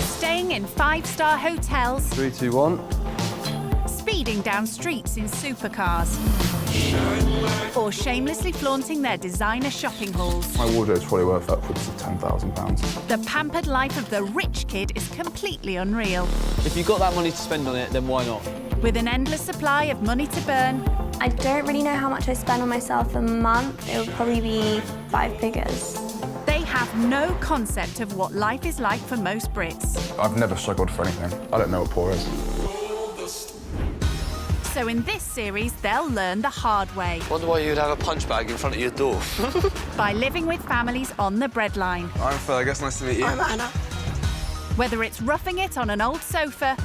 Staying in 5-star hotels. 3, 2, 1. Speeding down streets in supercars. Or shamelessly flaunting their designer shopping hauls. My wardrobe's probably worth upwards of £10,000. The pampered life of the rich kid is completely unreal. If you've got that money to spend on it, then why not? With an endless supply of money to burn. I don't really know how much I spend on myself a month. It would probably be 5 figures. They have no concept of what life is like for most Brits. I've never struggled for anything. I don't know what poor is. So in this series, they'll learn the hard way. Wonder why you'd have a punch bag in front of your door. By living with families on the breadline. I'm Fergus, nice to meet you. I'm Anna. Whether it's roughing it on an old sofa.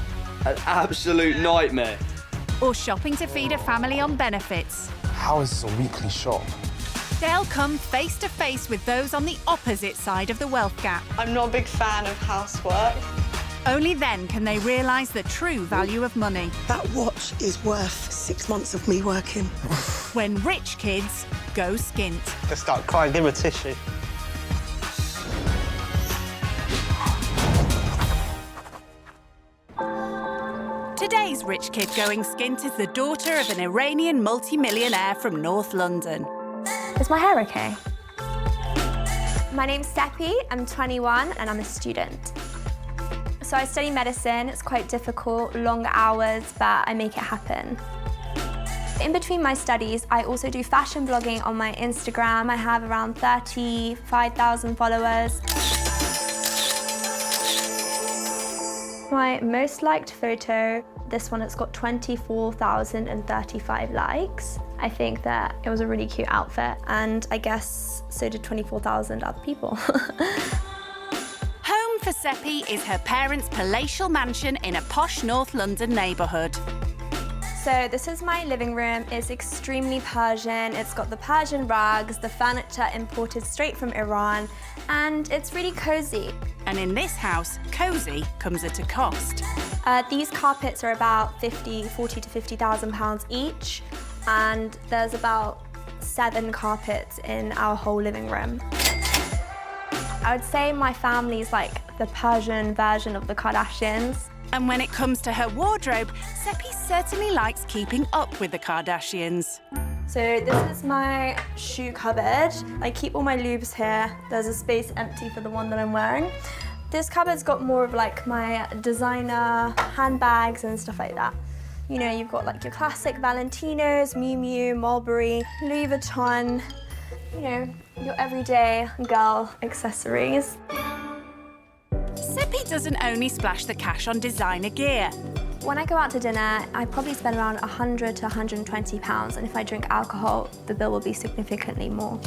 An absolute nightmare. Or shopping to feed a family on benefits. How is this a weekly shop? They'll come face to face with those on the opposite side of the wealth gap. I'm not a big fan of Housework. Only then can they realise the true value of money. That watch is worth 6 months of me working. When rich kids go skint. Just start crying, give him a tissue. Today's rich kid going skint is the daughter of an Iranian multi-millionaire from North London. Is my hair okay? My name's Seppy, I'm 21 and I'm a student. So I study medicine, it's quite difficult, long hours, but I make it happen. In between my studies, I also do fashion blogging on my Instagram. I have around 35,000 followers. My most liked photo, this one, it's got 24,035 likes. I think that it was a really cute outfit, and I guess so did 24,000 other people. Home for Seppy is her parents' palatial mansion in a posh North London neighbourhood. So this is my living room. It's extremely Persian. It's got the Persian rugs, the furniture imported straight from Iran, and it's really cozy. And in this house, cosy comes at a cost. These carpets are about 40 to 50,000 pounds each, and there's about 7 carpets in our whole living room. I would say my family's like the Persian version of the Kardashians. And when it comes to her wardrobe, Seppy certainly likes keeping up with the Kardashians. So this is my shoe cupboard. I keep all my lubes here. There's a space empty for the one that I'm wearing. This cupboard's got more of like my designer handbags and stuff like that. You know, you've got like your classic Valentinos, Miu Miu, Mulberry, Louis Vuitton, you know, your everyday girl accessories. Seppy doesn't only splash the cash on designer gear. When I go out to dinner, I probably spend around 100 to 120 pounds, and if I drink alcohol, the bill will be significantly more.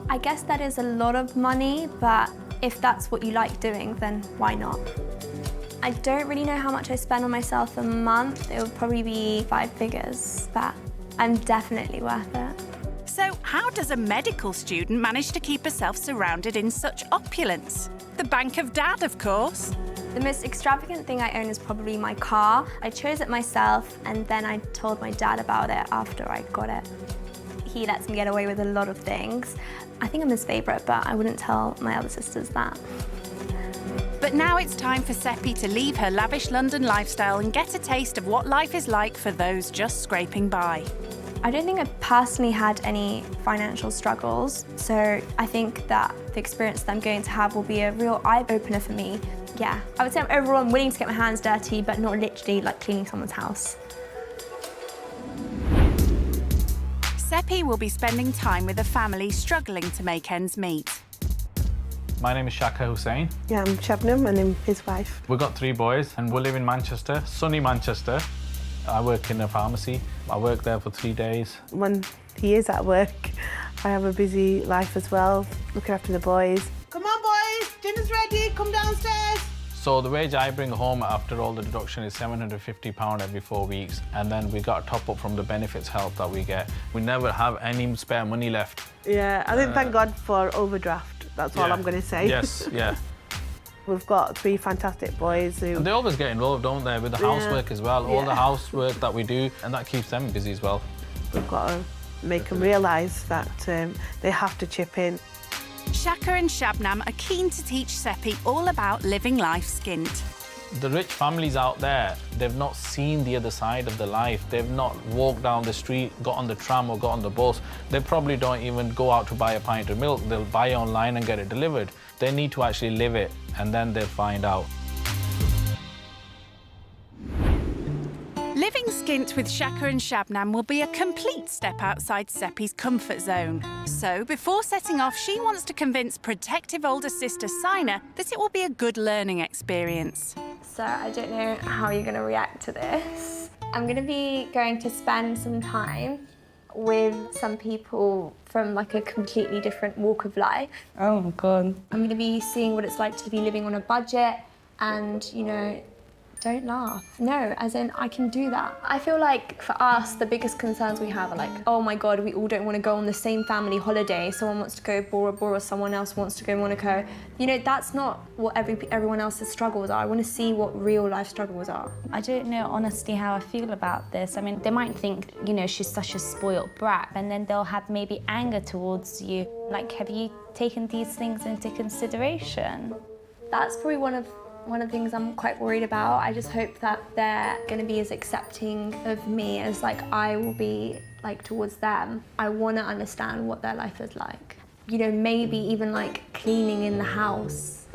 I guess that is a lot of money, but if that's what you like doing, then why not? I don't really know how much I spend on myself a month. It would probably be 5 figures, but I'm definitely worth it. So how does a medical student manage to keep herself surrounded in such opulence? The bank of dad, of course. The most extravagant thing I own is probably my car. I chose it myself, and then I told my dad about it after I got it. He lets me get away with a lot of things. I think I'm his favourite, but I wouldn't tell my other sisters that. But now it's time for Seppy to leave her lavish London lifestyle and get a taste of what life is like for those just scraping by. I don't think I've personally had any financial struggles, so I think that the experience that I'm going to have will be a real eye-opener for me. Yeah, I would say overall I'm willing to get my hands dirty, but not literally like cleaning someone's house. Seppy will be spending time with a family struggling to make ends meet. My name is Shaka Hussain. Yeah, I'm Shabnam and I'm his wife. We've got 3 boys and we live in Manchester, sunny Manchester. I work in a pharmacy. I work there for 3 days. When he is at work, I have a busy life as well, looking after the boys. Come on, boys, dinner's ready, come downstairs. So the wage I bring home after all the deduction is £750 every 4 weeks, and then we got a top up from the benefits help that we get. We never have any spare money left. Yeah, I think thank God for overdraft. That's all I'm going to say. Yes, yeah. We've got 3 fantastic boys who... And they always get involved, don't they, with the housework as well, all the housework that we do, and that keeps them busy as well. We've got to make them realise that they have to chip in. Shaka and Shabnam are keen to teach Seppy all about living life skint. The rich families out there, they've not seen the other side of the life. They've not walked down the street, got on the tram or got on the bus. They probably don't even go out to buy a pint of milk. They'll buy it online and get it delivered. They need to actually live it, and then they'll find out. Living skint with Shaka and Shabnam will be a complete step outside Seppy's comfort zone. So, before setting off, she wants to convince protective older sister Sina that it will be a good learning experience. So I don't know how you're going to react to this. I'm going to be going to spend some time with some people from like a completely different walk of life. Oh my God. I'm going to be seeing what it's like to be living on a budget and, you know, don't laugh. No, as in, I can do that. I feel like for us, the biggest concerns we have are like, oh my God, we all don't want to go on the same family holiday. Someone wants to go Bora Bora, someone else wants to go Monaco. You know, that's not what everyone else's struggles are. I want to see what real life struggles are. I don't know honestly how I feel about this. I mean, they might think, you know, she's such a spoiled brat, and then they'll have maybe anger towards you. Like, have you taken these things into consideration? That's probably one of the things I'm quite worried about. I just hope that they're going to be as accepting of me as like I will be like towards them. I want to understand what their life is like. You know, maybe even like cleaning in the house.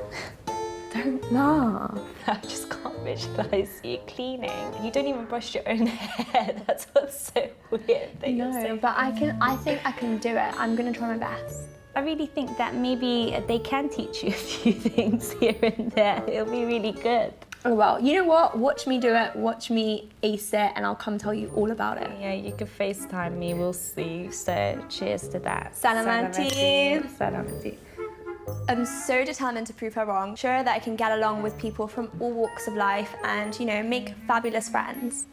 Don't laugh. I just can't visualise you cleaning. You don't even brush your own hair. That's what's so weird. No, but I think I can do it. I'm going to try my best. I really think that maybe they can teach you a few things here and there. It'll be really good. Oh, well, you know what? Watch me do it, watch me ace it, and I'll come tell you all about it. Yeah, you can FaceTime me, we'll see. So cheers to that. Salamati. Salamati. I'm so determined to prove her wrong. Sure that I can get along with people from all walks of life and, you know, make fabulous friends.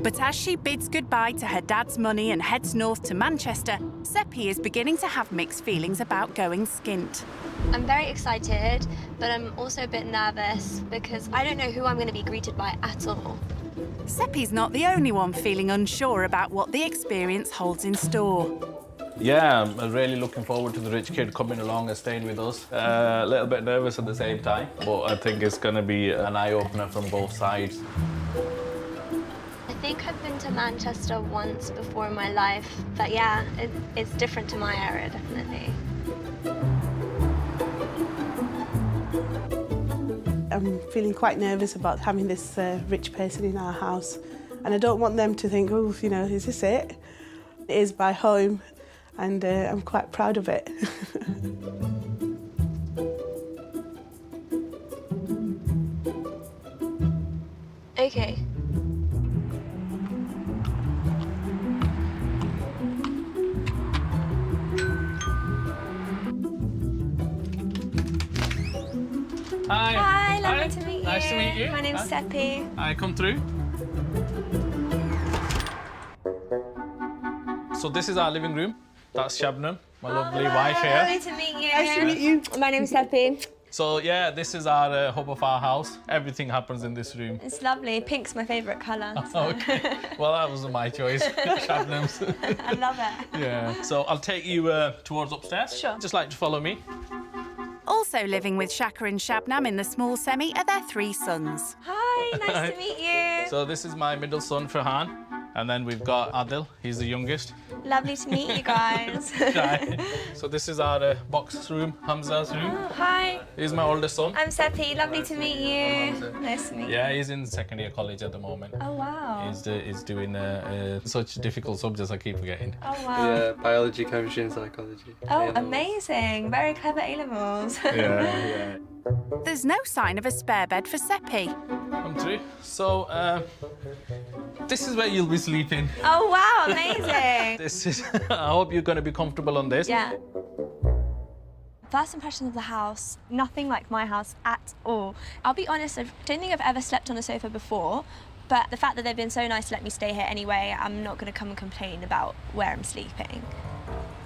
But as she bids goodbye to her dad's money and heads north to Manchester, Seppy is beginning to have mixed feelings about going skint. I'm very excited, but I'm also a bit nervous because I don't know who I'm going to be greeted by at all. Seppy's not the only one feeling unsure about what the experience holds in store. Yeah, I'm really looking forward to the rich kid coming along and staying with us. A little bit nervous at the same time, but I think it's going to be an eye-opener from both sides. I think I've been to Manchester once before in my life, but yeah, it's different to my area, definitely. I'm feeling quite nervous about having this rich person in our house, and I don't want them to think, oh, you know, is this it? It is my home, and I'm quite proud of it. Okay. Hi. Hi, lovely to meet you. Nice to meet you. My name's Seppy. Hi, come through. So this is our living room. That's Shabnam, my lovely wife here. Lovely to meet you. Nice to meet you. My name's Seppy. So yeah, this is our hub of our house. Everything happens in this room. It's lovely. Pink's my favourite colour. So. Okay. Well, that wasn't my choice. Shabnam's. I love it. Yeah. So I'll take you towards upstairs. Sure. Just like to follow me. Also living with Shaka and Shabnam in the small semi are their 3 sons. Hi, nice to meet you. So this is my middle son, Farhan. And then we've got Adil, he's the youngest. Lovely to meet you guys. So this is our box room, Hamza's room. Oh, hi. He's my oldest son. I'm Seppy, lovely to meet you. Nice to meet you. Yeah, he's in second year college at the moment. Oh, wow. He's doing such difficult subjects I keep forgetting. Oh, wow. Yeah, biology, chemistry and psychology. Oh, A-levels. amazing. Very clever A-levels. Yeah. There's no sign of a spare bed for Seppy. Come through. So, this is where you'll be sleeping. Oh, wow, amazing. This is. I hope you're going to be comfortable on this. Yeah. First impression of the house, nothing like my house at all. I'll be honest, I don't think I've ever slept on a sofa before, but the fact that they've been so nice to let me stay here anyway, I'm not going to come and complain about where I'm sleeping.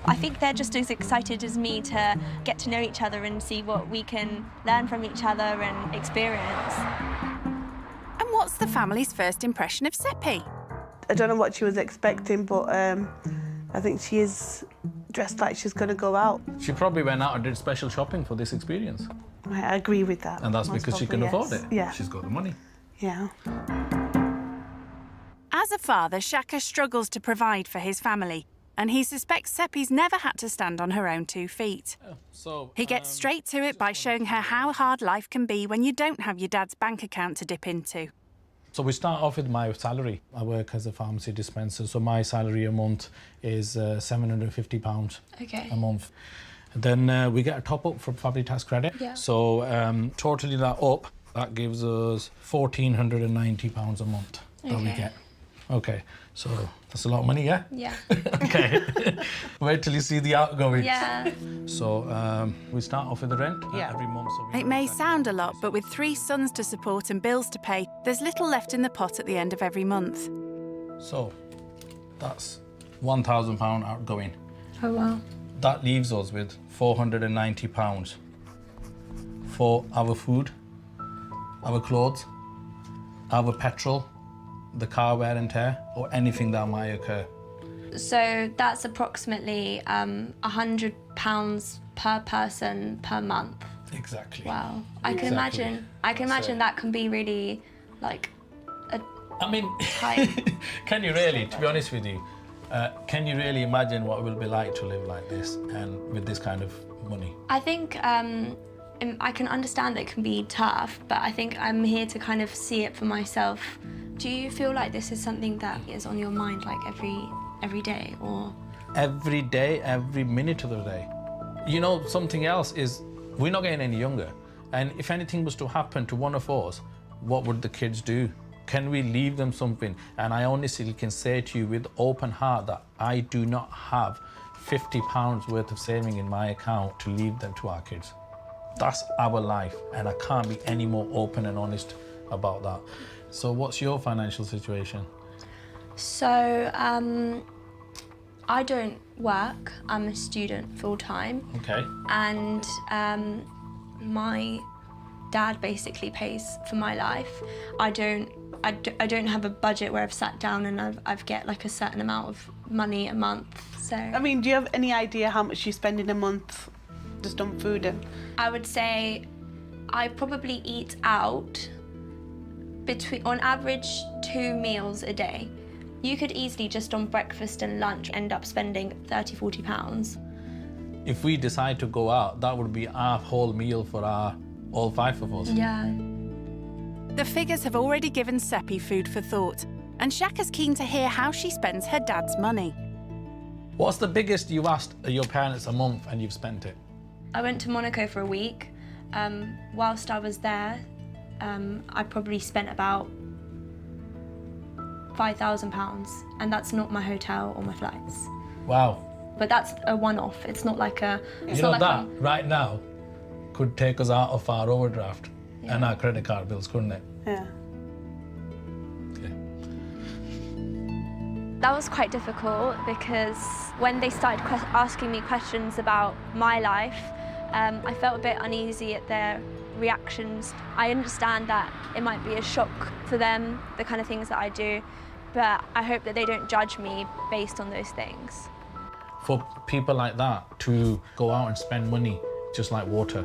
I think they're just as excited as me to get to know each other and see what we can learn from each other and experience. And what's the family's first impression of Seppy? I don't know what she was expecting, but I think she is dressed like she's going to go out. She probably went out and did special shopping for this experience. I agree with that. And that's Most because she can probably, afford it. Yeah. She's got the money. Yeah. As a father, Shaka struggles to provide for his family, and he suspects Seppy's never had to stand on her own 2 feet. So He gets straight to it by showing her how hard life can be when you don't have your dad's bank account to dip into. So we start off with my salary. I work as a pharmacy dispenser, so my salary a month is £750 a month. Then we get a top up from family tax credit. Yeah. So totaling that up, that gives us £1,490 a month that we get. Okay, so that's a lot of money, yeah? Yeah. Okay. Wait till you see the outgoing. Yeah. So we start off with the rent Yeah. every month. So we It may sound a lot, but with 3 sons to support and bills to pay, there's little left in the pot at the end of every month. So that's £1,000 outgoing. Oh, wow. That leaves us with £490 for our food, our clothes, our petrol, the car wear and tear, or anything that might occur. So that's approximately £100 per person per month. Exactly. Wow. I can imagine that can be really, like, I mean, tight. can you really, to be honest with you, can you really imagine what it will be like to live like this and with this kind of money? I think I can understand that it can be tough, but I think I'm here to kind of see it for myself. Do you feel like this is something that is on your mind, like every day, or? Every day, every minute of the day. You know, something else is, we're not getting any younger. And if anything was to happen to one of us, what would the kids do? Can we leave them something? And I honestly can say to you with open heart that I do not have £50 worth of saving in my account to leave them to our kids. That's our life, and I can't be any more open and honest about that. So what's your financial situation? So, I don't work. I'm a student full-time. Okay. And my dad basically pays for my life. I don't have a budget where I've sat down and I've get like a certain amount of money a month. So I mean, do you have any idea how much you spend in a month just on food? And I would say I probably eat out on average 2 meals a day. You could easily just on breakfast and lunch end up spending £30–40. If we decide to go out, that would be our whole meal for all 5 of us. Yeah. The figures have already given Seppy food for thought, and Shaka's keen to hear how she spends her dad's money. What's the biggest you asked your parents a month and you've spent it? I went to Monaco for a week. Whilst I was there, I probably spent about £5,000, and that's not my hotel or my flights. Wow. But that's a one-off. It's not like a. It's You know not that like right now could take us out of our overdraft and our credit card bills, couldn't it? yeah. Okay. That was quite difficult because when they started asking me questions about my life, I felt a bit uneasy at their reactions. I understand that it might be a shock for them, the kind of things that I do, but I hope that they don't judge me based on those things. For people like that to go out and spend money just like water,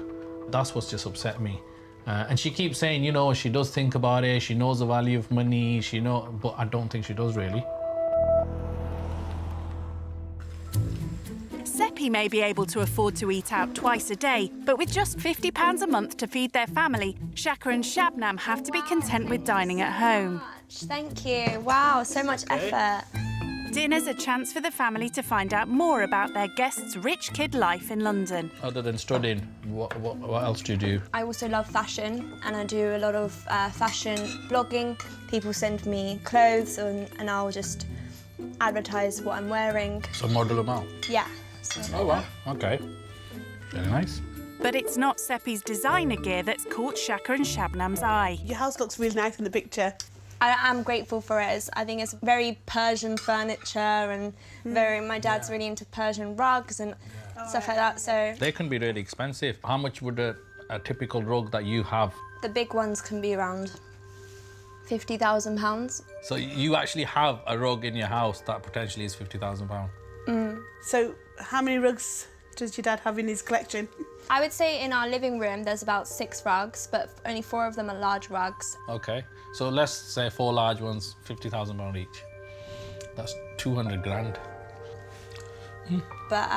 that's what's just upset me. And she keeps saying, you know, she does think about it, she knows the value of money, but I don't think she does really. Seppy may be able to afford to eat out twice a day, but with just £50 a month to feed their family, Shaka and Shabnam have to be content with dining at home. Thank you. Wow, so much effort. Dinner's a chance for the family to find out more about their guests' rich kid life in London. Other than studying, what else do you do? I also love fashion, and I do a lot of fashion blogging. People send me clothes and I'll just advertise what I'm wearing. So model them out? Yeah. Oh, wow. Okay. Very nice. But it's not Seppy's designer gear that's caught Shaka and Shabnam's eye. Your house looks really nice in the picture. I am grateful for it. I think it's very Persian furniture and my dad's really into Persian rugs and stuff like that, so. They can be really expensive. How much would a typical rug that you have? The big ones can be around £50,000. So you actually have a rug in your house that potentially is £50,000? So how many rugs does your dad have in his collection? I would say in our living room there's about 6 rugs, but only 4 of them are large rugs. Okay, so let's say 4 large ones, £50,000 each. That's 200 grand. But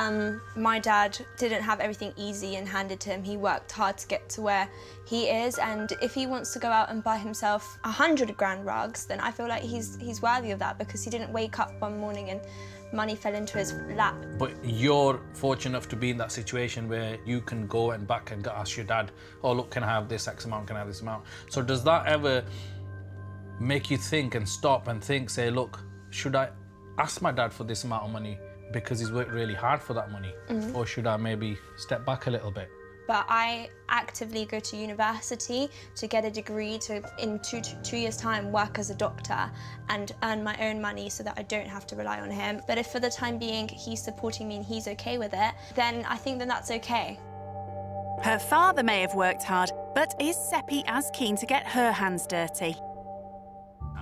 my dad didn't have everything easy and handed to him. He worked hard to get to where he is, and if he wants to go out and buy himself 100 grand rugs, then I feel like he's worthy of that, because he didn't wake up one morning and money fell into his lap. But you're fortunate enough to be in that situation where you can go and back and ask your dad, oh look, can I have this X amount, can I have this amount? So does that ever make you think and stop and think, say, look, should I ask my dad for this amount of money because he's worked really hard for that money? Or should I maybe step back a little bit? But I actively go to university to get a degree to, in two years' time, work as a doctor and earn my own money so that I don't have to rely on him. But if for the time being he's supporting me and he's okay with it, then I think that's okay. Her father may have worked hard, but is Seppy as keen to get her hands dirty?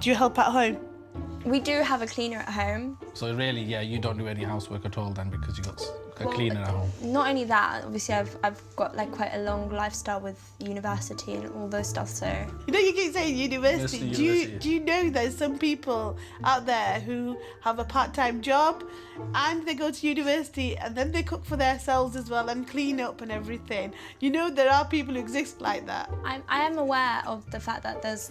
Do you help at home? We do have a cleaner at home. So really, yeah, you don't do any housework at all then because you got a cleaner at home. Not only that, obviously I've got like quite a long lifestyle with university and all those stuff, so... You know, you keep saying university. University. Do you know there's some people out there who have a part-time job and they go to university and then they cook for themselves as well and clean up and everything? You know, there are people who exist like that. I am aware of the fact that there's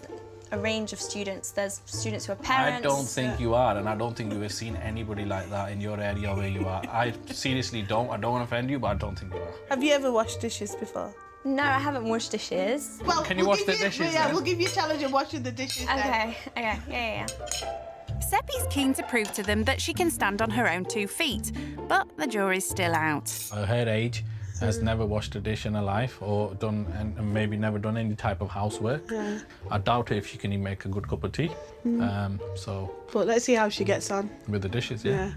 a range of students. There's students who are parents. I don't think you are, and I don't think you have seen anybody like that in your area where you are. I seriously don't. I don't want to offend you, but I don't think you are. Have you ever washed dishes before? No, I haven't washed dishes. Well, Can you wash the dishes Yeah, then? we'll give you a challenge of washing the dishes then. Okay, yeah. Seppy's keen to prove to them that she can stand on her own 2 feet, but the jury's still out. At her age, has never washed a dish in her life or done, and maybe never done any type of housework. Yeah. I doubt if she can even make a good cup of tea. So But let's see how she gets on. with the dishes, yeah.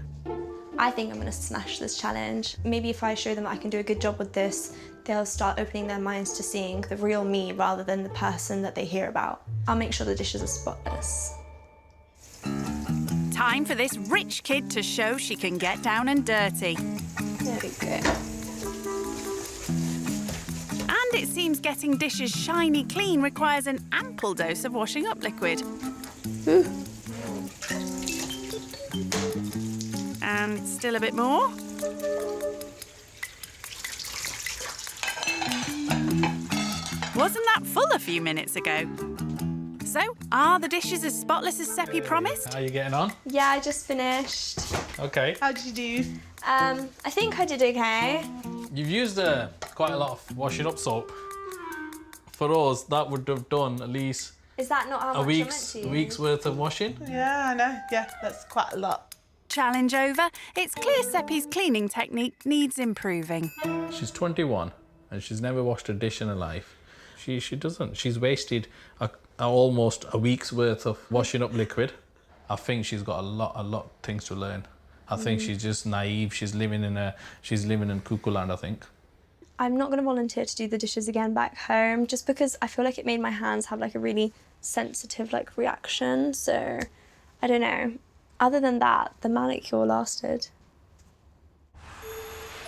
I think I'm gonna smash this challenge. Maybe if I show them that I can do a good job with this, they'll start opening their minds to seeing the real me rather than the person that they hear about. I'll make sure the dishes are spotless. Time for this rich kid to show she can get down and dirty. There we go. And it seems getting dishes shiny clean requires an ample dose of washing up liquid. And still a bit more. Wasn't that full a few minutes ago? So, are the dishes as spotless as Seppy promised? How are you getting on? Yeah, I just finished. Okay. How did you do? I think I did okay. You've used quite a lot of washing up soap. For us, that would have done at least Is that not how much a I meant to use? week's worth of washing. Yeah, I know. Yeah, that's quite a lot. Challenge over. It's clear Seppy's cleaning technique needs improving. She's 21 and she's never washed a dish in her life. She doesn't. She's wasted almost a week's worth of washing up liquid. I think she's got a lot of things to learn. I think she's just naive. She's living in cuckoo land, I think. I'm not going to volunteer to do the dishes again back home just because I feel like it made my hands have like a really sensitive like reaction. So I don't know. Other than that, the manicure lasted.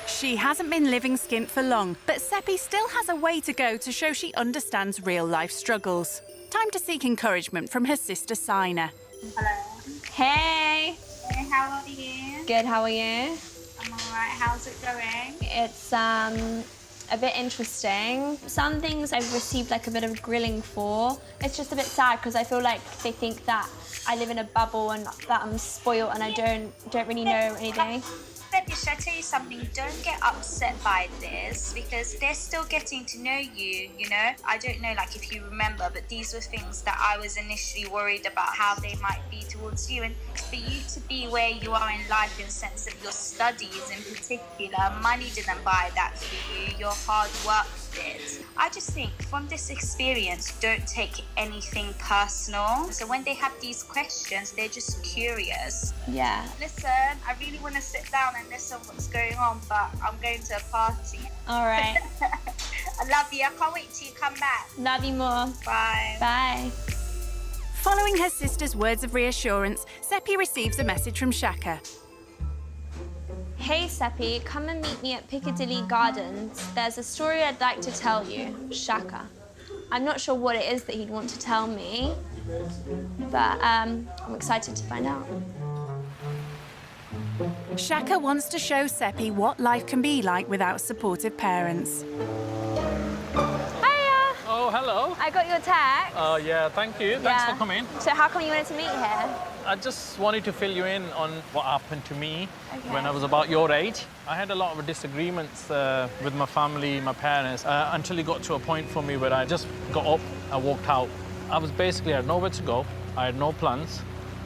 She hasn't been living skint for long, but Seppy still has a way to go to show she understands real-life struggles. Time to seek encouragement from her sister Sina. Hello. Hey! Hey, how are you? Good, how are you? I'm alright. How's it going? It's a bit interesting. Some things I've received like a bit of grilling for. It's just a bit sad because I feel like they think that I live in a bubble and that I'm spoiled and I don't really know anything. Seppy, should I tell you something? Don't get upset by this because they're still getting to know you, you know? I don't know, like, if you remember, but these were things that I was initially worried about how they might be towards you. And for you to be where you are in life in the sense of your studies in particular, money didn't buy that for you, your hard work did. I just think from this experience, don't take anything personal. So when they have these questions, they're just curious. Yeah. Listen, I really want to sit down and listen what's going on, but I'm going to a party. All right. I love you. I can't wait till you come back. Love you more. Bye. Bye. Following her sister's words of reassurance, Seppy receives a message from Shaka. Hey Seppy, come and meet me at Piccadilly Gardens. There's a story I'd like to tell you. Shaka. I'm not sure what it is that he'd want to tell me, but I'm excited to find out. Shaka wants to show Seppy what life can be like without supportive parents. Hiya! Oh, hello. I got your text. Oh, yeah, thank you. Thanks for coming. So how come you wanted to meet here? I just wanted to fill you in on what happened to me when I was about your age. I had a lot of disagreements with my family, my parents, until it got to a point for me where I just got up and walked out. I had nowhere to go. I had no plans.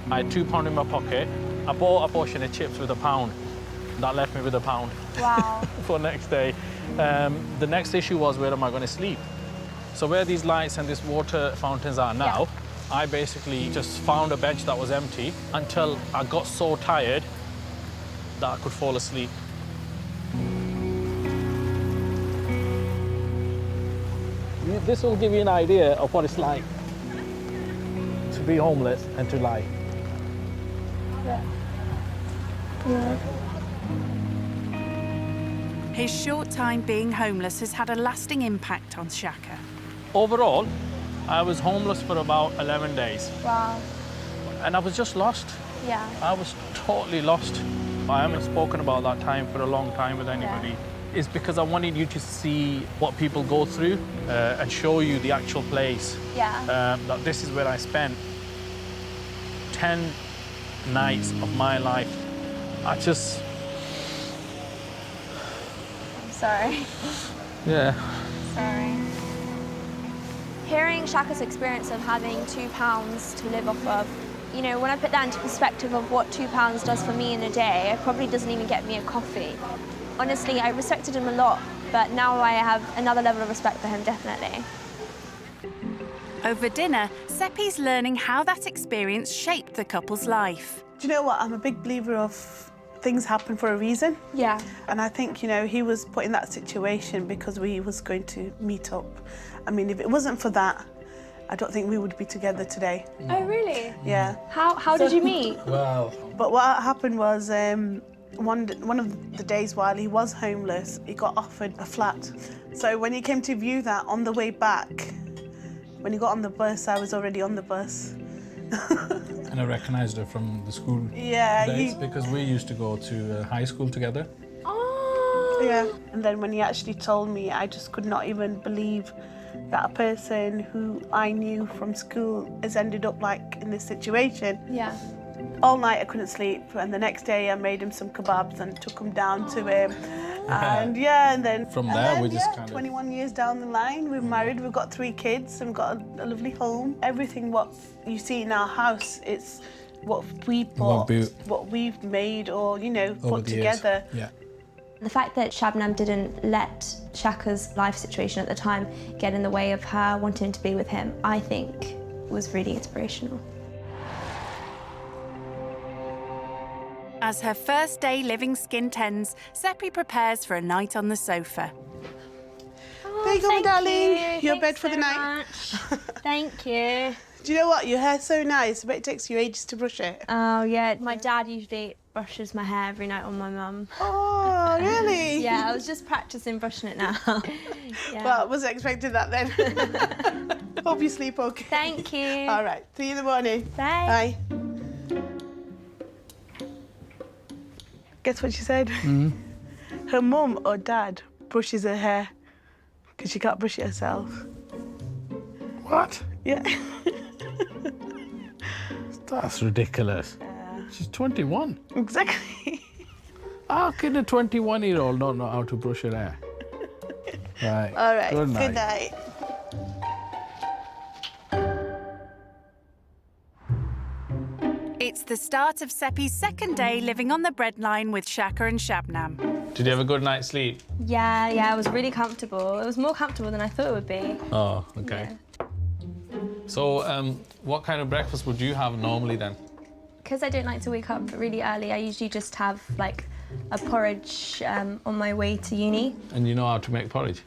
I had £2 in my pocket. I bought a portion of chips with £1. That left me with £1. Wow. For next day. The next issue was, where am I going to sleep? So where these lights and these water fountains are now, I basically just found a bench that was empty until I got so tired that I could fall asleep. This will give you an idea of what it's like to be homeless and to lie. His short time being homeless has had a lasting impact on Shaka. Overall, I was homeless for about 11 days. Wow. And I was just lost. Yeah. I was totally lost. I haven't spoken about that time for a long time with anybody. Yeah. It's because I wanted you to see what people go through and show you the actual place. Yeah. That this is where I spent 10 nights of my life. I'm sorry. Yeah. Sorry. Hearing Shaka's experience of having £2 to live off of, you know, when I put that into perspective of what £2 does for me in a day, it probably doesn't even get me a coffee. Honestly, I respected him a lot, but now I have another level of respect for him, definitely. Over dinner, Seppy's learning how that experience shaped the couple's life. Do you know what? I'm a big believer of things happen for a reason. Yeah. And I think, you know, he was put in that situation because we was going to meet up. I mean, if it wasn't for that, I don't think we would be together today. Oh, really? Yeah. How did you meet? Wow. But what happened was, one of the days while he was homeless, he got offered a flat. So when he came to view that on the way back, when he got on the bus, I was already on the bus. And I recognised her from the school days because we used to go to high school together. Oh! Yeah. And then when he actually told me, I just could not even believe that a person who I knew from school has ended up like in this situation. Yeah. All night I couldn't sleep, and the next day I made him some kebabs and took him down to him. And and then from there we just kind of 21 years down the line, we're married, we've got 3 kids, and we've got a lovely home. Everything what you see in our house, it's what we bought, what we've made, or you know, put together. Yeah. The fact that Shabnam didn't let Shaka's life situation at the time get in the way of her wanting to be with him, I think was really inspirational. As her first day living skint ends, Seppy prepares for a night on the sofa. Oh, there you go, my darling. Your bed for the night. Thank you. Do you know what? Your hair's so nice, but it takes you ages to brush it. Oh, yeah. My dad usually brushes my hair every night on my mum. Oh, really? Yeah, I was just practising brushing it now. Yeah. Well, I wasn't expecting that then. Hope you sleep okay. Thank you. All right. See you in the morning. Bye. Bye. Guess what she said? Her mum or dad brushes her hair because she can't brush it herself. What? Yeah. That's ridiculous. She's 21. Exactly. How can a 21-year-old not know how to brush her hair? Right. All right. Good night. Good night. It's the start of Seppy's second day living on the breadline with Shaka and Shabnam. Did you have a good night's sleep? Yeah, it was really comfortable. It was more comfortable than I thought it would be. Oh, okay. Yeah. So, what kind of breakfast would you have normally then? Because I don't like to wake up really early, I usually just have like a porridge on my way to uni. And you know how to make porridge?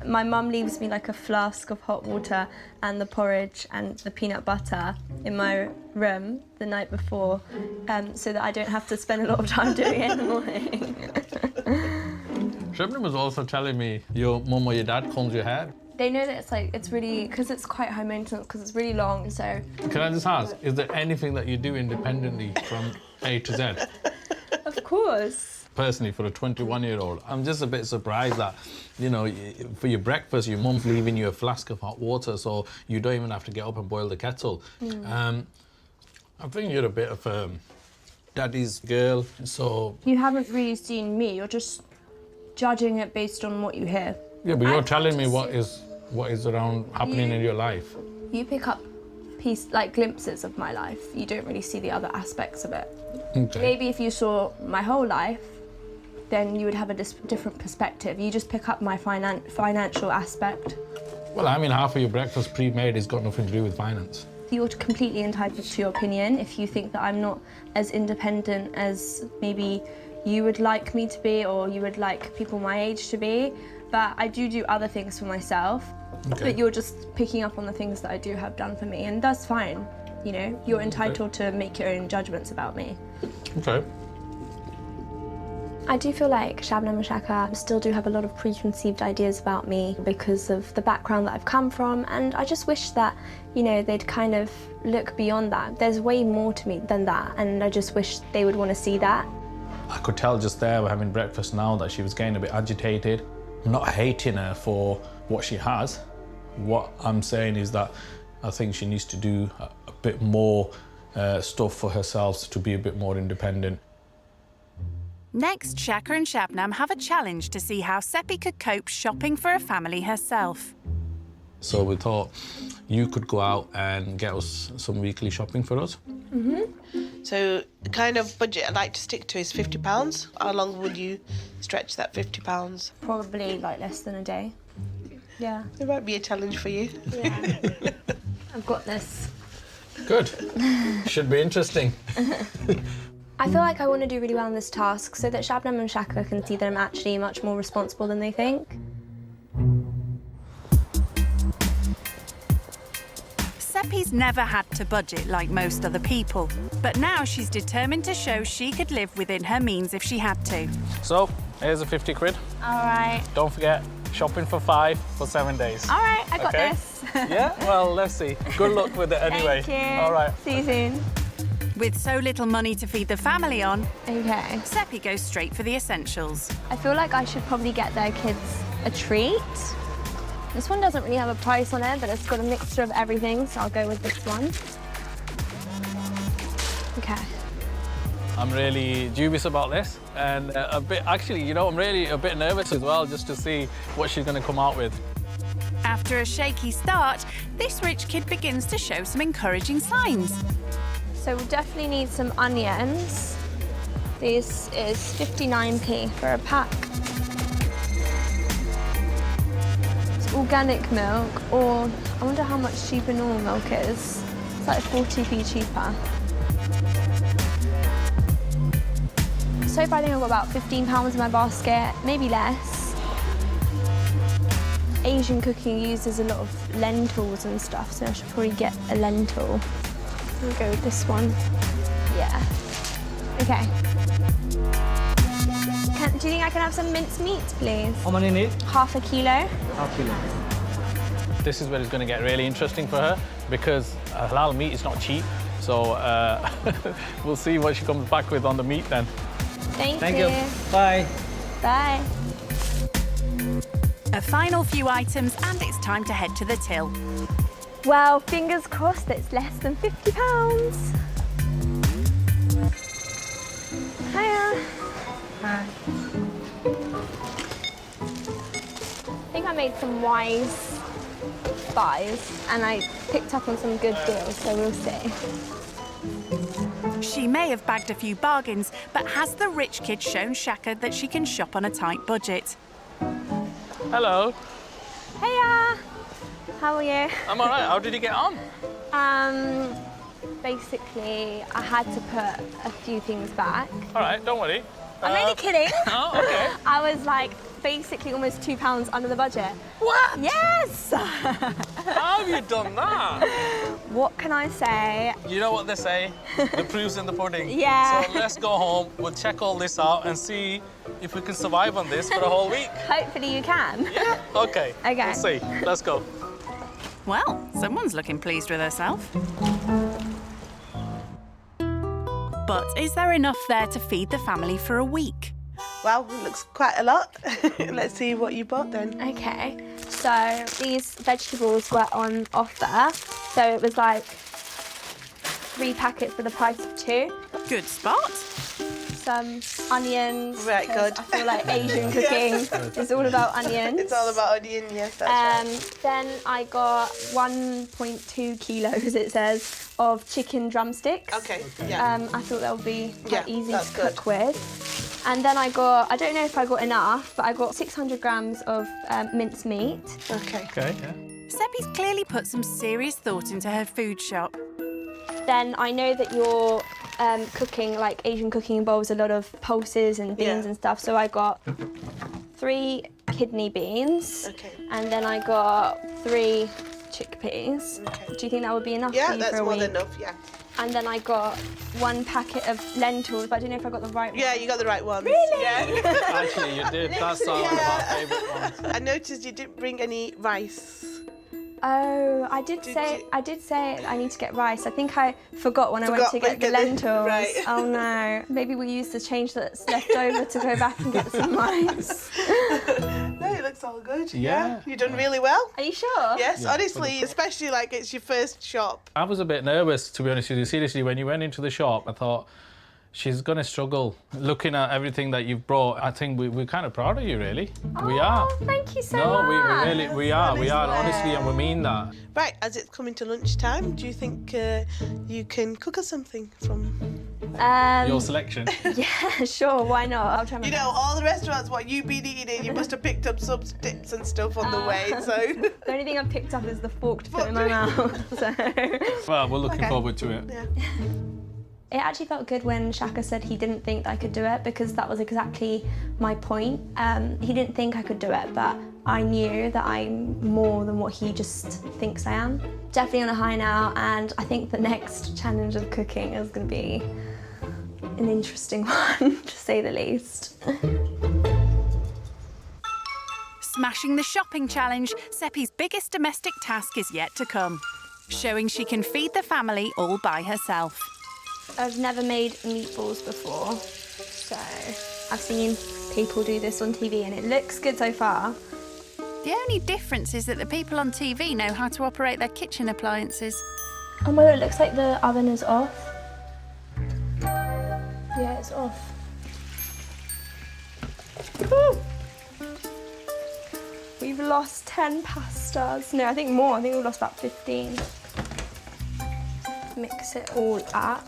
My mum leaves me like a flask of hot water and the porridge and the peanut butter in my room the night before, so that I don't have to spend a lot of time doing it in the morning. Shabnam was also telling me your mum or your dad combs your hair. They know that it's really, because it's quite high maintenance, because it's really long, so... Can I just ask, is there anything that you do independently from A to Z? Of course. Personally, for a 21-year-old, I'm just a bit surprised that, you know, for your breakfast, your mum's leaving you a flask of hot water, so you don't even have to get up and boil the kettle. I think you're a bit of a daddy's girl, so... You haven't really seen me, you're just judging it based on what you hear. Yeah, but you're telling me what is around happening in your life. You pick up glimpses of my life. You don't really see the other aspects of it. Okay. Maybe if you saw my whole life, then you would have a different perspective. You just pick up my financial aspect. Well, I mean, half of your breakfast pre-made has got nothing to do with finance. You're completely entitled to your opinion. If you think that I'm not as independent as maybe you would like me to be, or you would like people my age to be, but I do other things for myself. Okay. But you're just picking up on the things that I do have done for me, and that's fine. You know, you're entitled to make your own judgments about me. Okay. I do feel like Shabnam and Shaka still do have a lot of preconceived ideas about me because of the background that I've come from, and I just wish that, you know, they'd kind of look beyond that. There's way more to me than that, and I just wish they would want to see that. I could tell just there, we're having breakfast now, that she was getting a bit agitated. I'm not hating her for what she has. What I'm saying is that I think she needs to do a bit more stuff for herself to be a bit more independent. Next, Shaka and Shabnam have a challenge to see how Seppy could cope shopping for a family herself. So we thought you could go out and get us some weekly shopping for us. So the kind of budget I like to stick to is £50. How long would you stretch that £50? Probably like less than a day. Yeah. It might be a challenge for you. Yeah. I've got this. Good. Should be interesting. I feel like I want to do really well in this task so that Shabnam and Shaka can see that I'm actually much more responsible than they think. Seppy's never had to budget like most other people, but now she's determined to show she could live within her means if she had to. So, here's a 50 quid. All right. Don't forget, shopping for 5 for 7 days. All right, I got Okay? this. Yeah? Well, let's see. Good luck with it anyway. Thank you. All right. See you soon. With so little money to feed the family on, Okay. Seppy goes straight for the essentials. I feel like I should probably get their kids a treat. This one doesn't really have a price on it, but it's got a mixture of everything, so I'll go with this one. Okay. I'm really dubious about this, and actually, you know, I'm really a bit nervous as well, just to see what she's going to come out with. After a shaky start, this rich kid begins to show some encouraging signs. So we'll definitely need some onions. This is 59p for a pack. It's organic milk, or I wonder how much cheaper normal milk is. It's like 40p cheaper. So far I think I've got about £15 in my basket, maybe less. Asian cooking uses a lot of lentils and stuff, so I should probably get a lentil. I'll go with this one. Yeah. Okay. Do you think I can have some minced meat, please? How many need? Half a kilo. Half kilo. This is where it's going to get really interesting for her, because halal meat is not cheap. So we'll see what she comes back with on the meat then. Thank you. Bye. Bye. A final few items and it's time to head to the till. Well, fingers crossed it's less than £50. Hiya. Hi. I think I made some wise buys and I picked up on some good deals, so we'll see. She may have bagged a few bargains, but has the rich kid shown Shaka that she can shop on a tight budget? Hello. Hiya. How are you? I'm all right. How did you get on? Basically, I had to put a few things back. All right, don't worry. I'm only kidding. Oh, okay. I was like basically almost £2 under the budget. What? Yes! How have you done that? What can I say? You know what they say, the proof's in the pudding. Yeah. So let's go home, we'll check all this out and see if we can survive on this for a whole week. Hopefully you can. Yeah. Okay. Okay. We'll see. Let's go. Well, someone's looking pleased with herself. But is there enough there to feed the family for a week? Well, it looks quite a lot. Let's see what you bought then. Okay, so these vegetables were on offer. So it was like 3 packets for the price of 2. Good spot. Some onions. Right, 'cause good. I feel like Asian cooking is all about onions. It's all about onion, yes, that's right. Then I got 1.2 kilos, it says, of chicken drumsticks. Okay, yeah. I thought that would be quite easy that's to cook with. And then I don't know if I got enough, but I got 600 grams of minced meat. Okay. Okay, yeah. Seppy's clearly put some serious thought into her food shop. Then I know that you're cooking, like Asian cooking involves a lot of pulses and beans and stuff, so I got 3 kidney beans. Okay. And then I got 3 chickpeas. Okay. Do you think that would be enough for Yeah, you that's for a more week? than enough, yeah. And then I got 1 packet of lentils, but I don't know if I got the right one. Yeah, you got the right ones. Really? Yeah. Actually, you did. That's one of our favourite ones. I noticed you didn't bring any rice. Oh, I did say I need to get rice. I think I forgot when I went to get the lentils. Right. Oh no. Maybe we'll use the change that's left over to go back and get some rice. No, it looks all good. Yeah. You've done really well. Are you sure? Yes, Yeah, honestly, especially like it's your first shop. I was a bit nervous, to be honest with you. Seriously, when you went into the shop, I thought, she's going to struggle. Looking at everything that you've brought, I think we're kind of proud of you, really. We are. Thank you so No, much. we are, honestly, and we mean that. Right, as it's coming to lunchtime, do you think you can cook us something from... Your selection. Yeah, sure, why not? I'll try my You know, all the restaurants, what you've been eating in, you must have picked up some tips and stuff on the way, so... The only thing I've picked up is the fork to put in my mouth, so... Well, we're looking forward to it. Yeah. It actually felt good when Shaka said he didn't think that I could do it, because that was exactly my point. He didn't think I could do it, but I knew that I'm more than what he just thinks I am. Definitely on a high now, and I think the next challenge of cooking is going to be an interesting one, to say the least. Smashing the shopping challenge, Seppy's biggest domestic task is yet to come, showing she can feed the family all by herself. I've never made meatballs before, so I've seen people do this on TV and it looks good so far. The only difference is that the people on TV know how to operate their kitchen appliances. Oh my god, it looks like the oven is off. Yeah, it's off. Woo! We've lost 10 pastas. No, I think more. I think we've lost about 15. Mix it all up.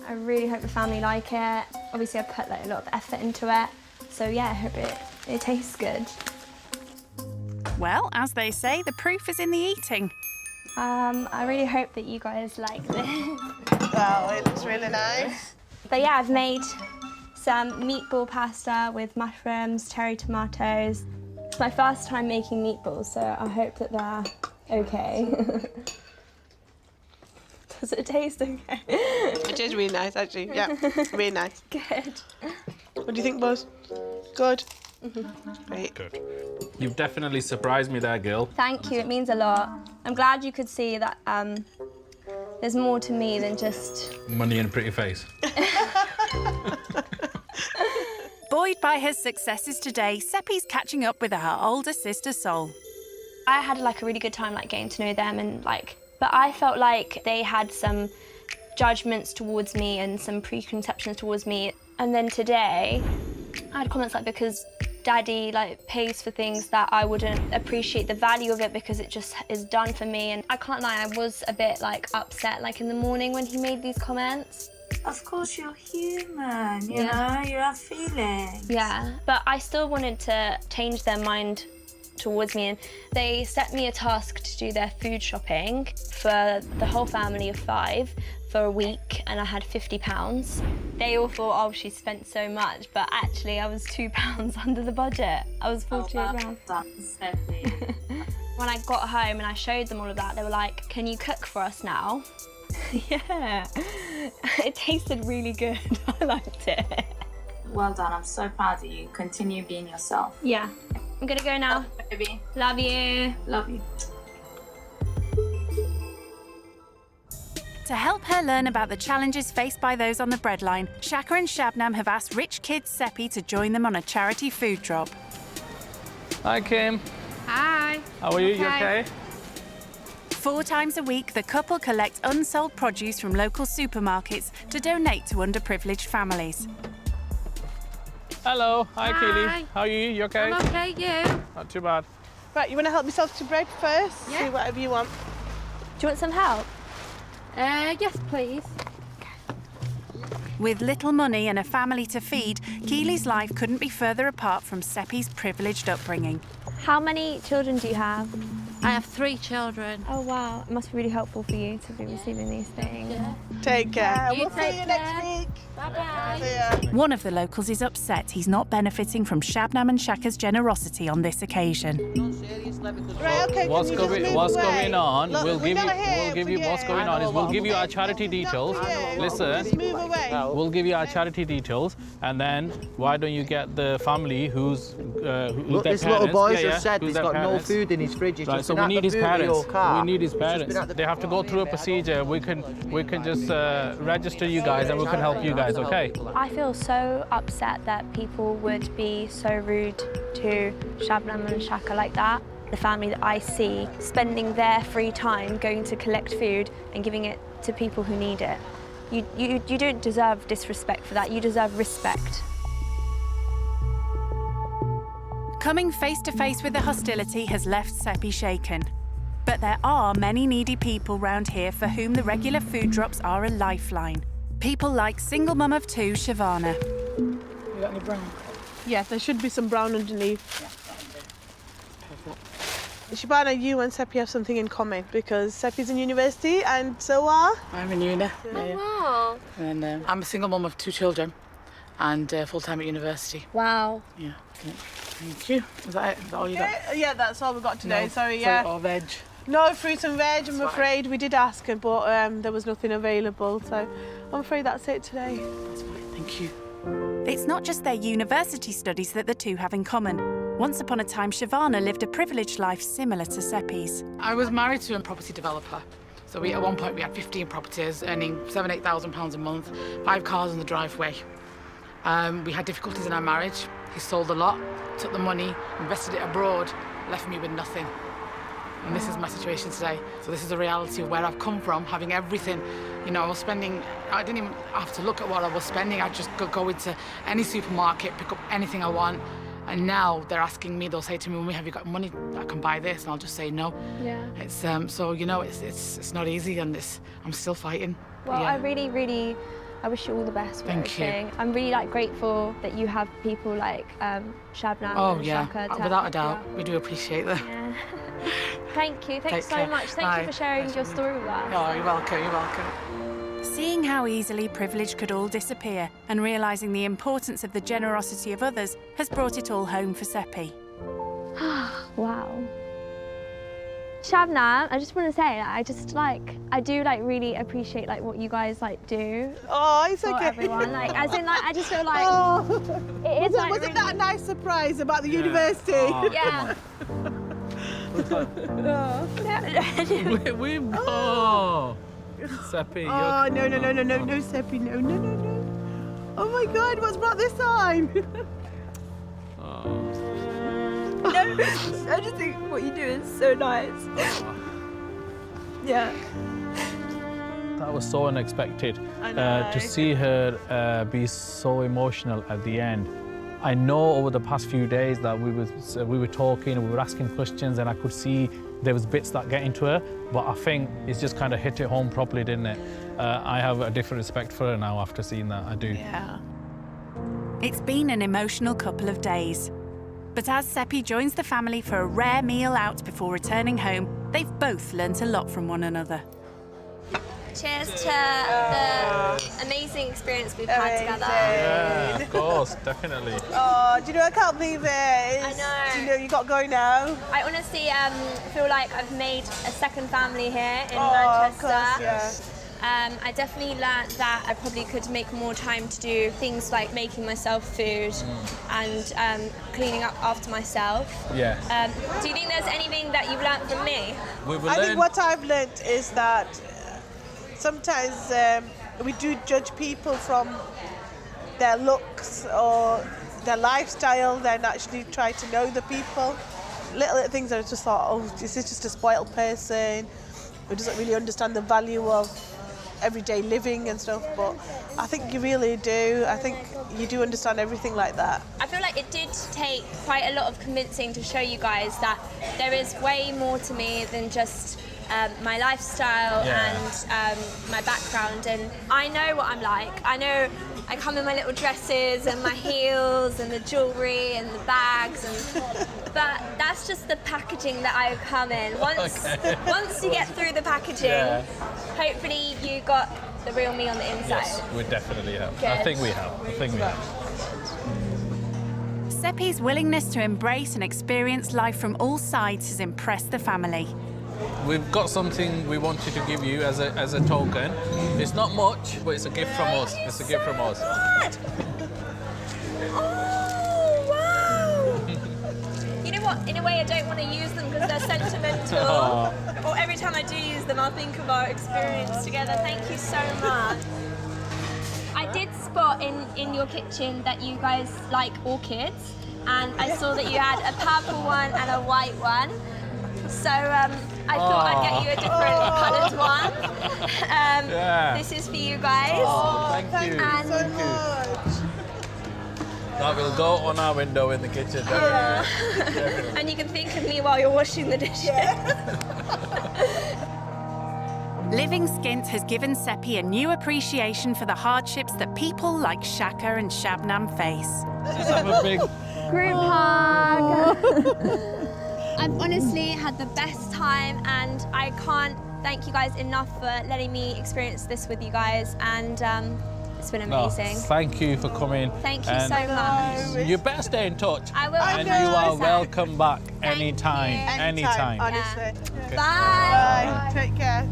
I really hope the family like it. Obviously, I've put like a lot of effort into it. So yeah, I hope it tastes good. Well, as they say, the proof is in the eating. I really hope that you guys like this. Wow, it looks really nice. But yeah, I've made some meatball pasta with mushrooms, cherry tomatoes. It's my first time making meatballs, so I hope that they're okay. Does it taste okay? It is really nice, actually. Yeah, really nice. Good. What do you think, boss? Good? Great. Good. You've definitely surprised me there, girl. Thank you, it means a lot. I'm glad you could see that there's more to me than just... Money and a pretty face. Buoyed by her successes today, Seppy's catching up with her older sister Sol. I had like a really good time like getting to know them and like, but I felt like they had some judgments towards me and some preconceptions towards me. And then today, I had comments like, because Daddy like pays for things that I wouldn't appreciate the value of it because it just is done for me. And I can't lie, I was a bit like upset like in the morning when he made these comments. Of course, you're human, you know, you have feelings. Yeah, but I still wanted to change their mind towards me, and they set me a task to do their food shopping for the whole family of 5 for a week and I had £50. They all thought, oh, she spent so much, but actually I was £2 under the budget. I was £48. When I got home and I showed them all of that, they were like, can you cook for us now? Yeah, it tasted really good. I liked it. Well done, I'm so proud of you. Continue being yourself. Yeah, I'm gonna go now. Oh, baby. Love you. Love you. To help her learn about the challenges faced by those on the breadline, Shaka and Shabnam have asked rich kids Seppy to join them on a charity food drop. Hi, Kim. Hi. How are you? You okay? 4 times a week, the couple collect unsold produce from local supermarkets to donate to underprivileged families. Hello. Hi, Keely. How are you? You okay? I'm okay, you? Not too bad. Right, you want to help yourself to bread first? Yeah. See whatever you want. Do you want some help? Yes, please. With little money and a family to feed, Keely's life couldn't be further apart from Seppy's privileged upbringing. How many children do you have? I have 3 children. Oh, wow. It must be really helpful for you to be receiving these things. Yeah. Take care. You We'll take see you care. next week. Bye-bye. One of the locals is upset he's not benefiting from Shabnam and Shaka's generosity on this occasion. Right, okay, What's can you just move what's away? going on? Look, we'll we're give you. not here We'll give you. for What's you. going on is we'll give you our charity details. Listen. Just move away. We'll give you our charity details, and then why don't you get the family who's Look, their this parents? little boy yeah, just said who's he's their got parents. no food in his fridge. He's Right, just so been we at need the his boot of your parents. car. We need his He's just parents. been at the They have to go through a procedure. We can just register you guys, and we can help you guys. Okay? I feel so upset that people would be so rude to Shabnam and Shaka like that. The family that I see spending their free time going to collect food and giving it to people who need it. You don't deserve disrespect for that. You deserve respect. Coming face to face with the hostility has left Seppy shaken. But there are many needy people round here for whom the regular food drops are a lifeline. People like single mum of 2, Shavana. You got any brown? Yes, there should be some brown underneath. Shabana, you and Seppy have something in common because Seppy's in university and so are... I'm in uni. Wow. And I'm a single mum of 2 children and full-time at university. Wow. Yeah. Thank you. Is that it? Is that all you got? Yeah, that's all we got today. No Sorry, fruit yeah. or veg? No fruit and veg, I'm That's fine. afraid. We did ask, but there was nothing available, so I'm afraid that's it today. That's fine. Thank you. It's not just their university studies that the two have in common. Once upon a time, Shavana lived a privileged life similar to Seppy's. I was married to a property developer. So at one point we had 15 properties, earning £7,000-8,000 a month, 5 cars in the driveway. We had difficulties in our marriage. He sold a lot, took the money, invested it abroad, left me with nothing. And this is my situation today. So this is the reality of where I've come from, having everything. You know, I was spending, I didn't even have to look at what I was spending. I'd just go into any supermarket, pick up anything I want. And now they're asking me, they'll say to me, "Mummy, have you got money that I can buy this?" And I'll just say no. Yeah. It's so you know, it's not easy, and I'm still fighting. Well, yeah. I wish you all the best with Thank you. everything. I'm really grateful that you have people like Shabnam Oh and yeah, Shaka to without a help doubt, you out. we do appreciate that. Yeah. Thank you. Thanks Take so care. much. Thank Bye. you for sharing your story with us. Oh, you're welcome. You're welcome. Seeing how easily privilege could all disappear and realising the importance of the generosity of others has brought it all home for Seppy. Wow. Shabnam, I just want to say, I do really appreciate what you guys do. Oh, it's for okay. everyone. I just feel like Oh. it is Wasn't that a nice surprise about the university? Oh, yeah. Oh, Seppy. Oh, no, Seppy, no. Oh my God, what's brought this on? I just think what you do is so nice. Yeah. That was so unexpected. To see her be so emotional at the end. I know over the past few days that we were talking, we were asking questions, and I could see there was bits that get into her, but I think it's just kind of hit it home properly, didn't it? I have a different respect for her now after seeing that, I do. Yeah. It's been an emotional couple of days. But as Seppy joins the family for a rare meal out before returning home, they've both learnt a lot from one another. cheers to the amazing experience we've had together. Yeah, of course, definitely. Oh, do you know, I can't believe it. I know. Do you know you got going now? I honestly feel like I've made a second family here in Manchester. Manchester. Of course, I definitely learned that I probably could make more time to do things like making myself food and cleaning up after myself. Yeah. Do you think there's anything that you've learned from me? I think what I've learnt is that sometimes we do judge people from their looks or their lifestyle, then actually try to know the people. Little things I just thought, oh, this is just a spoiled person who doesn't really understand the value of everyday living and stuff, but I think you really do. I think you do understand everything like that. I feel like it did take quite a lot of convincing to show you guys that there is way more to me than just my lifestyle and my background, and I know what I'm like. I know I come in my little dresses and my heels and the jewellery and the bags, but that's just the packaging that I come in. Once you get through the packaging, hopefully you got the real me on the inside. Yes, we definitely have. Good. I think we have. Seppy's willingness to embrace and experience life from all sides has impressed the family. We've got something we wanted to give you as a token. It's not much, but it's a gift from us. It's a gift from us. Oh, wow! You know what? In a way, I don't want to use them because they're sentimental. Or every time I do use them, I'll think of our experience together. Thank you so much. I did spot in your kitchen that you guys like orchids, and I saw that you had a purple one and a white one. So I thought I'd get you a different coloured one. This is for you guys. Oh, thank you. And Thank you. That will go on our window in the kitchen, definitely. And you can think of me while you're washing the dishes. Living skint has given Seppy a new appreciation for the hardships that people like Shaka and Shabnam face. Just have a big group hug. I've honestly had the best time, and I can't thank you guys enough for letting me experience this with you guys, and it's been amazing. Thank you for coming. Thank you so much. You better stay in touch. I will. And you are welcome back anytime. Anytime. Honestly. Yeah. Bye. Bye. Take care.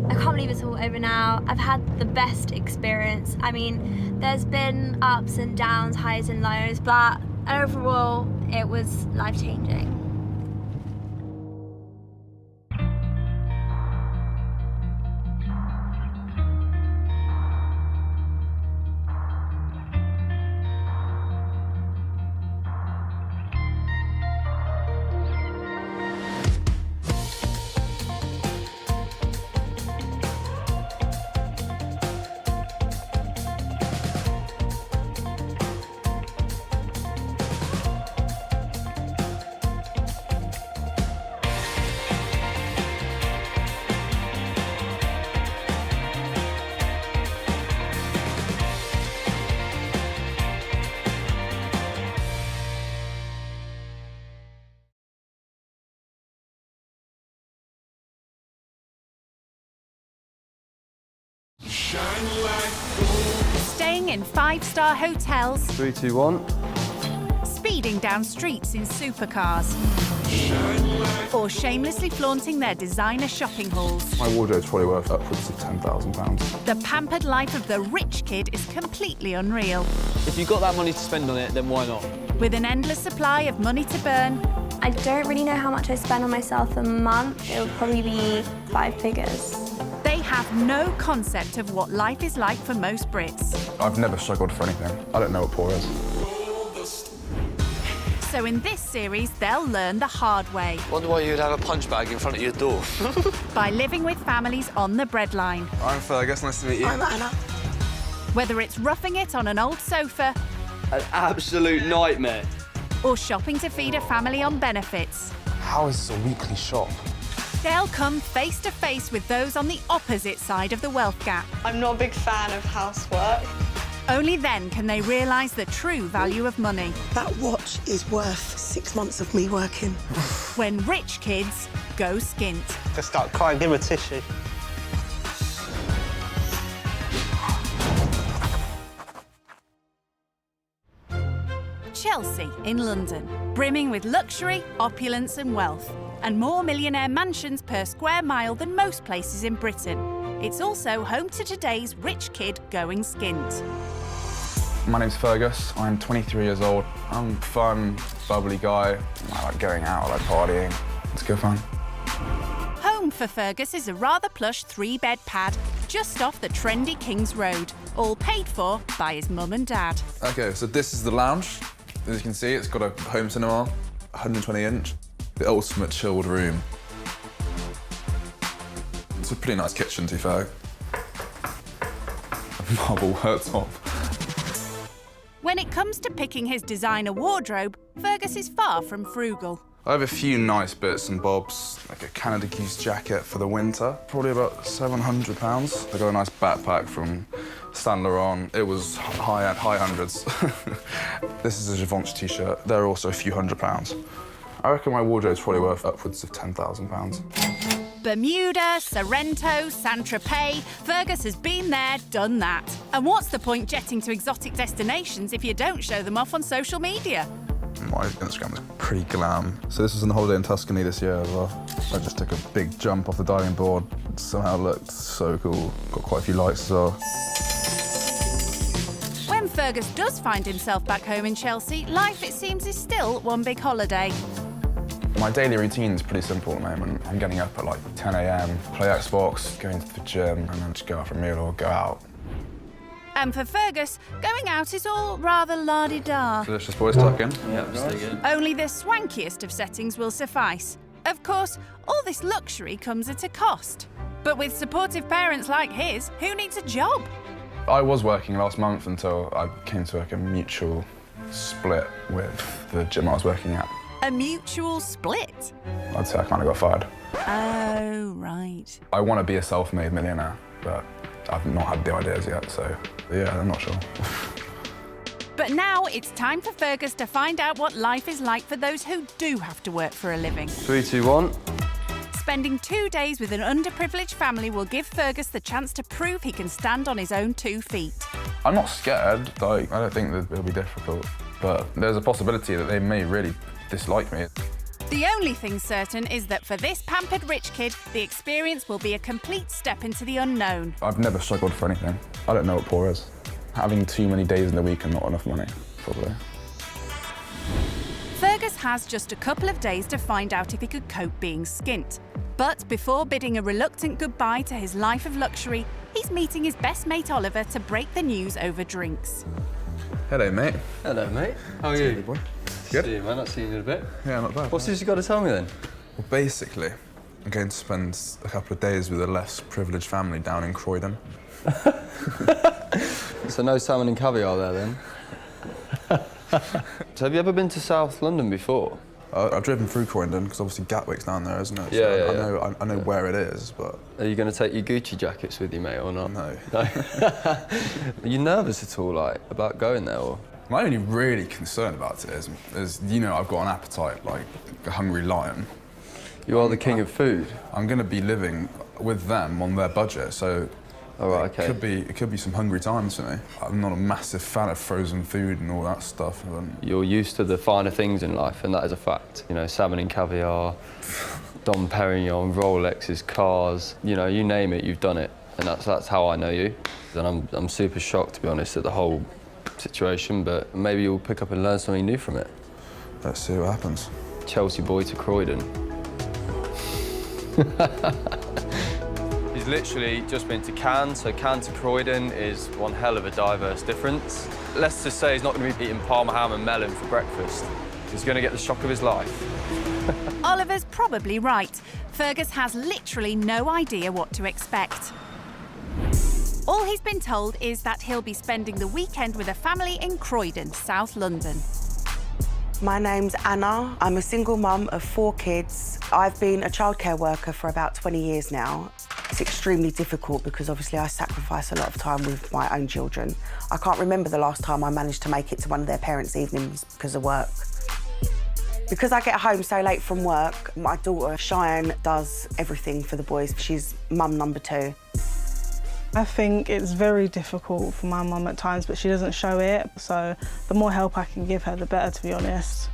I can't believe it's all over now. I've had the best experience. I mean, there's been ups and downs, highs and lows, but overall, it was life-changing. Staying in five-star hotels, 3, 2, 1. speeding down streets in supercars, or shamelessly flaunting their designer shopping hauls. My wardrobe's probably worth upwards of £10,000. The pampered life of the rich kid is completely unreal. If you've got that money to spend on it, then why not? With an endless supply of money to burn, I don't really know how much I spend on myself a month. It would probably be 5 figures. they have no concept of what life is like for most Brits. I've never struggled for anything. I don't know what poor is. So in this series, they'll learn the hard way. Wonder why you'd have a punch bag in front of your door. By living with families on the breadline. I'm Fergus, nice to meet you. I'm Anna. Whether it's roughing it on an old sofa... An absolute nightmare. Or shopping to feed a family on benefits. How is this a weekly shop? They'll come face to face with those on the opposite side of the wealth gap. I'm not a big fan of Housework. Only then can they realise the true value of money. That watch is worth 6 months of me working. When rich kids go skint. Just start crying, give him a tissue. Chelsea in London, brimming with luxury, opulence and wealth, and more millionaire mansions per square mile than most places in Britain. It's also home to today's rich kid going skint. My name's Fergus. I'm 23 years old. I'm a fun, bubbly guy. I like going out, I like partying. It's good fun. Home for Fergus is a rather plush 3-bed pad just off the trendy King's Road, all paid for by his mum and dad. Okay, so this is the lounge. As you can see, it's got a home cinema, 120-inch, the ultimate chilled room. It's a pretty nice kitchen, to be fair. A marble worktop. When it comes to picking his designer wardrobe, Fergus is far from frugal. I have a few nice bits and bobs, like a Canada Goose jacket for the winter, probably about £700. I got a nice backpack from Saint Laurent. It was high hundreds. This is a Givenchy t-shirt. They're also a few £100s. I reckon my wardrobe's probably worth upwards of £10,000. Bermuda, Sorrento, Saint-Tropez, Fergus has been there, done that. And what's the point jetting to exotic destinations if you don't show them off on social media? My Instagram is pretty glam. So this was on holiday in Tuscany this year as well. I just took a big jump off the diving board. It somehow looked so cool. Got quite a few likes as well. When Fergus does find himself back home in Chelsea, life, it seems, is still one big holiday. My daily routine is pretty simple at the moment. I'm getting up at like 10 a.m, play Xbox, going to the gym, and then just go out for a meal or go out. And for Fergus, going out is all rather la-di-da. Delicious boys tuck in. Yeah, stay good. Only the swankiest of settings will suffice. Of course, all this luxury comes at a cost. But with supportive parents like his, who needs a job? I was working last month until I came to like a mutual split with the gym I was working at. A mutual split? I'd say I kind of got fired. Oh, right. I want to be a self-made millionaire, but I've not had the ideas yet, so yeah, I'm not sure. But now it's time for Fergus to find out what life is like for those who do have to work for a living. 3, 2, 1. Spending 2 days with an underprivileged family will give Fergus the chance to prove he can stand on his own 2 feet. I'm not scared. Like, I don't think that it'll be difficult, but there's a possibility that they may really dislike me. The only thing certain is that for this pampered rich kid, the experience will be a complete step into the unknown. I've never struggled for anything. I don't know what poor is. Having too many days in the week and not enough money, probably. Fergus has just a couple of days to find out if he could cope being skint. But before bidding a reluctant goodbye to his life of luxury, he's meeting his best mate Oliver to break the news over drinks. Hello, mate. Hello, mate. How are you? Boy. Good. See you, man. Not seen you in a bit. Yeah, not bad. What's this you got to tell me then? Well, basically, I'm going to spend a couple of days with a less privileged family down in Croydon. So no salmon and caviar there then? So have you ever been to South London before? I've driven through Croydon because obviously Gatwick's down there, isn't it? Yeah, So I know where it is, but... Are you going to take your Gucci jackets with you, mate, or not? No. Are you nervous at all, like, about going there, or...? My only really concern about it is, you know, I've got an appetite like a hungry lion. You are the king of food. I'm going to be living with them on their budget, so all right, okay. It could be some hungry times for me. I'm not a massive fan of frozen food and all that stuff. You're used to the finer things in life, and that is a fact. You know, salmon and caviar, Dom Perignon, Rolexes, cars. You know, you name it, you've done it, and that's how I know you. And I'm super shocked, to be honest, at the whole situation, but maybe you'll pick up and learn something new from it. Let's see what happens. Chelsea boy to Croydon. He's literally just been to Cannes, so Cannes to Croydon is one hell of a diverse difference. Let's just say he's not going to be eating parma ham and melon for breakfast. He's going to get the shock of his life. Oliver's probably right. Fergus has literally no idea what to expect. All he's been told is that he'll be spending the weekend with a family in Croydon, South London. My name's Anna. I'm a single mum of 4 kids. I've been a childcare worker for about 20 years now. It's extremely difficult because obviously I sacrifice a lot of time with my own children. I can't remember the last time I managed to make it to one of their parents' evenings because of work. Because I get home so late from work, my daughter Cheyenne does everything for the boys. She's mum number 2. I think it's very difficult for my mum at times, but she doesn't show it. So the more help I can give her, the better, to be honest.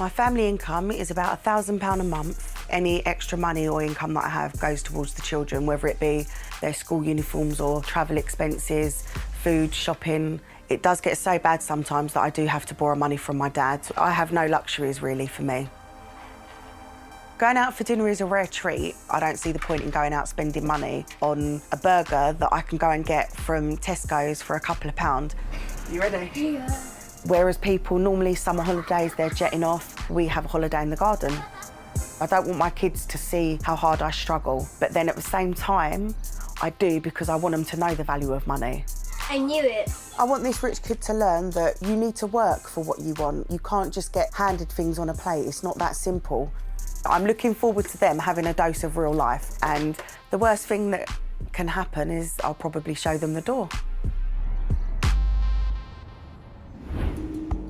My family income is about £1,000 a month. Any extra money or income that I have goes towards the children, whether it be their school uniforms or travel expenses, food, shopping. It does get so bad sometimes that I do have to borrow money from my dad. I have no luxuries really for me. Going out for dinner is a rare treat. I don't see the point in going out spending money on a burger that I can go and get from Tesco's for a couple of pounds. You ready? Yeah. Whereas people normally summer holidays, they're jetting off. We have a holiday in the garden. I don't want my kids to see how hard I struggle, but then at the same time, I do because I want them to know the value of money. I knew it. I want this rich kid to learn that you need to work for what you want. You can't just get handed things on a plate. It's not that simple. I'm looking forward to them having a dose of real life, and the worst thing that can happen is I'll probably show them the door.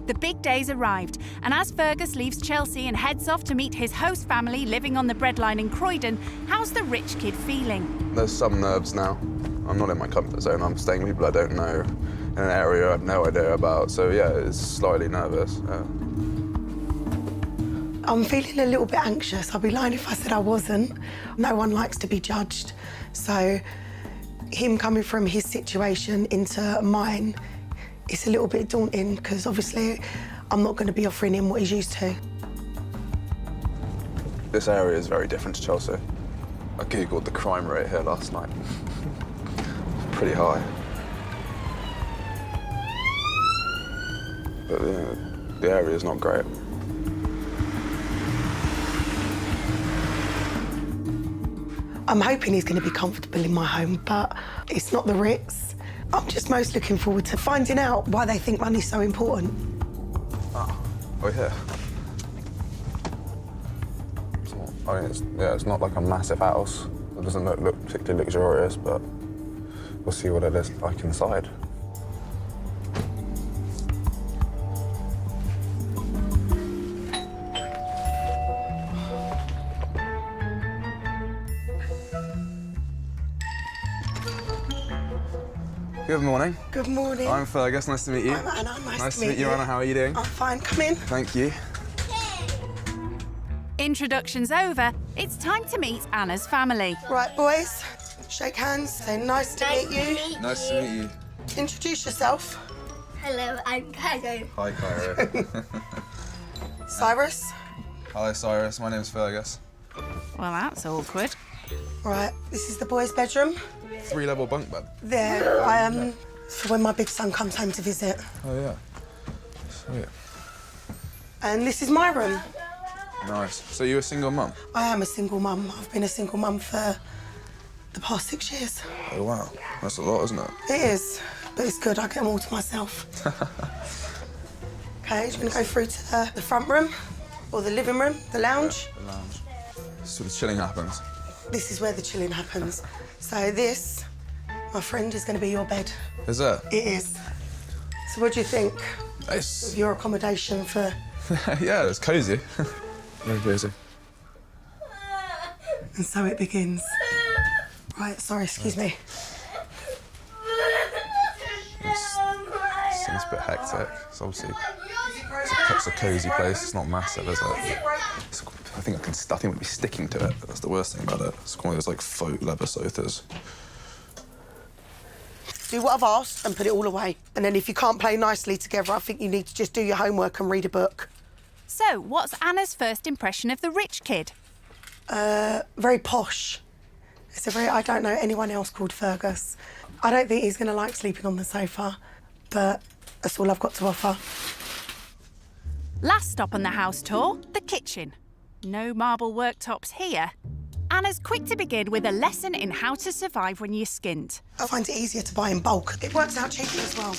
The big day's arrived, and as Fergus leaves Chelsea and heads off to meet his host family living on the breadline in Croydon, how's the rich kid feeling? There's some nerves now. I'm not in my comfort zone. I'm staying with people I don't know in an area I have no idea about. So yeah, it's slightly nervous. I'm feeling a little bit anxious. I'd be lying if I said I wasn't. No one likes to be judged. So him coming from his situation into mine, it's a little bit daunting because obviously I'm not going to be offering him what he's used to. This area is very different to Chelsea. I googled the crime rate here last night. Pretty high. But the area is not great. I'm hoping he's going to be comfortable in my home, but it's not the Ritz. I'm just most looking forward to finding out why they think money's so important. Oh yeah. I mean, it's not like a massive house. It doesn't look particularly luxurious, but we'll see what it is like inside. Good morning. Good morning. I'm Fergus, nice to meet you. I'm Anna, nice to meet you, Anna. How are you doing? I'm fine, come in. Thank you. Introductions over, it's time to meet Anna's family. Right, boys, shake hands, say nice to meet you. Nice to meet you. Introduce yourself. Hello, I'm Cairo. Hi, Cairo. Cyrus. Hello, Cyrus. My name's Fergus. Well, that's awkward. Right, this is the boys' bedroom. 3-level bunk bed. There, for when my big son comes home to visit. Oh, yeah. Sweet. And this is my room. Nice. So you're a single mum? I am a single mum. I've been a single mum for the past 6 years. Oh, wow. That's a lot, isn't it? It is, but it's good. I get them all to myself. OK, do you want to go through to the front room or the living room, the lounge? Yeah, the lounge. So the chilling happens. This is where the chilling happens. So this, my friend, is going to be your bed. Is it? It is. So what do you think of your accommodation for... Yeah, it's cosy. Very cosy. And so it begins. Right, sorry, excuse me. It's a bit hectic. It's obviously it's a cosy place. It's not massive, is it? I think we'd be sticking to it. That's the worst thing about it. It's one of those like faux leather sofas. Do what I've asked and put it all away. And then if you can't play nicely together, I think you need to just do your homework and read a book. So, what's Anna's first impression of the rich kid? Very posh. I don't know anyone else called Fergus. I don't think he's going to like sleeping on the sofa, but that's all I've got to offer. Last stop on the house tour, the kitchen. No marble worktops here. Anna's quick to begin with a lesson in how to survive when you're skint. I find it easier to buy in bulk. It works out cheaper as well.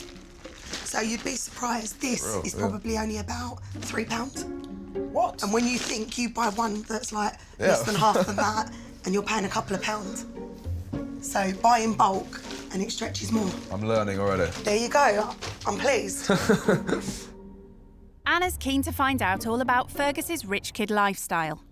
So you'd be surprised. This is probably only about £3. What? And when you think you buy one that's like less than half of that, and you're paying a couple of pounds. So buy in bulk and it stretches more. I'm learning already. There you go. I'm pleased. Anna's keen to find out all about Fergus's rich kid lifestyle.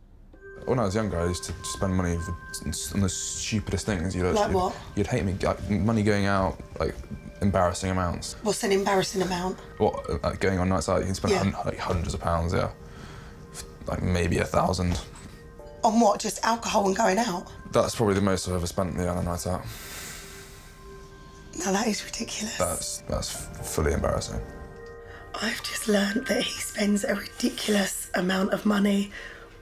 When I was younger, I used to spend money on the stupidest things. Like what? You'd hate me. Like, money going out, like embarrassing amounts. What's an embarrassing amount? What, like going on nights out, you can spend like hundreds of pounds, yeah. Like maybe 1,000. On what? Just alcohol and going out? That's probably the most I've ever spent on a night out. No, that is ridiculous. That's fully embarrassing. I've just learned that he spends a ridiculous amount of money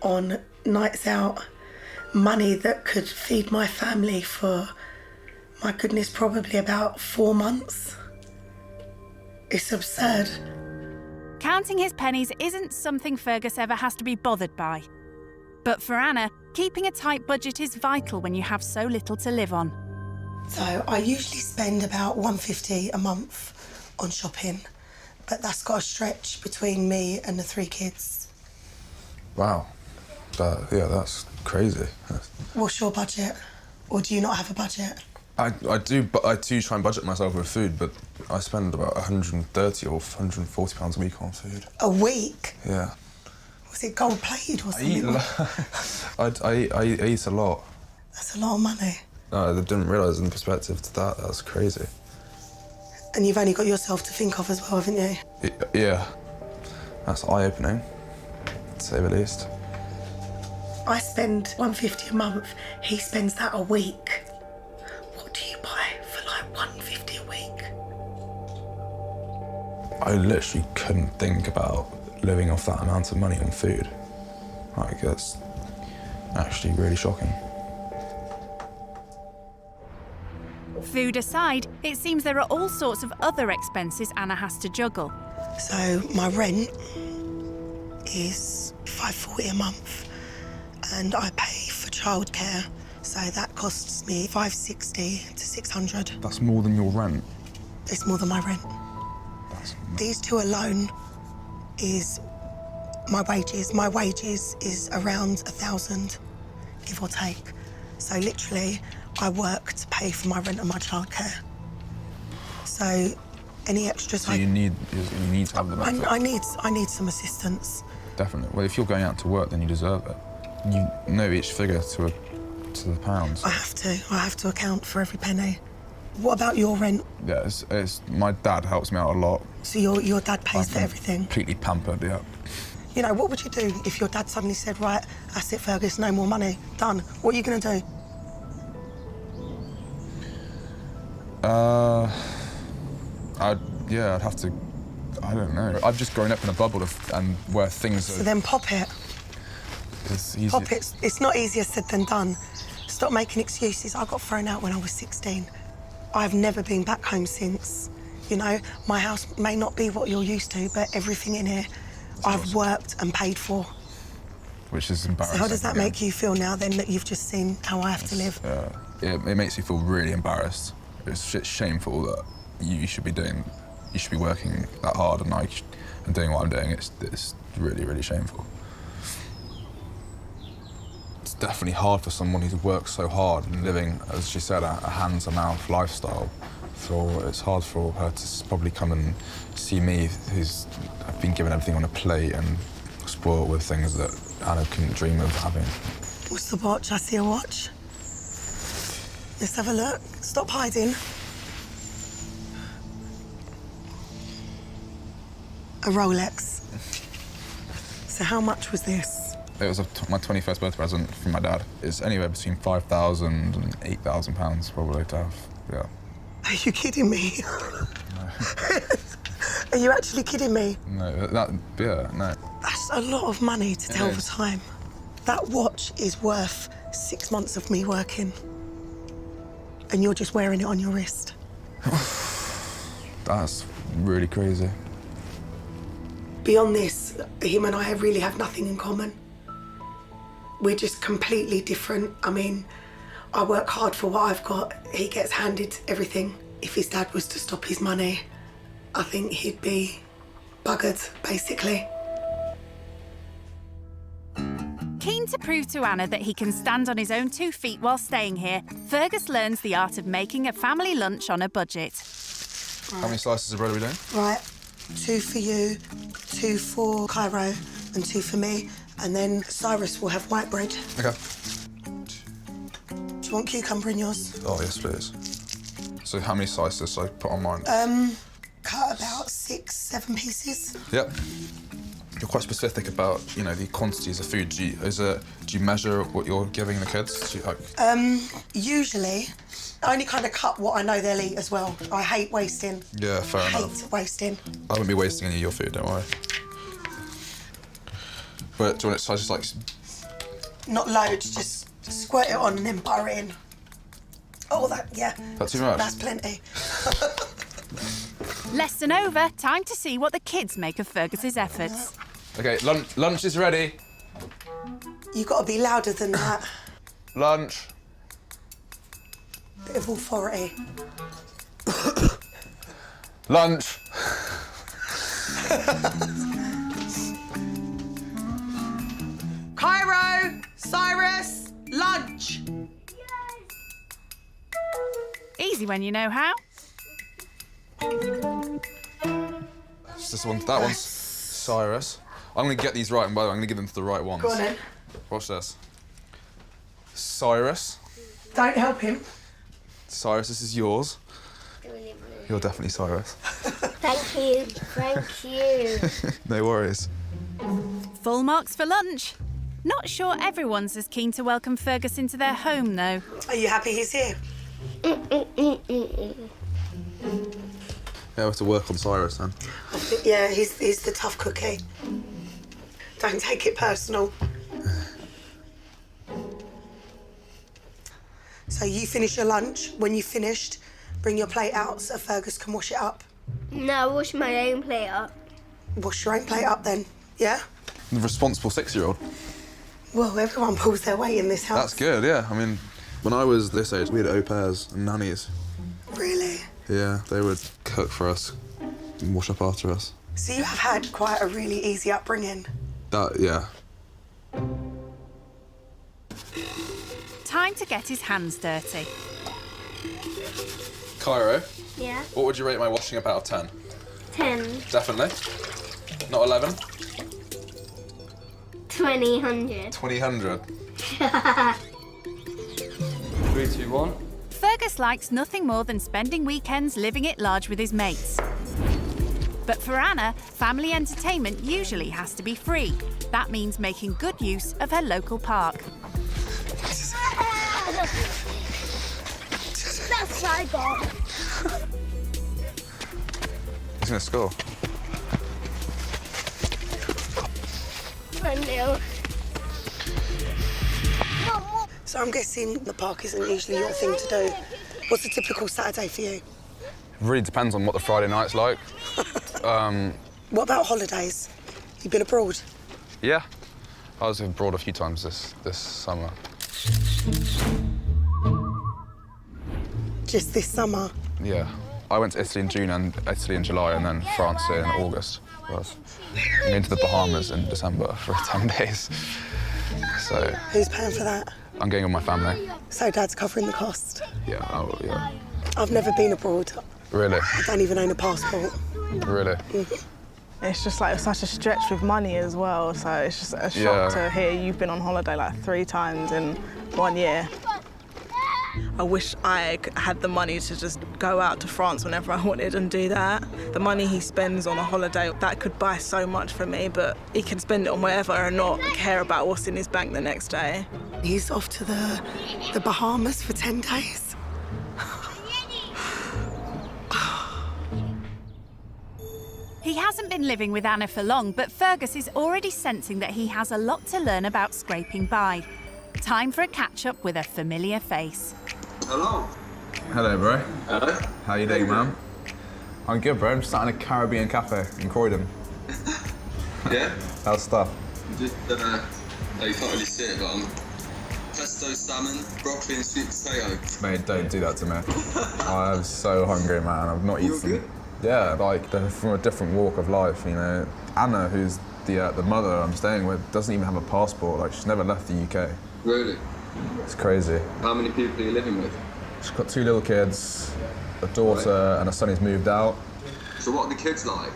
on nights out. Money that could feed my family for, my goodness, probably about 4 months. It's absurd. Counting his pennies isn't something Fergus ever has to be bothered by. But for Anna, keeping a tight budget is vital when you have so little to live on. So I usually spend about £150 a month on shopping, but that's got a stretch between me and the 3 kids. Wow. Yeah, that's crazy. What's your budget? Or do you not have a budget? I do try and budget myself with food, but I spend about 130 or 140 pounds a week on food. A week? Yeah. Was it gold-plated or something? I eat a lot. That's a lot of money. No, I didn't realise in perspective to that. That's crazy. And you've only got yourself to think of as well, haven't you? Yeah. That's eye-opening, to say the least. I spend £150 a month. He spends that a week. What do you buy for like £150 a week? I literally couldn't think about living off that amount of money on food. Like, that's actually really shocking. Food aside, it seems there are all sorts of other expenses Anna has to juggle. So my rent is £540 a month, and I pay for childcare, so that costs me £560 to £600. That's more than your rent? It's more than my rent. These two alone is my wages. My wages is around 1,000, give or take. So literally, I work to pay for my rent and my childcare. So any extras So you need to have the benefit. I need some assistance. Definitely. Well, if you're going out to work, then you deserve it. You know each figure to the pounds. I have to account for every penny. What about your rent? Yeah, it's my dad helps me out a lot. So your dad pays for everything? Completely pampered, yeah. You know, what would you do if your dad suddenly said, right, that's it, Fergus, no more money, done? What are you going to do? I'd have to, I don't know. I've just grown up in a bubble and where things are... So then pop it. It's easy. Pop it. It's not easier said than done. Stop making excuses. I got thrown out when I was 16. I've never been back home since. You know, my house may not be what you're used to, but everything in here I've worked and paid for. Which is embarrassing. So how does that make you feel now, then, that you've just seen how I have to live? It makes you feel really embarrassed. It's shameful that you should be working that hard and doing what I'm doing. It's really, really shameful. It's definitely hard for someone who's worked so hard and living, as she said, a hand-to-mouth lifestyle. It's hard for her to probably come and see me, who's been given everything on a plate and spoiled with things that Anna couldn't dream of having. What's the watch? I see a watch. Let's have a look. Stop hiding. A Rolex. So how much was this? It was my 21st birthday present from my dad. It's anywhere between £5,000 and £8,000 probably to have, yeah. Are you kidding me? Are you actually kidding me? No, no. That's a lot of money to tell the time. That watch is worth 6 months of me working. And you're just wearing it on your wrist. That's really crazy. Beyond this, him and I really have nothing in common. We're just completely different. I mean, I work hard for what I've got. He gets handed everything. If his dad was to stop his money, I think he'd be buggered, basically. Keen to prove to Anna that he can stand on his own 2 feet while staying here, Fergus learns the art of making a family lunch on a budget. How many slices of bread are we doing? Right, 2 for you, 2 for Cairo, and 2 for me. And then Cyrus will have white bread. Okay. Do you want cucumber in yours? Oh, yes, please. So how many slices should I put on mine? Cut about 6, 7 pieces. Yep. You're quite specific about, you know, the quantities of food. Do you measure what you're giving the kids? Do you, like... Usually, I only kind of cut what I know they'll eat as well. I hate wasting. Yeah, fair I enough. hate wasting. I won't be wasting any of your food, don't worry. But do you want it, so I just like... Not loads, just squirt it on and then butter it in. Oh, yeah. That's too much? That's plenty. Lesson over. Time to see what the kids make of Fergus's efforts. OK, lunch is ready. You've got to be louder than that. Lunch. Bit of authority. Lunch. Cairo, Cyrus, lunch. Easy when you know how. It's this one. That one's Cyrus. I'm going to get these right, and by the way, I'm going to give them to the right ones. Go on then. Watch this. Cyrus. Don't help him. Cyrus, this is yours. You're definitely Cyrus. Thank you. Thank you. No worries. Full marks for lunch. Not sure everyone's as keen to welcome Fergus into their home, though. Are you happy he's here? Yeah, we have to work on Cyrus then. Yeah, he's the tough cookie. Don't take it personal. So you finish your lunch. When you've finished, bring your plate out so Fergus can wash it up. No, wash my own plate up. Wash your own plate up then, yeah? The responsible 6-year-old. Well, everyone pulls their weight in this house. That's good, yeah. I mean, when I was this age, we had au pairs and nannies. Really? Yeah, they would cook for us and wash up after us. So you have had quite a really easy upbringing. Yeah. Time to get his hands dirty. Cairo, Yeah? what would you rate my washing up out of 10? 10. Definitely. Not 11? 20, 20, 3, 2, 1. Fergus likes nothing more than spending weekends living it large with his mates. But for Anna, family entertainment usually has to be free. That means making good use of her local park. That's what I got. He's gonna score. 1-0. So I'm guessing the park isn't usually your thing to do. What's a typical Saturday for you? It really depends on what the Friday night's like. What about holidays? You been abroad? Yeah. I was abroad a few times this summer. Just this summer? Yeah. I went to Italy in June and Italy in July and then France in August. I'm into the Bahamas in December for 10 days. So... Who's paying for that? I'm going with my family. So Dad's covering the cost? Yeah, yeah. I've never been abroad. Really? I don't even own a passport. Really? It's just like such a stretch with money as well, so it's just a shock to hear you've been on holiday like 3 times in 1 year. I wish I had the money to just go out to France whenever I wanted and do that. The money he spends on a holiday, that could buy so much for me, but he can spend it on whatever and not care about what's in his bank the next day. He's off to the Bahamas for 10 days. He hasn't been living with Anna for long, but Fergus is already sensing that he has a lot to learn about scraping by. Time for a catch-up with a familiar face. Hello. Hello, bro. Hello. How you doing, man? I'm good, bro. I'm just sat in a Caribbean cafe in Croydon. Yeah? How's stuff? Just, you can't really see it, but pesto salmon, broccoli and sweet potato. Mate, don't do that to me. I'm so hungry, man. I've not eaten. Yeah, like they're from a different walk of life, you know. Anna, who's The mother I'm staying with doesn't even have a passport. Like, she's never left the UK. Really? It's crazy. How many people are you living with? She's got 2 little kids, a daughter, and a son who's moved out. So what are the kids like?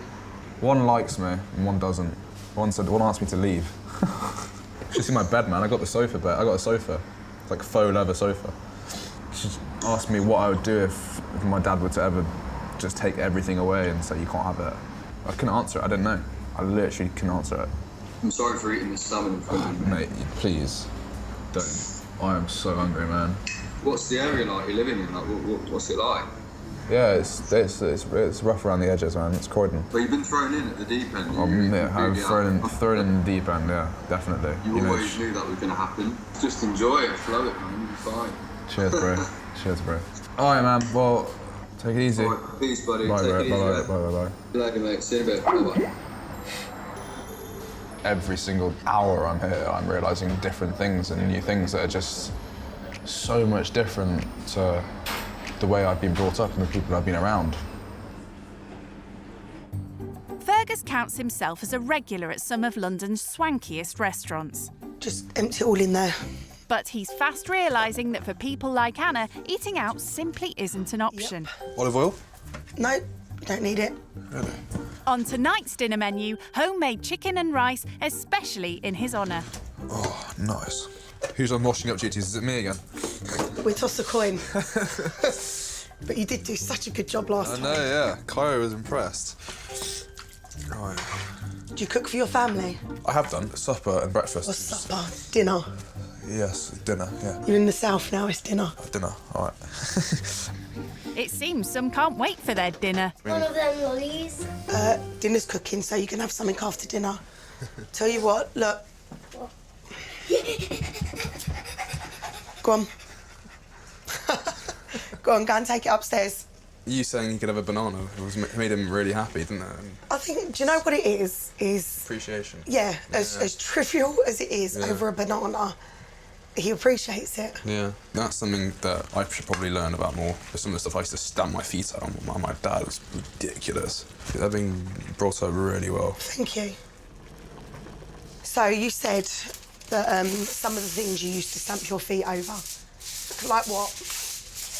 One likes me and one doesn't. One asked me to leave. You should see my bed, man. I got the sofa bed. I got a sofa. It's like faux leather sofa. She asked me what I would do if my dad were to ever just take everything away and say, you can't have it. I couldn't answer it. I didn't know. I literally couldn't answer it. I'm sorry for eating the salmon in front of you. Mate, please, don't. I am so hungry, man. What's the area like you're living in? Like, what's it like? Yeah, it's rough around the edges, man. It's Croydon. But you've been thrown in at the deep end. Yeah, I've thrown in the deep end, yeah, definitely. You always knew that was going to happen. Just enjoy it, flow it, man. You'll be fine. Cheers, bro. Cheers, bro. All right, man. Well, take it easy. All right, peace, buddy. Bye, take bro. it easy. Bye. Later, mate. See you in a bit. Bye-bye. Every single hour I'm here, I'm realising different things and new things that are just so much different to the way I've been brought up and the people I've been around. Fergus counts himself as a regular at some of London's swankiest restaurants. Just empty it all in there. But he's fast realising that for people like Anna, eating out simply isn't an option. Olive oil? No, you don't need it. Really? On tonight's dinner menu, homemade chicken and rice, especially in his honour. Oh, nice. Who's on washing up duties? Is it me again? We toss a coin. But you did do such a good job last time. I know, yeah. Cairo was impressed. Right. Do you cook for your family? I have done. Supper and breakfast. Or supper? Dinner? Yes, dinner, yeah. You're in the south now, it's dinner. Dinner, all right. It seems some can't wait for their dinner. One of them lollies. Dinner's cooking, so you can have something after dinner. Tell you what, look. Go on. Go and take it upstairs. You saying you could have a banana made him really happy, didn't it? I think, do you know what it is? Appreciation. Yeah, as trivial as it is over a banana, he appreciates it. Yeah, that's something that I should probably learn about more. Some of the stuff I used to stamp my feet out on my dad was ridiculous. They're being brought up really well. Thank you. So you said that some of the things you used to stamp your feet over. Like what?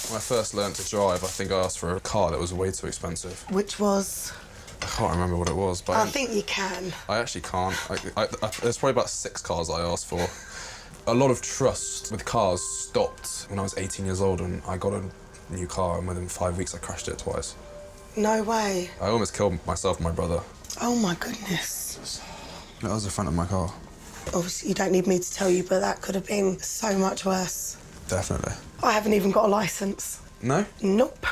When I first learnt to drive, I think I asked for a car that was way too expensive. Which was? I can't remember what it was, but I think you can. I actually can't. There's probably about 6 cars I asked for. A lot of trust with cars stopped when I was 18 years old and I got a new car, and within 5 weeks I crashed it twice. No way. I almost killed myself and my brother. Oh my goodness. That was the front of my car. Obviously you don't need me to tell you, but that could have been so much worse. Definitely. I haven't even got a licence. No? Nope.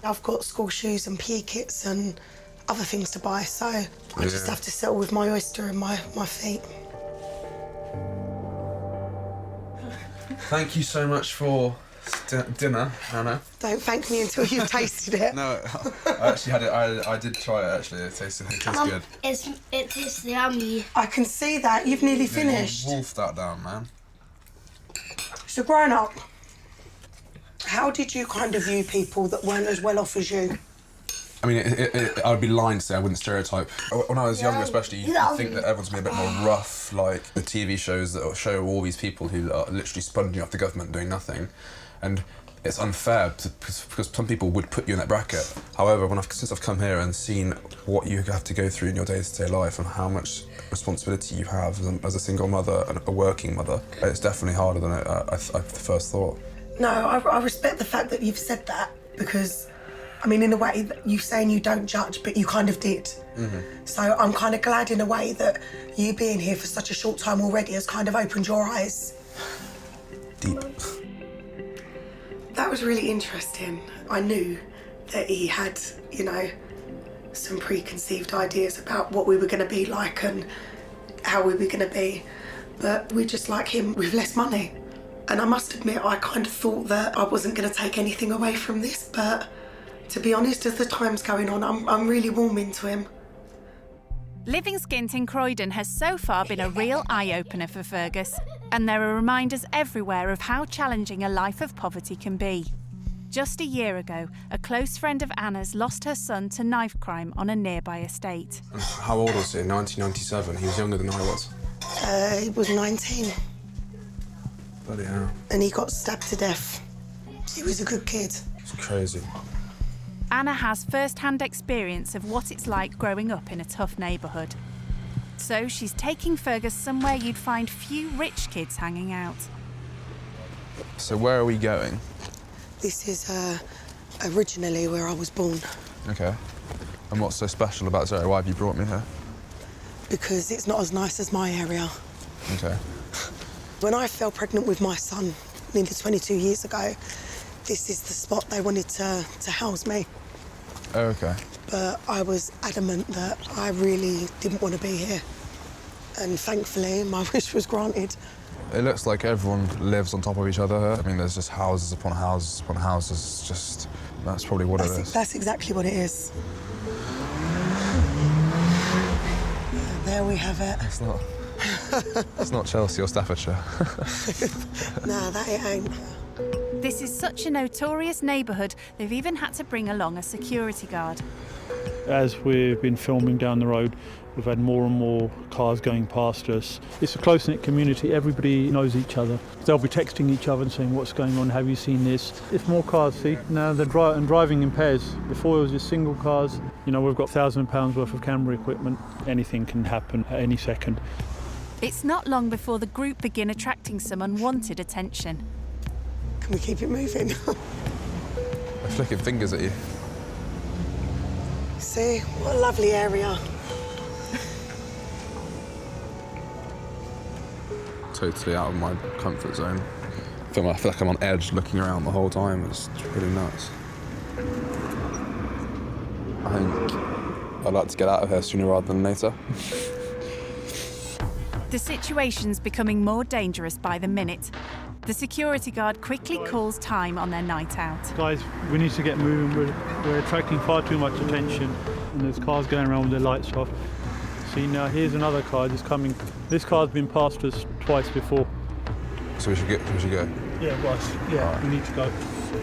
I've got school shoes and PE kits and other things to buy, so I just have to settle with my oyster and my feet. Thank you so much for dinner, Anna. Don't thank me until you've tasted it. No, I actually had it. I did try it, actually. It tastes good. It tastes yummy. I can see that. You've nearly finished. You wolfed that down, man. So growing up, how did you kind of view people that weren't as well off as you? I mean, I would be lying to say I wouldn't stereotype. When I was younger, especially, you think that everyone's been a bit more rough, like the TV shows that show all these people who are literally sponging off the government doing nothing. And it's unfair because some people would put you in that bracket. However, since I've come here and seen what you have to go through in your day-to-day life and how much responsibility you have as a single mother and a working mother, it's definitely harder than I first thought. No, I respect the fact that you've said that because, I mean, in a way, you saying you don't judge, but you kind of did. Mm-hmm. So I'm kind of glad in a way that you being here for such a short time already has kind of opened your eyes. Deep. That was really interesting. I knew that he had, you know, some preconceived ideas about what we were going to be like and how we were going to be, but we're just like him with less money. And I must admit, I kind of thought that I wasn't going to take anything away from this, but to be honest, as the time's going on, I'm really warming to him. Living skint in Croydon has so far been a real eye-opener for Fergus, and there are reminders everywhere of how challenging a life of poverty can be. Just a year ago, a close friend of Anna's lost her son to knife crime on a nearby estate. How old was he? 1997. He was younger than I was. He was 19. Bloody hell. And he got stabbed to death. He was a good kid. It's crazy. Anna has first-hand experience of what it's like growing up in a tough neighbourhood. So she's taking Fergus somewhere you'd find few rich kids hanging out. So where are we going? This is originally where I was born. Okay. And what's so special about Zoe? Why have you brought me here? Because it's not as nice as my area. Okay. When I fell pregnant with my son nearly 22 years ago, this is the spot they wanted to house me. Oh, okay. But I was adamant that I really didn't want to be here. And thankfully, my wish was granted. It looks like everyone lives on top of each other here. I mean, there's just houses upon houses upon houses. Just, that's probably what it is. That's exactly what it is. And there we have it. It's not Chelsea or Staffordshire. No, that it ain't. This is such a notorious neighbourhood, they've even had to bring along a security guard. As we've been filming down the road, we've had more and more cars going past us. It's a close-knit community, everybody knows each other. They'll be texting each other and saying, what's going on, have you seen this? It's more cars, see? Now they're driving in pairs. Before it was just single cars. You know, we've got £1,000 worth of camera equipment. Anything can happen at any second. It's not long before the group begin attracting some unwanted attention. Can we keep it moving? They're flicking fingers at you. See, what a lovely area. Totally out of my comfort zone. I feel like I'm on edge looking around the whole time. It's really nuts. I think I'd like to get out of here sooner rather than later. The situation's becoming more dangerous by the minute. The security guard quickly calls time on their night out. Guys, we need to get moving. We're attracting far too much attention, and there's cars going around with their lights off. See, now here's another car just coming. This car's been past us twice before. So we should go? Yeah, right. Yeah, right. We need to go.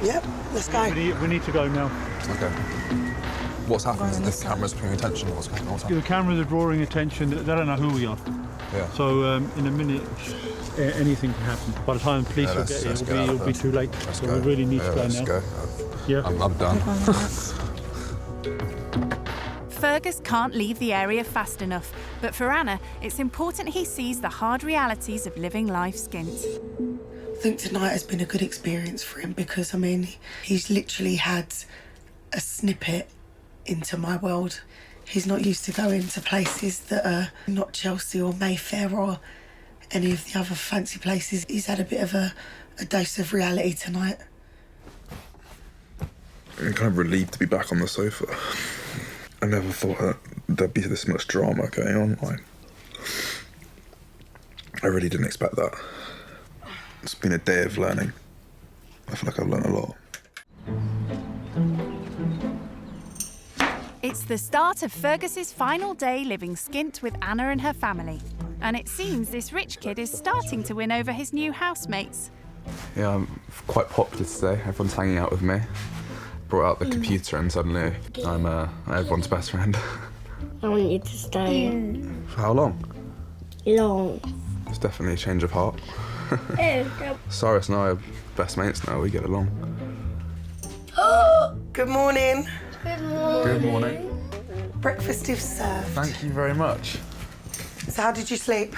Yep, let's go. We need to go now. Okay. What's happening? Is the camera's paying attention? What's going on? The cameras are drawing attention. They don't know who we are. Yeah. So in a minute, anything can happen. By the time the police will get here, it'll be too late. So we really need to go now. Go. Yeah. I'm done. Fergus can't leave the area fast enough, but for Anna, it's important he sees the hard realities of living life skint. I think tonight has been a good experience for him because, I mean, he's literally had a snippet into my world. He's not used to going to places that are not Chelsea or Mayfair or any of the other fancy places. He's had a bit of a dose of reality tonight. I'm kind of relieved to be back on the sofa. I never thought that there'd be this much drama going on. I really didn't expect that. It's been a day of learning. I feel like I've learned a lot. It's the start of Fergus's final day living skint with Anna and her family. And it seems this rich kid is starting to win over his new housemates. Yeah, I'm quite popular today. Everyone's hanging out with me. Brought out the computer and suddenly I'm everyone's best friend. I want you to stay. For how long? Long. It's definitely a change of heart. Cyrus and I are best mates now, we get along. Good morning. Good morning. Good morning. Breakfast is served. Thank you very much. So how did you sleep?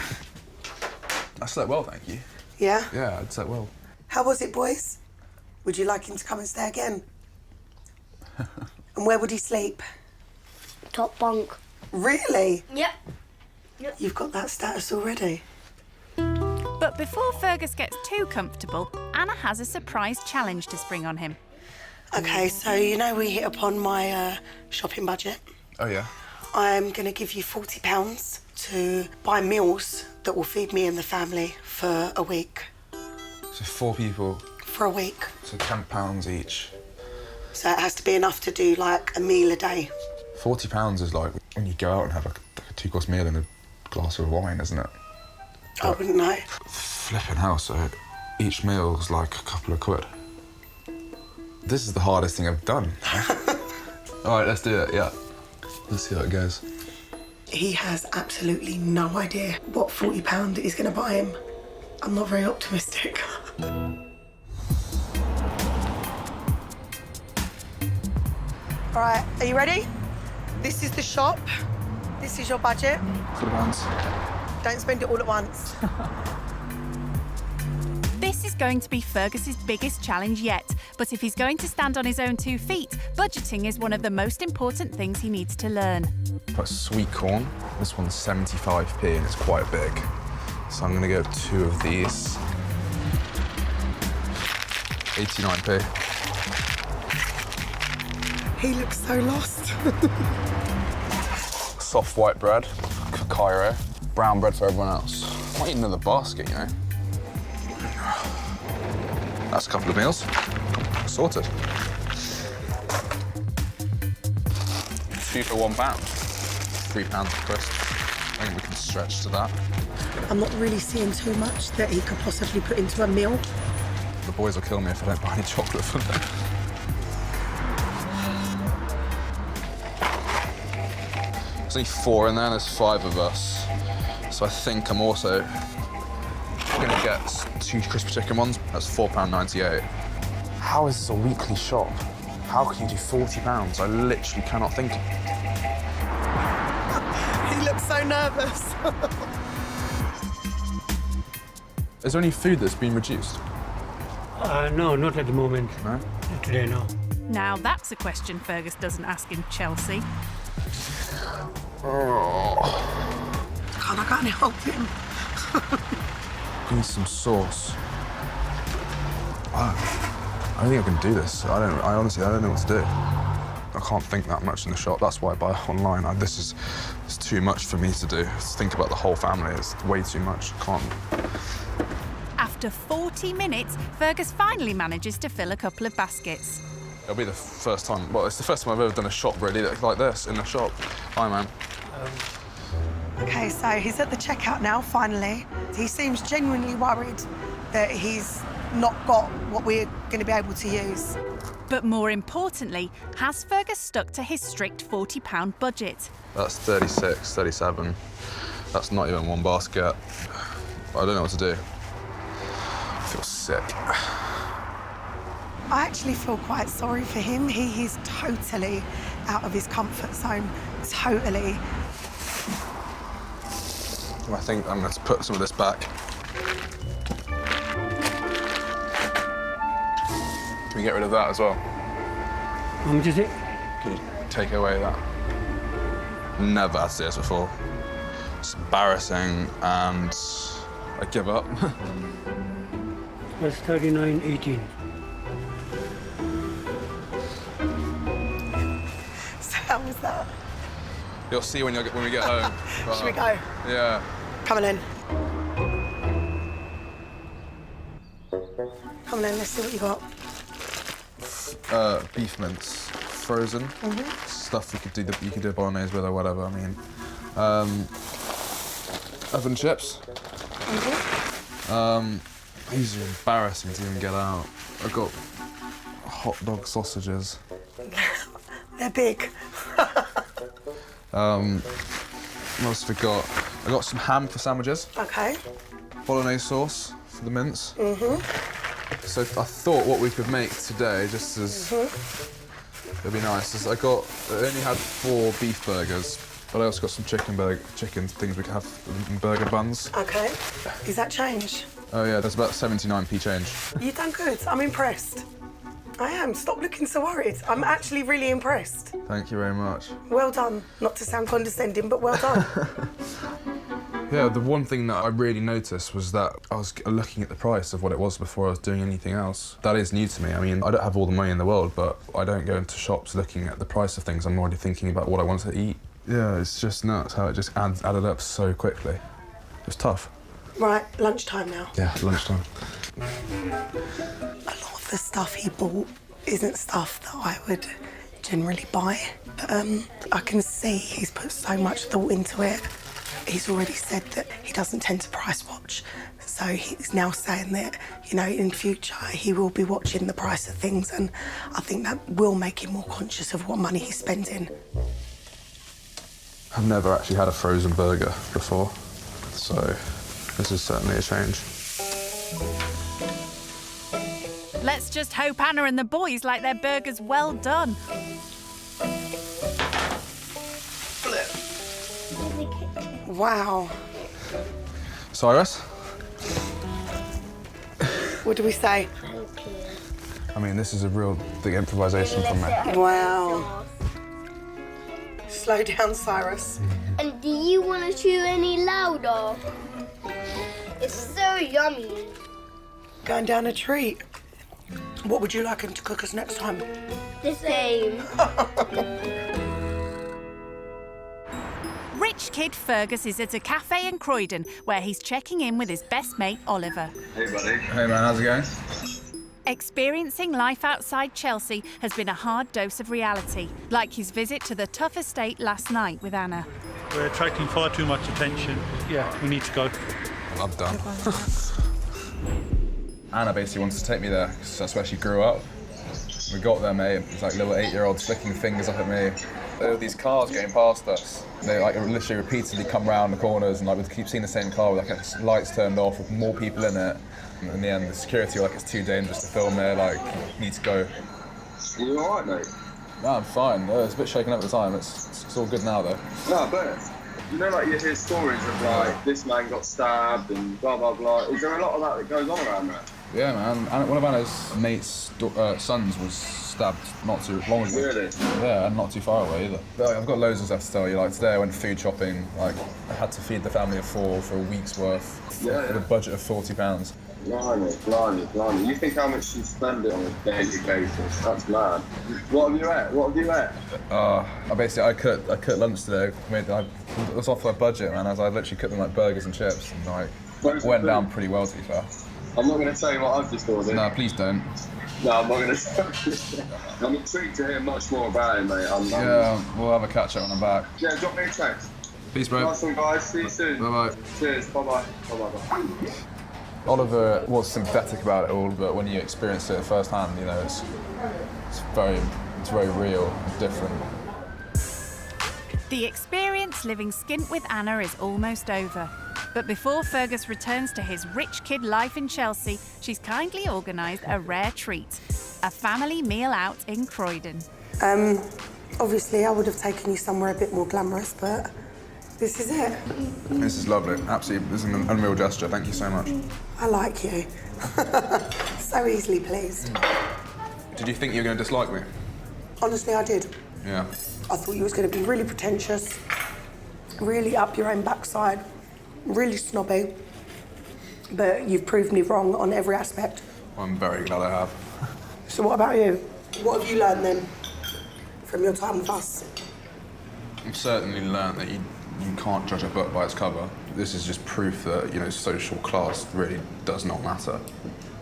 I slept well, thank you. Yeah? Yeah, I slept well. How was it, boys? Would you like him to come and stay again? And where would he sleep? Top bunk. Really? Yep. You've got that status already. But before Fergus gets too comfortable, Anna has a surprise challenge to spring on him. Okay, so you know we hit upon my shopping budget. Oh, yeah? I'm going to give you £40 to buy meals that will feed me and the family for a week. So 4 people? For a week. So £10 each. So it has to be enough to do, like, a meal a day. £40 is like when you go out and have like a 2-course meal and a glass of wine, isn't it? I wouldn't know. Flipping hell, so each meal's like a couple of quid. This is the hardest thing I've done. All right, let's do it, yeah. Let's see how it goes. He has absolutely no idea what £40 is going to buy him. I'm not very optimistic. All right, are you ready? This is the shop. This is your budget. For the bands. Don't spend it all at once. This is going to be Fergus's biggest challenge yet, but if he's going to stand on his own 2 feet, budgeting is one of the most important things he needs to learn. Got sweet corn. This one's 75p and it's quite big. So I'm gonna go 2 of these. 89p. He looks so lost. Soft white bread for Cairo. Brown bread for everyone else. I might eat another basket, you know. That's a couple of meals. Sorted. 2 for £1. £3 of crisps. I think we can stretch to that. I'm not really seeing too much that he could possibly put into a meal. The boys will kill me if I don't buy any chocolate for them. There's only 4 in there, and there's 5 of us. So I think I'm also gonna get 2 crispy chicken ones. That's £4.98. How is this a weekly shop? How can you do £40? I literally cannot think. He looks so nervous. Is there any food that's been reduced? No, not at the moment. No? Not today, no. Now that's a question Fergus doesn't ask in Chelsea. God, I can't help him. Need some sauce. I don't think I can do this. I honestly don't know what to do. I can't think that much in the shop. That's why I buy online. It's too much for me to do. Think about the whole family. It's way too much. I can't. After 40 minutes, Fergus finally manages to fill a couple of baskets. It'll be the first time. Well, it's the first time I've ever done a shop really like this in the shop. Hi, man. OK, so he's at the checkout now, finally. He seems genuinely worried that he's not got what we're going to be able to use. But more importantly, has Fergus stuck to his strict £40 budget? That's 36, 37. That's not even 1 basket. I don't know what to do. I feel sick. I actually feel quite sorry for him. He is totally out of his comfort zone. Totally. I think I'm going to put some of this back. Can we get rid of that as well? How much is it? Can you take away that? Never had to do this before. It's embarrassing and I give up. That's 39.18. So how was that? You'll see when we get home. Should we go? Yeah. Come on in. Come on in, let's see what you got. Beef mince, frozen. Stuff you could do bolognese with or whatever. I mean, oven chips. These are embarrassing to even get out. I've got hot dog sausages. They're big. What else have we got? I got some ham for sandwiches. OK. Bolognese sauce for the mince. So I thought what we could make today, just as it'd be nice, is I only had 4 beef burgers, but I also got some chicken things we could have in burger buns. OK. Is that change? Oh yeah, that's about 79p change. You've done good. I'm impressed. I am. Stop looking so worried. I'm actually really impressed. Thank you very much. Well done. Not to sound condescending, but well done. Yeah, the one thing that I really noticed was that I was looking at the price of what it was before I was doing anything else. That is new to me. I mean, I don't have all the money in the world, but I don't go into shops looking at the price of things. I'm already thinking about what I want to eat. Yeah, it's just nuts how it just added up so quickly. It was tough. Right, lunchtime now. Yeah, lunchtime. A lot of the stuff he bought isn't stuff that I would generally buy. But I can see he's put so much thought into it. He's already said that he doesn't tend to price watch, so So he's now saying that, you know, in future he will be watching the price of things, and I think that will make him more conscious of what money he's spending. I've never actually had a frozen burger before, so this is certainly a change. Let's just hope Anna and the boys like their burgers well done. Wow. Cyrus? What do we say? I mean, this is a real big improvisation from me. Wow. Slow down, Cyrus. And do you want to chew any louder? It's so yummy. Going down a treat. What would you like him to cook us next time? The same. Rich kid Fergus is at a cafe in Croydon where he's checking in with his best mate Oliver. Hey, buddy. Hey, man, how's it going? Experiencing life outside Chelsea has been a hard dose of reality, like his visit to the tough estate last night with Anna. We're attracting far too much attention. Yeah, we need to go. Well, I'm done. Anna basically wants to take me there because that's where she grew up. We got there, mate. It's like little 8-year-olds flicking fingers up at me. There were these cars getting past us. They like literally repeatedly come round the corners, and like we keep seeing the same car with like lights turned off with more people in it. And in the end, the security were like, it's too dangerous to film there. Like, you need to go. Are you all right, mate? No, I'm fine. It's a bit shaken up at the time. It's all good now, though. No, but you know, like you hear stories of like this man got stabbed and blah blah blah. Is there a lot of that that goes on around that? Yeah, man. And one of Anna's mates' sons was stabbed not too long ago. Really? Yeah, and not too far away either. But, like, I've got loads of stuff to tell you. Like today I went food shopping. Like I had to feed the family of 4 for a week's worth with a budget of £40. Blimey. You think how much you spend it on a daily basis? That's mad. What have you ate? I cooked lunch today. It was off my budget, man. I literally cooked them like burgers and chips, and like went down pretty well, to be fair. I'm not going to tell you what I've just ordered. No, please don't. No, I'm not going to. I'm intrigued to hear much more about it, mate. Yeah, we'll have a catch up when I'm back. Yeah, drop me a text. Peace, bro. Nice one, guys. See you soon. Bye-bye. Cheers. Bye-bye. Bye-bye. Oliver was sympathetic about it all, but when you experience it firsthand, you know, it's very real and different. The experience living skint with Anna is almost over. But before Fergus returns to his rich kid life in Chelsea, she's kindly organised a rare treat, a family meal out in Croydon. Obviously I would have taken you somewhere a bit more glamorous, but this is it. This is lovely. Absolutely, this is an unreal gesture. Thank you so much. I like you. So easily pleased. Did you think you were going to dislike me? Honestly, I did. Yeah. I thought you was going to be really pretentious, really up your own backside, really snobby, but you've proved me wrong on every aspect. I'm very glad I have. So what about you? What have you learned then from your time with us? I've certainly learned that you can't judge a book by its cover. This is just proof that, you know, social class really does not matter.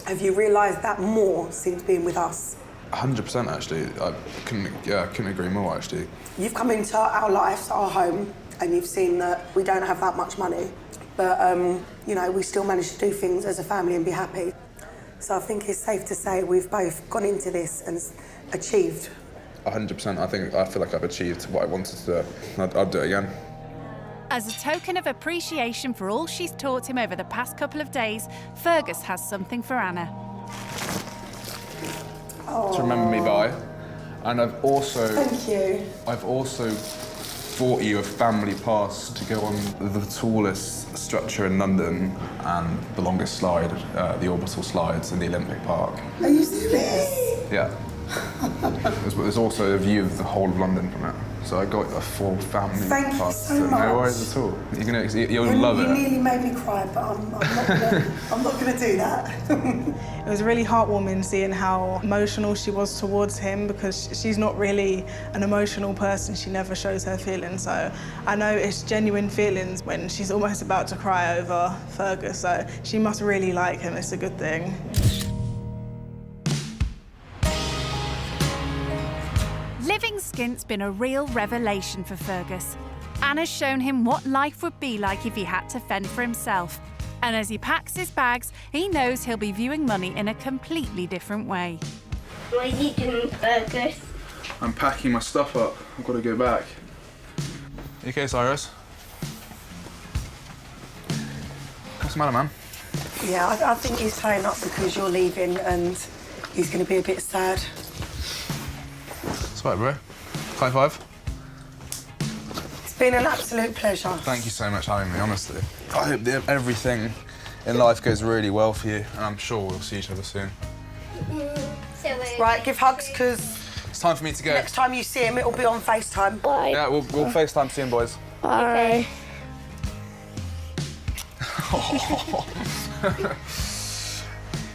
Have you realised that more since being with us? 100% actually. I couldn't agree more actually. You've come into our lives, our home, and you've seen that we don't have that much money, but you know, we still manage to do things as a family and be happy. So I think it's safe to say we've both gone into this and achieved. 100%. I feel like I've achieved what I wanted to do. I'd do it again. As a token of appreciation for all she's taught him over the past couple of days, Fergus has something for Anna. To remember me by. And I've also... Thank you. I've also bought you a family pass to go on the tallest structure in London and the longest slide, the orbital slides in the Olympic Park. Are you serious? Yeah. There's also a view of the whole of London from it. So I got a full family Thank you pass. so much. No worries at all. You'll love it. You nearly made me cry, but I'm not gonna do that. It was really heartwarming seeing how emotional she was towards him, because she's not really an emotional person. She never shows her feelings. So I know it's genuine feelings when she's almost about to cry over Fergus. So she must really like him. It's a good thing. Living skint's been a real revelation for Fergus. Anna's shown him what life would be like if he had to fend for himself. And as he packs his bags, he knows he'll be viewing money in a completely different way. What are you doing, Fergus? I'm packing my stuff up. I've got to go back. You okay, Cyrus? What's the matter, man? Yeah, I think he's playing up because you're leaving and he's going to be a bit sad. It's all right, bro. High five. It's been an absolute pleasure. Thank you so much for having me, honestly. I hope that everything in life goes really well for you, and I'm sure we'll see each other soon. Right, give hugs, because it's time for me to go. Next time you see him, it'll be on FaceTime. Bye. Yeah, we'll FaceTime soon, boys. Bye.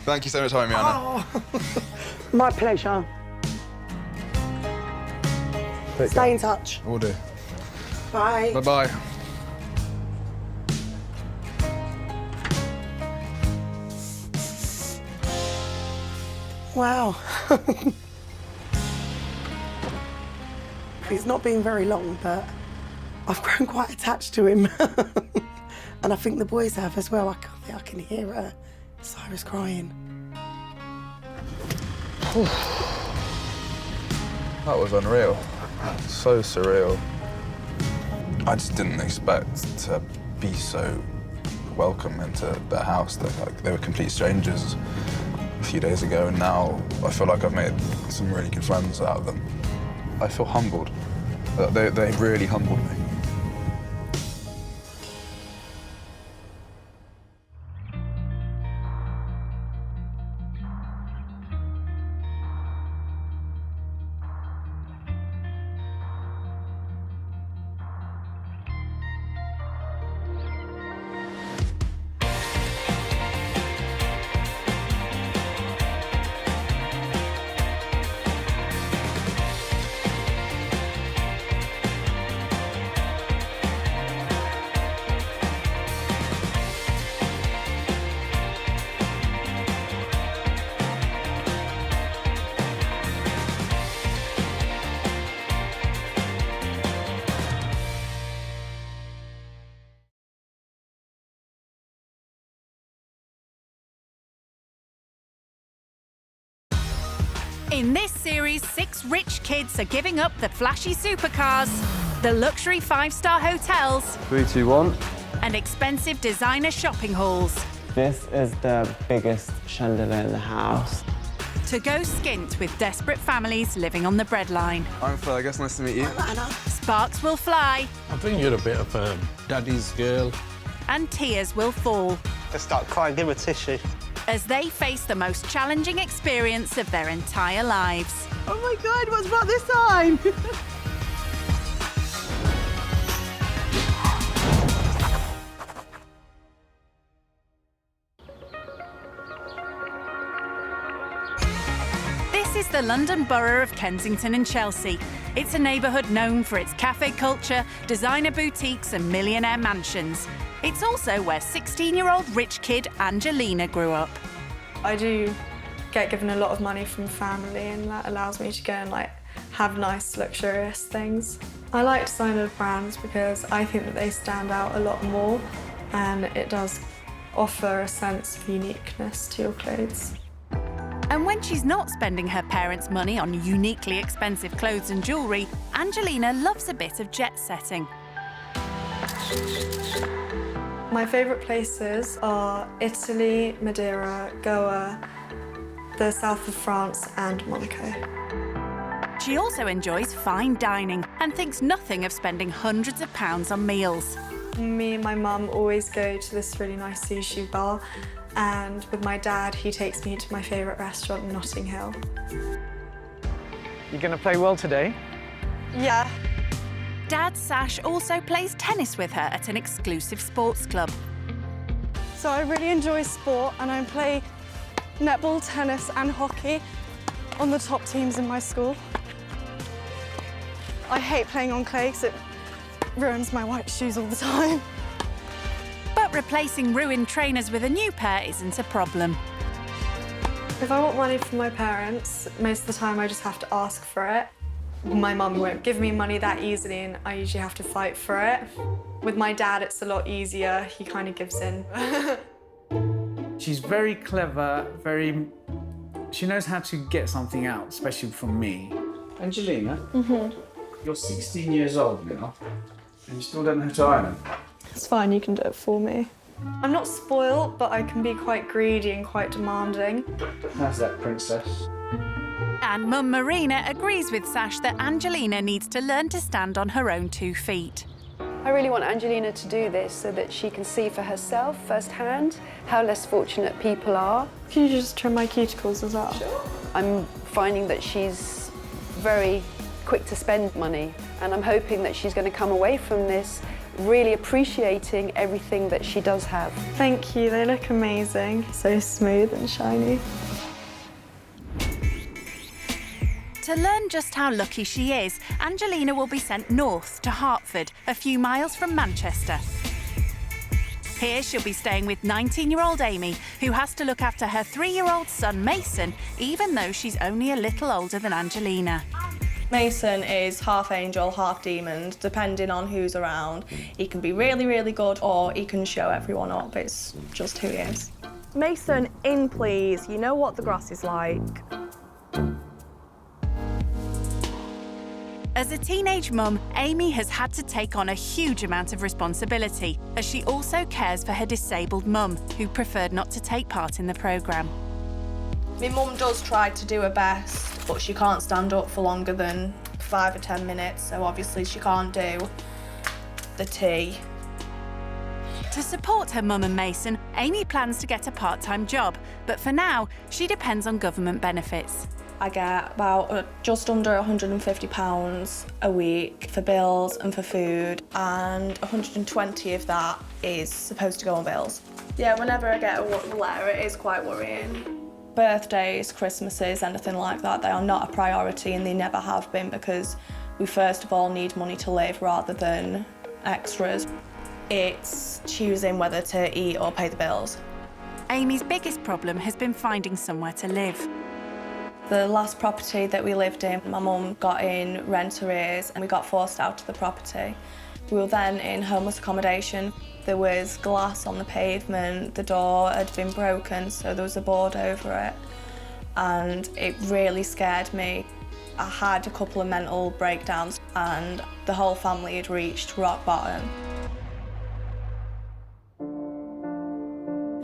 Thank you so much for having me, Anna. Oh. My pleasure. Stay in touch. Will do. Bye. Bye-bye. Wow. It's not been very long, but I've grown quite attached to him. And I think the boys have as well. I can hear Cyrus crying. That was unreal. So surreal. I just didn't expect to be so welcome into their house. They were complete strangers a few days ago, and now I feel like I've made some really good friends out of them. I feel humbled. They really humbled me. In this series, 6 rich kids are giving up the flashy supercars, the luxury 5-star hotels, 3, 2, 1. and expensive designer shopping halls This is the biggest chandelier in the house. to go skint with desperate families living on the breadline. I'm Fergus, nice to meet you. Sparks will fly I think you're a bit of a daddy's girl. and tears will fall Just start crying, give her a tissue. as they face the most challenging experience of their entire lives. Oh my God, what's about this time? This is the London borough of Kensington and Chelsea. It's a neighbourhood known for its cafe culture, designer boutiques and millionaire mansions. It's also where 16-year-old rich kid Angelina grew up. I do get given a lot of money from family, and that allows me to go and have nice luxurious things. I like designer brands because I think that they stand out a lot more, and it does offer a sense of uniqueness to your clothes. And when she's not spending her parents' money on uniquely expensive clothes and jewellery, Angelina loves a bit of jet setting. My favourite places are Italy, Madeira, Goa, the south of France and Monaco. She also enjoys fine dining and thinks nothing of spending hundreds of pounds on meals. Me and my mum always go to this really nice sushi bar, and with my dad, he takes me to my favourite restaurant in Notting Hill. You gonna play well today? Yeah. Dad Sash also plays tennis with her at an exclusive sports club. So I really enjoy sport, and I play netball, tennis and hockey on the top teams in my school. I hate playing on clay because it ruins my white shoes all the time. But replacing ruined trainers with a new pair isn't a problem. If I want money from my parents, most of the time I just have to ask for it. My mum won't give me money that easily, and I usually have to fight for it. With my dad, it's a lot easier. He kind of gives in. She's very clever, she knows how to get something out, especially from me. Angelina, you're 16 years old now, and you still don't know how to iron. It's fine, you can do it for me. I'm not spoiled, but I can be quite greedy and quite demanding. How's that, princess? And Mum Marina agrees with Sash that Angelina needs to learn to stand on her own 2 feet. I really want Angelina to do this so that she can see for herself firsthand how less fortunate people are. Can you just trim my cuticles as well? Sure. I'm finding that she's very quick to spend money, and I'm hoping that she's going to come away from this really appreciating everything that she does have. Thank you, they look amazing. So smooth and shiny. To learn just how lucky she is, Angelina will be sent north to Hartford, a few miles from Manchester. Here she'll be staying with 19-year-old Amy, who has to look after her 3-year-old son Mason, even though she's only a little older than Angelina. Mason is half angel, half demon, depending on who's around. He can be really, really good, or he can show everyone up. It's just who he is. Mason, in please. You know what the grass is like. As a teenage mum, Amy has had to take on a huge amount of responsibility, as she also cares for her disabled mum, who preferred not to take part in the programme. My mum does try to do her best, but she can't stand up for longer than 5 or 10 minutes, so obviously she can't do the tea. To support her mum and Mason, Amy plans to get a part-time job, but for now, she depends on government benefits. I get about just under £150 a week for bills and for food, and 120 of that is supposed to go on bills. Yeah, whenever I get a letter, it is quite worrying. Birthdays, Christmases, anything like that, they are not a priority, and they never have been, because we first of all need money to live rather than extras. It's choosing whether to eat or pay the bills. Amy's biggest problem has been finding somewhere to live. The last property that we lived in, my mum got in rent arrears and we got forced out of the property. We were then in homeless accommodation. There was glass on the pavement, the door had been broken, so there was a board over it, and it really scared me. I had a couple of mental breakdowns and the whole family had reached rock bottom.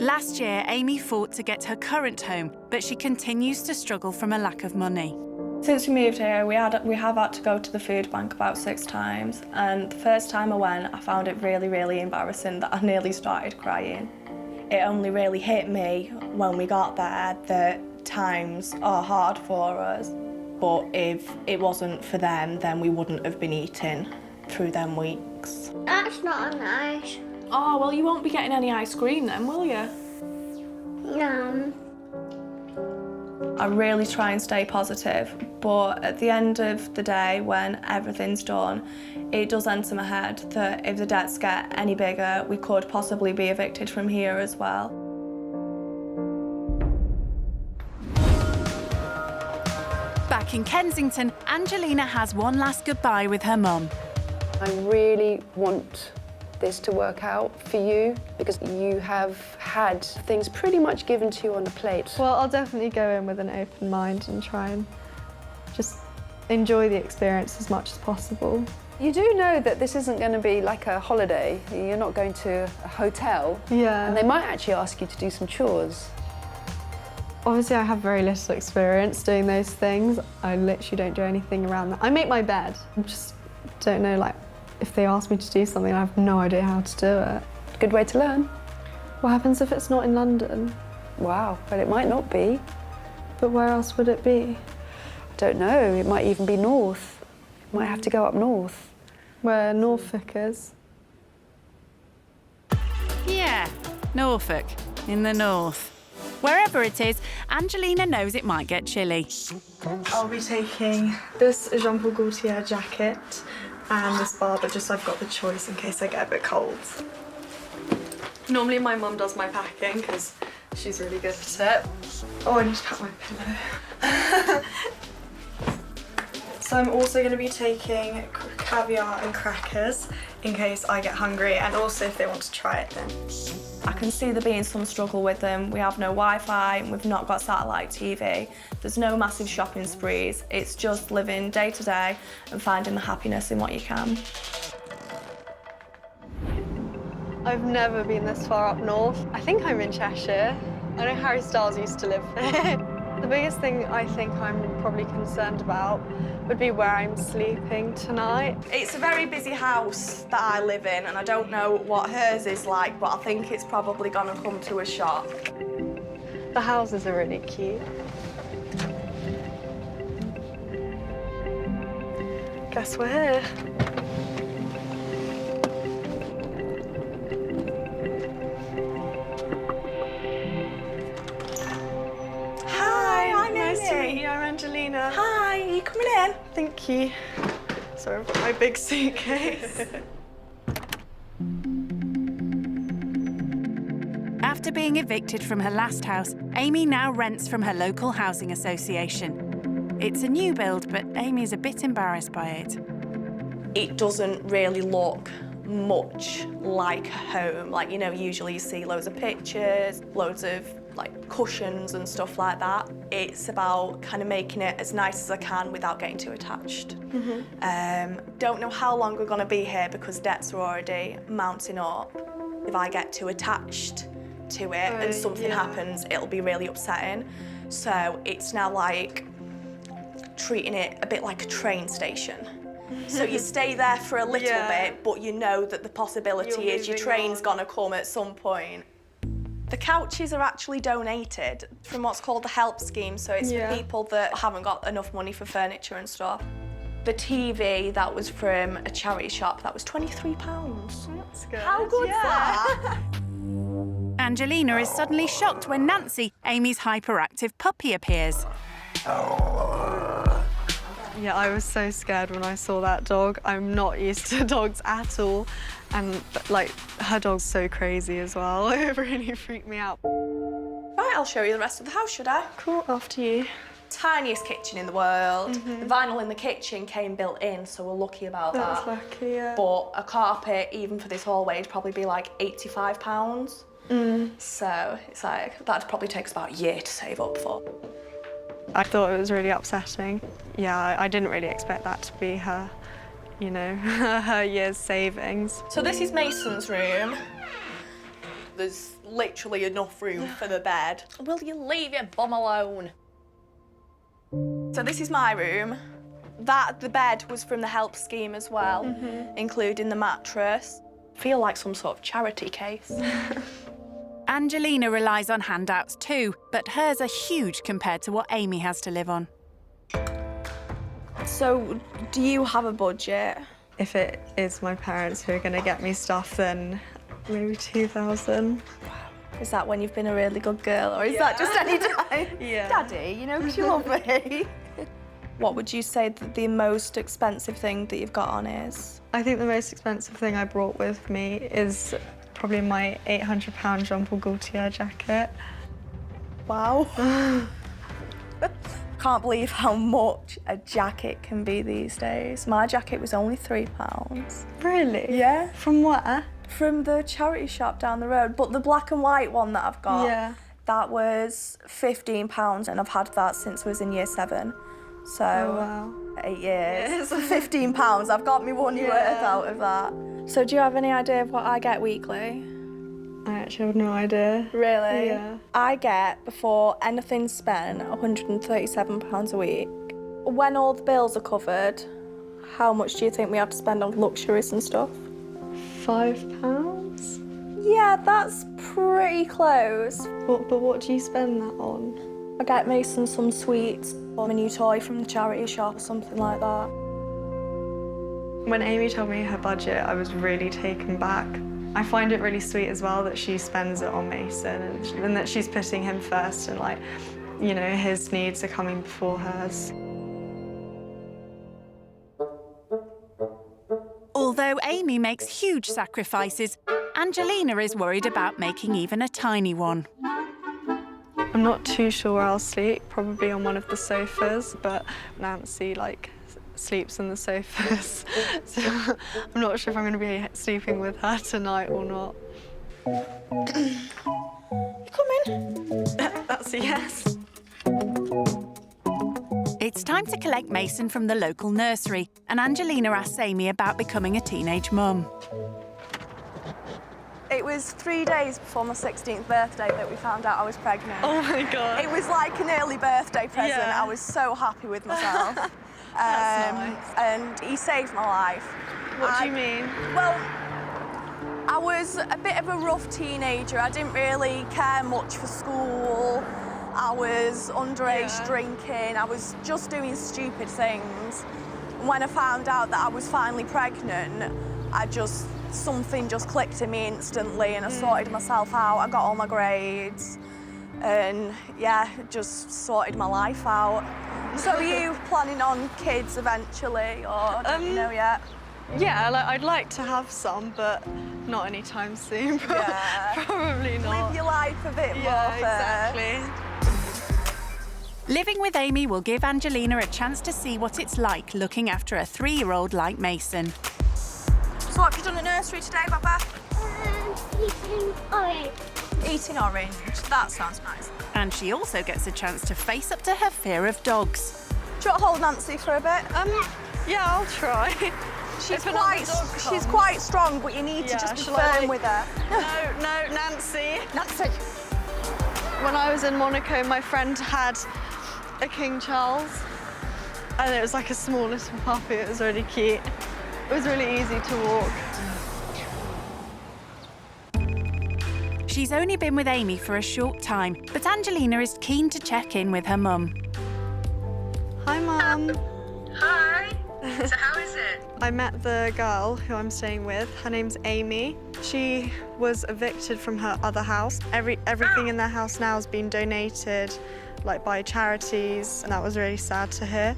Last year, Amy fought to get her current home, but she continues to struggle from a lack of money. Since we moved here, we have had to go to the food bank about 6 times, and the first time I went, I found it really, really embarrassing that I nearly started crying. It only really hit me when we got there that times are hard for us, but if it wasn't for them, then we wouldn't have been eating through them weeks. That's not nice. Oh, well, you won't be getting any ice cream then, will you? No. I really try and stay positive, but at the end of the day, when everything's done, it does enter my head that if the debts get any bigger, we could possibly be evicted from here as well. Back in Kensington, Angelina has one last goodbye with her mum. I really want this to work out for you, because you have had things pretty much given to you on a plate. Well, I'll definitely go in with an open mind and try and just enjoy the experience as much as possible. You do know that this isn't going to be like a holiday. You're not going to a hotel. Yeah. And they might actually ask you to do some chores. Obviously, I have very little experience doing those things. I literally don't do anything around that. I make my bed. I just don't know, like, if they ask me to do something, I have no idea how to do it. Good way to learn. What happens if it's not in London? Wow, but it might not be. But where else would it be? I don't know, it might even be north. You might have to go up north. Where Norfolk is. Yeah, Norfolk, in the north. Wherever it is, Angelina knows it might get chilly. I'll be taking this Jean Paul Gaultier jacket and this Barber, just so I've got the choice in case I get a bit cold. Normally my mum does my packing because she's really good at it. Oh, I need to pack my pillow. So I'm also going to be taking caviar and crackers in case I get hungry, and also if they want to try it then. I can see there being some struggle with them. We have no Wi-Fi, we've not got satellite TV, there's no massive shopping sprees. It's just living day to day and finding the happiness in what you can. I've never been this far up north. I think I'm in Cheshire. I know Harry Styles used to live there. The biggest thing I think I'm probably concerned about would be where I'm sleeping tonight. It's a very busy house that I live in, and I don't know what hers is like, but I think it's probably gonna come to a shock. The houses are really cute. Guess we're here. Nice to meet you, I'm Angelina. Hi, are you coming in? Thank you. Sorry for my big suitcase. After being evicted from her last house, Amy now rents from her local housing association. It's a new build, but Amy's a bit embarrassed by it. It doesn't really look much like home. Like, you know, usually you see loads of pictures, loads of like cushions and stuff like that. It's about kind of making it as nice as I can without getting too attached. Don't know how long we're gonna be here because debts are already mounting up. If I get too attached to it and something happens, it'll be really upsetting. So it's now like treating it a bit like a train station. So you stay there for a little bit, but you know that the possibility is your train's gonna come at some point. The couches are actually donated from what's called the help scheme, so it's for people that haven't got enough money for furniture and stuff. The TV, that was from a charity shop, that was £23. That's good. How good's that? Angelina is suddenly shocked when Nancy, Amy's hyperactive puppy, appears. Yeah, I was so scared when I saw that dog. I'm not used to dogs at all. And, like, her dog's so crazy as well. It really freaked me out. Right, I'll show you the rest of the house, should I? Cool, after you. Tiniest kitchen in the world. The vinyl in the kitchen came built in, so we're lucky about that. That's lucky, yeah. But a carpet, even for this hallway, would probably be like £85. So it's like, that'd probably take us about a year to save up for. I thought it was really upsetting. Yeah, I didn't really expect that to be her, you know, her year's savings. So this is Mason's room. There's literally enough room for the bed. Will you leave your bum alone? So this is my room. The bed was from the help scheme as well, including the mattress. I feel like some sort of charity case. Angelina relies on handouts too, but hers are huge compared to what Amy has to live on. So, do you have a budget? If it is my parents who are going to get me stuff, then maybe 2,000. Is that when you've been a really good girl, or is that just any time? Daddy, you know, 'cause you love me. What would you say that the most expensive thing that you've got on is? I think the most expensive thing I brought with me is probably my £800 Jean-Paul Gaultier jacket. Wow. Can't believe how much a jacket can be these days. My jacket was only £3. Really? Yeah. From where? From the charity shop down the road. But the black and white one that I've got, that was £15, and I've had that since I was in year 7. So, 8 years. For £15, I've got me 1 year worth out of that. So do you have any idea of what I get weekly? I actually have no idea. Really? Yeah. I get, before anything's spent, £137 a week. When all the bills are covered, how much do you think we have to spend on luxuries and stuff? £5? Yeah, that's pretty close. But what do you spend that on? I get Mason some sweets or a new toy from the charity shop or something like that. When Amy told me her budget, I was really taken back. I find it really sweet as well that she spends it on Mason and that she's putting him first and, like, you know, his needs are coming before hers. Although Amy makes huge sacrifices, Angelina is worried about making even a tiny one. I'm not too sure where I'll sleep, probably on one of the sofas, but Nancy, like, sleeps in the sofas. So I'm not sure if I'm going to be sleeping with her tonight or not. You coming? That's a yes. It's time to collect Mason from the local nursery, and Angelina asks Amy about becoming a teenage mum. It was 3 days before my 16th birthday that we found out I was pregnant. Oh my God. It was like an early birthday present. Yeah. I was so happy with myself. That's nice. And he saved my life. What do you mean? Well, I was a bit of a rough teenager. I didn't really care much for school. I was underage drinking. I was just doing stupid things. And when I found out that I was finally pregnant, something just clicked in me instantly, and I sorted myself out. I got all my grades, and yeah, just sorted my life out. So are you planning on kids eventually, or don't you know yet? Yeah, I'd like to have some, but not anytime soon. Yeah. Probably not. Live your life a bit more Yeah, first. exactly. Living with Amy will give Angelina a chance to see what it's like looking after a 3-year-old like Mason. So what have you done at nursery today, Baba? Eating orange. Eating orange. That sounds nice. And she also gets a chance to face up to her fear of dogs. Do you want to hold Nancy for a bit? Yeah, I'll try. She's quite strong, but you need to just be firm with her. No, Nancy. Nancy. When I was in Monaco, my friend had a King Charles, and it was like a small little puppy. It was really cute. It was really easy to walk. She's only been with Amy for a short time, but Angelina is keen to check in with her mum. Hi, Mum. Hi. So how is it? I met the girl who I'm staying with. Her name's Amy. She was evicted from her other house. Everything in their house now has been donated, like by charities, and that was really sad to hear.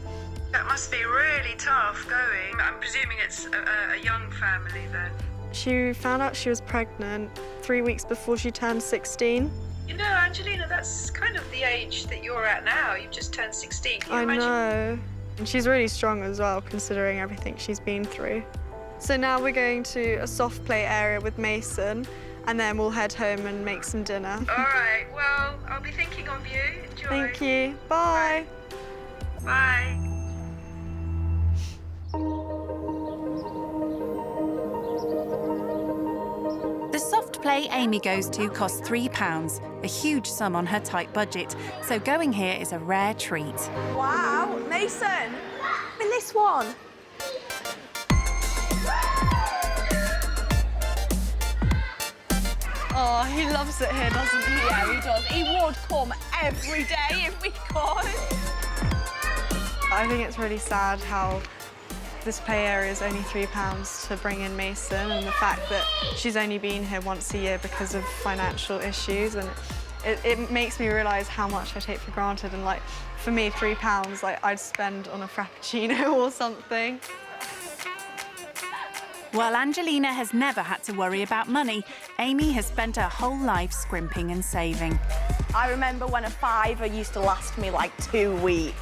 That must be really tough going. I'm presuming it's a young family then. She found out she was pregnant 3 weeks before she turned 16. You know, Angelina, that's kind of the age that you're at now. You've just turned 16. Can you I imagine? know. And she's really strong as well, considering everything she's been through. So now we're going to a soft play area with Mason, and then we'll head home and make some dinner. All right, well, I'll be thinking of you. Enjoy. Thank you. Bye. Bye. The soft play Amy goes to costs £3, a huge sum on her tight budget, so going here is a rare treat. Wow, Mason, in this one. Oh, he loves it here, doesn't he? Yeah, he does. He would come every day if we could. I think it's really sad how this play area is only £3 to bring in Mason, and the fact that she's only been here once a year because of financial issues, and it makes me realise how much I take for granted. And like, for me, £3, like I'd spend on a frappuccino or something. While Angelina has never had to worry about money, Amy has spent her whole life scrimping and saving. I remember when a fiver used to last me like 2 weeks.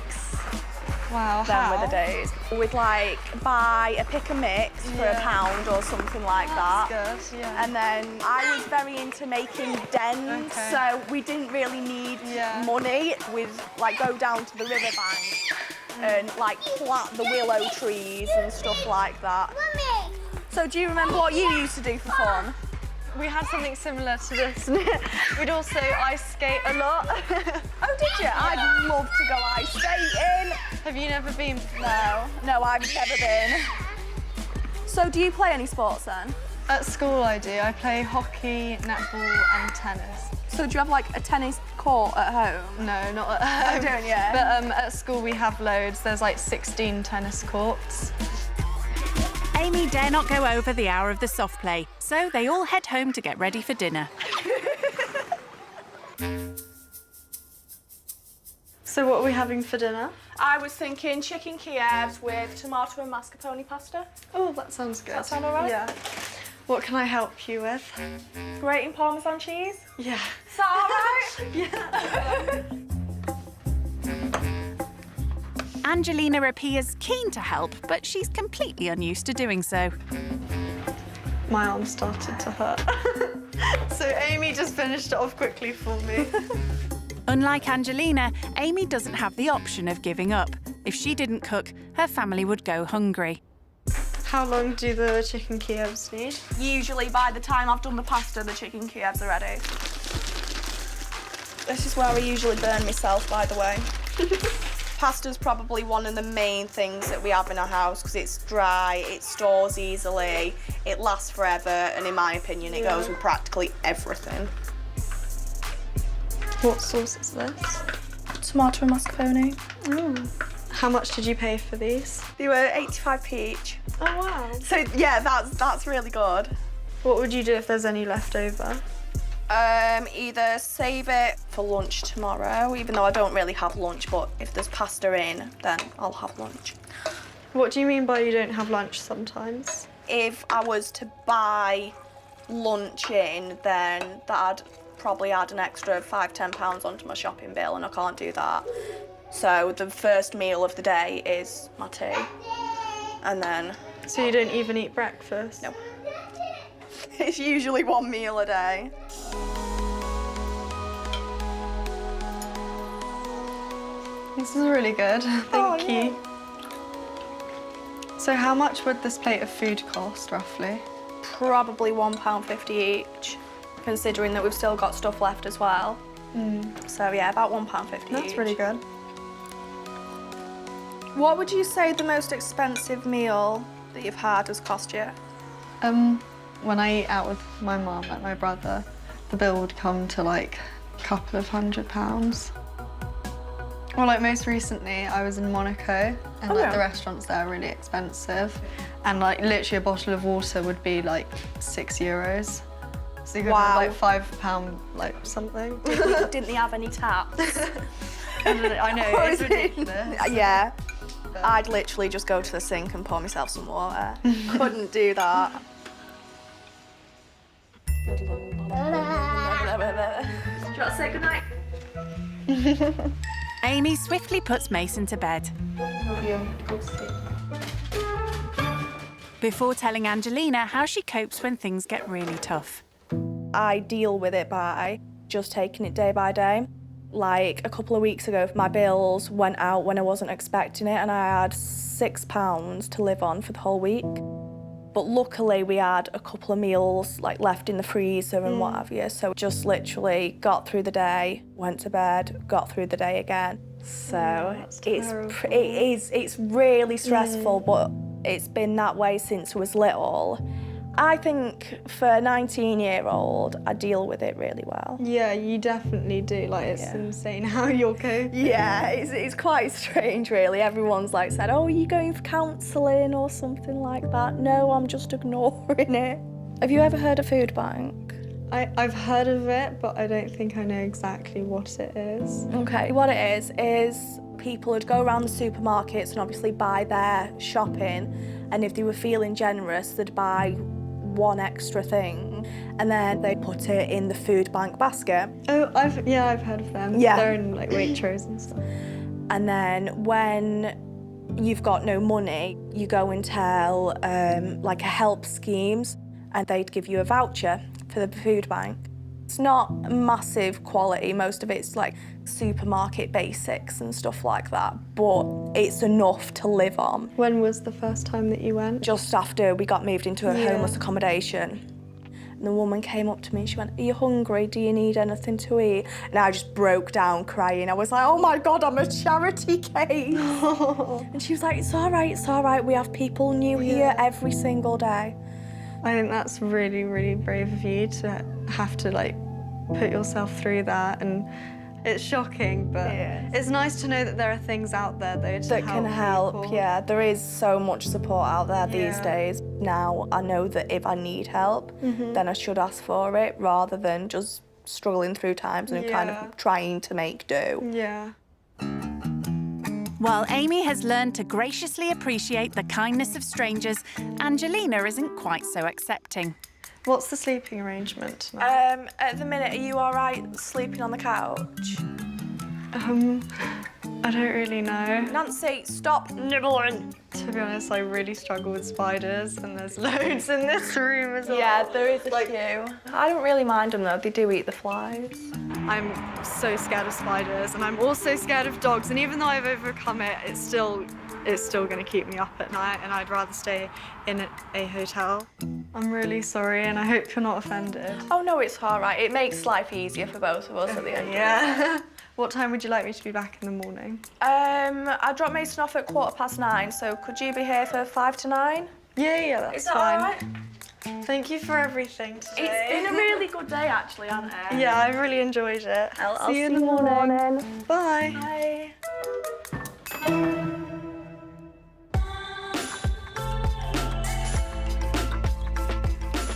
Wow, Them were the days. We'd like buy a pick and mix for £1 or something like that. That's good, yeah. And then I was very into making dens, so we didn't really need money. We'd like go down to the riverbank and like plant the willow trees and stuff like that. Mummy! So do you remember what you used to do for fun? We had something similar to this. We'd also ice skate a lot. Oh, did you? I'd love to go ice skating. Have you never been? No, I've never been. So do you play any sports then? At school I do. I play hockey, netball and tennis. So do you have like a tennis court at home? No, not at home. Oh, don't you? But at school we have loads. There's like 16 tennis courts. Amy dare not go over the hour of the soft play, so they all head home to get ready for dinner. So what are we having for dinner? I was thinking chicken Kievs with tomato and mascarpone pasta. Oh, that sounds good. Does that sound all right? Yeah. What can I help you with? Grating Parmesan cheese? Yeah. Is that all right? Yeah. Angelina appears keen to help, but she's completely unused to doing so. My arm started to hurt. So Amy just finished it off quickly for me. Unlike Angelina, Amy doesn't have the option of giving up. If she didn't cook, her family would go hungry. How long do the chicken Kievs need? Usually by the time I've done the pasta, the chicken Kievs are ready. This is where I usually burn myself, by the way. Pasta's probably one of the main things that we have in our house because it's dry, it stores easily, it lasts forever, and in my opinion, it goes with practically everything. What sauce is this? Tomato and mascarpone. How much did you pay for these? They were 85p each. Oh, wow. So, yeah, that's really good. What would you do if there's any left over? Either save it for lunch tomorrow, even though I don't really have lunch, but if there's pasta in, then I'll have lunch. What do you mean by you don't have lunch sometimes? If I was to buy lunch in, then that'd probably add an extra £5–10 onto my shopping bill, and I can't do that. So the first meal of the day is my tea, and then... So you don't even eat breakfast? No. It's usually one meal a day. This is really good, thank you. So how much would this plate of food cost, roughly? Probably £1.50 each, considering that we've still got stuff left as well. So yeah, about £1.50 each. That's really good. What would you say the most expensive meal that you've had has cost you? When I eat out with my mum, like my brother, the bill would come to like a couple of £100. Well, like most recently, I was in Monaco, and like the restaurants there are really expensive, and like literally a bottle of water would be like €6. So you could have like £5 like something. Didn't they have any taps? I know, it's ridiculous. Yeah. I'd literally just go to the sink and pour myself some water. Couldn't do that. Do you want to say goodnight? Amy swiftly puts Mason to bed. Before telling Angelina how she copes when things get really tough. I deal with it by just taking it day by day. Like a couple of weeks ago, my bills went out when I wasn't expecting it, and I had £6 to live on for the whole week. But luckily we had a couple of meals like left in the freezer and what have you, so just literally got through the day, went to bed, got through the day again. So it's really stressful, but it's been that way since I was little. I think for a 19-year-old, I deal with it really well. Yeah, you definitely do. Like, it's insane how you're coping. Yeah, it's quite strange, really. Everyone's like said, oh, are you going for counselling or something like that? No, I'm just ignoring it. Have you ever heard of food bank? I've heard of it, but I don't think I know exactly what it is. Okay, what it is people would go around the supermarkets and obviously buy their shopping, and if they were feeling generous, they'd buy one extra thing, and then they put it in the food bank basket. Oh, I've heard of them. Yeah. They're in like Waitrose and stuff. And then when you've got no money, you go and tell like a help schemes, and they'd give you a voucher for the food bank. It's not massive quality, most of it's like supermarket basics and stuff like that, but it's enough to live on. When was the first time that you went? Just after we got moved into a homeless accommodation. And the woman came up to me and she went, are you hungry? Do you need anything to eat? And I just broke down crying. I was like, oh my God, I'm a charity case. And she was like, it's all right. We have people new here every single day. I think that's really, really brave of you to have to like put yourself through that, and it's shocking, but it's nice to know that there are things out there though that can help. people. Yeah, there is so much support out there these days. Now I know that if I need help, then I should ask for it rather than just struggling through times and kind of trying to make do. Yeah. While Amy has learned to graciously appreciate the kindness of strangers, Angelina isn't quite so accepting. What's the sleeping arrangement? At the minute, are you all right sleeping on the couch? I don't really know. Nancy, stop nibbling. To be honest, I really struggle with spiders, and there's loads in this room as well. Yeah, there is a few. I don't really mind them though, they do eat the flies. I'm so scared of spiders, and I'm also scared of dogs, and even though I've overcome it, it's still going to keep me up at night, and I'd rather stay in a hotel. I'm really sorry, and I hope you're not offended. Oh no, it's all right. It makes life easier for both of us at the end. Yeah. What time would you like me to be back in the morning? I dropped Mason off at 9:15, so could you be here for 5 to 9? Yeah, that's Is that fine. all right? Thank you for everything today. It's been a really good day, actually, hasn't it? Yeah, I really enjoyed it. I'll see you in the morning. Bye. Bye.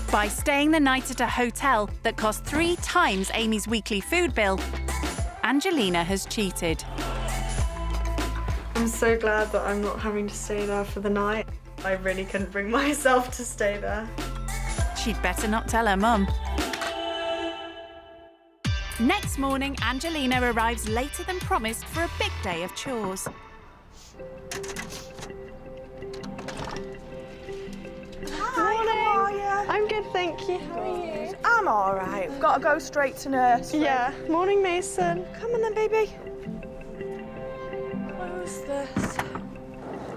By staying the night at a hotel that cost 3 times Amy's weekly food bill, Angelina has cheated. I'm so glad that I'm not having to stay there for the night. I really couldn't bring myself to stay there. She'd better not tell her mum. Next morning, Angelina arrives later than promised for a big day of chores. Hi, how are you? I'm good, thank you. How are you? I'm all right. We've got to go straight to nursery. Yeah. Morning, Mason. Come on then, baby. Close this.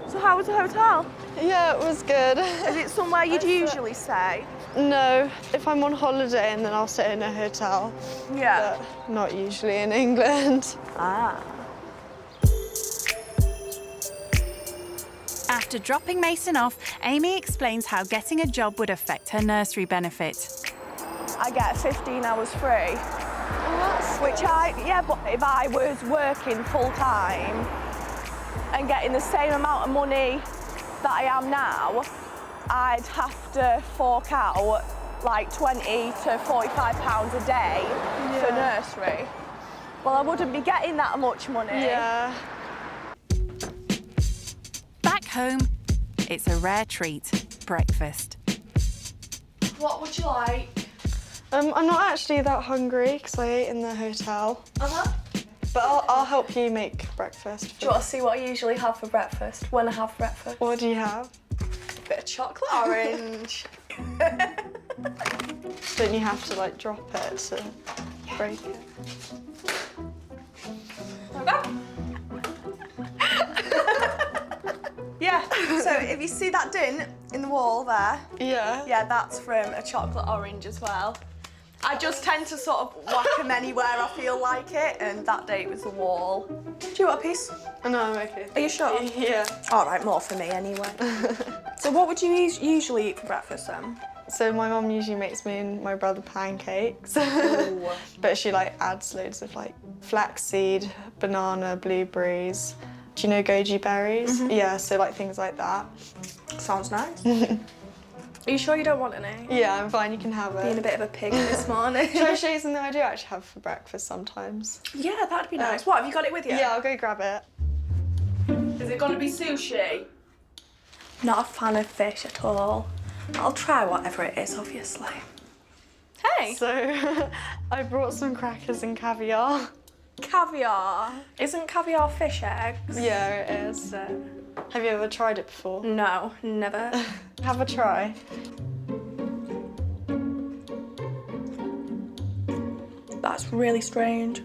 So how was the hotel? Yeah, it was good. Is it somewhere you'd usually stay? No, if I'm on holiday and then I'll stay in a hotel. Yeah. But not usually in England. Ah. After dropping Mason off, Amy explains how getting a job would affect her nursery benefit. I get 15 hours free. Which but if I was working full time and getting the same amount of money that I am now, I'd have to fork out like 20 to 45 pounds a day for nursery. Well, I wouldn't be getting that much money. Yeah. Back home, it's a rare treat, breakfast. What would you like? I'm not actually that hungry because I ate in the hotel. Uh-huh. But I'll help you make breakfast. Do you want to see what I usually have for breakfast when I have breakfast? What do you have? A bit of chocolate orange. Don't you have to like drop it to break it? Yeah, so if you see that dint in the wall there, yeah, that's from a chocolate orange as well. I just tend to sort of whack them anywhere I feel like it, and that day it was the wall. Do you want a piece? No, I'm okay. Are you sure? Yeah. All right, more for me anyway. So what would you usually eat for breakfast then? So my mum usually makes me and my brother pancakes, but she like adds loads of like flaxseed, banana, blueberries. Do you know goji berries? Mm-hmm. Yeah, so like things like that. Sounds nice. Are you sure you don't want any? Yeah, I'm fine, you can have it. Being a bit of a pig this morning. Should I show you something I do actually have for breakfast sometimes? Yeah, that'd be nice. What, have you got it with you? Yeah, I'll go grab it. Is it gonna be sushi? Not a fan of fish at all. I'll try whatever it is, obviously. Hey! So, I brought some crackers and caviar. Caviar? Isn't caviar fish eggs? Yeah, it is. Have you ever tried it before? No, never. Have a try. That's really strange.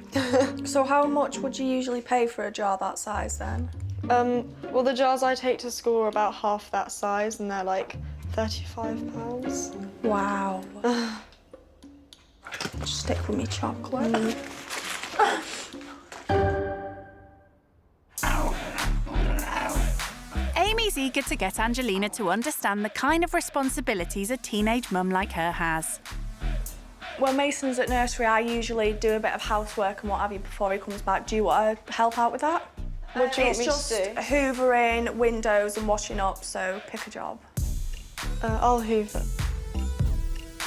So how much would you usually pay for a jar that size then? Well, the jars I take to school are about half that size and they're like £35. Wow. Just stick with me chocolate. Amy's eager to get Angelina to understand the kind of responsibilities a teenage mum like her has. When Mason's at nursery, I usually do a bit of housework and what have you before he comes back. Do you want to help out with that? What do you want me to do? It's just hoovering, windows and washing up, so pick a job. I'll hoover.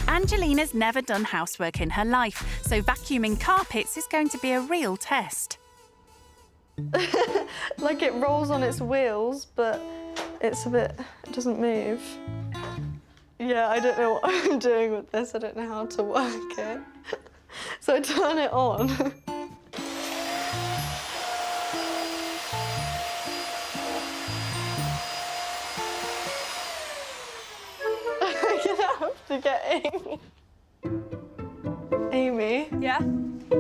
Angelina's never done housework in her life, so vacuuming carpets is going to be a real test. Like it rolls on its wheels, but it doesn't move. Yeah, I don't know what I'm doing with this. I don't know how to work it. So I turn it on. to get Amy. Amy? Yeah?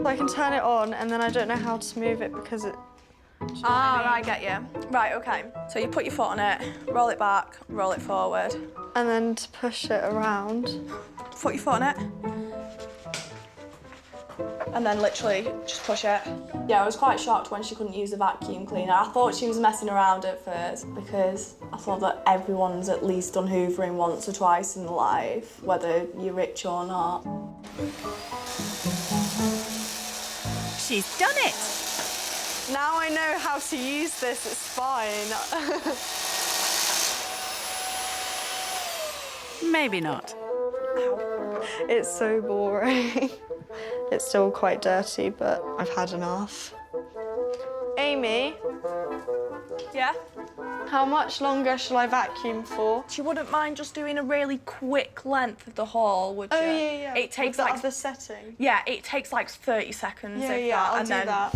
I can turn it on and then I don't know how to move it because it... I get you. Right, okay. So you put your foot on it, roll it back, roll it forward. And then to push it around. Put your foot on it. And then literally just push it. Yeah, I was quite shocked when she couldn't use a vacuum cleaner. I thought she was messing around at first because I thought that everyone's at least done hoovering once or twice in their life, whether you're rich or not. She's done it! Now I know how to use this, it's fine. Maybe not. It's so boring. It's still quite dirty, but I've had enough. Amy? Yeah? How much longer shall I vacuum for? She wouldn't mind just doing a really quick length of the haul, would you? Oh, yeah. It takes With the like... other setting? Yeah, it takes like 30 seconds. Yeah, if yeah, that, I'll and do then... that.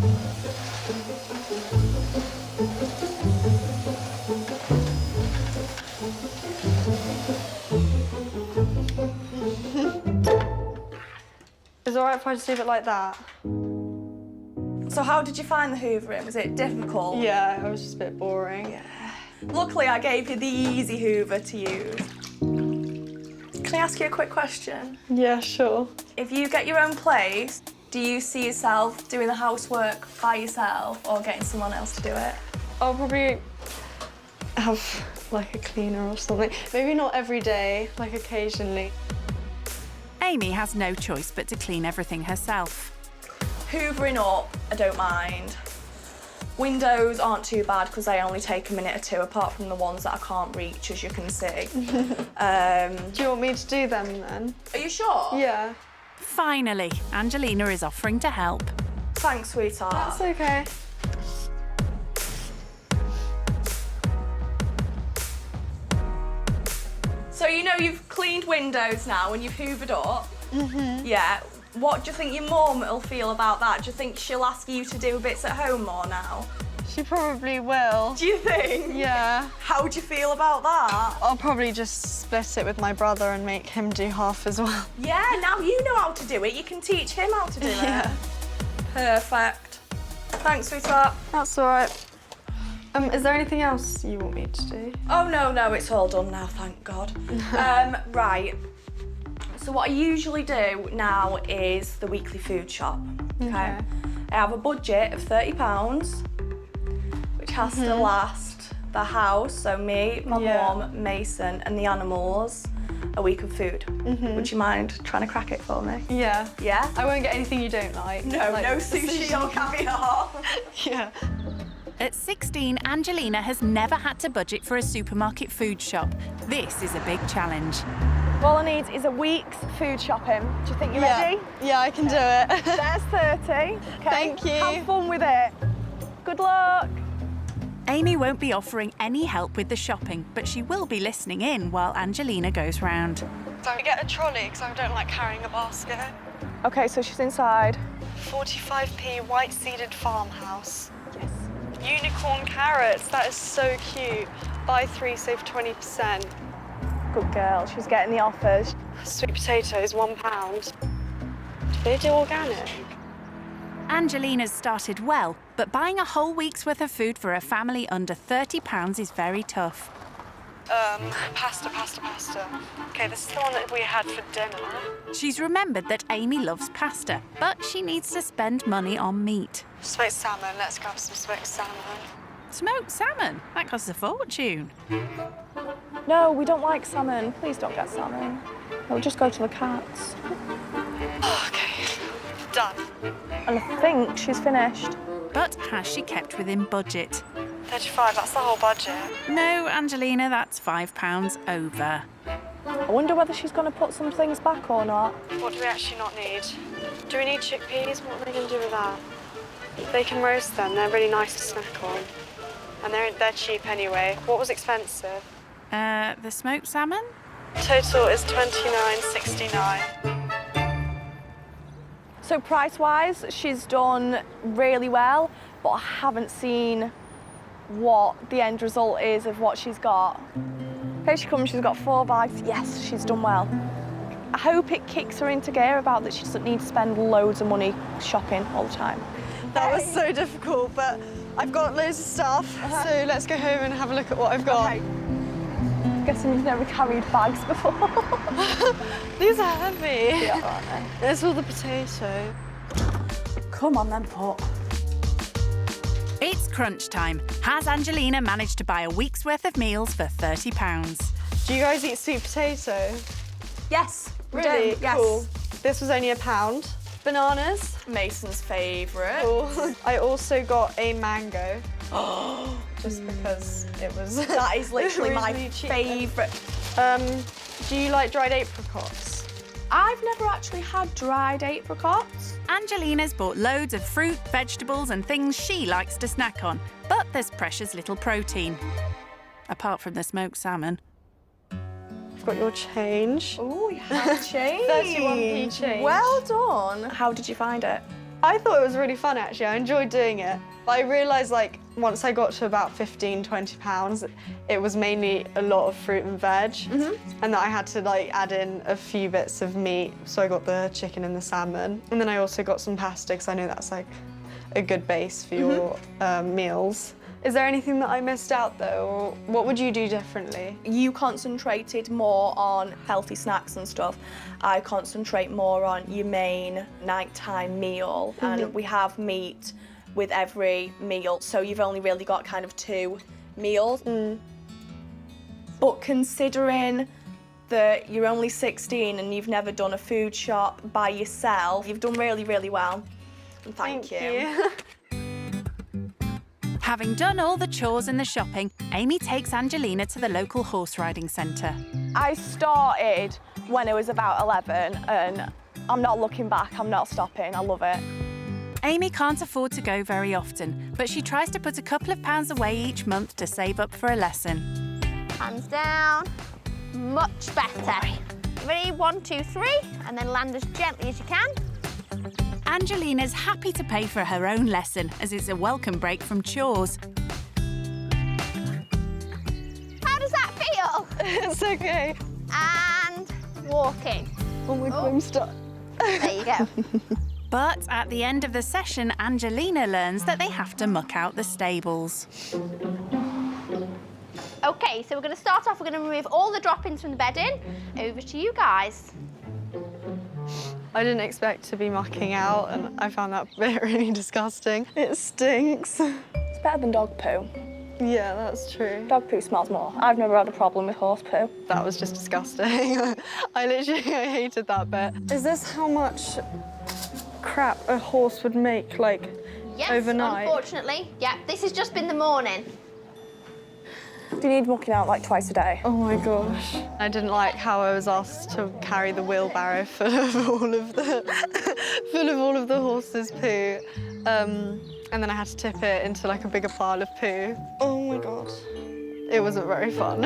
Is it all right if I just leave it like that? So how did you find the hoovering? Was it difficult? Yeah, it was just a bit boring. Yeah. Luckily, I gave you the easy hoover to use. Can I ask you a quick question? Yeah, sure. If you get your own place, do you see yourself doing the housework by yourself or getting someone else to do it? I'll probably have like a cleaner or something. Maybe not every day, like occasionally. Amy has no choice but to clean everything herself. Hoovering up, I don't mind. Windows aren't too bad because they only take a minute or two, apart from the ones that I can't reach, as you can see. Do you want me to do them then? Are you sure? Yeah. Finally, Angelina is offering to help. Thanks, sweetheart. That's okay. So you know you've cleaned windows now and you've hoovered up. Yeah. What do you think your mum will feel about that? Do you think she'll ask you to do bits at home more now? She probably will. Do you think? Yeah. How do you feel about that? I'll probably just split it with my brother and make him do half as well. Yeah, now you know how to do it. You can teach him how to do Yeah. it. Perfect. Thanks, sweetheart. That's all right. Is there anything else you want me to do? Oh, no, it's all done now, thank God. Right. So what I usually do now is the weekly food shop, okay? I have a budget of £30, which has to last the house, so me, my mum, Mason, and the animals, a week of food. Would you mind trying to crack it for me? Yeah. Yeah? I won't get anything you don't like. No, like no sushi or caviar. Yeah. At 16, Angelina has never had to budget for a supermarket food shop. This is a big challenge. All I need is a week's food shopping. Do you think you're ready? Yeah, I can do it. There's 30. Okay. Thank you. Have fun with it. Good luck. Amy won't be offering any help with the shopping, but she will be listening in while Angelina goes round. So I get a trolley because I don't like carrying a basket. Okay, so she's inside. 45p white seeded farmhouse. Yes. Unicorn carrots, that is so cute. Buy 3, save 20%. Good girl, she's getting the offers. Sweet potatoes, £1. Do they do organic? Angelina's started well, but buying a whole week's worth of food for a family under £30 is very tough. Pasta. Okay, this is the one that we had for dinner. She's remembered that Amy loves pasta, but she needs to spend money on meat. Smoked salmon, let's grab some smoked salmon. Smoked salmon? That costs a fortune. No, we don't like salmon. Please don't get salmon. It'll just go to the cats. Okay, done. And I think she's finished. But has she kept within budget? 35, that's the whole budget. No, Angelina, that's £5 over. I wonder whether she's going to put some things back or not. What do we actually not need? Do we need chickpeas? What are they going to do with that? They can roast them. They're really nice to snack on. And they're cheap anyway. What was expensive? The smoked salmon? Total is $29.69. So price-wise, she's done really well, but I haven't seen what the end result is of what she's got. Here she comes, she's got 4 bags. Yes, she's done well. hope it kicks her into gear about that she doesn't need to spend loads of money shopping all the time. That was so difficult, but I've got loads of stuff, so let's go home and have a look at what I've got. Okay. Guessing you've never carried bags before. These are heavy. Yeah, aren't they? There's all the potato. Come on then, pot. It's crunch time. Has Angelina managed to buy a week's worth of meals for £30? Do you guys eat sweet potato? Yes, we Really? do. Yes. Cool. This was only £1. Bananas. Mason's favourite. Cool. I also got a mango. Just because it was. That is literally my really cheap. favourite. Do you like dried apricots? I've never actually had dried apricots. Angelina's bought loads of fruit, vegetables and things she likes to snack on, but there's precious little protein. Apart from the smoked salmon. I've got your change. Oh, you have change. 31p change. Well done. How did you find it? I thought it was really fun, actually. I enjoyed doing it. But I realised, like, once I got to about 15, 20 pounds, it was mainly a lot of fruit and veg. And that I had to, like, add in a few bits of meat. So I got the chicken and the salmon. And then I also got some pasta, because I know that's, like, a good base for your meals. Is there anything that I missed out, though, or what would you do differently? You concentrated more on healthy snacks and stuff. I concentrate more on your main nighttime meal, and we have meat with every meal, so you've only really got kind of 2 meals. But considering that you're only 16 and you've never done a food shop by yourself, you've done really, really well. And thank you. Having done all the chores and the shopping, Amy takes Angelina to the local horse riding centre. I started when I was about 11 and I'm not looking back, I'm not stopping, I love it. Amy can't afford to go very often, but she tries to put a couple of pounds away each month to save up for a lesson. Hands down. Much better. Ready? 1, 2, 3, and then land as gently as you can. Angelina's happy to pay for her own lesson, as it's a welcome break from chores. How does that feel? It's okay. And walking. Oh my God, I'm stuck. There you go. But at the end of the session, Angelina learns that they have to muck out the stables. Okay, so we're going to start off, we're going to remove all the droppings from the bedding. Over to you guys. I didn't expect to be mucking out, and I found that bit really disgusting. It stinks. It's better than dog poo. Yeah, that's true. Dog poo smells more. I've never had a problem with horse poo. That was just disgusting. I hated that bit. Is this how much crap a horse would make, like, yes, overnight? Unfortunately. Yeah, this has just been the morning. Do you need mucking out like twice a day? Oh my gosh. I didn't like how I was asked to carry the wheelbarrow full of all of the horses' poo. And then I had to tip it into like a bigger pile of poo. Oh my God. It wasn't very fun.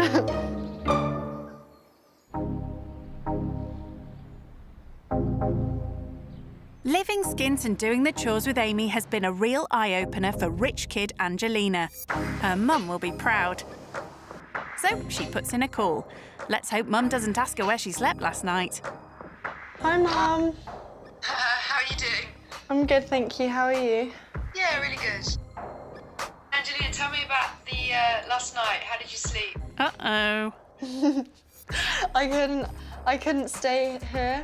Living skint and doing the chores with Amy has been a real eye-opener for rich kid Angelina. Her mum will be proud. So she puts in a call. Let's hope Mum doesn't ask her where she slept last night. Hi, Mum. How are you doing? I'm good, thank you. How are you? Yeah, really good. Angelina, tell me about the last night. How did you sleep? Uh-oh. I couldn't stay here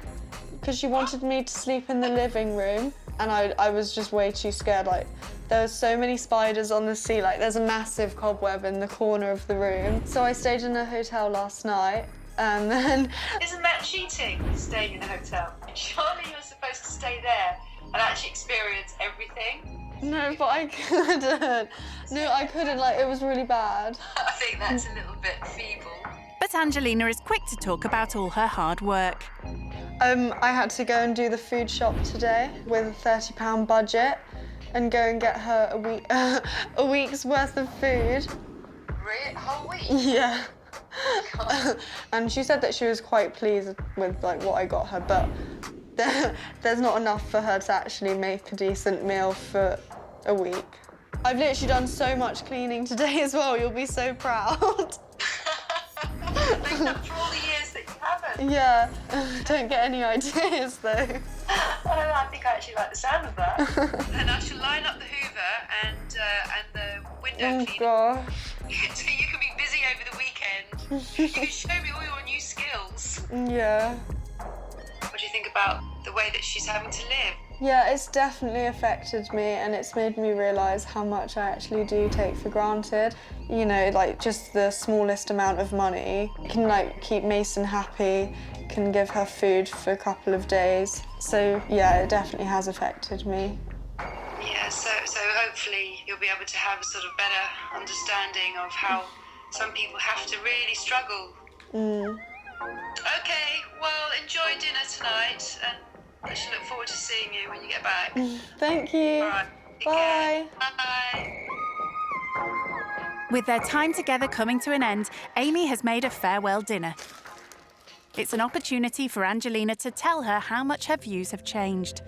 because she wanted me to sleep in the living room, and I was just way too scared. Like, there were so many spiders on the sea, like there's a massive cobweb in the corner of the room. So I stayed in a hotel last night, and then... Isn't that cheating, staying in a hotel? Surely you're supposed to stay there and actually experience everything. No, but I couldn't. No, I couldn't, like, it was really bad. I think that's a little bit feeble. But Angelina is quick to talk about all her hard work. I had to go and do the food shop today with a £30 budget and go and get her a week's worth of food. Really? A whole week? Yeah. And she said that she was quite pleased with like what I got her, but there's not enough for her to actually make a decent meal for a week. I've literally done so much cleaning today as well. You'll be so proud. Make up for all the years that you haven't. Yeah, don't get any ideas though. I think I actually like the sound of that. And I shall line up the Hoover and the window cleaning. Gosh. So you can be busy over the weekend. You can show me all your new skills. Yeah. What do you think about the way that she's having to live? Yeah, it's definitely affected me, and it's made me realise how much I actually do take for granted. You know, like just the smallest amount of money can like keep Mason happy, can give her food for a couple of days. So yeah, it definitely has affected me. Yeah, so hopefully you'll be able to have a sort of better understanding of how some people have to really struggle. Okay, well, enjoy dinner tonight, and I shall look forward to seeing you when you get back. Thank you. All right, take Bye. care. Bye. With their time together coming to an end, Amy has made a farewell dinner. It's an opportunity for Angelina to tell her how much her views have changed.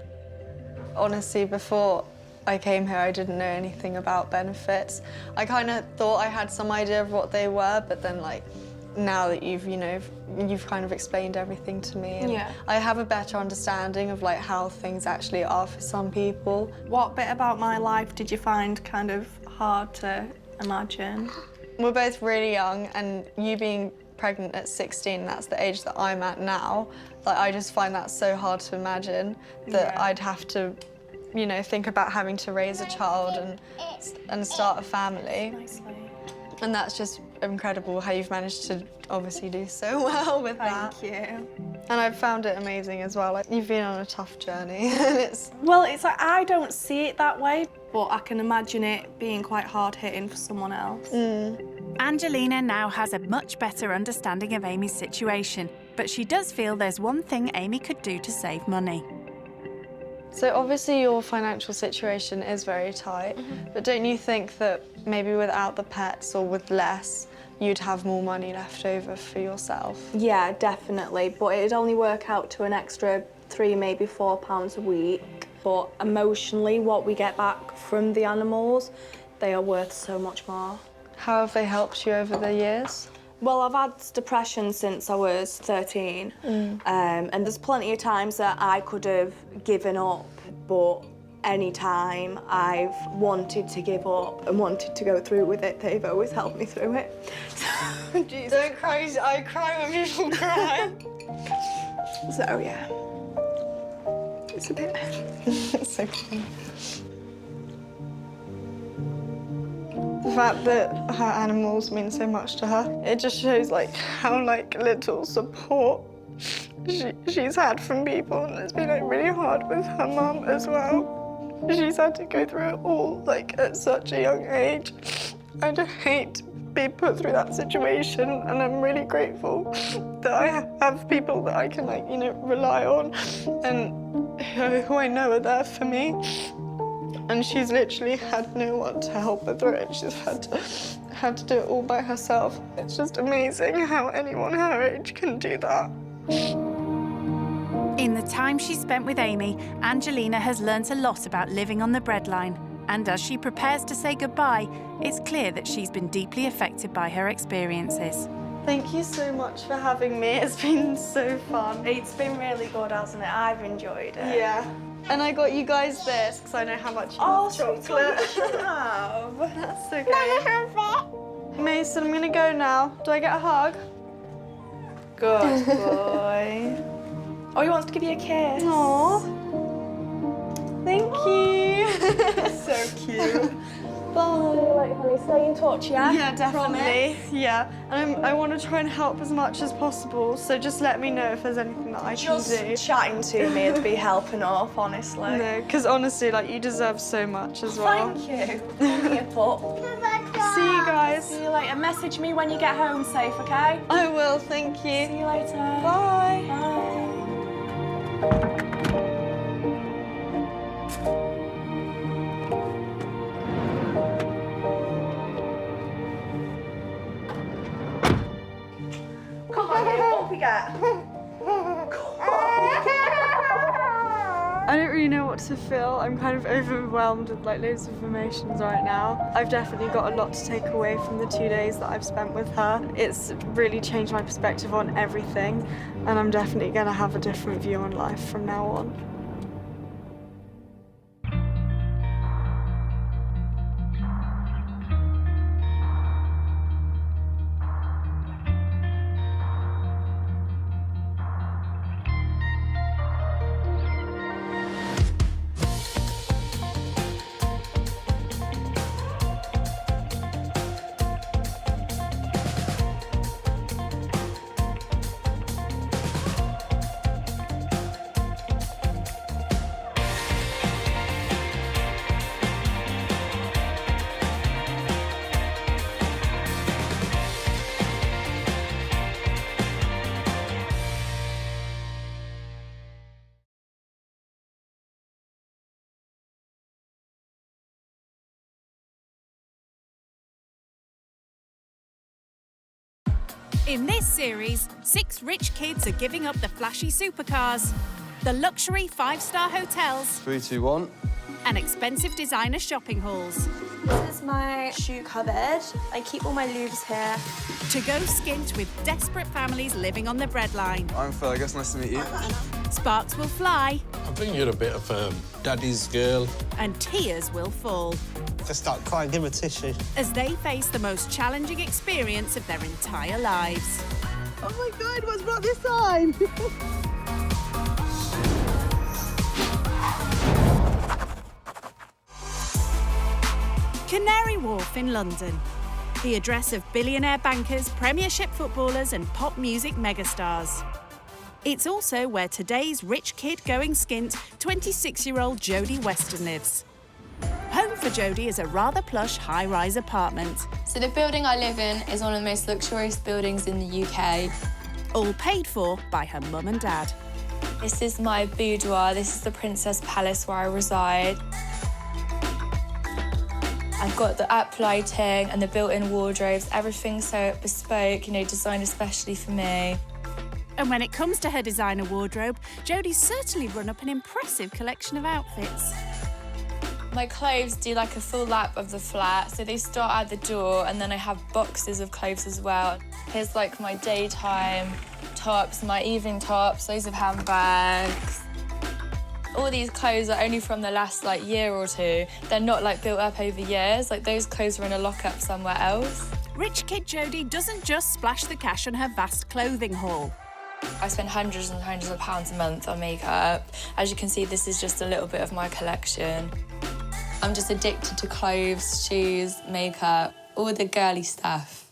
Honestly, before I came here, I didn't know anything about benefits. I kind of thought I had some idea of what they were, but then like, now that you've kind of explained everything to me, and I have a better understanding of like how things actually are for some people. What bit about my life did you find kind of hard to imagine? We're both really young, and you being pregnant at 16, that's the age that I'm at now. Like, I just find that so hard to imagine that I'd have to, you know, think about having to raise a child and start a family. And that's just incredible how you've managed to obviously do so well with that. Thank you. And I've found it amazing as well. Like, you've been on a tough journey. It's like I don't see it that way, but I can imagine it being quite hard-hitting for someone else. Angelina now has a much better understanding of Amy's situation, but she does feel there's one thing Amy could do to save money. So obviously your financial situation is very tight, but don't you think that maybe without the pets or with less, you'd have more money left over for yourself? Yeah, definitely, but it'd only work out to an extra £3, maybe £4 a week. But emotionally, what we get back from the animals, they are worth so much more. How have they helped you over the years? Well, I've had depression since I was 13, and there's plenty of times that I could have given up, but any time I've wanted to give up and wanted to go through with it, they've always helped me through it. Jesus. Don't cry, I cry when people cry. So, yeah. It's a bit... It's okay. The fact that her animals mean so much to her, it just shows like how like little support she's had from people, and it's been like really hard with her mum as well. She's had to go through it all like at such a young age. I'd hate to be put through that situation, and I'm really grateful that I have people that I can like, you know, rely on and who I know are there for me. And she's literally had no one to help her through it. She's had to do it all by herself. It's just amazing how anyone her age can do that. In the time she spent with Amy, Angelina has learnt a lot about living on the breadline. And as she prepares to say goodbye, it's clear that she's been deeply affected by her experiences. Thank you so much for having me. It's been so fun. It's been really good, hasn't it? I've enjoyed it. Yeah. And I got you guys this because I know how much you love chocolate. Have. That's okay. Mason, I'm gonna go now. Do I get a hug? Good boy. Oh, he wants to give you a kiss. Aww. Thank you. So cute. Bye. Right, honey, stay in touch, yeah? Yeah, definitely. Promise? Yeah. And I want to try and help as much as possible, so just let me know if there's anything that I can do. Just chatting to me would be helping off, honestly. No, because honestly, like, you deserve so much as well. Thank you. Give me a pup. See you guys. See you later. Message me when you get home safe, okay? I will, thank you. See you later. Bye. Bye. Come on, up we get. I don't really know what to feel. I'm kind of overwhelmed with like loads of emotions right now. I've definitely got a lot to take away from the 2 days that I've spent with her. It's really changed my perspective on everything. And I'm definitely going to have a different view on life from now on. In this series, 6 rich kids are giving up the flashy supercars, the luxury 5-star hotels, 3, 2, 1. and expensive designer shopping halls. This is my shoe cupboard. I keep all my lubes here. To go skint with desperate families living on the breadline. I'm Fergus, nice to meet you. Sparks will fly. I think you're a bit of a daddy's girl. And tears will fall. Just start crying, give her a tissue. As they face the most challenging experience of their entire lives. Oh my God, what's brought this time? Canary Wharf in London. The address of billionaire bankers, premiership footballers and pop music megastars. It's also where today's rich kid going skint, 26-year-old Jody Weston lives. Home for Jody is a rather plush high-rise apartment. So the building I live in is one of the most luxurious buildings in the UK. All paid for by her mum and dad. This is my boudoir. This is the Princess Palace where I reside. I've got the up lighting and the built-in wardrobes. Everything's so bespoke, you know, designed especially for me. And when it comes to her designer wardrobe, Jody's certainly run up an impressive collection of outfits. My clothes do like a full lap of the flat, so they start at the door and then I have boxes of clothes as well. Here's like my daytime tops, my evening tops, loads of handbags. All these clothes are only from the last like year or two. They're not like built up over years, like those clothes are in a lockup somewhere else. Rich kid Jody doesn't just splash the cash on her vast clothing haul. I spend hundreds and hundreds of pounds a month on makeup. As you can see, this is just a little bit of my collection. I'm just addicted to clothes, shoes, makeup, all the girly stuff.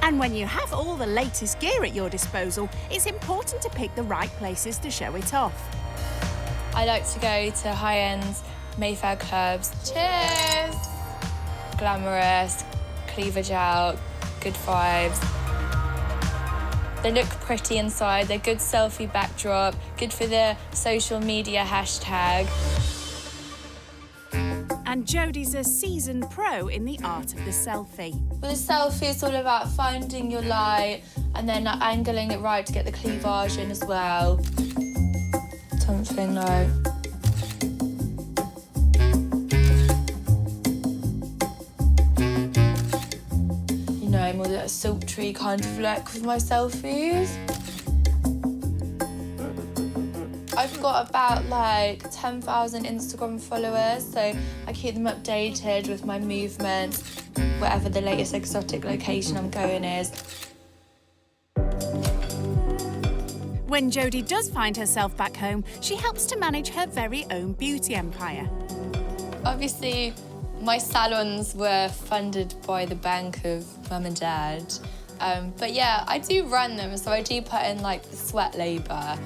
And when you have all the latest gear at your disposal, it's important to pick the right places to show it off. I like to go to high-end Mayfair clubs. Cheers! Glamorous, cleavage out, good vibes. They look pretty inside, they're good selfie backdrop, good for the social media hashtag. And Jody's a seasoned pro in the art of the selfie. Well, the selfie is all about finding your light and then angling it right to get the cleavage in as well. Something like... You know, more that sultry kind of look with my selfies. I've got about like 10,000 Instagram followers, so I keep them updated with my movements, whatever the latest exotic location I'm going is. When Jody does find herself back home, she helps to manage her very own beauty empire. Obviously, my salons were funded by the bank of mum and dad. But yeah, I do run them, so I do put in like the sweat labour.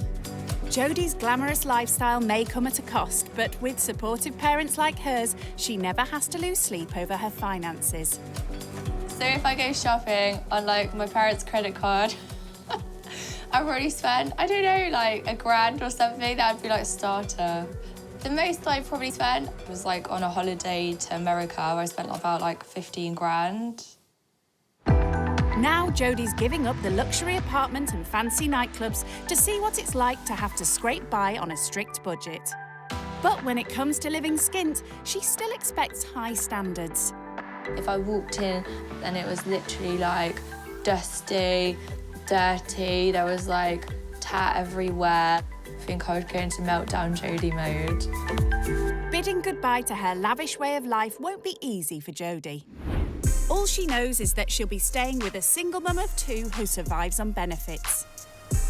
Jody's glamorous lifestyle may come at a cost, but with supportive parents like hers, she never has to lose sleep over her finances. So if I go shopping on like my parents' credit card, I've already spent, I don't know, like £1,000 or something. That'd be like a starter. The most I probably spent was like on a holiday to America where I spent about like 15 grand. Now Jody's giving up the luxury apartment and fancy nightclubs to see what it's like to have to scrape by on a strict budget. But when it comes to living skint, she still expects high standards. If I walked in and it was literally like dusty, dirty. There was like tat everywhere. I think I would go into meltdown Jody mode. Bidding goodbye to her lavish way of life won't be easy for Jody. All she knows is that she'll be staying with a single mum of 2 who survives on benefits.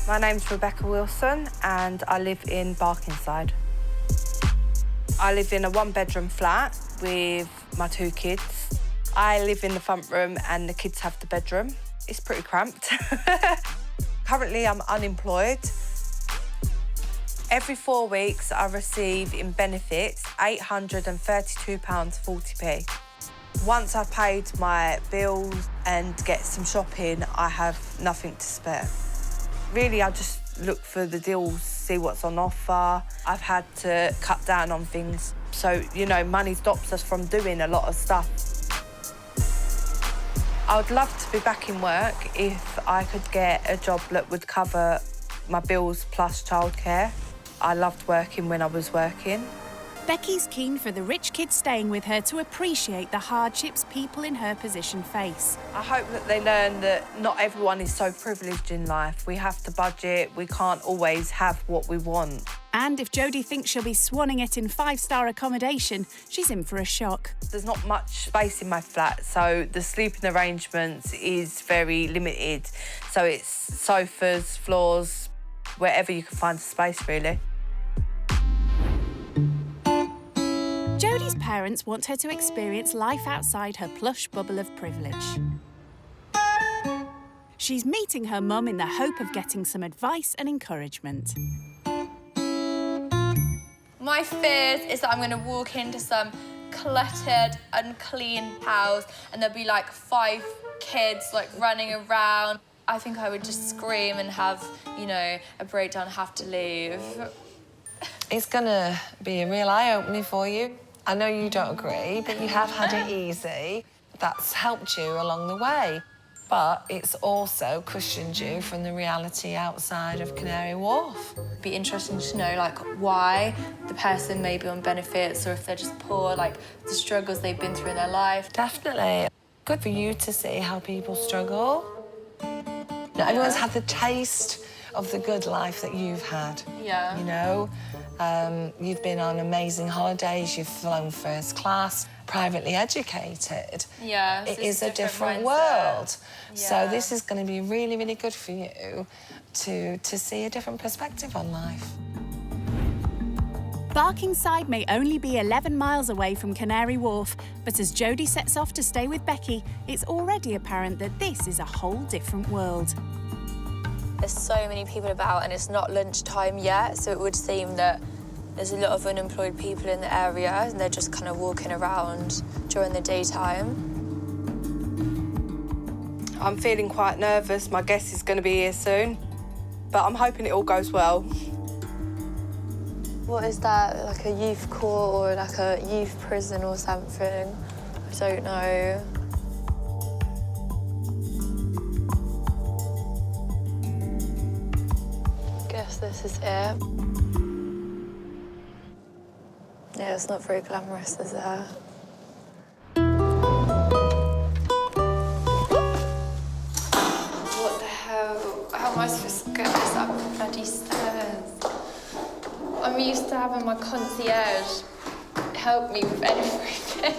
My name's Rebecca Wilson and I live in Barkingside. I live in a 1-bedroom flat with my 2 kids. I live in the front room and the kids have the bedroom. It's pretty cramped. Currently, I'm unemployed. Every 4 weeks, I receive in benefits £832.40p. Once I've paid my bills and get some shopping, I have nothing to spare. Really, I just look for the deals, see what's on offer. I've had to cut down on things. So, you know, money stops us from doing a lot of stuff. I would love to be back in work if I could get a job that would cover my bills plus childcare. I loved working when I was working. Becky's keen for the rich kids staying with her to appreciate the hardships people in her position face. I hope that they learn that not everyone is so privileged in life. We have to budget, we can't always have what we want. And if Jody thinks she'll be swanning it in 5-star accommodation, she's in for a shock. There's not much space in my flat, so the sleeping arrangements is very limited. So it's sofas, floors, wherever you can find space, really. Jody's parents want her to experience life outside her plush bubble of privilege. She's meeting her mum in the hope of getting some advice and encouragement. My fears is that I'm going to walk into some cluttered, unclean house and there'll be like 5 kids like running around. I think I would just scream and have, you know, a breakdown and have to leave. It's gonna be a real eye-opener for you. I know you don't agree, but you have had it easy. That's helped you along the way. But it's also cushioned you from the reality outside of Canary Wharf. It'd be interesting to know, like, why the person may be on benefits or if they're just poor, like, the struggles they've been through in their life. Definitely. Good for you to see how people struggle. Now, everyone's had the taste of the good life that you've had. Yeah. You know, you've been on amazing holidays, you've flown first class, privately educated. Yeah. It is a different world. Yeah. So this is going to be really, really good for you to see a different perspective on life. Barkingside may only be 11 miles away from Canary Wharf, but as Jody sets off to stay with Becky, it's already apparent that this is a whole different world. There's so many people about and it's not lunchtime yet, so it would seem that there's a lot of unemployed people in the area and they're just kind of walking around during the daytime. I'm feeling quite nervous. My guest is going to be here soon, but I'm hoping it all goes well. What is that, like a youth court or like a youth prison or something? I don't know. Guess this is it. Yeah, it's not very glamorous, is it? What the hell? How am I supposed to get this up the bloody stairs? I'm used to having my concierge help me with everything.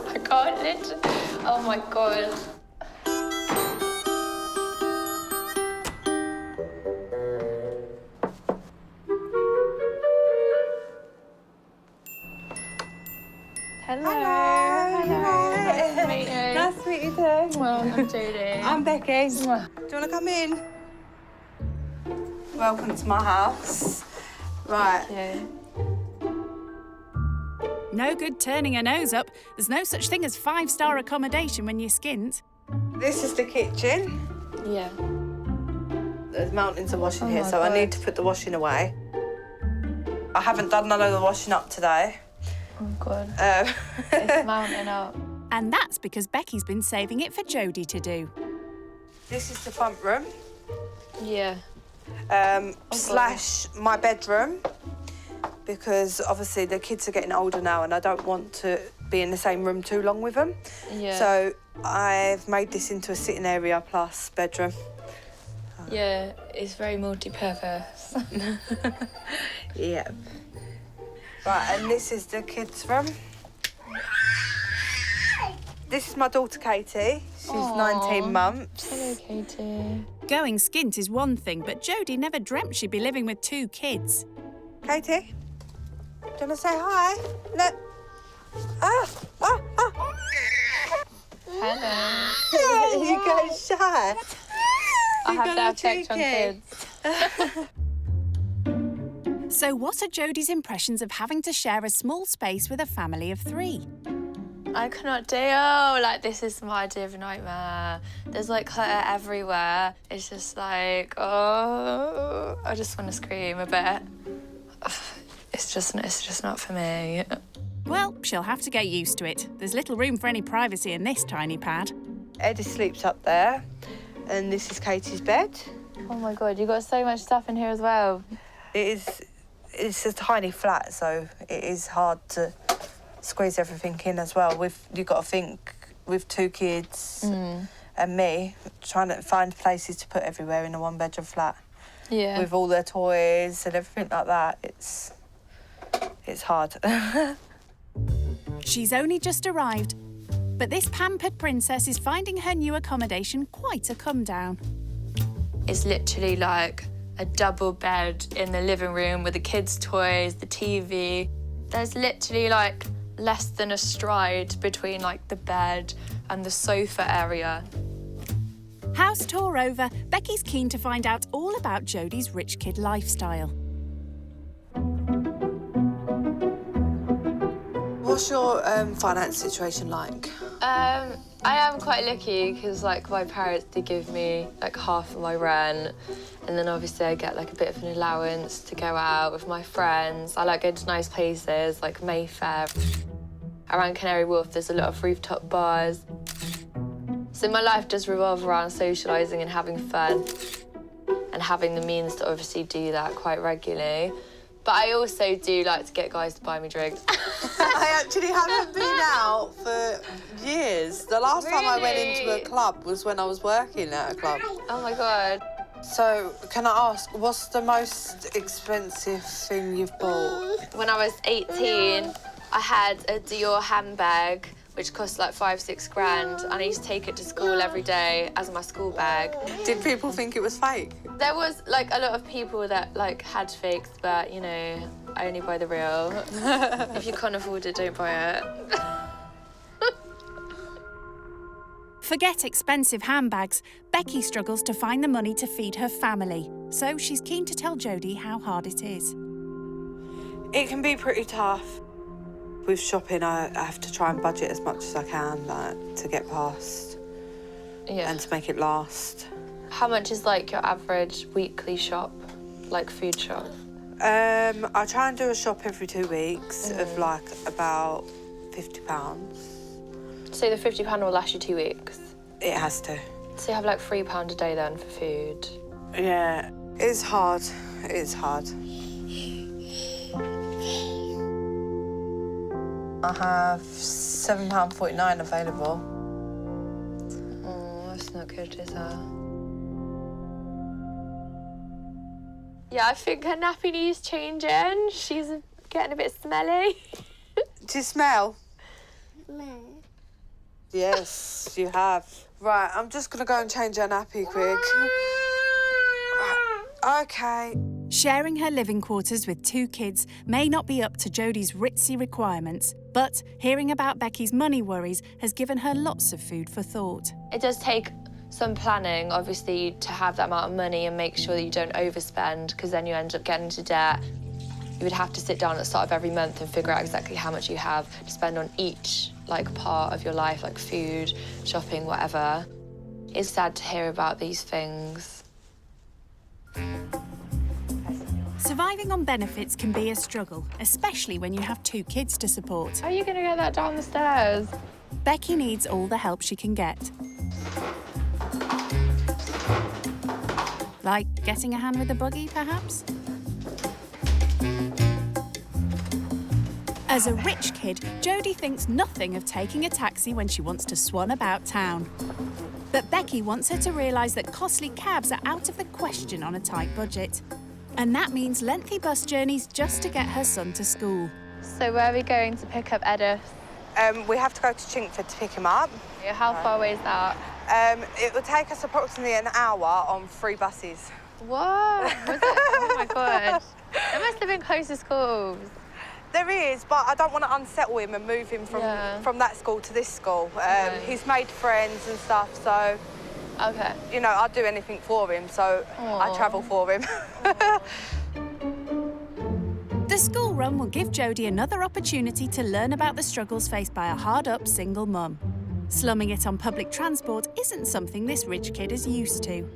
I can't literally. Oh my God. Hello. Nice to meet you. Nice to meet you too. Well, I'm Jody. I'm Becky. Do you want to come in? Welcome to my house. Right. No good turning her nose up. There's no such thing as 5-star accommodation when you're skint. This is the kitchen. Yeah. There's mountains of washing here, my so I God. need to put the washing away. I haven't done none of the washing up today. Oh, God. It's mounting up. And that's because Becky's been saving it for Jody to do. This is the front room. Yeah. Slash my bedroom, because obviously the kids are getting older now and I don't want to be in the same room too long with them. Yeah. So I've made this into a sitting area plus bedroom. Yeah, it's very multi-purpose. Yep. Right, and this is the kids' room. This is my daughter Katie. She's 19 months. Hello, Katie. Going skint is one thing, but Jody never dreamt she'd be living with 2 kids. Katie, do you want to say hi? Look. Hello. You go shy. I have that effect on kids. So what are Jody's impressions of having to share a small space with a family of 3? I cannot deal. Like, this is my idea of a nightmare. There's like clutter everywhere. It's just like, oh, I just want to scream a bit. It's just not for me. Well, she'll have to get used to it. There's little room for any privacy in this tiny pad. Eddie sleeps up there, and this is Katie's bed. Oh my God, you got so much stuff in here as well. It's a tiny flat, so it is hard to squeeze everything in as well. You've got to think with 2 kids and me, trying to find places to put everywhere in a 1-bedroom flat. Yeah. With all their toys and everything like that, it's hard. She's only just arrived, but this pampered princess is finding her new accommodation quite a come down. It's literally like a double bed in the living room with the kids' toys, the TV. There's literally like less than a stride between like the bed and the sofa area. House tour over, Becky's keen to find out all about Jody's rich kid lifestyle. What's your finance situation like? I am quite lucky because like my parents, they give me like half of my rent, and then obviously I get like a bit of an allowance to go out with my friends. I like going to nice places like Mayfair. Around Canary Wharf there's a lot of rooftop bars. So my life does revolve around socialising and having fun and having the means to obviously do that quite regularly. But I also do like to get guys to buy me drinks. I actually haven't been out for years. The last time I went into a club was when I was working at a club. Oh my God. So, can I ask, what's the most expensive thing you've bought? When I was 18, I had a Dior handbag, which cost like 5-6 grand, and I used to take it to school every day as my school bag. Did people think it was fake? There was like a lot of people that like had fakes, but you know, I only buy the real. If you can't afford it, don't buy it. Forget expensive handbags. Becky struggles to find the money to feed her family, so she's keen to tell Jody how hard it is. It can be pretty tough. With shopping, I have to try and budget as much as I can, like, to get past and to make it last. How much is like your average weekly shop, like food shop? I try and do a shop every 2 weeks of like about £50. So the £50 will last you 2 weeks? It has to. So you have like £3 a day then for food? Yeah, it's hard. It's hard. I have £7.49 available. Oh, that's not good, is it? Yeah, I think her nappy needs changing. She's getting a bit smelly. Do you smell? No. Yes, you have. Right, I'm just going to go and change her nappy quick. Right, OK. Sharing her living quarters with 2 kids may not be up to Jody's ritzy requirements, but hearing about Becky's money worries has given her lots of food for thought. It does take some planning, obviously, to have that amount of money and make sure that you don't overspend, because then you end up getting into debt. You would have to sit down at the start of every month and figure out exactly how much you have to spend on each like part of your life, like food, shopping, whatever. It's sad to hear about these things. Surviving on benefits can be a struggle, especially when you have 2 kids to support. How are you going to get that down the stairs? Becky needs all the help she can get. Like getting a hand with the buggy, perhaps? As a rich kid, Jody thinks nothing of taking a taxi when she wants to swan about town. But Becky wants her to realise that costly cabs are out of the question on a tight budget. And that means lengthy bus journeys just to get her son to school. So where are we going to pick up Edith? We have to go to Chinkford to pick him up. How far away is that? It will take us approximately an hour on 3 buses. What? Was it? Oh my God. There must have been close to schools. There is, but I don't want to unsettle him and move him from that school to this school. He's made friends and stuff, so... Okay. You know, I'd do anything for him, so I travel for him. The school run will give Jody another opportunity to learn about the struggles faced by a hard-up single mum. Slumming it on public transport isn't something this rich kid is used to.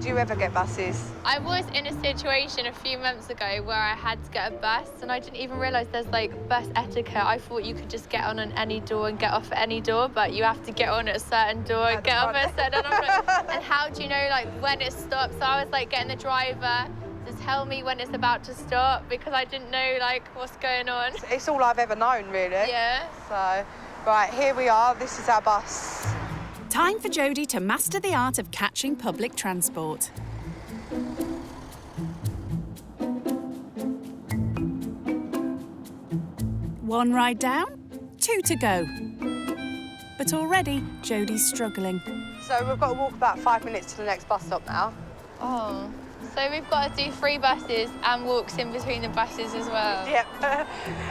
Do you ever get buses? I was in a situation a few months ago where I had to get a bus and I didn't even realise there's like bus etiquette. I thought you could just get on any door and get off at any door, but you have to get on at a certain door and get off at a certain door. And how do you know like when it stops? So I was like getting the driver to tell me when it's about to stop because I didn't know like what's going on. It's all I've ever known, really. Yeah. So, right, here we are. This is our bus. Time for Jody to master the art of catching public transport. One ride down, 2 to go. But already, Jody's struggling. So we've got to walk about 5 minutes to the next bus stop now. Oh. So we've got to do 3 buses and walks in between the buses as well. Yep.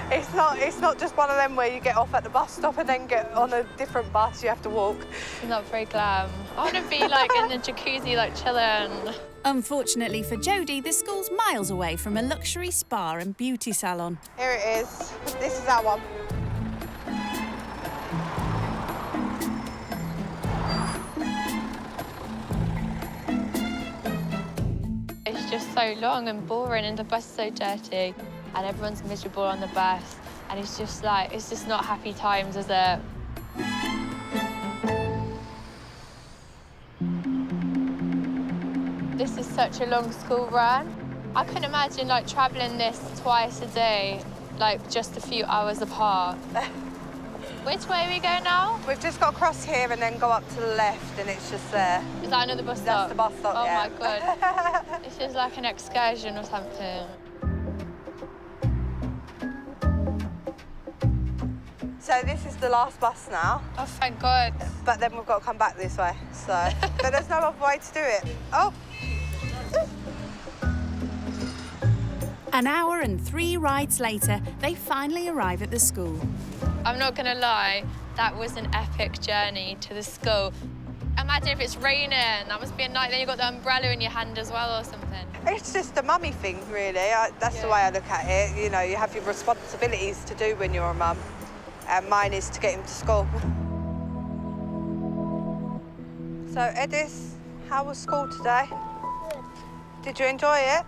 It's not just one of them where you get off at the bus stop and then get on a different bus. You have to walk. It's not very glam. I want to be like in the jacuzzi, like chilling. Unfortunately for Jody, the school's miles away from a luxury spa and beauty salon. Here it is. This is our one. It's just so long and boring and the bus is so dirty and everyone's miserable on the bus and it's just not happy times, is it? This is such a long school run. I couldn't imagine like travelling this twice a day, like just a few hours apart. Which way are we going now? We've just got to cross here and then go up to the left and it's just there. Is that another bus stop? That's the bus stop, oh yeah. Oh my God. This is like an excursion or something. So this is the last bus now. Oh, thank God. But then we've got to come back this way, so. But there's no other way to do it. Oh. An hour and 3 rides later, they finally arrive at the school. I'm not gonna lie, that was an epic journey to the school. Imagine if it's raining, that must be a night, then you've got the umbrella in your hand as well or something. It's just a mummy thing, really. That's the way I look at it. You know, you have your responsibilities to do when you're a mum, and mine is to get him to school. So, Edith, how was school today? Did you enjoy it?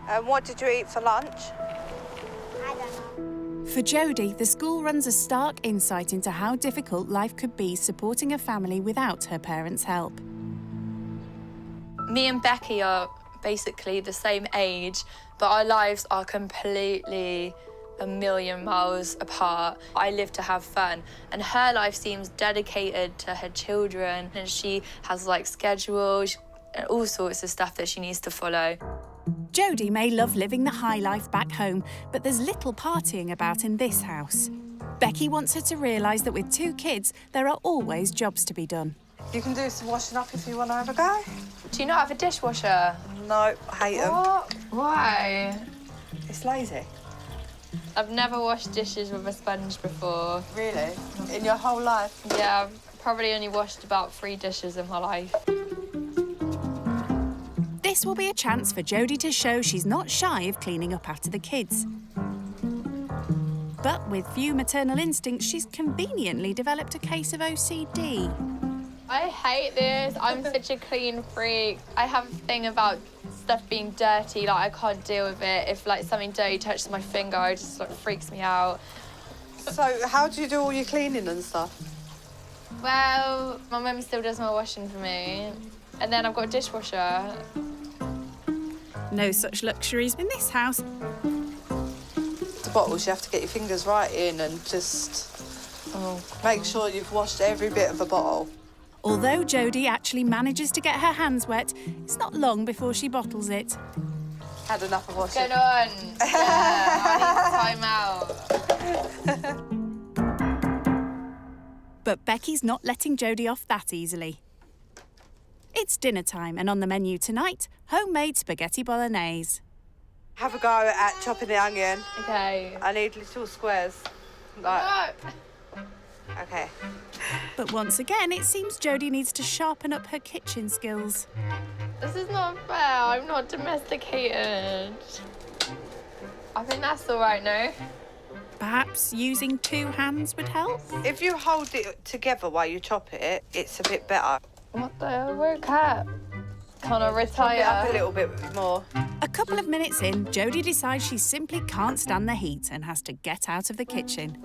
Yeah. What did you eat for lunch? I don't know. For Jody, the school runs a stark insight into how difficult life could be supporting a family without her parents' help. Me and Becky are basically the same age, but our lives are completely a million miles apart. I live to have fun, and her life seems dedicated to her children, and she has like schedules and all sorts of stuff that she needs to follow. Jody may love living the high life back home, but there's little partying about in this house. Becky wants her to realise that with 2 kids, there are always jobs to be done. You can do some washing up if you want to have a go. Do you not have a dishwasher? No, I hate them. What? Why? It's lazy. I've never washed dishes with a sponge before. Really? In your whole life? Yeah, I've probably only washed about 3 dishes in my life. This will be a chance for Jody to show she's not shy of cleaning up after the kids. But with few maternal instincts, she's conveniently developed a case of OCD. I hate this. I'm such a clean freak. I have a thing about stuff being dirty, like I can't deal with it. If like something dirty touches my finger, it just like freaks me out. So how do you do all your cleaning and stuff? Well, my mum still does my washing for me. And then I've got a dishwasher. No such luxuries in this house. The bottles, you have to get your fingers right in and just make sure you've washed every bit of a bottle. Although Jody actually manages to get her hands wet, it's not long before she bottles it. Had enough of washing. What's going on? Yeah, I need time out. But Becky's not letting Jody off that easily. It's dinner time, and on the menu tonight, homemade spaghetti bolognese. Have a go at chopping the onion. Okay. I need little squares. Like... Okay. But once again, it seems Jody needs to sharpen up her kitchen skills. This is not fair. I'm not domesticated. I think that's all right now. Perhaps using 2 hands would help? If you hold it together while you chop it, it's a bit better. What the hell? Where cat? Can I retire? Chop it up a little bit more. A couple of minutes in, Jody decides she simply can't stand the heat and has to get out of the kitchen.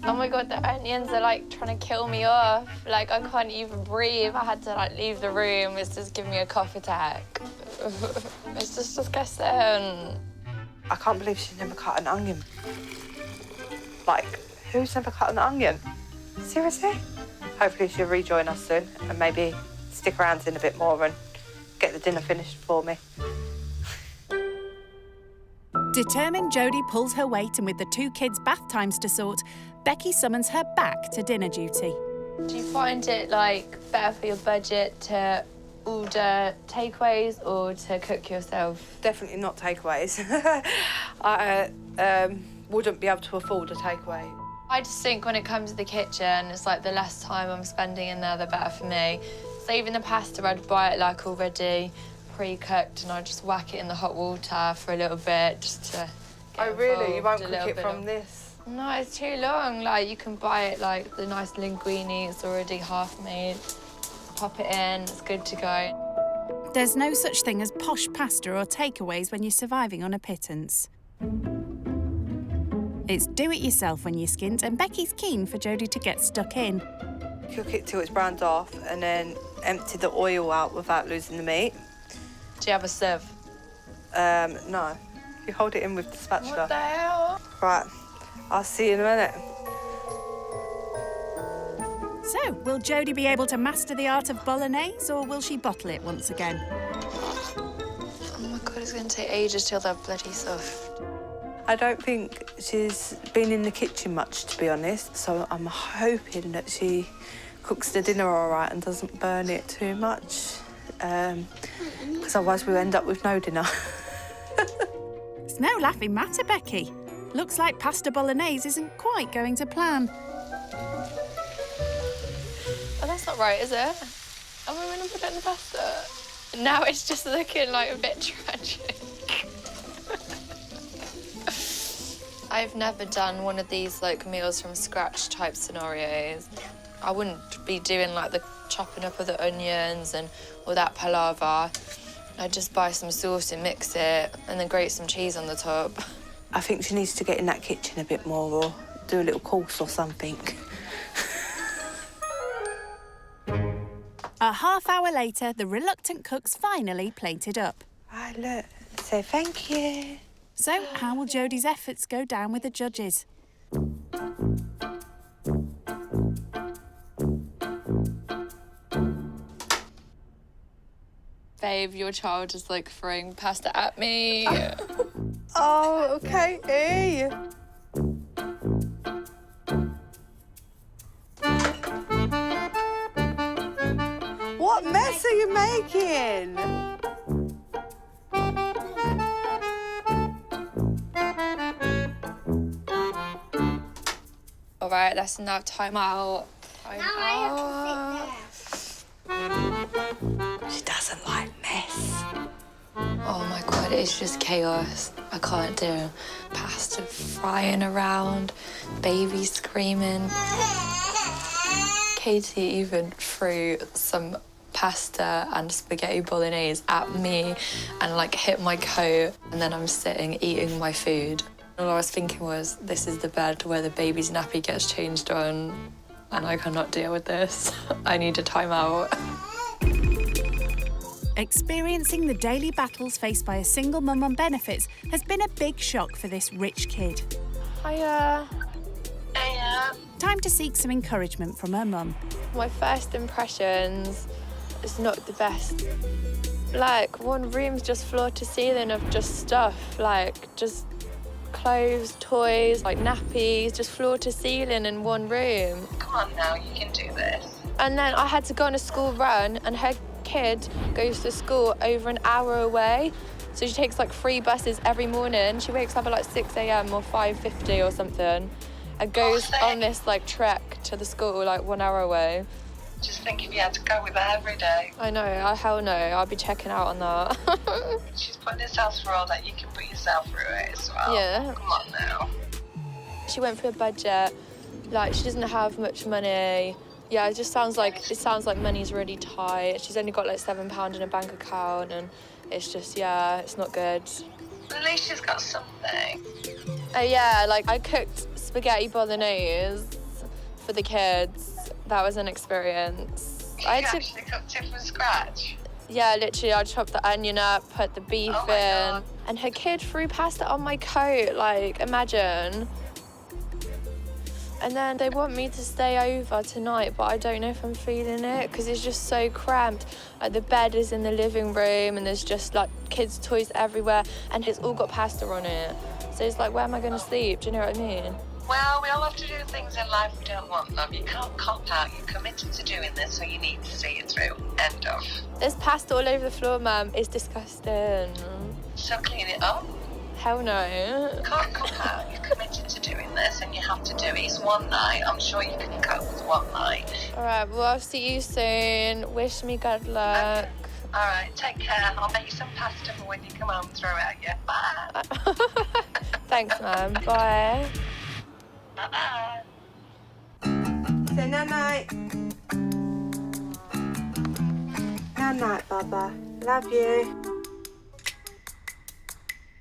Oh my God, the onions are like trying to kill me off. Like I can't even breathe. I had to like leave the room. It's just giving me a cough attack. It's just disgusting. I can't believe she's never cut an onion. Like, who's never cut an onion? Seriously? Hopefully she'll rejoin us soon and maybe stick around in a bit more and get the dinner finished for me. Determined Jody pulls her weight, and with the 2 kids' bath times to sort, Becky summons her back to dinner duty. Do you find it like better for your budget to order takeaways or to cook yourself? Definitely not takeaways. I wouldn't be able to afford a takeaway. I just think when it comes to the kitchen, it's like the less time I'm spending in there, the better for me. So even the pasta, I'd buy it like already pre-cooked and I'd just whack it in the hot water for a little bit just to get Oh, really? You won't involved cook a it little from bit. this? No, it's too long. Like, you can buy it like the nice linguine, it's already half made. Pop it in, it's good to go. There's no such thing as posh pasta or takeaways when you're surviving on a pittance. It's do it yourself when you skint, and Becky's keen for Jody to get stuck in. Cook it till it's browned off and then empty the oil out without losing the meat. Do you have a sieve? No. You hold it in with the spatula. What the hell? Right, I'll see you in a minute. So, will Jody be able to master the art of bolognese, or will she bottle it once again? Oh my God, it's going to take ages till they're bloody soft. I don't think she's been in the kitchen much, to be honest, so I'm hoping that she cooks the dinner all right and doesn't burn it too much, because otherwise we'll end up with no dinner. It's no laughing matter, Becky. Looks like pasta bolognese isn't quite going to plan. Oh, that's not right, is it? Am I going to put it in the pasta? Now it's just looking like a bit tragic. I've never done one of these like meals from scratch type scenarios. I wouldn't be doing like the chopping up of the onions and all that palaver. I'd just buy some sauce and mix it and then grate some cheese on the top. I think she needs to get in that kitchen a bit more or do a little course or something. A half hour later, the reluctant cook's finally plated up. Right, look, say thank you. So, how will Jody's efforts go down with the judges? Babe, your child is like throwing pasta at me. Oh, okay. Hey. What mess are you making? All right, that's enough. Time out. Time out. She doesn't like mess. Oh my God, it's just chaos. I can't do pasta frying around, baby screaming. Katie even threw some pasta and spaghetti bolognese at me and like hit my coat, and then I'm sitting eating my food. All I was thinking was, this is the bed where the baby's nappy gets changed on, and I cannot deal with this. I need a timeout. Experiencing the daily battles faced by a single mum on benefits has been a big shock for this rich kid. Hiya. Hiya. Time to seek some encouragement from her mum. My first impressions is not the best. Like, one room's just floor to ceiling of just stuff, like just clothes, toys, like nappies, just floor to ceiling in one room. Come on now, you can do this. And then I had to go on a school run, and her kid goes to school over an hour away. So she takes like 3 buses every morning. She wakes up at like 6 a.m. or 5:50 or something, and goes on this like trek to the school like 1 hour away. Just think if you had to go with her every day. I know, hell no, I'll be checking out on that. She's putting herself through all that, you can put yourself through it as well. Yeah. Come on now. She went for a budget, like she doesn't have much money. Yeah, it sounds like money's really tight. She's only got like £7 in a bank account, and it's just, yeah, it's not good. At least she's got something. Yeah, like I cooked spaghetti bolognese for the kids. That was an experience. You actually cooked it from scratch? Yeah, literally, I chopped the onion up, put the beef in, God. and her kid threw pasta on my coat, like, imagine. And then they want me to stay over tonight, but I don't know if I'm feeling it, because it's just so cramped. Like, the bed is in the living room, and there's just, like, kids' toys everywhere, and it's all got pasta on it. So it's like, where am I going to sleep? Do you know what I mean? Well, we all have to do things in life we don't want, love. You can't cop out. You're committed to doing this, so you need to see it through. End of. There's pasta all over the floor, Mum. It's disgusting. So clean it up. Hell no. You can't cop out. You're committed to doing this, and you have to do it. It's one night. I'm sure you can cope with one night. All right, well, I'll see you soon. Wish me good luck. Okay. All right, take care. I'll make you some pasta for when you come home and throw it at you. Bye. Thanks, Mum. Bye. Bye-bye. Say night-night. Night-night, Baba. Love you.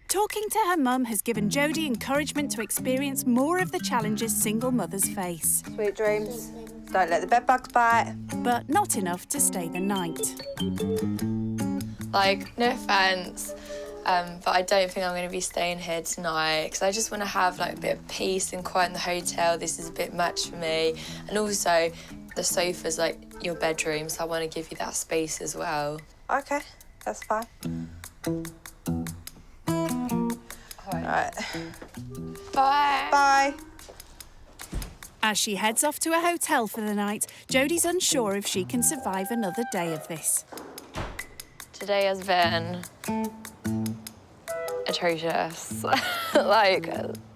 Talking to her mum has given Jody encouragement to experience more of the challenges single mothers face. Sweet dreams. Don't let the bed bugs bite. But not enough to stay the night. Like, no offence, but I don't think I'm going to be staying here tonight, because I just want to have like a bit of peace and quiet in the hotel. This is a bit much for me. And also, the sofa's like your bedroom, so I want to give you that space as well. Okay, that's fine. All right. Bye. Bye. As she heads off to a hotel for the night, Jody's unsure if she can survive another day of this. Today has been atrocious. Like,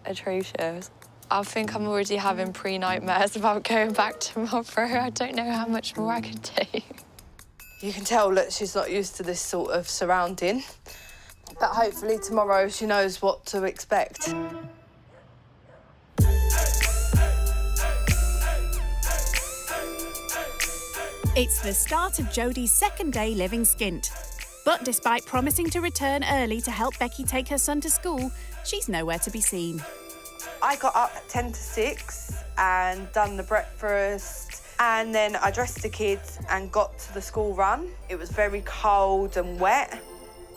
atrocious. I think I'm already having pre-nightmares about going back tomorrow. I don't know how much more I could do. You can tell that she's not used to this sort of surrounding. But hopefully tomorrow she knows what to expect. It's the start of Jody's second day living skint. But despite promising to return early to help Becky take her son to school, she's nowhere to be seen. I got up at 10 to 6 and done the breakfast, and then I dressed the kids and got to the school run. It was very cold and wet.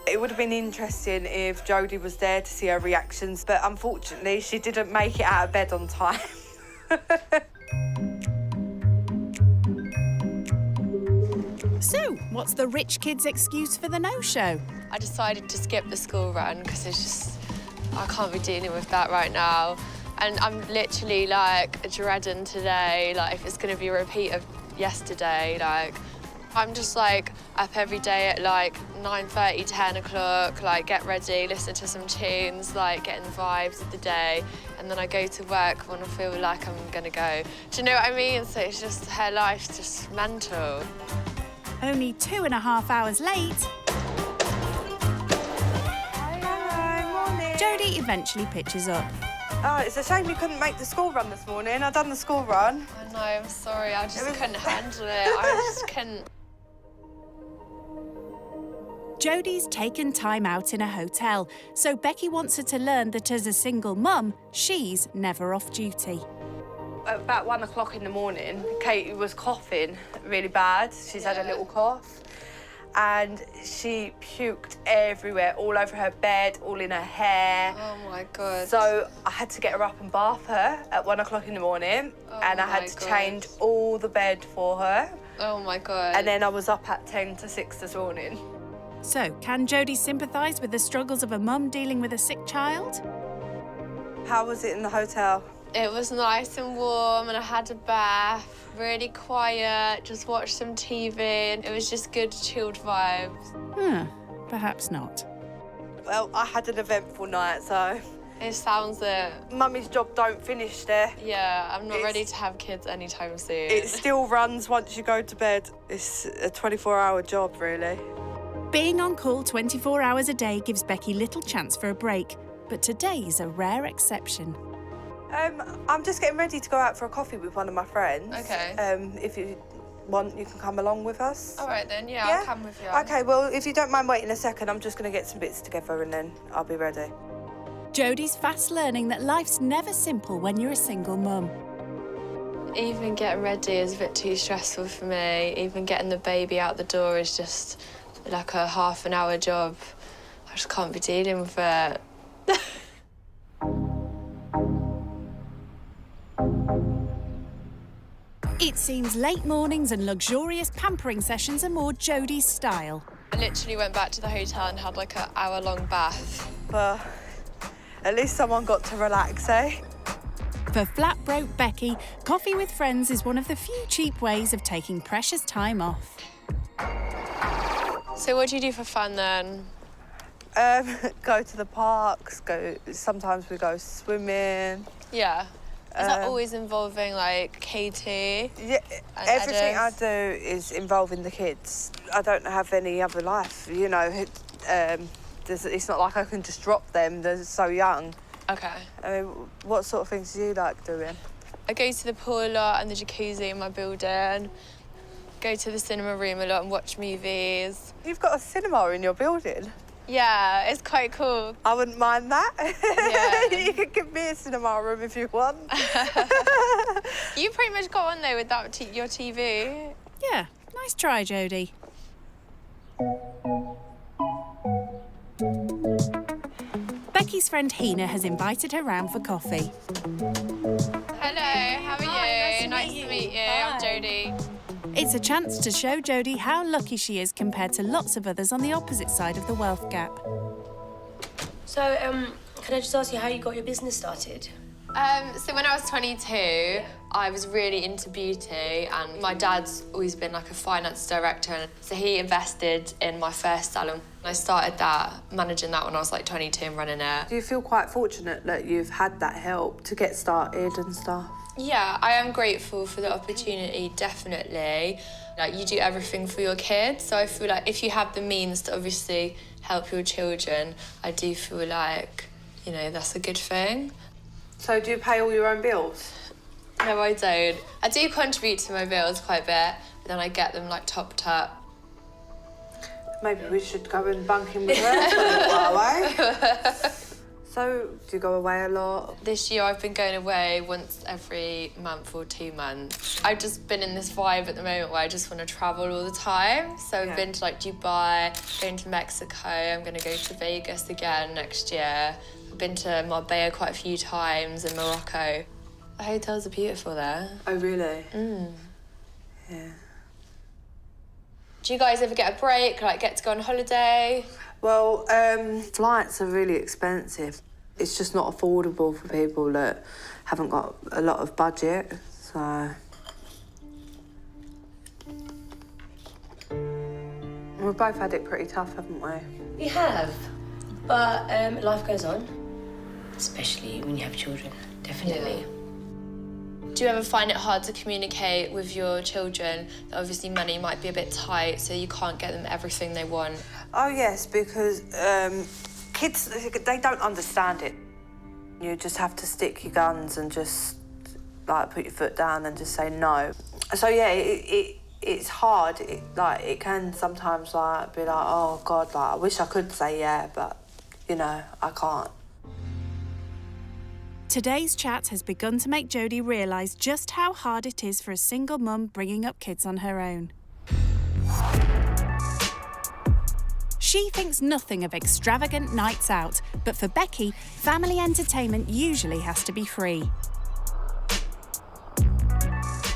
It would have been interesting if Jody was there to see her reactions, but unfortunately she didn't make it out of bed on time. So, what's the rich kid's excuse for the no-show? I decided to skip the school run because it's just, I can't be dealing with that right now. And I'm literally like dreading today, like if it's gonna be a repeat of yesterday, like I'm just like up every day at like 9:30, 10 o'clock, like get ready, listen to some tunes, like getting the vibes of the day. And then I go to work when I feel like I'm gonna go. Do you know what I mean? So it's just, her life's just mental. Only 2.5 hours late, Hello, morning. Jody eventually pitches up. Oh, it's a shame you couldn't make the school run this morning. I've done the school run. I know, I'm sorry, I just couldn't handle it. I just couldn't. Jody's taken time out in a hotel, so Becky wants her to learn that as a single mum, she's never off duty. At about 1 o'clock in the morning, Katie was coughing really bad. She's had a little cough. and she puked everywhere, all over her bed, all in her hair. Oh my God. So I had to get her up and bath her at 1 o'clock in the morning, and I had to change all the bed for her. Oh my God. And then I was up at 10 to 6 this morning. So, can Jody sympathise with the struggles of a mum dealing with a sick child? How was it in the hotel? It was nice and warm, and I had a bath, really quiet, just watched some TV, and it was just good, chilled vibes. Perhaps not. Well, I had an eventful night, so... It sounds it. Mummy's job don't finish there. Yeah, I'm not ready to have kids anytime soon. It still runs once you go to bed. It's a 24-hour job, really. Being on call 24 hours a day gives Becky little chance for a break, but today's a rare exception. I'm just getting ready to go out for a coffee with one of my friends. Okay. If you want, you can come along with us. All right then, yeah, I'll come with you. Okay, well, if you don't mind waiting a second, I'm just going to get some bits together and then I'll be ready. Jody's fast learning that life's never simple when you're a single mum. Even getting ready is a bit too stressful for me. Even getting the baby out the door is just like a half-an-hour job. I just can't be dealing with it. It seems late mornings and luxurious pampering sessions are more Jody's style. I literally went back to the hotel and had like an hour-long bath. Well, at least someone got to relax, eh? For flat-broke Becky, coffee with friends is one of the few cheap ways of taking precious time off. So what do you do for fun then? Go to the parks, sometimes we go swimming. Yeah. Is that always involving, like, KT? Yeah, everything I do is involving the kids. I don't have any other life, you know. It's not like I can just drop them, they're so young. Okay. I mean, what sort of things do you like doing? I go to the pool a lot and the jacuzzi in my building. Go to the cinema room a lot and watch movies. You've got a cinema in your building? Yeah, it's quite cool. I wouldn't mind that. Yeah. You can give me a cinema room if you want. You pretty much got on there with that your TV. Yeah, nice try, Jody. Becky's friend Hina has invited her round for coffee. Hello, how are you? Nice to meet you. I'm Jody. It's a chance to show Jody how lucky she is compared to lots of others on the opposite side of the wealth gap. So, can I just ask you how you got your business started? So when I was 22, I was really into beauty, and my dad's always been like a finance director, and so he invested in my first salon. I started managing that when I was like 22 and running it. Do you feel quite fortunate that you've had that help to get started and stuff? Yeah, I am grateful for the opportunity, definitely. Like, you do everything for your kids, so I feel like if you have the means to obviously help your children, I do feel like, you know, that's a good thing. So do you pay all your own bills? No, I don't. I do contribute to my bills quite a bit, but then I get them, like, topped up. Maybe we should go and bunk in with her for a little while, eh? So, do you go away a lot? This year I've been going away once every month or 2 months. I've just been in this vibe at the moment where I just want to travel all the time. So I've been to like Dubai, going to Mexico, I'm going to go to Vegas again next year. I've been to Marbella quite a few times and Morocco. The hotels are beautiful there. Oh, really? Yeah. Do you guys ever get a break, like get to go on holiday? Well, flights are really expensive. It's just not affordable for people that haven't got a lot of budget, so... We've both had it pretty tough, haven't we? We have, but life goes on, especially when you have children, definitely. Yeah. Do you ever find it hard to communicate with your children that obviously money might be a bit tight, so you can't get them everything they want? Oh, yes, because kids, they don't understand it. You just have to stick your guns and just, like, put your foot down and just say no. So, yeah, it's hard. It can sometimes, like, be like, oh, God, like, I wish I could say yeah, but, you know, I can't. Today's chat has begun to make Jody realise just how hard it is for a single mum bringing up kids on her own. She thinks nothing of extravagant nights out, but for Becky, family entertainment usually has to be free.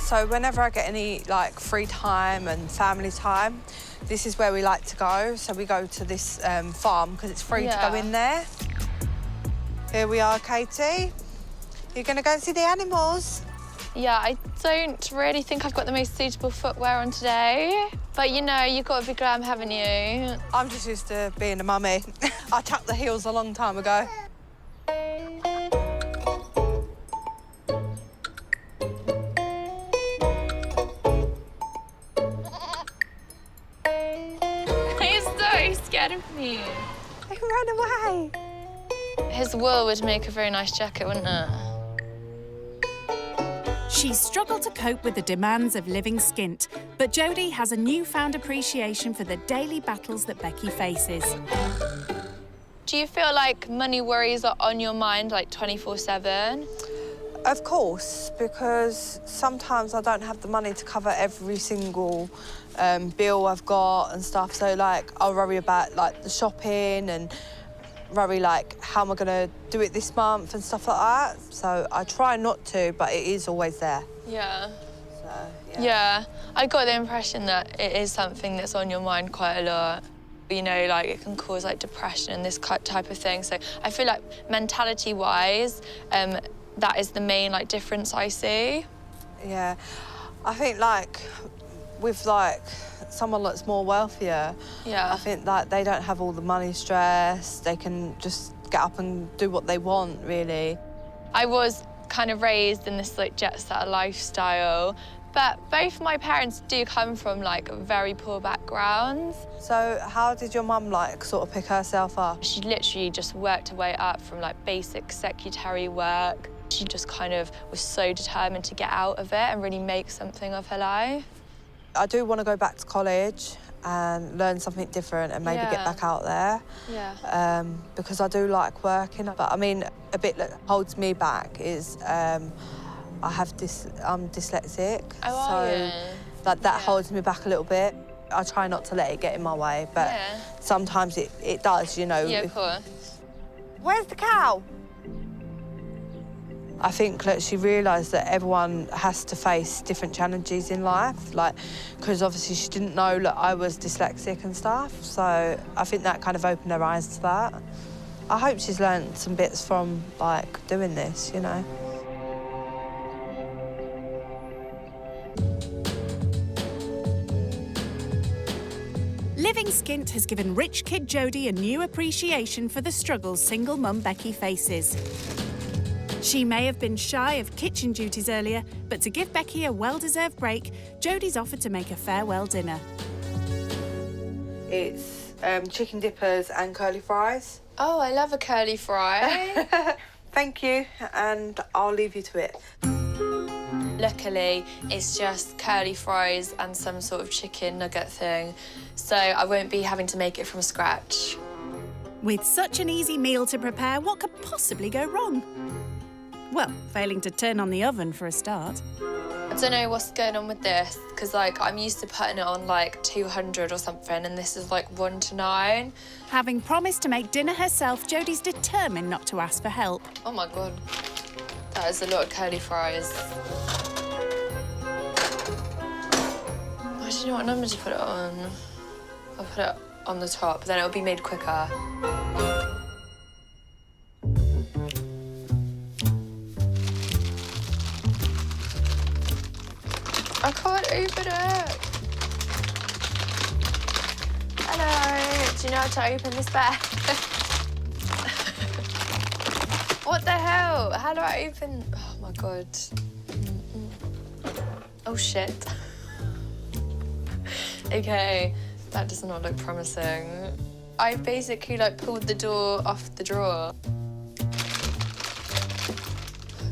So whenever I get any like free time and family time, this is where we like to go. So we go to this farm because it's free to go in there. Here we are, Katie. You're gonna go and see the animals? Yeah, I don't really think I've got the most suitable footwear on today. But you know, you've got to be glam, haven't you? I'm just used to being a mummy. I chucked the heels a long time ago. He's so scared of me. He ran away. His wool would make a very nice jacket, wouldn't it? She's struggled to cope with the demands of living skint, but Jody has a newfound appreciation for the daily battles that Becky faces. Do you feel like money worries are on your mind like 24/7? Of course, because sometimes I don't have the money to cover every single bill I've got and stuff. So like I'll worry about like the shopping and worry like how am I gonna do it this month and stuff like that. So I try not to, but it is always there. Yeah. So, Yeah, I got the impression that it is something that's on your mind quite a lot. You know, like it can cause like depression and this type of thing. So I feel like mentality-wise, that is the main like difference I see. Yeah, I think like with like someone that's more wealthier, I think like they don't have all the money stress. They can just get up and do what they want, really. I was kind of raised in this like jet setter lifestyle, but both my parents do come from like very poor backgrounds. So how did your mum like sort of pick herself up? She literally just worked her way up from like basic secretary work. She just kind of was so determined to get out of it and really make something of her life. I do want to go back to college and learn something different and maybe get back out there. Yeah. Because I do like working. But I mean, a bit that holds me back is I'm dyslexic. Oh, so like that holds me back a little bit. I try not to let it get in my way, but sometimes it does, you know. Yeah, of course. Where's the cow? I think that she realised that everyone has to face different challenges in life, like, because obviously she didn't know that I was dyslexic and stuff, so I think that kind of opened her eyes to that. I hope she's learned some bits from, like, doing this, you know. Living skint has given rich kid Jody a new appreciation for the struggles single mum Becky faces. She may have been shy of kitchen duties earlier, but to give Becky a well-deserved break, Jody's offered to make a farewell dinner. It's chicken dippers and curly fries. Oh, I love a curly fry. Thank you, and I'll leave you to it. Luckily, it's just curly fries and some sort of chicken nugget thing, so I won't be having to make it from scratch. With such an easy meal to prepare, what could possibly go wrong? Well, failing to turn on the oven for a start. I don't know what's going on with this, because like I'm used to putting it on like 200 or something, and this is like 1 to 9. Having promised to make dinner herself, Jody's determined not to ask for help. Oh my God, that is a lot of curly fries. I don't know what number to put it on. I'll put it on the top, then it'll be made quicker. I can't open it. Hello, do you know how to open this bag? What the hell? How do I open? Oh my God. Oh shit. Okay, that does not look promising. I basically like pulled the door off the drawer.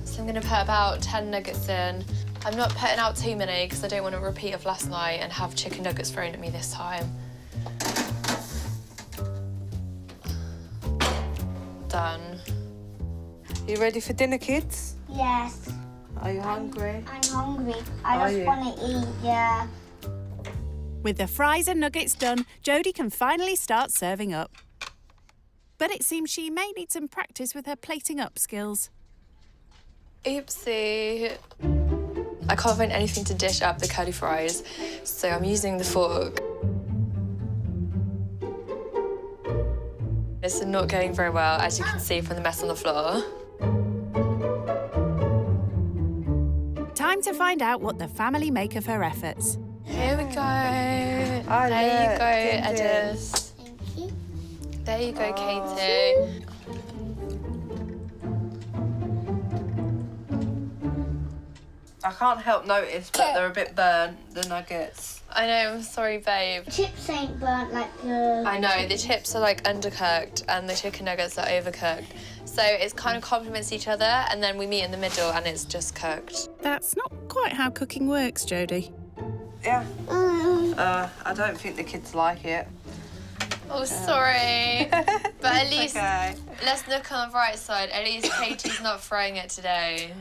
So I'm gonna put about 10 nuggets in. I'm not putting out too many because I don't want to repeat of last night and have chicken nuggets thrown at me this time. Done. You ready for dinner, kids? Yes. Are you hungry? I'm hungry. I just want to eat, yeah. With the fries and nuggets done, Jody can finally start serving up. But it seems she may need some practice with her plating up skills. Oopsie. I can't find anything to dish up the curly fries, so I'm using the fork. It's not going very well, as you can see from the mess on the floor. Time to find out what the family make of her efforts. Here we go. There you go, Edis. Thank you. There you go, Katie. I can't help notice, but they're a bit burnt, the nuggets. I know, I'm sorry, babe. Chips ain't burnt like the... I know, the chips are like undercooked and the chicken nuggets are overcooked. So it kind of complements each other and then we meet in the middle and it's just cooked. That's not quite how cooking works, Jody. Yeah. I don't think the kids like it. Oh, sorry. But at least, let's look on the bright side. At least Katie's not throwing it today.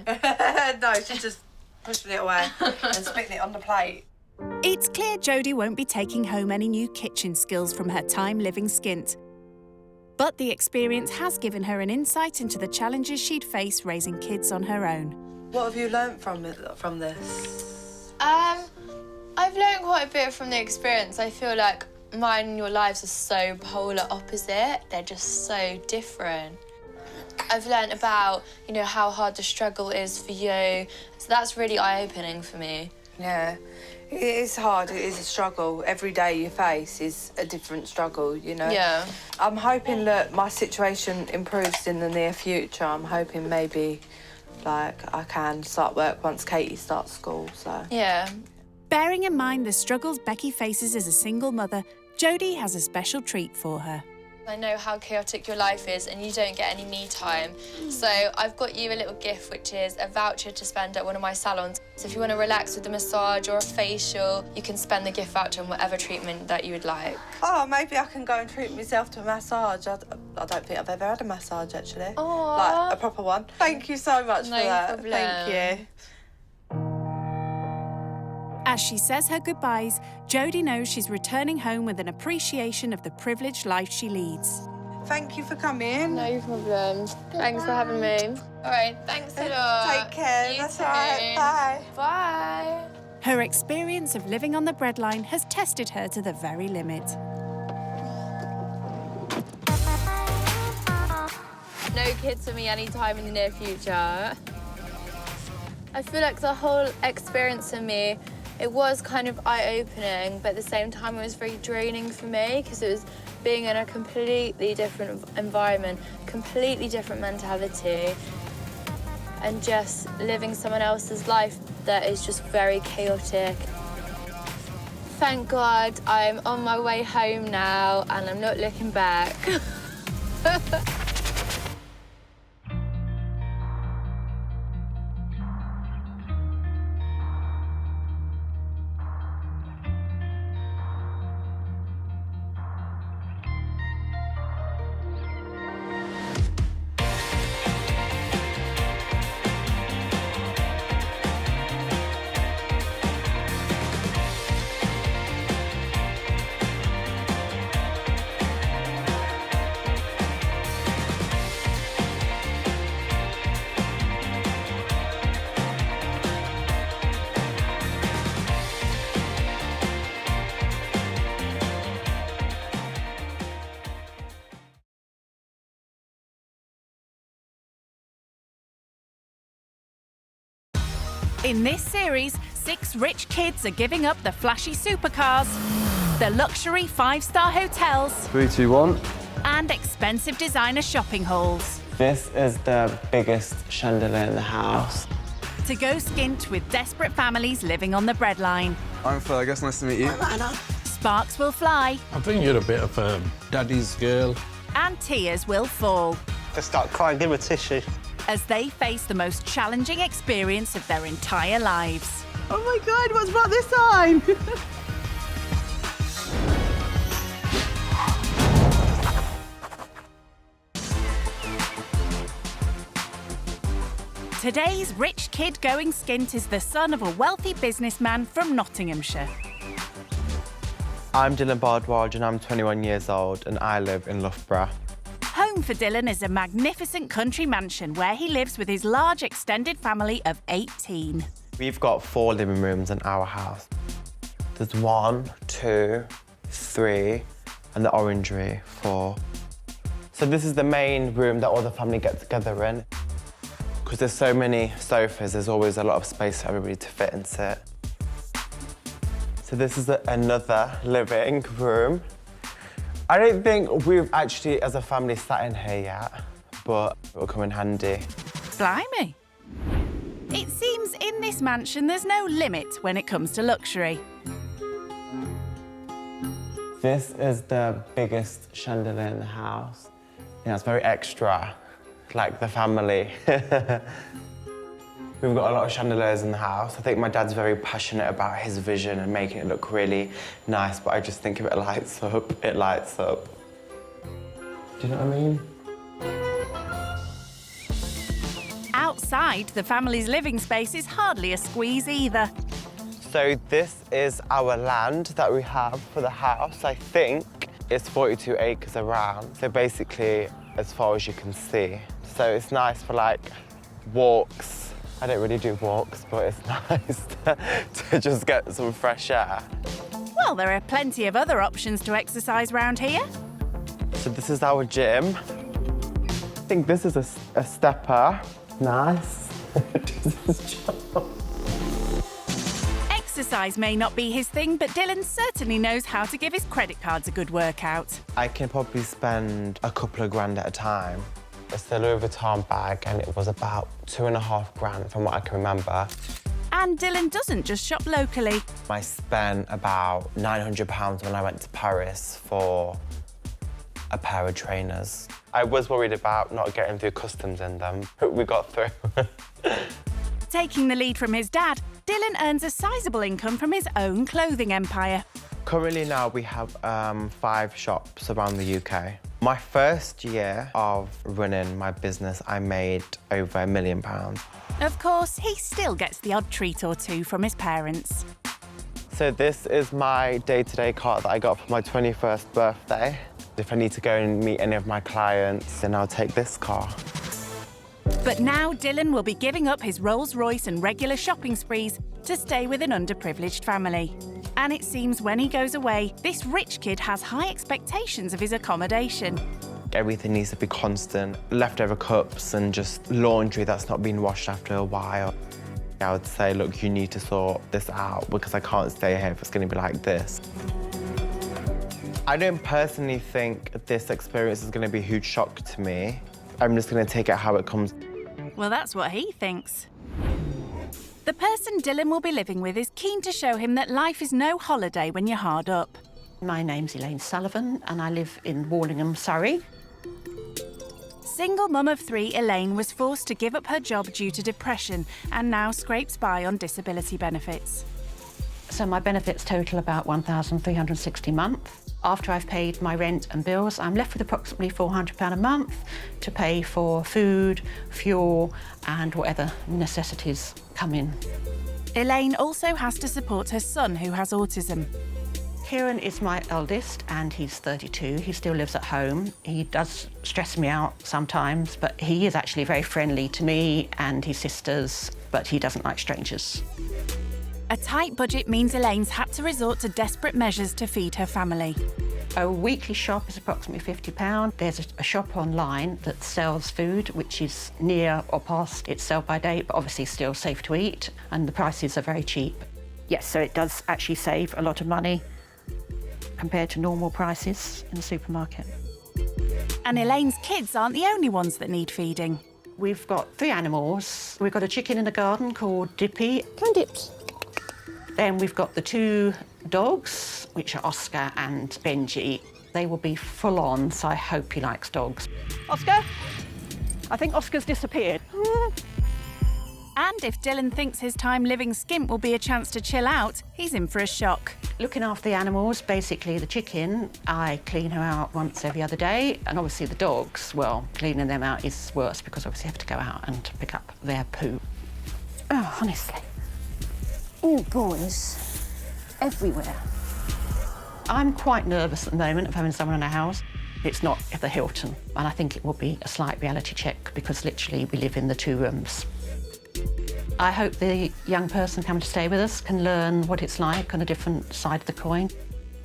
No, she's just pushing it away and spitting it on the plate. It's clear Jody won't be taking home any new kitchen skills from her time living skint. But the experience has given her an insight into the challenges she'd face raising kids on her own. What have you learnt from this? I've learned quite a bit from the experience. I feel like mine and your lives are so polar opposite. They're just so different. I've learned about, you know, how hard the struggle is for you. So that's really eye-opening for me. Yeah, it is hard. It is a struggle. Every day you face is a different struggle, you know? Yeah. I'm hoping that my situation improves in the near future. I'm hoping maybe, like, I can start work once Katie starts school, so... Yeah. Bearing in mind the struggles Becky faces as a single mother, Jody has a special treat for her. I know how chaotic your life is and you don't get any me time. So I've got you a little gift, which is a voucher to spend at one of my salons. So if you want to relax with a massage or a facial, you can spend the gift voucher on whatever treatment that you would like. Oh, maybe I can go and treat myself to a massage. I don't think I've ever had a massage, actually. Aww. Like, a proper one. Thank you so much for that. No problem. Thank you. As she says her goodbyes, Jody knows she's returning home with an appreciation of the privileged life she leads. Thank you for coming. No problem. Thanks for having me. All right, thanks a lot. Take care. That's all right. Bye. Bye. Her experience of living on the breadline has tested her to the very limit. No kids for me anytime in the near future. I feel like the whole experience for me, it was kind of eye-opening, but at the same time it was very draining for me because it was being in a completely different environment, completely different mentality, and just living someone else's life that is just very chaotic. Thank God I'm on my way home now and I'm not looking back. In this series, 6 rich kids are giving up the flashy supercars, the luxury 5-star hotels, 3, 2, 1. and expensive designer shopping hauls. This is the biggest chandelier in the house. To go skint with desperate families living on the breadline. I'm Fergus, nice to meet you. Sparks will fly. I think you're a bit of a daddy's girl. And tears will fall. Just start crying, give her a tissue. As they face the most challenging experience of their entire lives. Oh my God, what's brought this on? Today's rich kid going skint is the son of a wealthy businessman from Nottinghamshire. I'm Dylan Bardwaj and I'm 21 years old and I live in Loughborough. Home for Dylan is a magnificent country mansion where he lives with his large extended family of 18. We've got 4 living rooms in our house. There's 1, 2, 3, and the orangery, 4. So this is the main room that all the family get together in. Because there's so many sofas, there's always a lot of space for everybody to fit and sit. So this is another living room. I don't think we've actually, as a family, sat in here yet, but it will come in handy. Blimey. It seems in this mansion there's no limit when it comes to luxury. This is the biggest chandelier in the house. Yeah, it's very extra, like the family. We've got a lot of chandeliers in the house. I think my dad's very passionate about his vision and making it look really nice, but I just think if it lights up, it lights up. Do you know what I mean? Outside, the family's living space is hardly a squeeze either. So this is our land that we have for the house. I think it's 42 acres around. So basically, as far as you can see. So it's nice for like walks. I don't really do walks, but it's nice to just get some fresh air. Well, there are plenty of other options to exercise round here. So this is our gym. I think this is a stepper. Nice. Exercise may not be his thing, but Dylan certainly knows how to give his credit cards a good workout. I can probably spend a couple of grand at a time. It's the Louis Vuitton bag and it was about 2.5 grand from what I can remember. And Dylan doesn't just shop locally. I spent about £900 when I went to Paris for a pair of trainers. I was worried about not getting through customs in them, but we got through. Taking the lead from his dad, Dylan earns a sizable income from his own clothing empire. Currently now we have 5 shops around the UK. My first year of running my business, I made over £1 million. Of course, he still gets the odd treat or two from his parents. So this is my day-to-day car that I got for my 21st birthday. If I need to go and meet any of my clients, then I'll take this car. But now Dylan will be giving up his Rolls-Royce and regular shopping sprees to stay with an underprivileged family. And it seems when he goes away, this rich kid has high expectations of his accommodation. Everything needs to be constant. Leftover cups and just laundry that's not been washed after a while. I would say, look, you need to sort this out because I can't stay here if it's going to be like this. I don't personally think this experience is going to be a huge shock to me. I'm just going to take it how it comes. Well, that's what he thinks. The person Dylan will be living with is keen to show him that life is no holiday when you're hard up. My name's Elaine Sullivan and I live in Wallingham, Surrey. Single mum of 3, Elaine was forced to give up her job due to depression and now scrapes by on disability benefits. So my benefits total about £1,360 a month. After I've paid my rent and bills, I'm left with approximately £400 a month to pay for food, fuel and whatever necessities come in. Elaine also has to support her son who has autism. Kieran is my eldest and he's 32. He still lives at home. He does stress me out sometimes, but he is actually very friendly to me and his sisters, but he doesn't like strangers. A tight budget means Elaine's had to resort to desperate measures to feed her family. A weekly shop is approximately £50. There's a shop online that sells food, which is near or past its sell-by date, but obviously still safe to eat, and the prices are very cheap. Yes, so it does actually save a lot of money compared to normal prices in the supermarket. And Elaine's kids aren't the only ones that need feeding. We've got 3 animals. We've got a chicken in the garden called Dippy. Come on, Dips. Then we've got the 2 dogs, which are Oscar and Benji. They will be full on, so I hope he likes dogs. Oscar? I think Oscar's disappeared. And if Dylan thinks his time living skint will be a chance to chill out, he's in for a shock. Looking after the animals, basically the chicken, I clean her out once every other day. And obviously the dogs, well, cleaning them out is worse because obviously you have to go out and pick up their poo. Oh, honestly. Oh, boys. Everywhere. I'm quite nervous at the moment of having someone in our house. It's not the Hilton, and I think it will be a slight reality check because literally we live in the 2 rooms. I hope the young person coming to stay with us can learn what it's like on a different side of the coin.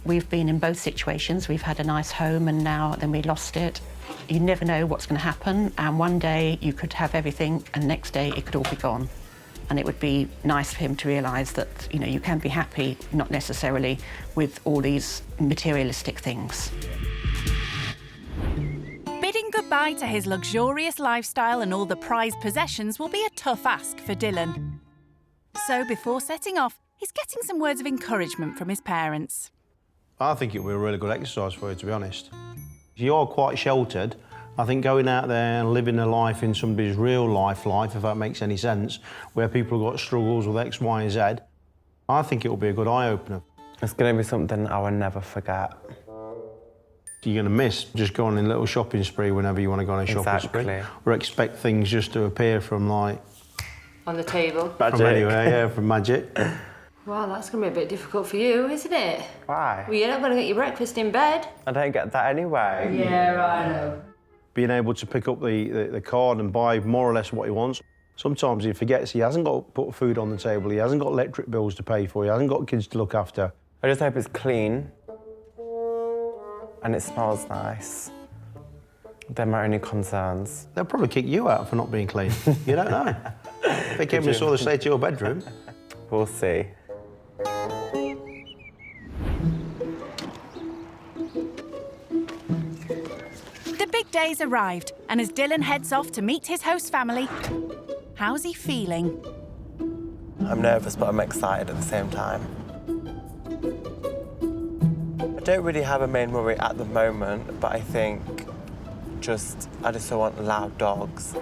We've been in both situations. We've had a nice home and now then we lost it. You never know what's going to happen, and one day you could have everything and the next day it could all be gone. And it would be nice for him to realise that, you know, you can be happy, not necessarily with all these materialistic things. Bidding goodbye to his luxurious lifestyle and all the prized possessions will be a tough ask for Dylan. So before setting off, he's getting some words of encouragement from his parents. I think it will be a really good exercise for you, to be honest. If you're quite sheltered, I think going out there and living a life in somebody's real life, if that makes any sense, where people have got struggles with X, Y and Z, I think it will be a good eye-opener. It's going to be something I will never forget. You're going to miss just going on a little shopping spree whenever you want to go on a shopping spree. Or expect things just to appear from, like... On the table. From anywhere, yeah, from magic. Well, that's going to be a bit difficult for you, isn't it? Why? Well, you're not going to get your breakfast in bed. I don't get that anyway. Yeah, I know. Being able to pick up the card and buy more or less what he wants. Sometimes he forgets he hasn't got to put food on the table, he hasn't got electric bills to pay for, he hasn't got kids to look after. I just hope it's clean and it smells nice. They're my only concerns. They'll probably kick you out for not being clean. You don't know. They came and saw the state of your bedroom. We'll see. The big day's arrived, and as Dylan heads off to meet his host family, how's he feeling? I'm nervous, but I'm excited at the same time. I don't really have a main worry at the moment, but I think I just don't want loud dogs.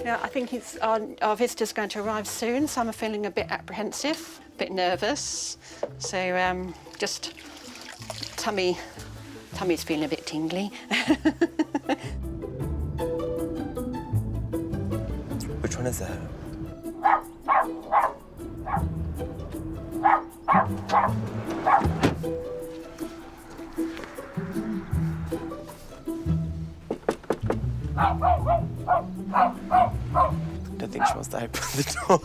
Yeah, I think our visitor's going to arrive soon, so I'm feeling a bit apprehensive, a bit nervous. So just tummy's feeling a bit tingly. Which one is it? I don't think she wants to open the door.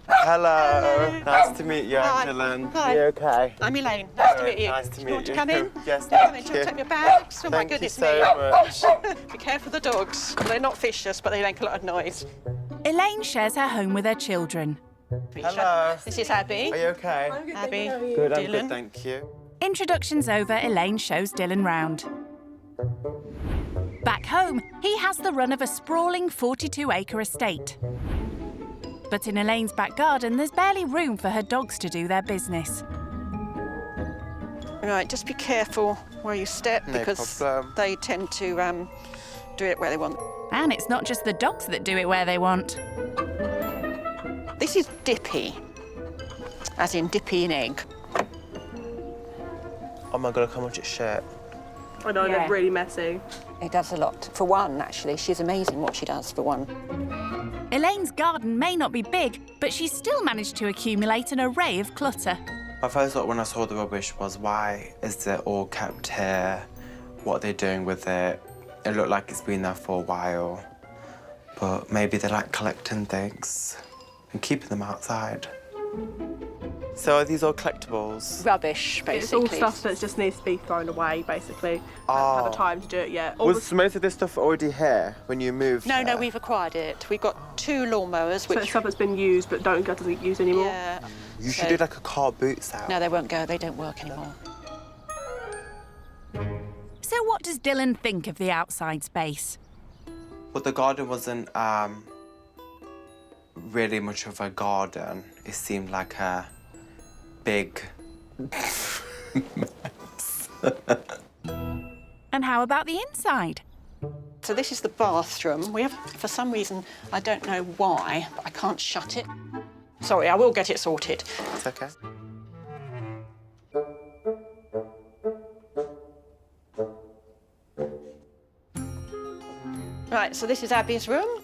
Hello. Nice to meet you, Angela. Hi. You okay? I'm Elaine. Nice to meet you. Nice to meet you. Want to come in? Yes, Come in. thank Do you you. want to take your bags? Oh, my Thank you goodness so me. much. Be careful of the dogs. They're not vicious, but they make a lot of noise. Elaine shares her home with her children. Hello. This is Abby. Are you okay? I'm good, Abby. Good, I'm Dylan. good, thank you. Introductions over, Elaine shows Dylan round. Back home, he has the run of a sprawling 42-acre estate. But in Elaine's back garden, there's barely room for her dogs to do their business. Right, just be careful where you step No because problem. they tend to do it where they want. And it's not just the dogs that do it where they want. This is dippy, as in dippy in egg. Oh my God, look how much it's shit. I know, they're really messy. It does a lot. For one, actually, she's amazing what she does, for one. Elaine's garden may not be big, but she's still managed to accumulate an array of clutter. My first thought when I saw the rubbish was, why is it all kept here? What are they doing with it? It looked like it's been there for a while. But maybe they like collecting things and keeping them outside. So are these all collectibles? Rubbish, basically. It's all stuff that just needs to be thrown away, basically. I haven't had the time to do it yet. Was most of this stuff already here when you moved? No, we've acquired it. We've got 2 lawnmowers, So which... it's stuff that's been used but doesn't use anymore. Yeah. You should do like a car boot sale. No, they won't go. They don't work anymore. So what does Dylan think of the outside space? But the garden wasn't really much of a garden. It seemed like a big mess. And how about the inside? So this is the bathroom. We have, for some reason, I don't know why, but I can't shut it. Sorry, I will get it sorted. It's okay. Right, Right, so this is Abby's room.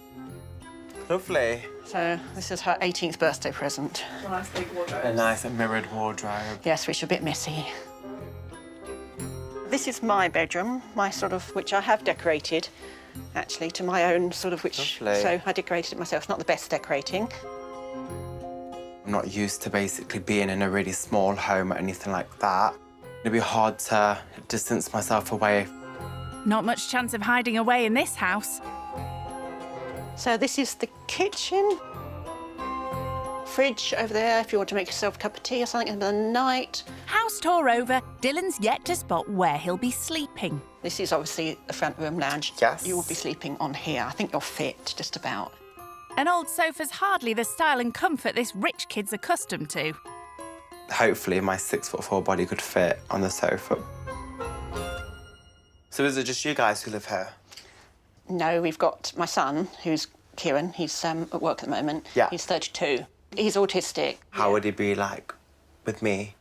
Lovely. So this is her 18th birthday present. Nice big wardrobe. A nice mirrored wardrobe. Yes, which is a bit messy. This is my bedroom, which I have decorated, actually, to my own which. Lovely. So I decorated it myself. It's not the best decorating. I'm not used to basically being in a really small home or anything like that. It'd be hard to distance myself away. Not much chance of hiding away in this house. So this is the kitchen. Fridge over there if you want to make yourself a cup of tea or something in the middle of the night. House tour over, Dylan's yet to spot where he'll be sleeping. This is obviously the front room lounge. Yes. You will be sleeping on here. I think you're fit, just about. An old sofa's hardly the style and comfort this rich kid's accustomed to. Hopefully my 6'4" body could fit on the sofa. So is it just you guys who live here? No, we've got my son, who's Kieran. He's at work at the moment. Yeah. He's 32. He's autistic. How would he be like with me?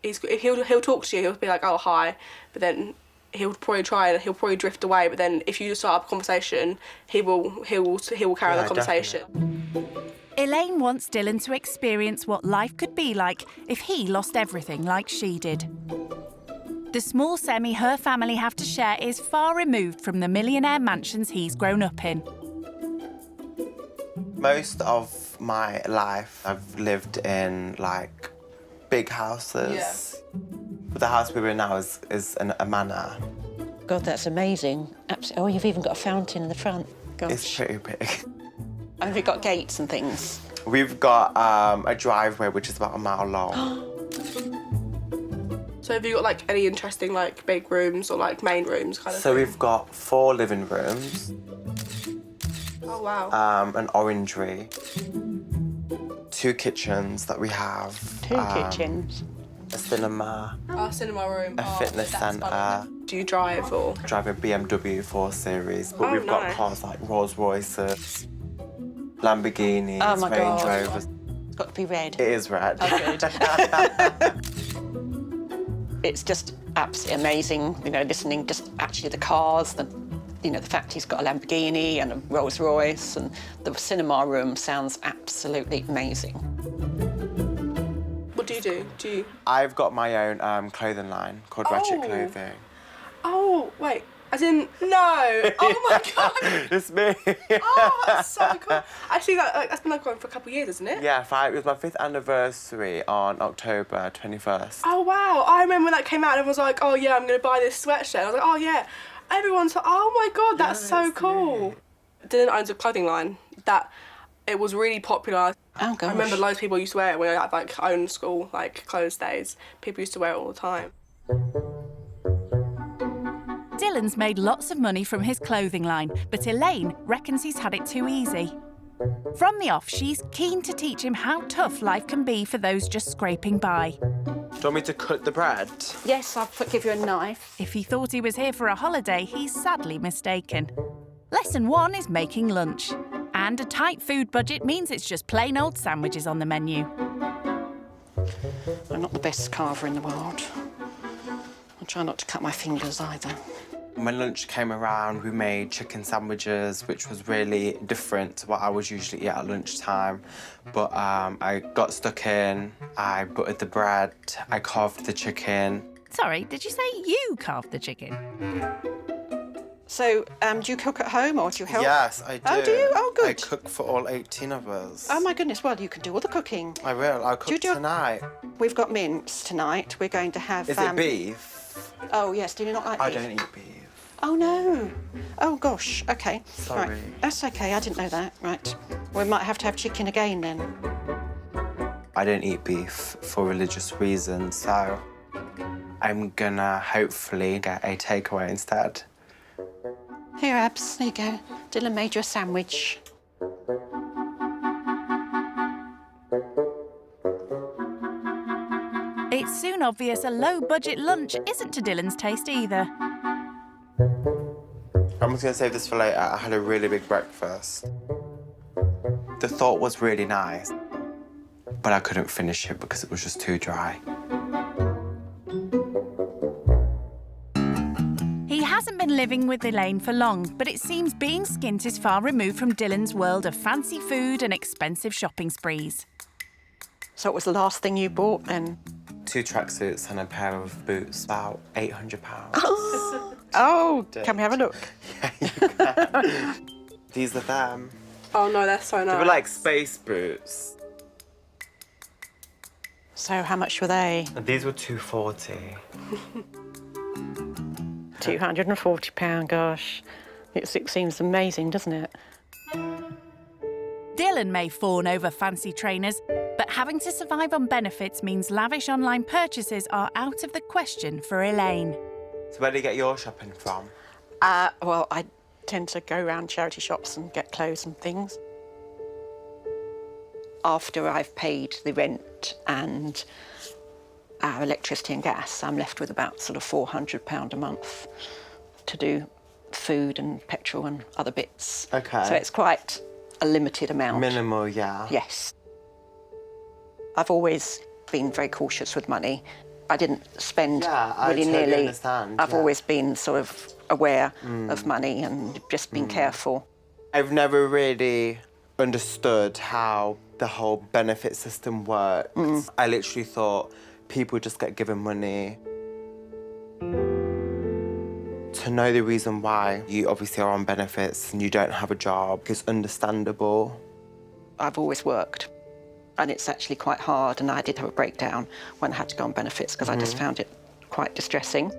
He'll talk to you. He'll be like, "Oh, hi," but then he'll probably drift away. But then if you start up a conversation, he will carry the conversation. Definitely. Elaine wants Dylan to experience what life could be like if he lost everything like she did. The small semi her family have to share is far removed from the millionaire mansions he's grown up in. Most of my life, I've lived in, like, big houses. Yeah. But the house we're in now is a manor. God, that's amazing. Absolutely. Oh, you've even got a fountain in the front. Gosh. It's pretty big. And we've got gates and things. We've got a driveway which is about a mile long. So have you got like any interesting like big rooms or like main rooms kind of So thing? we've got 4 living rooms. Oh wow. An orangery. 2 kitchens that we have. 2 kitchens. A cinema. Our cinema room. A fitness centre. Do you drive or? Drive a BMW 4 Series, but Oh, we've got nice. cars like Rolls Royces, Lamborghinis, Oh my Range God. Rovers. It's got to be red. It is red. Oh, good. It's just absolutely amazing, listening just actually the cars, the fact he's got a Lamborghini and a Rolls Royce, and the cinema room sounds absolutely amazing. What do you do? Do you? I've got my own clothing line called Ratchet Clothing. Oh wait, as in no. Oh my God. It's me. Oh, that's so cool. Actually, that's been going for a couple of years, isn't it? Yeah, it was my 5th anniversary on October 21st. Oh wow! I remember when that came out, and everyone was like, "Oh yeah, I'm gonna buy this sweatshirt." I was like, "Oh yeah." Everyone's like, "Oh my God, that's so cool." Dylan owns a clothing line that it was really popular. Oh gosh. I remember loads of people used to wear it when I had like own school like clothes days. People used to wear it all the time. Dylan's made lots of money from his clothing line, but Elaine reckons he's had it too easy. From the off, she's keen to teach him how tough life can be for those just scraping by. Do you want me to cut the bread? Yes, I'll give you a knife. If he thought he was here for a holiday, he's sadly mistaken. Lesson 1 is making lunch. And a tight food budget means it's just plain old sandwiches on the menu. I'm not the best carver in the world. I try not to cut my fingers either. When lunch came around, we made chicken sandwiches, which was really different to what I would usually eat at lunchtime. But I got stuck in, I buttered the bread, I carved the chicken. Sorry, did you say you carved the chicken? So, do you cook at home or do you help? Yes, I do. Oh, do you? Oh, good. I cook for all 18 of us. Oh, my goodness. Well, you can do all the cooking. I will. I'll cook tonight. We've got mince tonight. We're going to have... Is it beef? Oh, yes. Do you not like beef? I don't eat beef. Oh, no. Oh, gosh. OK. Sorry. Right. That's OK. I didn't know that. Right. We might have to have chicken again, then. I don't eat beef for religious reasons, so I'm gonna hopefully get a takeaway instead. Here, Abs. There you go. Dylan made you a sandwich. It's soon obvious a low-budget lunch isn't to Dylan's taste either. I'm just gonna save this for later. I had a really big breakfast. The thought was really nice, but I couldn't finish it because it was just too dry. He has hasn't been living with Elaine for long, but it seems being skint is far removed from Dylan's world of fancy food and expensive shopping sprees. So what was the last thing you bought then? 2 tracksuits and a pair of boots, about £800. Oh, can we have a look? Yeah, you can. These are them. Oh no, that's so nice. They were like space boots. So how much were they? And these were £240. £240, gosh. It seems amazing, doesn't it? Dylan may fawn over fancy trainers, but having to survive on benefits means lavish online purchases are out of the question for Elaine. So where do you get your shopping from? Well, I tend to go around charity shops and get clothes and things. After I've paid the rent and our electricity and gas, I'm left with about sort of £400 a month to do food and petrol and other bits. Okay. So it's quite a limited amount. Minimal, yeah. Yes. I've always been very cautious with money. I didn't spend willy-nilly. Totally understand. I've always been sort of aware of money and just been careful. I've never really understood how the whole benefit system works. I literally thought people just get given money. To know the reason why you obviously are on benefits and you don't have a job is understandable. I've always worked, and it's actually quite hard, and I did have a breakdown when I had to go on benefits because I just found it quite distressing.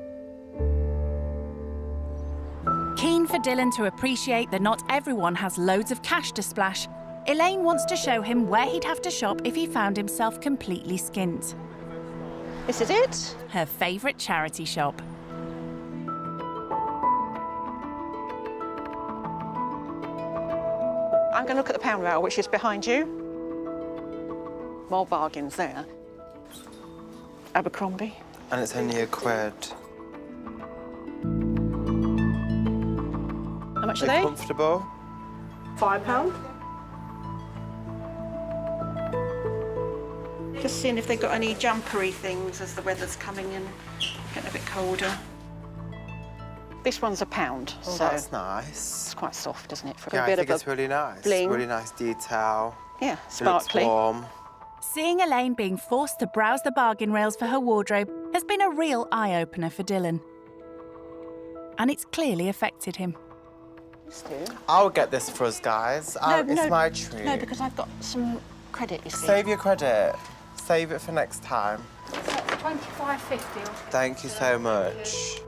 Keen for Dylan to appreciate that not everyone has loads of cash to splash, Elaine wants to show him where he'd have to shop if he found himself completely skint. This is it? Her favourite charity shop. I'm going to look at the pound rail, which is behind you. More bargains there. Abercrombie. And it's only £1. How much are they? Comfortable. £5. Just seeing if they've got any jumpery things as the weather's coming in, getting a bit colder. This one's £1, Oh, so that's nice. it's quite soft, isn't it? For Yeah, a I bit think of it's really nice. bling. Really nice detail. Yeah, It looks sparkly. warm. Seeing Elaine being forced to browse the bargain rails for her wardrobe has been a real eye-opener for Dylan. And it's clearly affected him. I'll get this for us, guys. It's my treat. No, because I've got some credit, you see. Save your credit. Save it for next time. £25.50. Thank you so much.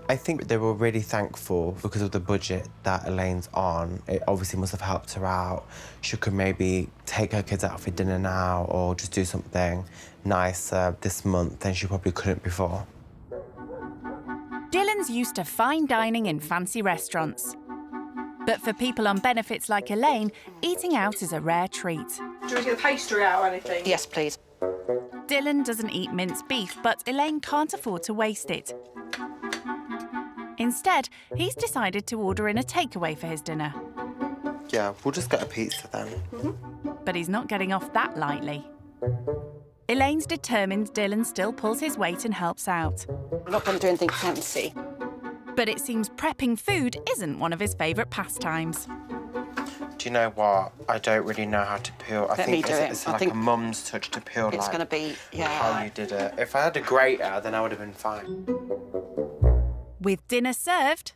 I think they were really thankful because of the budget that Elaine's on. It obviously must have helped her out. She could maybe take her kids out for dinner now or just do something nicer this month than she probably couldn't before. Dylan's used to fine dining in fancy restaurants. But for people on benefits like Elaine, eating out is a rare treat. Do you want to get the pastry out or anything? Yes, please. Dylan doesn't eat minced beef, but Elaine can't afford to waste it. Instead, he's decided to order in a takeaway for his dinner. Yeah, we'll just get a pizza then. But he's not getting off that lightly. Elaine's determined Dylan still pulls his weight and helps out. We're not going to do anything fancy. But it seems prepping food isn't one of his favourite pastimes. Do you know what? I don't really know how to peel. I Let me think do it. it's I like think a mum's touch to peel. It's like going to be, how you did it. If I had a grater, then I would have been fine. With dinner served...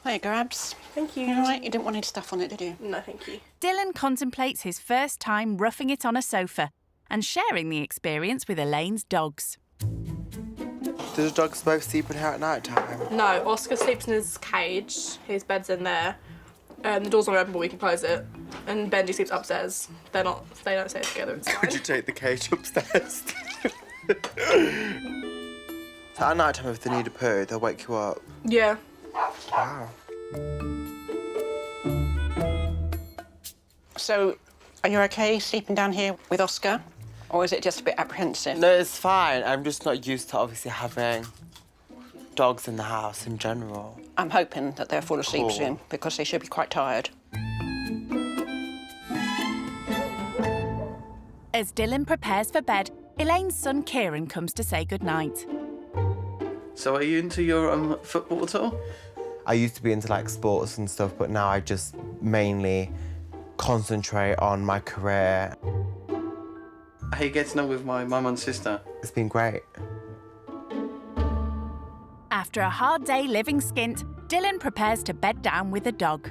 There you go, Abs. Thank you. You all right? You didn't want any stuff on it, did you? No, thank you. Dylan contemplates his first time roughing it on a sofa and sharing the experience with Elaine's dogs. Do the dogs both sleep in here at night time? No, Oscar sleeps in his cage. His bed's in there. The door's not open, but we can close it. And Benji sleeps upstairs. They don't stay together. It's Could fine. you take the cage upstairs? So at night time, if they need a poo, they'll wake you up. Yeah. Wow. So, are you OK sleeping down here with Oscar? Or is it just a bit apprehensive? No, it's fine. I'm just not used to obviously having dogs in the house in general. I'm hoping that they'll fall asleep Cool. soon, because they should be quite tired. As Dylan prepares for bed, Elaine's son Kieran comes to say goodnight. So are you into your football at all? I used to be into like sports and stuff, but now I just mainly concentrate on my career. How are you getting on with my mum and sister? It's been great. After a hard day living skint, Dylan prepares to bed down with the dog.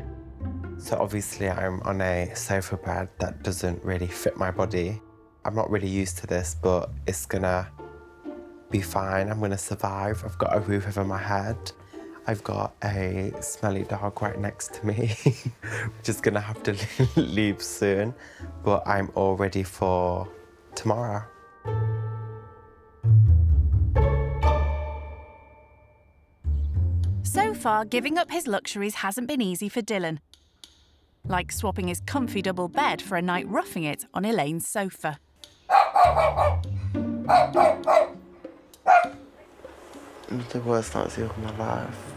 So obviously I'm on a sofa bed that doesn't really fit my body. I'm not really used to this, but it's gonna be fine. I'm gonna survive. I've got a roof over my head. I've got a smelly dog right next to me, which is gonna have to leave soon, but I'm all ready for tomorrow. So far, giving up his luxuries hasn't been easy for Dylan. Like swapping his comfy double bed for a night roughing it on Elaine's sofa. The worst night of my life.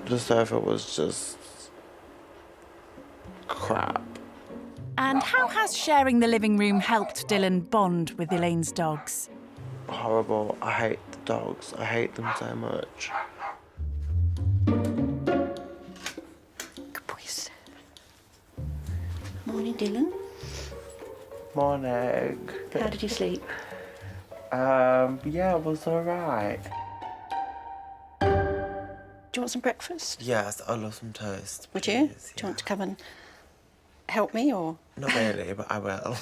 The sofa was just crap. And how has sharing the living room helped Dylan bond with Elaine's dogs? Horrible. I hate the dogs. I hate them so much. Good boys. Morning, Dylan. Morning. How did you sleep? Yeah, it was all right. Do you want some breakfast? Yes, I love some toast. Would you? Do you want to come and help me, or? Not really, but I will.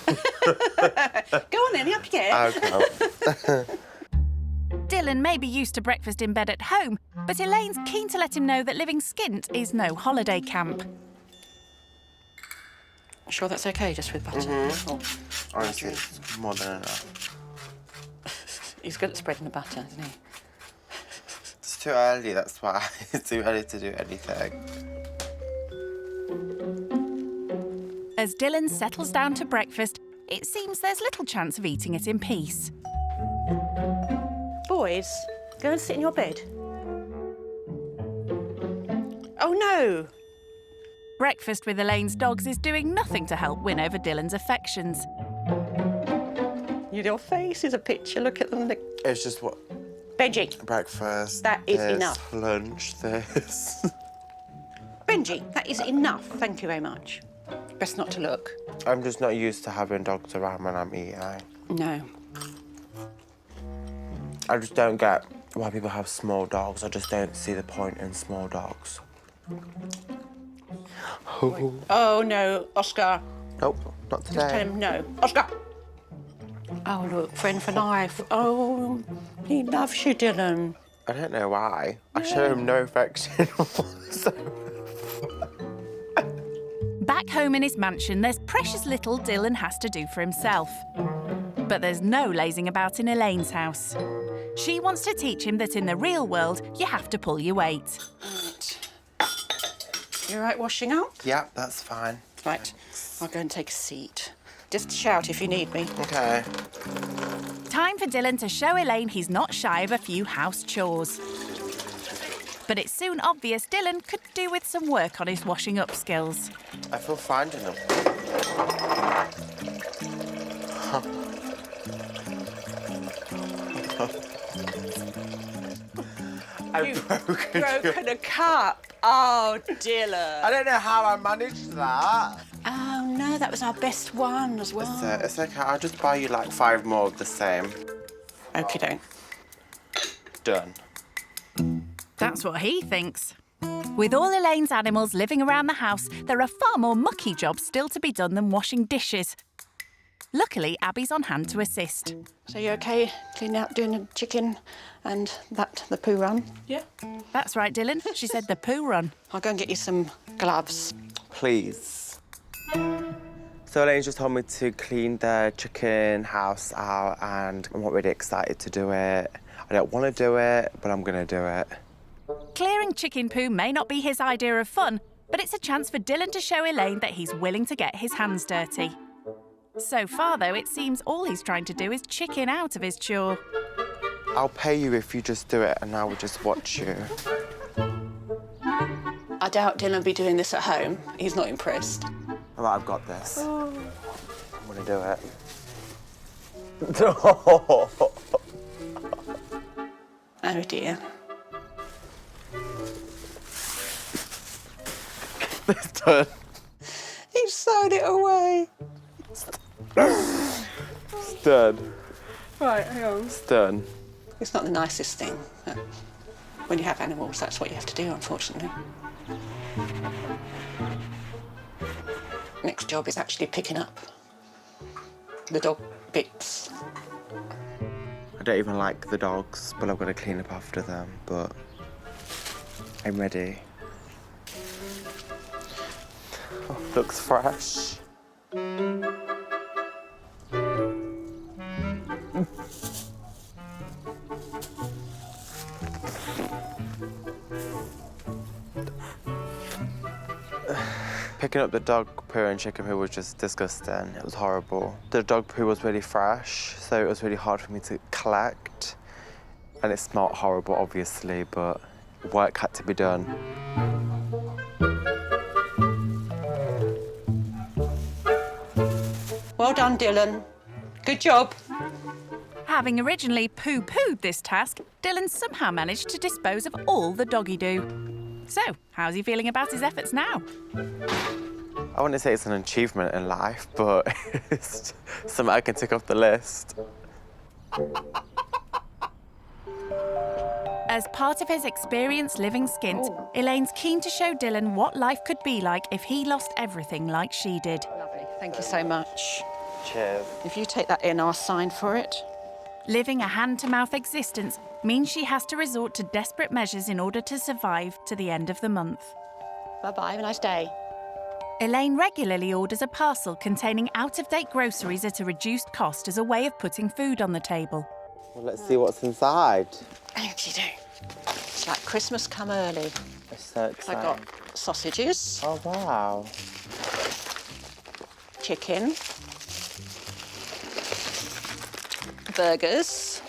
Go on then, up you get. Okay. Dylan may be used to breakfast in bed at home, but Elaine's keen to let him know that living skint is no holiday camp. Sure that's okay, just with butter? Mm-hmm. Honestly, it's more than enough. He's good at spreading the butter, isn't he? It's too early, that's why. It's too early to do anything. As Dylan settles down to breakfast, it seems there's little chance of eating it in peace. Boys, go and sit in your bed. Oh, no! Breakfast with Elaine's dogs is doing nothing to help win over Dylan's affections. Your face is a picture, look at them. It's just what? Benji. Breakfast. That is this, enough. Lunch, this. Benji, that is enough. Thank you very much. Best not to look. I'm just not used to having dogs around when I'm eating. No. I just don't get why people have small dogs. I just don't see the point in small dogs. Oh, no, Oscar. Nope, not today. Just tell him no. Oscar! Oh, look, friend for life. Oh, he loves you, Dylan. I don't know why. I show him no affection. Back home in his mansion, there's precious little Dylan has to do for himself. But there's no lazing about in Elaine's house. She wants to teach him that in the real world, you have to pull your weight. Right. You all right washing up? Yeah, that's fine. Right, I'll go and take a seat. Just shout if you need me. Okay. Time for Dylan to show Elaine he's not shy of a few house chores. But it's soon obvious Dylan could do with some work on his washing up skills. I feel fine in them. I've broken a cup. Oh, Dylan. I don't know how I managed that. Oh, no, that was our best one as well. It's okay. I'll just buy you like 5 more of the same. Okie Done. That's what he thinks. With all Elaine's animals living around the house, there are far more mucky jobs still to be done than washing dishes. Luckily, Abby's on hand to assist. So you okay cleaning out, doing the chicken and the poo run? Yeah. That's right, Dylan. She said the poo run. I'll go and get you some gloves. Please. So Elaine just told me to clean the chicken house out and I'm not really excited to do it. I don't want to do it, but I'm going to do it. Clearing chicken poo may not be his idea of fun, but it's a chance for Dylan to show Elaine that he's willing to get his hands dirty. So far, though, it seems all he's trying to do is chicken out of his chore. I'll pay you if you just do it and I will just watch you. I doubt Dylan will be doing this at home. He's not impressed. All right, I've got this. I'm going to do it. Oh, dear. It's done. He's sewn it away. It's done. Right, hang on. It's done. It's not the nicest thing, but when you have animals, that's what you have to do, unfortunately. Next job is actually picking up the dog bits. I don't even like the dogs, but I'm going to clean up after them, but I'm ready. Oh, looks fresh. Picking up the dog poo and chicken poo was just disgusting. It was horrible. The dog poo was really fresh, so it was really hard for me to collect. And it smelled horrible, obviously, but work had to be done. Well done, Dylan. Good job. Having originally poo-pooed this task, Dylan somehow managed to dispose of all the doggy do. So, how's he feeling about his efforts now? I wouldn't say it's an achievement in life, but it's something I can tick off the list. As part of his experience living skint, Elaine's keen to show Dylan what life could be like if he lost everything like she did. Lovely, thank you so much. Cheers. If you take that in, I'll sign for it. Living a hand-to-mouth existence means she has to resort to desperate measures in order to survive to the end of the month. Bye-bye, have a nice day. Elaine regularly orders a parcel containing out-of-date groceries at a reduced cost as a way of putting food on the table. Well, let's see what's inside. Okie-doke. It's like Christmas come early. It's so exciting. I got sausages. Oh, wow. Chicken. Burgers.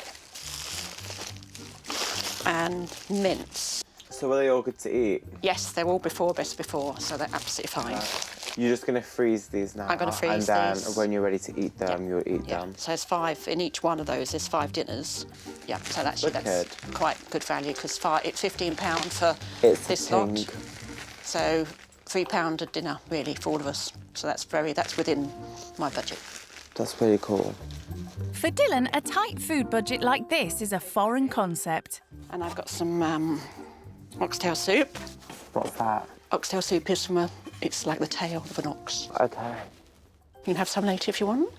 And mince. So were they all good to eat? Yes, they're all best before, so they're absolutely fine. You're just going to freeze these now? I'm going to freeze and these. And then when you're ready to eat them, you'll eat them? So there's 5 in each one of those. There's 5 dinners. Yeah, so that's quite good value because it's £15 for this lot. So £3 a dinner, really, for all of us. So that's within my budget. That's really cool. For Dylan, a tight food budget like this is a foreign concept. And I've got some oxtail soup. What's that? Oxtail soup is it's like the tail of an ox. Okay. You can have some later if you want.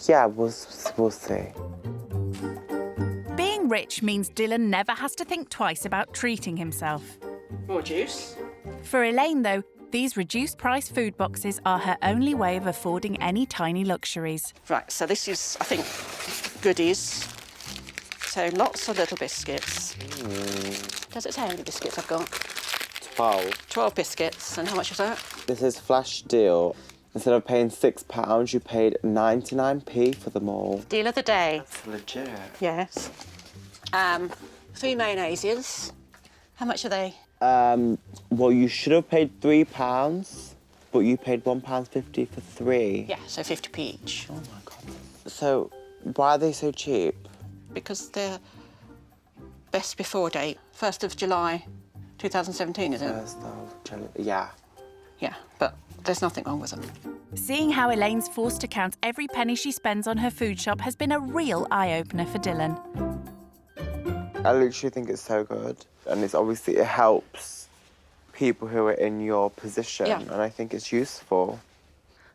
Yeah, we'll see. Being rich means Dylan never has to think twice about treating himself. More juice. For Elaine, though, these reduced-price food boxes are her only way of affording any tiny luxuries. Right, so this is, I think, goodies. So lots of little biscuits. Does it say how many biscuits I've got? 12. 12 biscuits. And how much was that? This is flash deal. Instead of paying £6, you paid 99p for them all. Deal of the day. That's legit. Yes. 3 mayonnaises. How much are they? Well, you should have paid £3, but you paid £1.50 for 3. Yeah, so 50p each. Oh my God. So, why are they so cheap? Because they're best before date. 1st of July 2017, is it? 1st of July, yeah. Yeah, but there's nothing wrong with them. Seeing how Elaine's forced to count every penny she spends on her food shop has been a real eye-opener for Dylan. I literally think it's so good. And it helps people who are in your position. Yeah. And I think it's useful.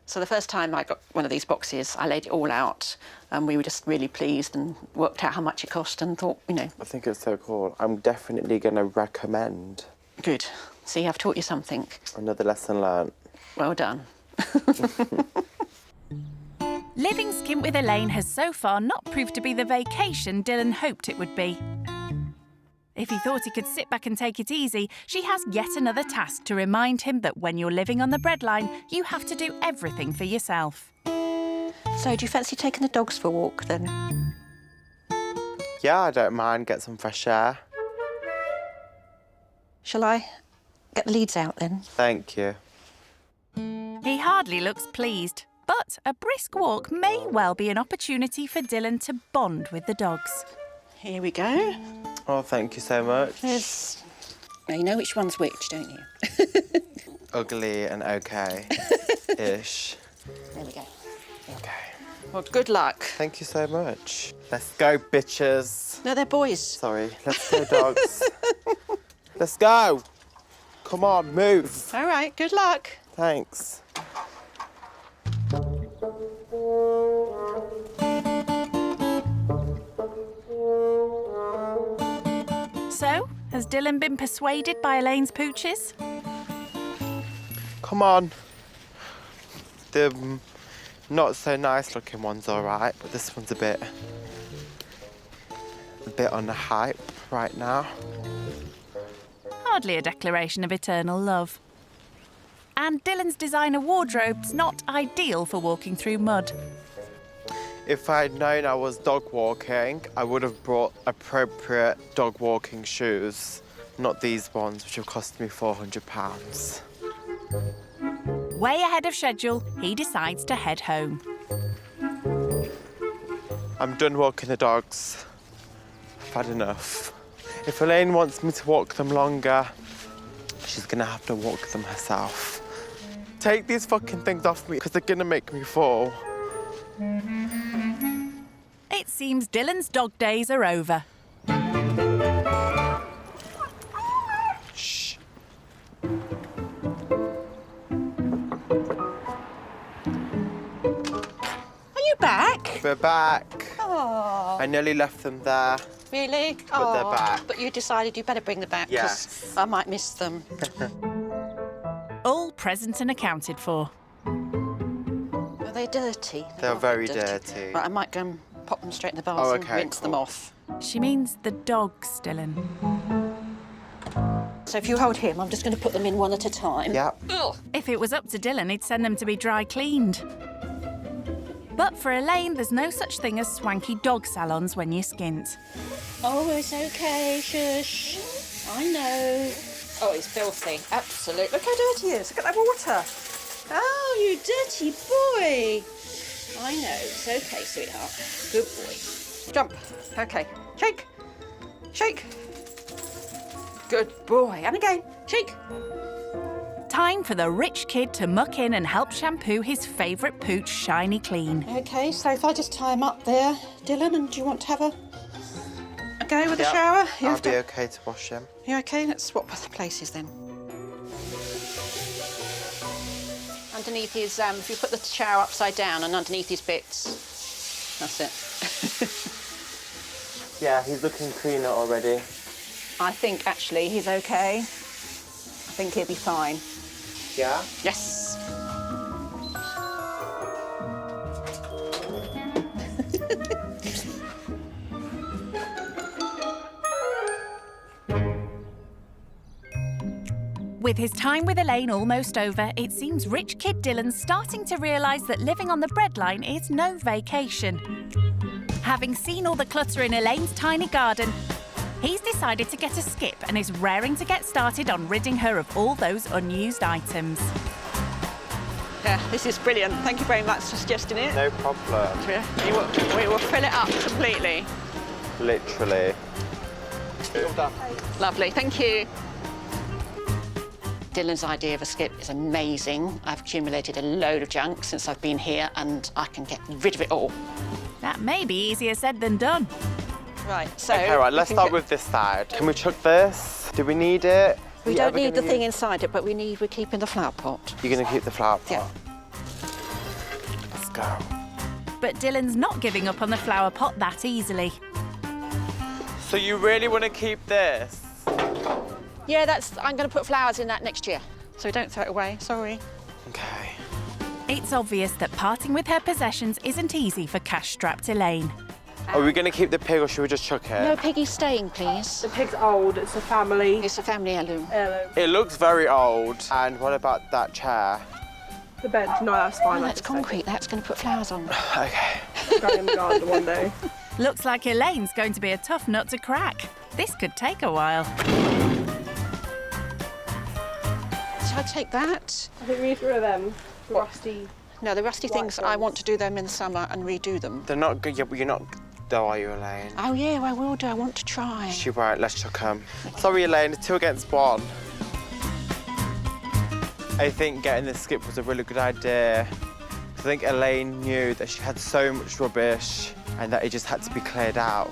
So the first time I got one of these boxes, I laid it all out and we were just really pleased and worked out how much it cost and thought, I think it's so cool. I'm definitely going to recommend. Good. See, I've taught you something. Another lesson learned. Well done. Living skint with Elaine has so far not proved to be the vacation Dylan hoped it would be. If he thought he could sit back and take it easy, she has yet another task to remind him that when you're living on the breadline, you have to do everything for yourself. So do you fancy taking the dogs for a walk then? Yeah, I don't mind. Get some fresh air. Shall I get the leads out then? Thank you. He hardly looks pleased, but a brisk walk may well be an opportunity for Dylan to bond with the dogs. Here we go. Oh, thank you so much. There's Now, you know which one's which, don't you? Ugly and okay-ish. There we go. Okay. Well, good luck. Thank you so much. Let's go, bitches. No, they're boys. Sorry. Let's go, dogs. Let's go. Come on, move. All right, good luck. Thanks. So, has Dylan been persuaded by Elaine's pooches? Come on. The not so nice looking one's all right, but this one's a bit on the hype right now. Hardly a declaration of eternal love. And Dylan's designer wardrobe's not ideal for walking through mud. If I'd known I was dog walking, I would have brought appropriate dog walking shoes, not these ones, which have cost me £400. Way ahead of schedule, he decides to head home. I'm done walking the dogs. I've had enough. If Elaine wants me to walk them longer, she's gonna have to walk them herself. Take these fucking things off me, because they're gonna make me fall. It seems Dylan's dog days are over. Shh. Are you back? We're back. Oh. I nearly left them there. Really? But they're back. But you decided you better bring them back, Yes. I might miss them. All present and accounted for. Are they dirty? They're very dirty. Right, I might go and pop them straight in the bath Oh, and okay, rinse them cool. off. She means the dogs, Dylan. So if you hold him, I'm just going to put them in one at a time. Yeah. If it was up to Dylan, he'd send them to be dry cleaned. But for Elaine, there's no such thing as swanky dog salons when you skint. Oh, it's okay, shush. I know. Oh, it's filthy. Absolutely. Look how dirty it is. Look at that water. Oh, you dirty boy. I know. It's okay, sweetheart. Good boy. Jump. Okay. Shake. Shake. Good boy. And again. Shake. Time for the rich kid to muck in and help shampoo his favourite pooch shiny clean. Okay, so if I just tie him up there, Dylan, and do you want to have a go with the shower? I'll be okay to wash him. You okay? Let's swap the places then. Underneath his, if you put the shower upside down and underneath his bits, that's it. Yeah, he's looking cleaner already. I think actually he's okay. I think he'll be fine. Yeah? Yes. With his time with Elaine almost over, it seems rich kid Dylan's starting to realise that living on the breadline is no vacation. Having seen all the clutter in Elaine's tiny garden, he's decided to get a skip and is raring to get started on ridding her of all those unused items. Yeah, this is brilliant. Thank you very much for suggesting it. No problem. We will fill it up completely. Literally. All done. Lovely, thank you. Dylan's idea of a skip is amazing. I've accumulated a load of junk since I've been here and I can get rid of it all. That may be easier said than done. Right, so... Okay, right, let's start with this side. Can we chuck this? Do we need it? We don't need the thing inside it, but we're keeping the flower pot. You're going to keep the flower pot? Yeah. Let's go. But Dylan's not giving up on the flower pot that easily. So you really want to keep this? Yeah, I'm going to put flowers in that next year, so don't throw it away, sorry. Okay. It's obvious that parting with her possessions isn't easy for cash-strapped Elaine. Are we going to keep the pig or should we just chuck it? No, Piggy's staying, please. The pig's old, it's a family. It's a family heirloom. It looks very old. And what about that chair? The bed, no, that's fine. Oh, that's concrete, that's going to put flowers on. Okay. Got him garden one day. Looks like Elaine's going to be a tough nut to crack. This could take a while. Shall I take that? I think we need to get rid of them. The rusty... No, the rusty things, I want to do them in the summer and redo them. They're not good, yeah, but though, are you, Elaine? Oh, yeah, I will do. I want to try. She won't, let's chuck 'em. Sorry, Elaine, it's 2 against 1. I think getting the skip was a really good idea. I think Elaine knew that she had so much rubbish and that it just had to be cleared out.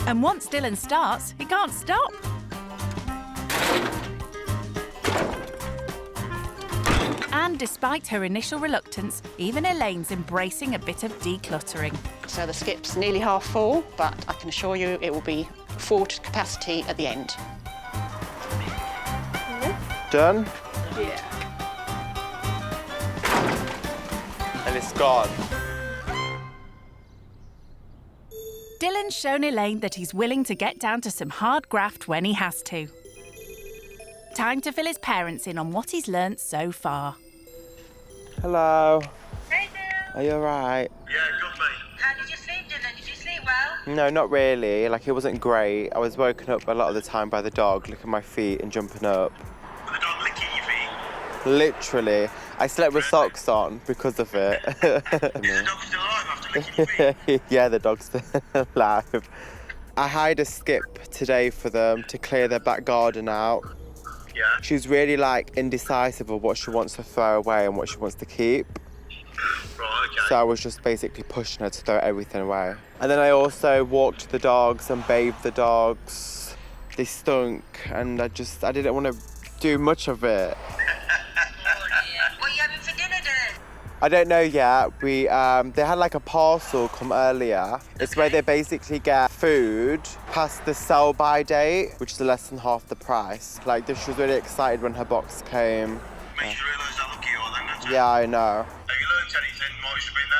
And once Dylan starts, he can't stop. And despite her initial reluctance, even Elaine's embracing a bit of decluttering. So the skip's nearly half full, but I can assure you it will be full to capacity at the end. Done? Yeah. And it's gone. Dylan's shown Elaine that he's willing to get down to some hard graft when he has to. Time to fill his parents in on what he's learnt so far. Hello. Hey there. Are you alright? Yeah, good mate. How did you sleep, Dylan? Did you sleep well? No, not really. Like, it wasn't great. I was woken up a lot of the time by the dog licking my feet and jumping up. Was the dog licking your feet? Literally. I slept with socks on because of it. Is the dog still alive after licking your feet? Yeah, the dog's still alive. I hired a skip today for them to clear their back garden out. Yeah. She's really, like, indecisive of what she wants to throw away and what she wants to keep. Right, okay. So I was just basically pushing her to throw everything away. And then I also walked the dogs and bathed the dogs. They stunk, and I didn't want to do much of it. What are you having for dinner, Dylan? I don't know yet. They had like a parcel come earlier. It's where they basically get food past the sell-by date, which is less than half the price. Like, she was really excited when her box came. Makes you realise how lucky you are then, doesn't it? Yeah, I know. Have you learnt anything while you've been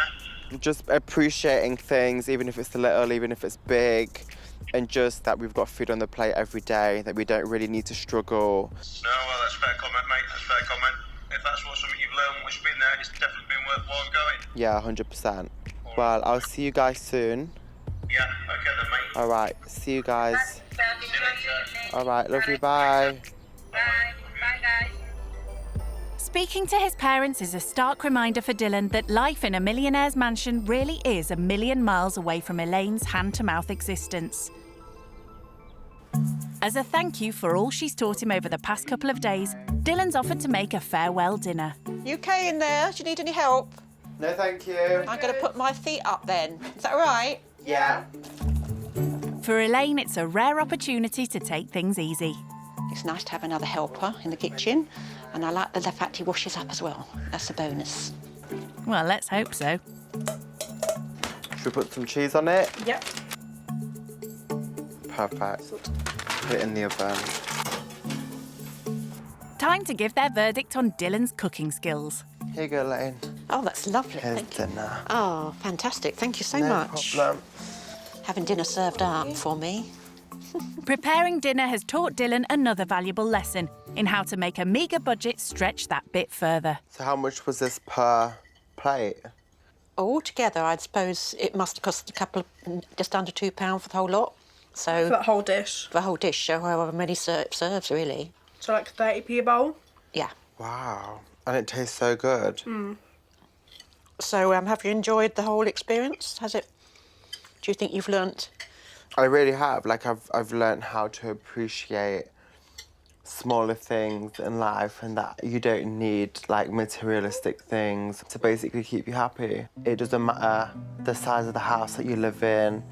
there? Just appreciating things, even if it's little, even if it's big, and just that we've got food on the plate every day, that we don't really need to struggle. No, well, that's a fair comment, mate. That's a fair comment. If that's something you've learned while you've been there, it's definitely been worthwhile going. Yeah, 100%. Well, I'll see you guys soon. Yeah, okay then, mate. All right, see you guys. All right, love you, bye. Speaking to his parents is a stark reminder for Dylan that life in a millionaire's mansion really is a million miles away from Elaine's hand-to-mouth existence. As a thank you for all she's taught him over the past couple of days, Dylan's offered to make a farewell dinner. You okay in there? Do you need any help? No, thank you. I'm going to put my feet up then. Is that all right? Yeah. For Elaine, it's a rare opportunity to take things easy. It's nice to have another helper in the kitchen, and I like the fact he washes up as well. That's a bonus. Well, let's hope so. Should we put some cheese on it? Yep. Perfect. Put it in the oven. Time to give their verdict on Dylan's cooking skills. Here you go, Elaine. Oh, that's lovely. Here's Thank you. dinner. Oh, fantastic. Thank you so No much. problem. Having dinner served up for me. Preparing dinner has taught Dylan another valuable lesson in how to make a meagre budget stretch that bit further. So how much was this per plate? Altogether, I'd suppose it must have cost just under £2 for the whole lot. So For that whole dish? For the whole dish, so however many serves, really. So like 30p a bowl? Yeah. Wow. And it tastes so good. Mm. So have you enjoyed the whole experience? Do you think you've learnt? I really have. Like, I've learned how to appreciate smaller things in life, and that you don't need, like, materialistic things to basically keep you happy. It doesn't matter the size of the house that you live in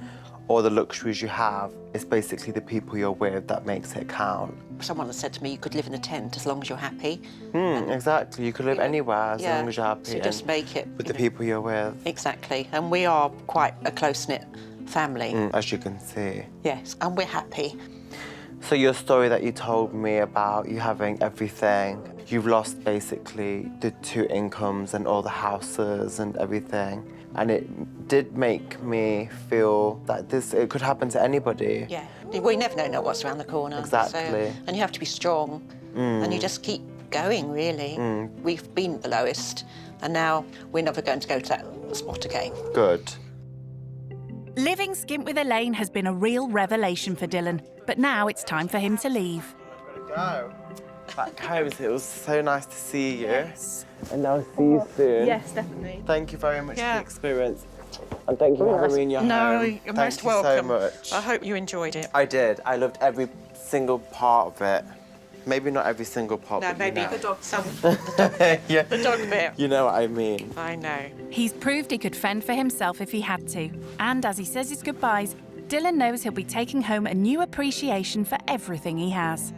or the luxuries you have. It's basically the people you're with that makes it count. Someone has said to me you could live in a tent as long as you're happy. Exactly. You could live anywhere as long as you're happy. So just make it with the people you're with. Exactly. And we are quite a close-knit family. As you can see. Yes, and we're happy. So your story that you told me about you having everything, you've lost basically the 2 incomes and all the houses and everything. And it did make me feel that it could happen to anybody. Yeah, we never know what's around the corner. Exactly. So, and you have to be strong, and you just keep going, really. We've been at the lowest, and now we're never going to go to that spot again. Good. Living skint with Elaine has been a real revelation for Dylan, but now it's time for him to leave. Go. Back home, so it was so nice to see you. Yes. And I'll see you soon. Yes, definitely. Thank you very much for the experience. And thank you for having me in your home. No, you're most welcome. Thank you so much. I hope you enjoyed it. I did. I loved every single part of it. Maybe not every single part, No, but maybe you know. the dog. Yeah. The dog bit. You know what I mean. I know. He's proved he could fend for himself if he had to. And as he says his goodbyes, Dylan knows he'll be taking home a new appreciation for everything he has.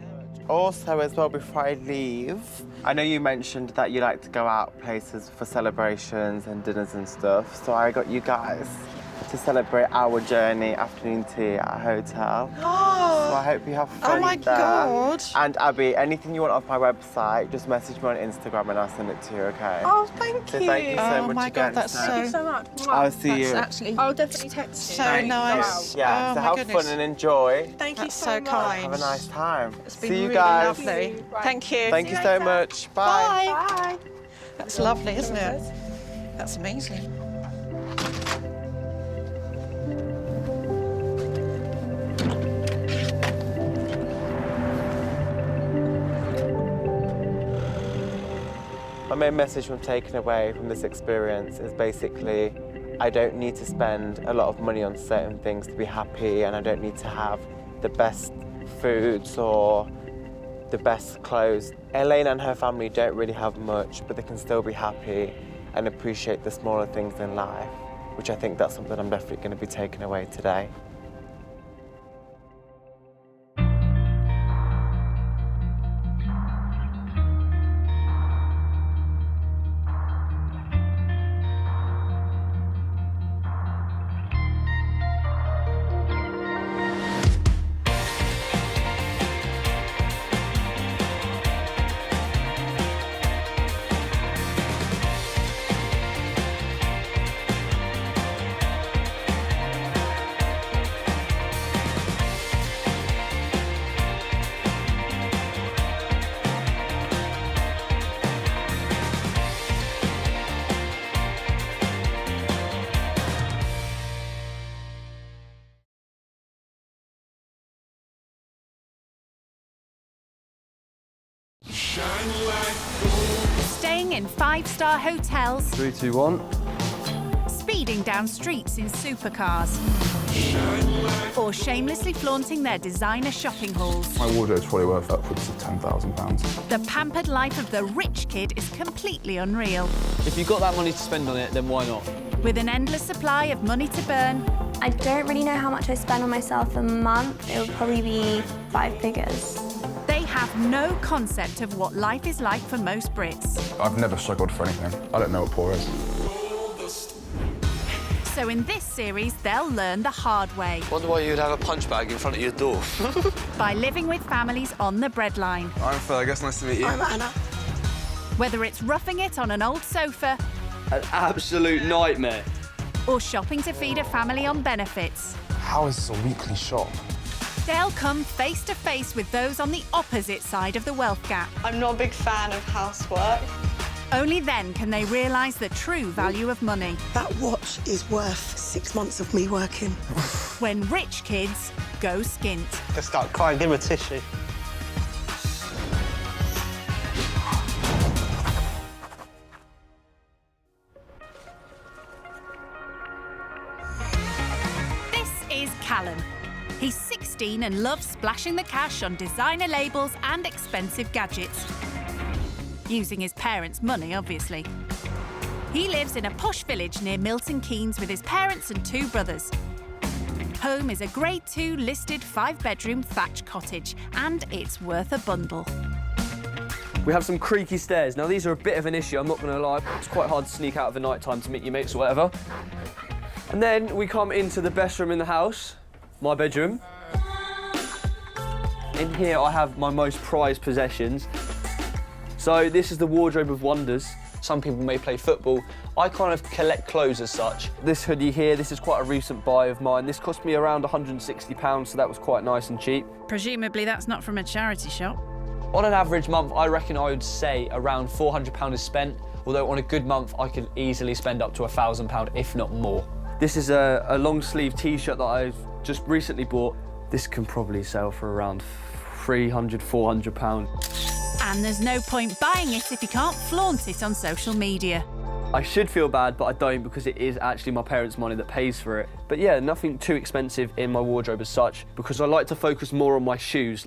Also, as well, before I leave, I know you mentioned that you like to go out places for celebrations and dinners and stuff, so I got you guys to celebrate our journey afternoon tea at a hotel. So I hope you have fun Oh my there. God. And Abby, anything you want off my website, just message me on Instagram and I'll send it to you, okay? Oh, thank So you. thank you so Oh much my God, again, that's Steph. Thank you so much. I'll see you. That's actually I'll definitely text you. so nice. Yeah, Oh so my have goodness. fun and enjoy. Thank you That's so so much. kind. Have a nice time. It's been see you really guys. lovely. Thank you. Thank you so much. Bye. Bye. That's lovely, isn't it? That's amazing. My main message from taking away from this experience is basically I don't need to spend a lot of money on certain things to be happy, and I don't need to have the best foods or the best clothes. Elena and her family don't really have much, but they can still be happy and appreciate the smaller things in life, which I think that's something I'm definitely going to be taking away today. Staying in five-star hotels, 3, 2, 1. speeding down streets in supercars, or shamelessly flaunting their designer shopping hauls. My wardrobe's probably worth upwards of £10,000. The pampered life of the rich kid is completely unreal. If you've got that money to spend on it, then why not? With an endless supply of money to burn, I don't really know how much I spend on myself a month. It would probably be 5 figures. they have no concept of what life is like for most Brits. I've never struggled for anything. I don't know what poor is. So in this series, they'll learn the hard way Wonder why you'd have a punch bag in front of your door. by living with families on the breadline. I'm Fergus, nice to meet you. I'm Anna. Whether it's roughing it on an old sofa An absolute nightmare. or shopping to feed a family on benefits, How is this a weekly shop? they'll come face to face with those on the opposite side of the wealth gap. I'm not a big fan of Housework. Only then can they realise the true value of money. That watch is worth 6 months of me working. When rich kids go skint. Just start crying, give her a tissue. This is Callum. He's 16 and loves splashing the cash on designer labels and expensive gadgets. Using his parents' money, obviously. He lives in a posh village near Milton Keynes with his parents and 2 brothers. Home is a Grade 2 listed 5-bedroom thatched cottage, and it's worth a bundle. We have some creaky stairs. Now, these are a bit of an issue, I'm not going to lie. It's quite hard to sneak out of the night time to meet your mates or whatever. And then we come into the best room in the house, my bedroom. In here, I have my most prized possessions. So this is the wardrobe of wonders. Some people may play football. I kind of collect clothes as such. This hoodie here, this is quite a recent buy of mine. This cost me around £160, so that was quite nice and cheap. Presumably that's not from a charity shop. On an average month, I reckon I would say around £400 is spent, although on a good month, I could easily spend up to £1,000, if not more. This is a long sleeve t-shirt that I've just recently bought. This can probably sell for around £300, £400. And there's no point buying it if you can't flaunt it on social media. I should feel bad, but I don't because it is actually my parents' money that pays for it. But yeah, nothing too expensive in my wardrobe as such because I like to focus more on my shoes.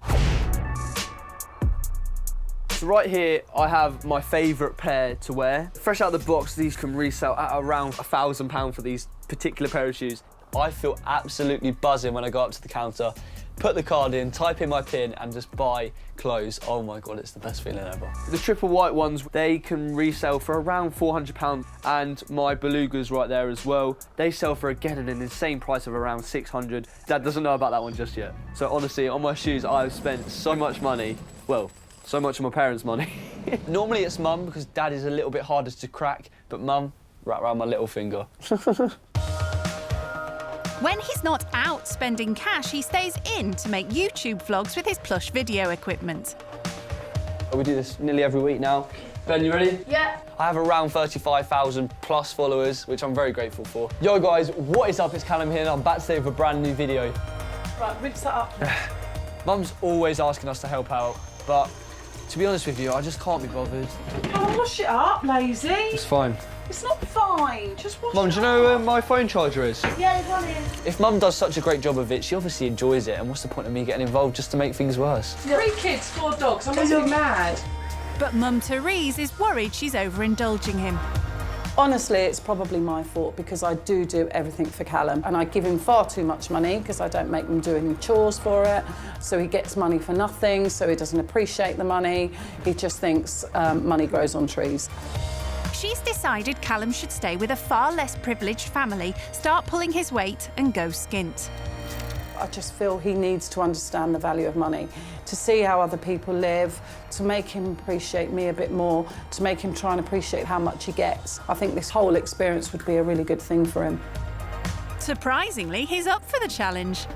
So right here, I have my favourite pair to wear. Fresh out of the box, these can resell at around £1,000 for these particular pair of shoes. I feel absolutely buzzing when I go up to the counter, put the card in, type in my PIN and just buy clothes. Oh my God, it's the best feeling ever. The triple white ones, they can resell for around £400 and my belugas right there as well. They sell for, again, an insane price of around £600. Dad doesn't know about that one just yet. So honestly, on my shoes, I've spent so much money. Well, so much of my parents' money. Normally it's Mum because Dad is a little bit harder to crack, but Mum, right around my little finger. When he's not out spending cash, he stays in to make YouTube vlogs with his plush video equipment. We do this nearly every week now. Ben, you ready? Yeah. I have around 35,000 plus followers, which I'm very grateful for. Yo guys, what is up? It's Callum here and I'm back today with a brand new video. Right, rinse that up. Mum's always asking us to help out, but to be honest with you, I just can't be bothered. Oh, wash it up, lazy. It's fine. It's not fine, just wash Mum, it do you know where my phone charger is? Yeah, there's one in. If Mum does such a great job of it, she obviously enjoys it, and what's the point of me getting involved just to make things worse? 3 kids, 4 dogs, I'm really mad. But Mum Therese is worried she's overindulging him. Honestly, it's probably my fault because I do everything for Callum and I give him far too much money because I don't make him do any chores for it. So he gets money for nothing, so he doesn't appreciate the money. He just thinks money grows on trees. She's decided Callum should stay with a far less privileged family, start pulling his weight and go skint. I just feel he needs to understand the value of money, to see how other people live, to make him appreciate me a bit more, to make him try and appreciate how much he gets. I think this whole experience would be a really good thing for him. Surprisingly, he's up for the challenge.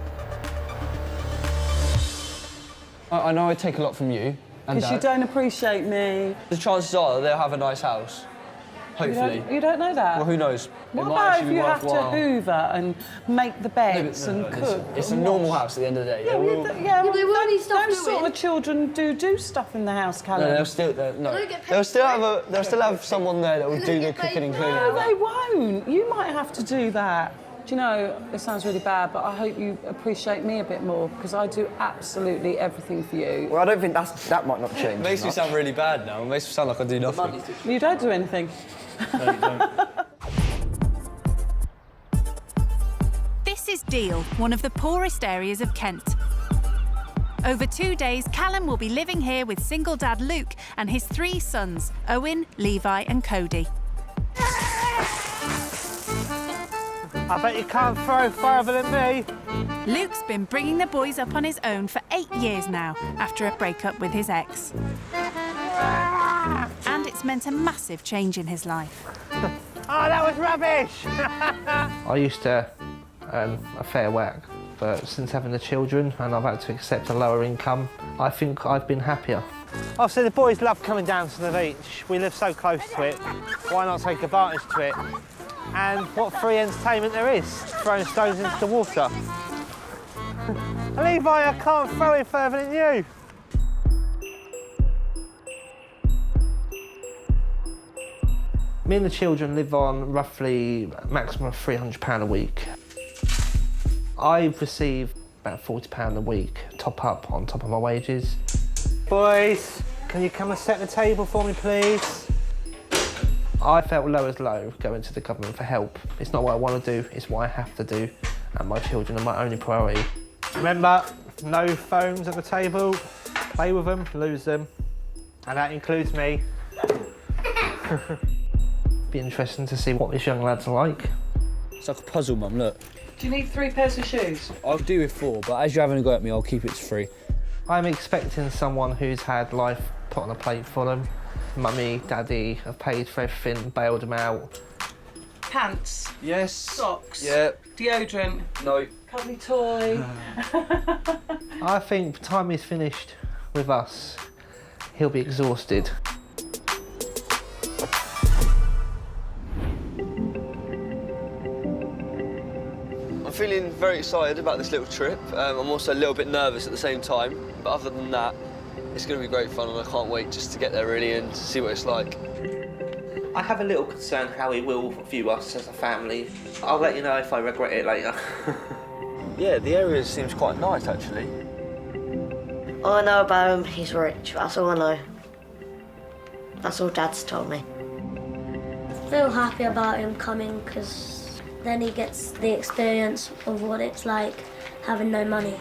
I know I take a lot from you and Because you don't appreciate me. The chances are they'll have a nice house. Hopefully. You don't know that? Well, who knows? What It might about actually if be you have to worthwhile. hoover and make the beds and cook? It's a and normal wash? house at the end of the day. Yeah, They well, will- those sort of children do stuff in the house, Callum. No, they'll still have someone there that will do the cooking and cleaning. No, they won't. You might have to do that. Do you know, it sounds really bad, but I hope you appreciate me a bit more because I do absolutely everything for you. Well, I don't think that might not change. It makes me sound really bad now. It makes me sound like I do nothing. You don't do anything. No, you don't. This is Deal, one of the poorest areas of Kent. Over 2 days, Callum will be living here with single dad Luke and his 3 sons, Owen, Levi and Cody. I bet you can't throw further than me. Luke's been bringing the boys up on his own for 8 years now, after a breakup with his ex. And it's meant a massive change in his life. Oh, that was rubbish! I used to earn a fair whack, but since having the children and I've had to accept a lower income, I think I've been happier. Obviously, the boys love coming down to the beach. We live so close to it. Why not take advantage to it? And what free entertainment there is, throwing stones into the water. Levi, I can't throw it further than you. Me and the children live on roughly a maximum of £300 a week. I receive about £40 a week top up on top of my wages. Boys, can you come and set the table for me, please? I felt low as low going to the government for help. It's not what I want to do, it's what I have to do, and my children are my only priority. Remember, no phones at the table. Play with them, lose them. And that includes me. Be interesting to see what this young lad's like. It's like a puzzle, Mum, look. Do you need 3 pairs of shoes? I'll do with 4, but as you're having a go at me, I'll keep it to 3. I'm expecting someone who's had life put on a plate for them. Mummy, Daddy have paid for everything, bailed them out. Pants? Yes. Socks? Yep. Deodorant? No. Cuddly toy? I think the time he's finished with us, he'll be exhausted. I'm feeling very excited about this little trip. I'm also a little bit nervous at the same time, but other than that, it's going to be great fun and I can't wait just to get there really and see what it's like. I have a little concern how he will view us as a family. I'll let you know if I regret it later. Yeah, the area seems quite nice, actually. All I know about him, he's rich. That's all I know. That's all Dad's told me. I feel happy about him coming because then he gets the experience of what it's like having no money.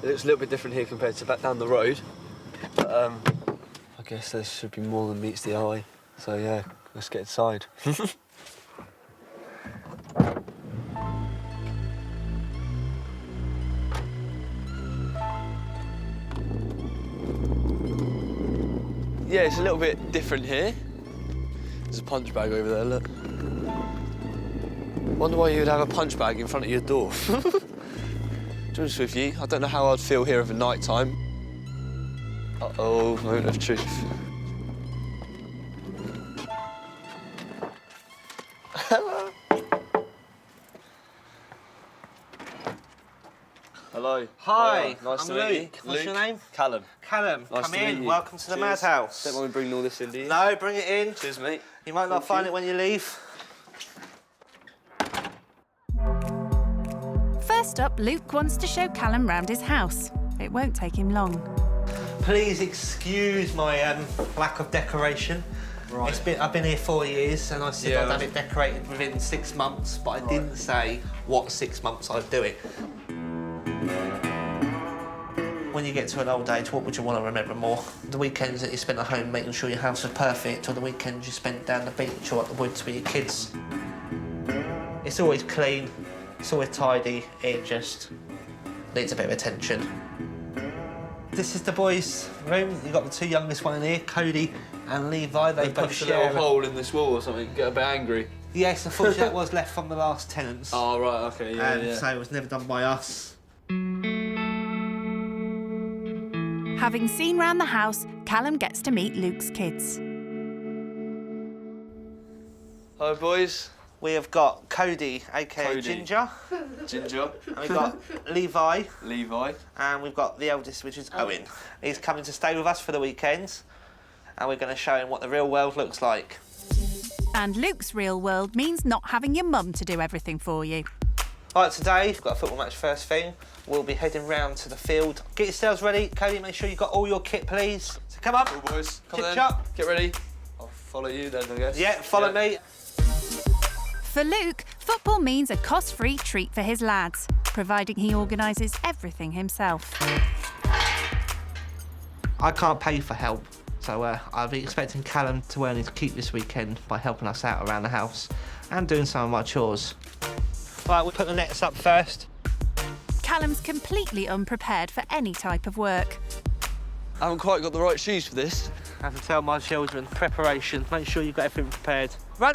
It looks a little bit different here compared to back down the road. But I guess there should be more than meets the eye. So yeah, let's get inside. Yeah, it's a little bit different here. There's a punch bag over there, look. Wonder why you would have a punch bag in front of your door. To be honest with you, I don't know how I'd feel here over night time. Uh-oh, moment of truth. Hello. Hi, Nice I'm to meet you. Luke. What's your name? Callum. Callum, Nice come to meet in. you. Welcome to the Cheers. madhouse. Don't mind me bringing all this in, do you? No, bring it in. Cheers, mate. You might not find it when you leave. First up, Luke wants to show Callum round his house. It won't take him long. Please excuse my lack of decoration. Right. I've been here 4 years and I said Yeah, I'd have it decorated within 6 months, but I didn't say what 6 months I'd do it. When you get to an old age, what would you want to remember more? The weekends that you spent at home making sure your house was perfect, or the weekends you spent down the beach or at the woods with your kids? It's always clean, it's always tidy, it just needs a bit of attention. This is the boys' room. You've got the two youngest one in here, Cody and Levi. They both punched a share little hole in this wall or something, get a bit angry. Yes, unfortunately that was left from the last tenants. Oh, right, okay, yeah. So it was never done by us. Having seen round the house, Callum gets to meet Luke's kids. Hi, boys. We have got Cody, aka Ginger. Ginger. And we've got Levi. Levi. And we've got the eldest, which is Owen. He's coming to stay with us for the weekends, and we're going to show him what the real world looks like. And Luke's real world means not having your mum to do everything for you. All right, today we've got a football match first thing. We'll be heading round to the field. Get yourselves ready. Cody, make sure you've got all your kit, please. So come on. Cool, boys. Come Chip then. chop. Get ready. I'll follow you then, I guess. Yeah, follow me. For Luke, football means a cost-free treat for his lads, providing he organises everything himself. I can't pay for help, so I'll be expecting Callum to earn his keep this weekend by helping us out around the house and doing some of my chores. Right, we'll put the nets up first. Callum's completely unprepared for any type of work. I haven't quite got the right shoes for this. I have to tell my children, preparation, make sure you've got everything prepared. Run!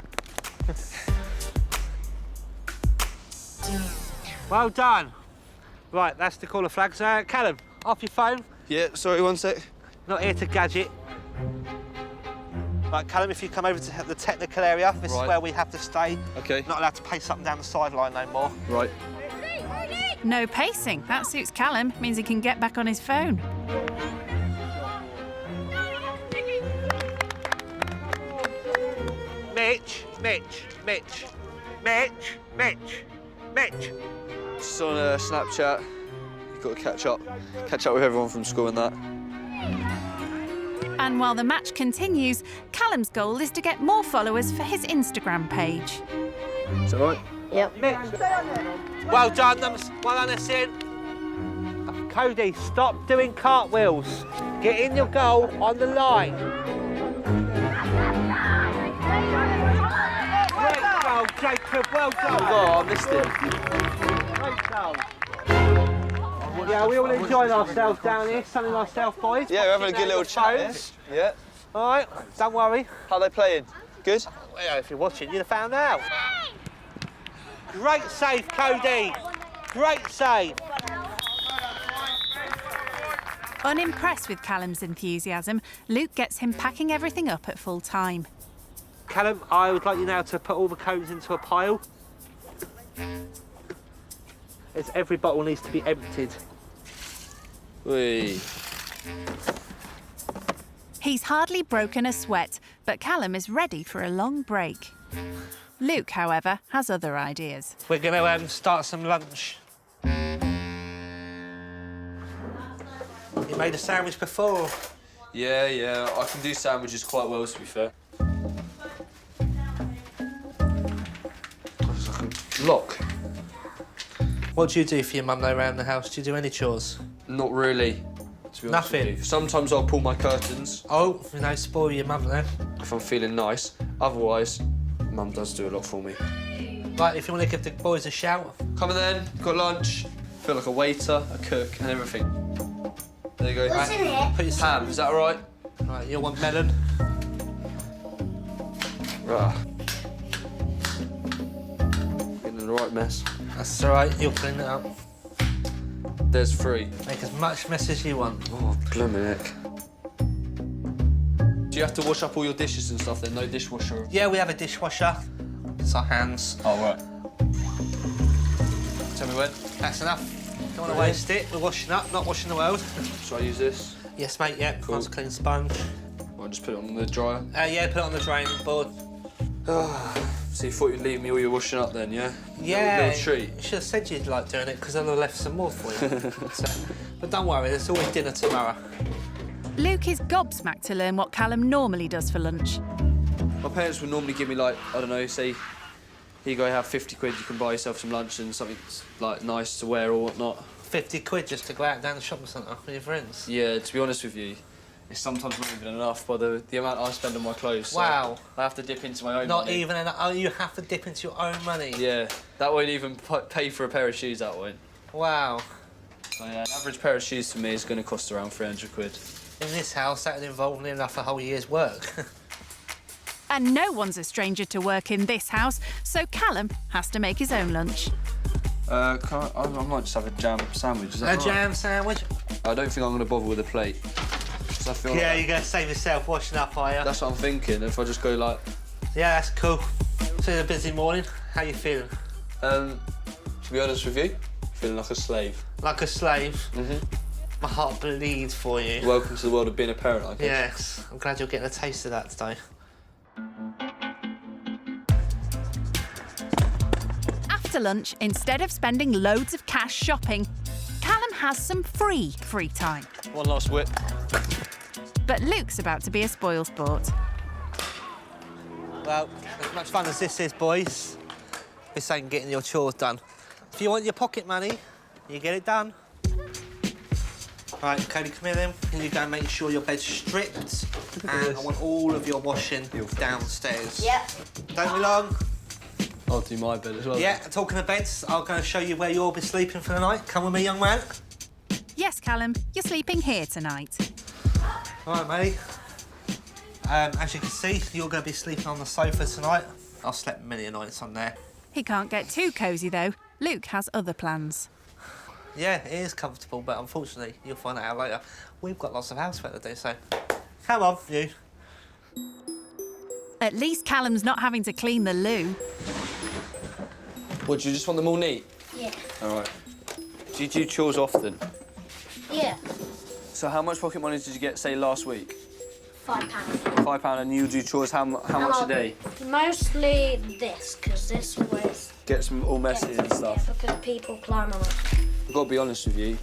Well done. Right, that's the call of flags. Callum, off your phone. Yeah, sorry, one sec. Not here to gadget. Right, Callum, if you come over to the technical area, this is where we have to stay. OK. Not allowed to pace up and down the sideline no more. Right. No pacing. That suits Callum. Means he can get back on his phone. Mitch. Just on Snapchat. You've got to catch up with everyone from school and that. And while the match continues, Callum's goal is to get more followers for his Instagram page. Is that right? Yep. Well done, Sin. Cody, stop doing cartwheels. Get in your goal on the line. Great goal, Jacob, well done. Oh, I missed it. Great goal. Yeah, we all enjoyed ourselves down here, sunning ourselves, boys. Yeah, we're having a good little chat. Yeah. All right, don't worry. How are they playing? Good? Well, yeah, if you're watching, you'd have found out. Great save, Cody. Great save. Unimpressed with Callum's enthusiasm, Luke gets him packing everything up at full time. Callum, I would like you now to put all the cones into a pile. is every bottle needs to be emptied. Whee. He's hardly broken a sweat, but Callum is ready for a long break. Luke, however, has other ideas. We're going to start some lunch. You made a sandwich before? Yeah, I can do sandwiches quite well, to be fair. It's like a lock. What do you do for your mum, though, around the house? Do you do any chores? Not really, to be honest with Nothing? you. Sometimes I'll pull my curtains. Oh, you know, spoil your mum, then. If I'm feeling nice. Otherwise, Mum does do a lot for me. Right, if you want to give the boys a shout. Come on then, got lunch. Feel like a waiter, a cook, and everything. There you go. What's in it? Put your ham, is that all right? Right, you'll want melon. Right. Getting in the right mess. That's all right, you'll clean it up. There's 3. Make as much mess as you want. Oh, blimey heck. Do you have to wash up all your dishes and stuff then? No dishwasher? Yeah, we have a dishwasher. It's our hands. Oh, right. Tell me when. That's enough. Don't want to waste it. We're washing up, not washing the world. Should I use this? Yes, mate, yeah. Cool. Nice clean sponge. I'll just put it on the dryer. Yeah, put it on the drain board. So you thought you'd leave me all your washing up then, yeah? Yeah. Little treat. You should have said you'd like doing it, because then I left some more for you. But don't worry, there's always dinner tomorrow. Luke is gobsmacked to learn what Callum normally does for lunch. My parents would normally give me, like, I don't know, say, here you go, have 50 quid, you can buy yourself some lunch and something, like, nice to wear or whatnot. 50 quid just to go out down the shopping centre with your friends? Yeah, to be honest with you, it's sometimes not even enough by the amount I spend on my clothes. So Wow. I have to dip into my own Not money. even enough. Oh, you have to dip into your own money? Yeah, that won't even pay for a pair of shoes, that won't. Wow. So, yeah, an average pair of shoes for me is going to cost around 300 quid. In this house, that would involve nearly enough a whole year's work. And no one's a stranger to work in this house, so Callum has to make his own lunch. I might just have a jam sandwich. Is that A right? jam sandwich? I don't think I'm going to bother with a plate. 'Cause I feel Yeah, like you're going to save yourself washing up, are you? that's what I'm thinking. If I just go like... Yeah, that's cool. So it's a busy morning. How you feeling? To be honest with you, feeling like a slave. Like a slave? Mm-hmm. My heart bleeds for you. Welcome to the world of being a parent, I guess. Yes, I'm glad you're getting a taste of that today. After lunch, instead of spending loads of cash shopping, Callum has some free time. One last whip. But Luke's about to be a spoilsport. Well, as much fun as this is, boys, this ain't getting your chores done. If you want your pocket money, you get it done. Right, Cody, come here then. Can you go and make sure your bed's stripped? And I want all of your washing downstairs. Yep. Don't be long. I'll do my bed as well. Yeah, talking of beds, I'll go and show you where you'll be sleeping for the night. Come with me, young man. Yes, Callum, you're sleeping here tonight. All right, mate. As you can see, you're going to be sleeping on the sofa tonight. I've slept many nights on there. He can't get too cosy, though. Luke has other plans. Yeah, it is comfortable, but unfortunately, you'll find out later. We've got lots of housework to do, so come on, you. At least Callum's not having to clean the loo. What, do you just want them all neat? Yeah. All right. Do you do chores often? Yeah. So how much pocket money did you get, say, last week? £5. £5, and you do chores how much a day? Mostly this, because this always Gets them all messy and stuff. because people climb on it. I've got to be honest with you.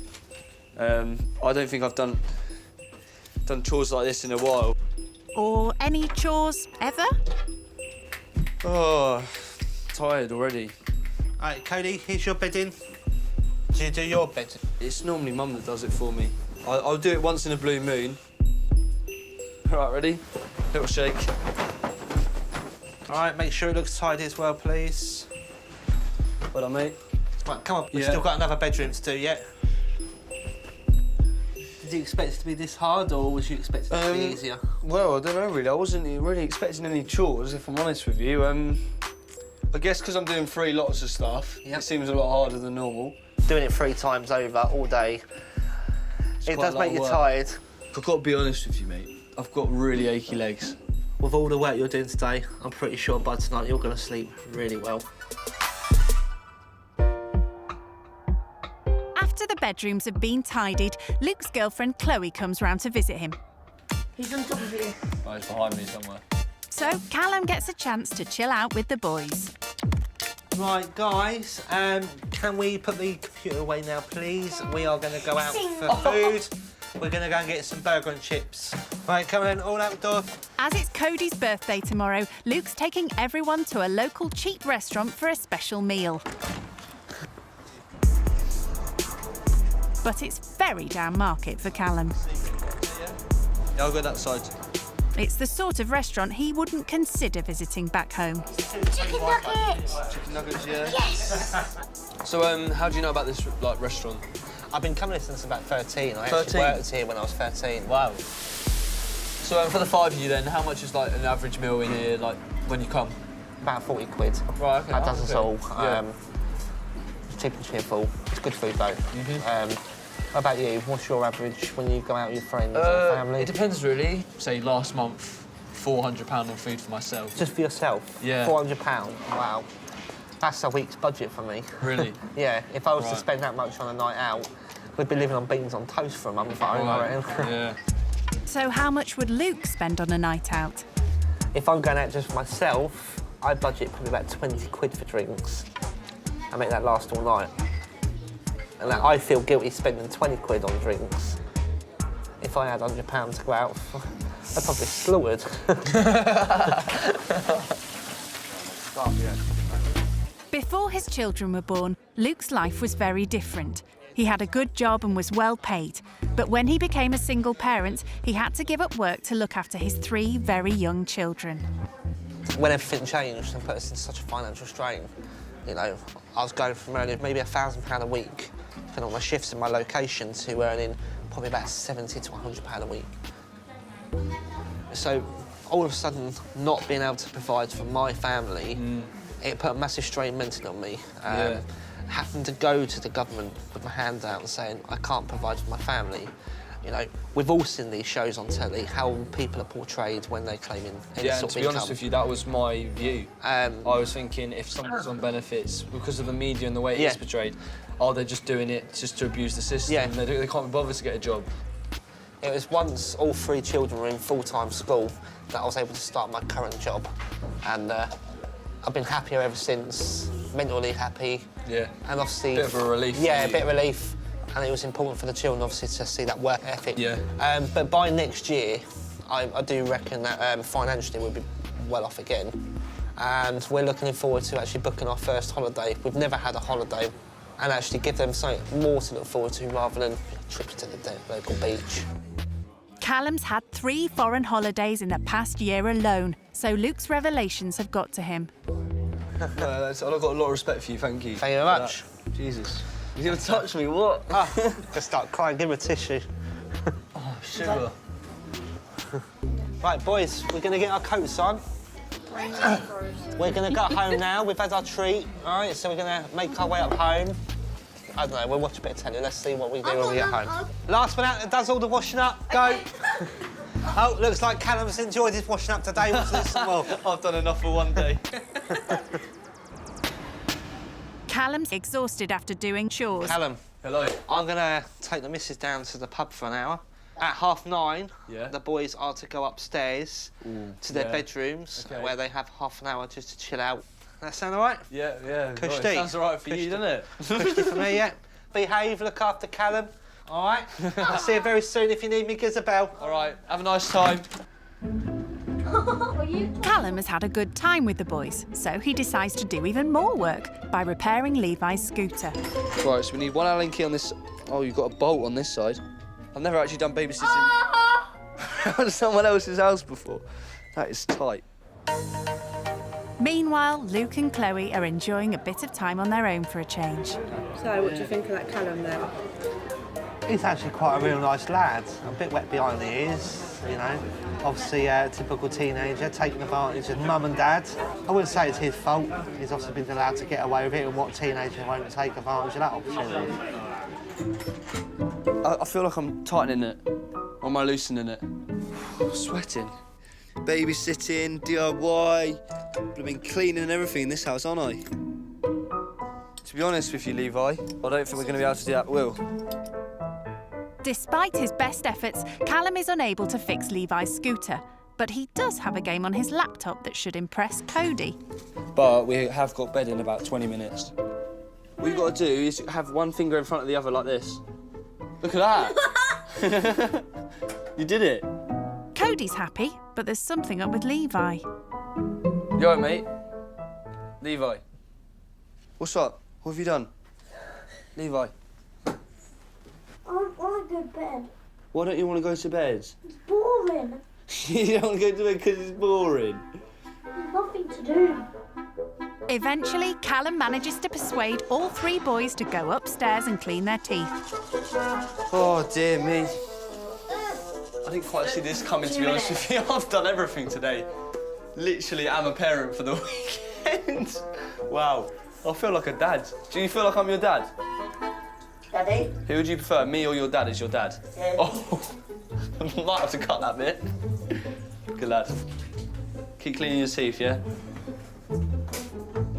I don't think I've done chores like this in a while. Or any chores ever? Oh, tired already. All right, Cody, here's your bedding. Do you do your bed? It's normally Mum that does it for me. I'll do it once in a blue moon. All right, ready? Little shake. All right, make sure it looks tidy as well, please. Well done, mate. Right, come on, we've Yeah. still got another bedroom to do yet. Did you expect it to be this hard, or was you expecting it to be easier? Well, I don't know really. I wasn't really expecting any chores, if I'm honest with you. I guess because I'm doing 3 lots of stuff, it seems a lot harder than normal. Doing it 3 times over all day. It does make you tired. I've got to be honest with you, mate. I've got really achy legs. With all the work you're doing today, I'm pretty sure by tonight you're going to sleep really well. bedrooms have been tidied, Luke's girlfriend Chloe comes round to visit him. He's on top of you. Oh, he's behind me somewhere. So Callum gets a chance to chill out with the boys. Right, guys, can we put the computer away now, please? We are going to go out for food. We're going to go and get some burger and chips. Right, come on, all outdoor. As it's Cody's birthday tomorrow, Luke's taking everyone to a local cheap restaurant for a special meal. But it's very down market for Callum. Yeah, I'll go that side. It's the sort of restaurant he wouldn't consider visiting back home. Chicken nuggets! Chicken nuggets, yeah. Yes! So, how do you know about this restaurant? I've been coming here since about 13. I 13? actually worked here when I was 13. Wow. So, for the 5 of you then, how much is like an average meal in here, like when you come? About 40 quid. Right, okay. That does us all. Yeah. It's cheap and cheerful. It's good food though. How about you? What's your average when you go out with your friends or family? It depends really. Say last month, £400 on food for myself. Just for yourself? Yeah. £400? Wow. That's a week's budget for me. Really? Yeah. If I was to Right. spend that much on a night out, we'd be living on beans on toast for a month, I reckon. Yeah. So how much would Luke spend on a night out? If I'm going out just for myself, I budget probably about 20 quid for drinks. I make that last all night. And I feel guilty spending 20 quid on drinks. If I had £100 to go out, I'd probably slaughtered. Before his children were born, Luke's life was very different. He had a good job and was well paid. But when he became a single parent, he had to give up work to look after his 3 very young children. When everything changed and put us in such a financial strain, you know, I was going from earning maybe £1,000 a week, depending on my shifts and my location, to earning probably about £70 to £100 a week. So all of a sudden, not being able to provide for my family, it put a massive strain mentally on me. Having to go to the government with my hand out and saying, I can't provide for my family. You know, we've all seen these shows on telly, how people are portrayed when they're claiming any Yeah, and sort to of be income. honest with you, that was my view. I was thinking, if someone's on benefits, because of the media and the way it's portrayed, they're just doing it just to abuse the system. Yeah. They can't be bothered to get a job. It was once all 3 children were in full-time school that I was able to start my current job. And I've been happier ever since, mentally happy. Yeah. And obviously... Bit of a relief. Yeah, a bit of relief. And it was important for the children, obviously, to see that work ethic. Yeah. But by next year, I do reckon that financially we'll be well off again. And we're looking forward to actually booking our first holiday. We've never had a holiday. And actually give them something more to look forward to rather than trips to the local beach. Callum's had 3 foreign holidays in the past year alone, so Luke's revelations have got to him. I've got a lot of respect for you, thank you. Thank you very much. Jesus. You're gonna touch me, what? Just start crying, give him a tissue. Oh, sugar. Right, boys, we're going to get our coats on. We're going to go home now. We've had our treat, all right? So we're going to make our way up home. I don't know, we'll watch a bit of telly. Let's see what we do when we get home. Last one out that does all the washing up. Go. Oh, looks like Callum's enjoyed his washing up today. What's this? Well, I've done enough for one day. Callum's exhausted after doing chores. Callum. Hello. I'm going to take the missus down to the pub for an hour. At 9:30, the boys are to go upstairs to their bedrooms, where they have half an hour just to chill out. That sound all right? Yeah. Cushy. Right. Sounds all right for you, doesn't it? Cushy for me, yeah. Behave, look after Callum. All right? I'll see you very soon. If you need me, give us a bell. All right, have a nice time. Callum has had a good time with the boys, so he decides to do even more work by repairing Levi's scooter. Right, so we need one Allen key on this... Oh, you've got a bolt on this side. I've never actually done babysitting at someone else's house before. That is tight. Meanwhile, Luke and Chloe are enjoying a bit of time on their own for a change. So, what do you think of that Callum then? He's actually quite a real nice lad. A bit wet behind the ears, you know. Obviously, a typical teenager, taking advantage of mum and dad. I wouldn't say it's his fault. He's obviously been allowed to get away with it, and what teenager won't take advantage of that opportunity? I feel like I'm tightening it. Or am I loosening it? Sweating. Babysitting, DIY. I've been cleaning and everything in this house, aren't I? To be honest with you, Levi, I don't think we're going to be able to do that, Will. Despite his best efforts, Callum is unable to fix Levi's scooter, but he does have a game on his laptop that should impress Cody. But we have got bed in about 20 minutes. What you've got to do is have one finger in front of the other like this. Look at that! You did it. Cody's happy, but there's something up with Levi. You alright, mate? Levi. What's up? What have you done? Levi. I want to go to bed. Why don't you want to go to bed? It's boring. You don't want to go to bed because it's boring. There's nothing to do. Eventually, Callum manages to persuade all 3 boys to go upstairs and clean their teeth. Oh, dear me. I didn't quite see this coming, to be honest with you. I've done everything today. Literally, I'm a parent for the weekend. Wow. I feel like a dad. Do you feel like I'm your dad? Daddy? Who would you prefer, me or your dad as your dad? Yeah. Oh, I might have to cut that bit. Good lad. Keep cleaning your teeth, yeah?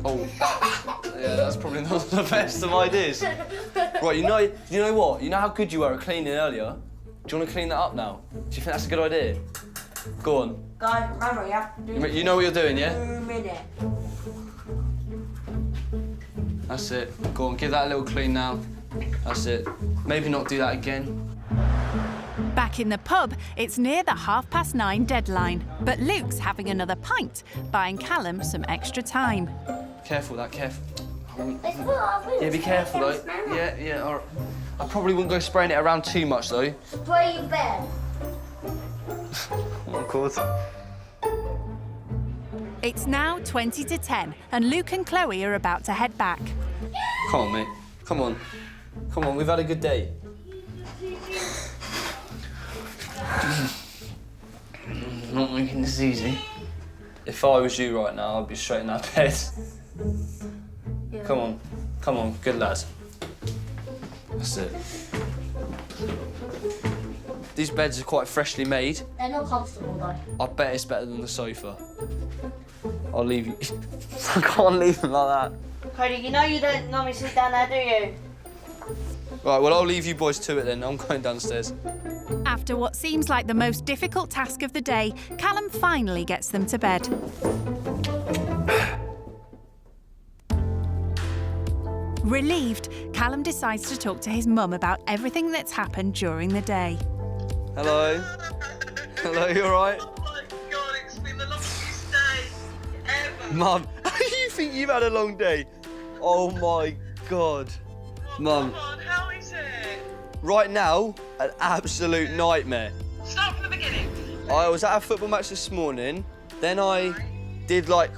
Oh, that's probably not the best of ideas. Right, you know what? You know how good you were at cleaning earlier? Do you want to clean that up now? Do you think that's a good idea? Go on. Guys, remember, you have to do You know what you're doing, yeah? 2 minutes. That's it. Go on, give that a little clean now. That's it. Maybe not do that again. Back in the pub, it's near the 9:30 deadline, but Luke's having another pint, buying Callum some extra time. Careful, careful. Yeah, be careful, though. Yeah, all right. I probably wouldn't go spraying it around too much, though. Spray your bed. Of course. It's now 20 to 10, and Luke and Chloe are about to head back. Come on, mate. Come on. Come on, we've had a good day. Not making this easy. If I was you right now, I'd be straight in that bed. Yeah. Come on, good lad. That's it. These beds are quite freshly made. They're not comfortable though. I bet it's better than the sofa. I'll leave you. I can't leave them like that. Cody, you know you don't normally sit down there, do you? Right, well, I'll leave you boys to it then. I'm going downstairs. After what seems like the most difficult task of the day, Callum finally gets them to bed. Relieved, Callum decides to talk to his mum about everything that's happened during the day. Hello? Hello, you all right? Oh my God, it's been the longest day ever. Mum, you think you've had a long day? Oh my God. Mum. Come on, how is it? Right now, an absolute nightmare. Start from the beginning. I was at a football match this morning, then I did like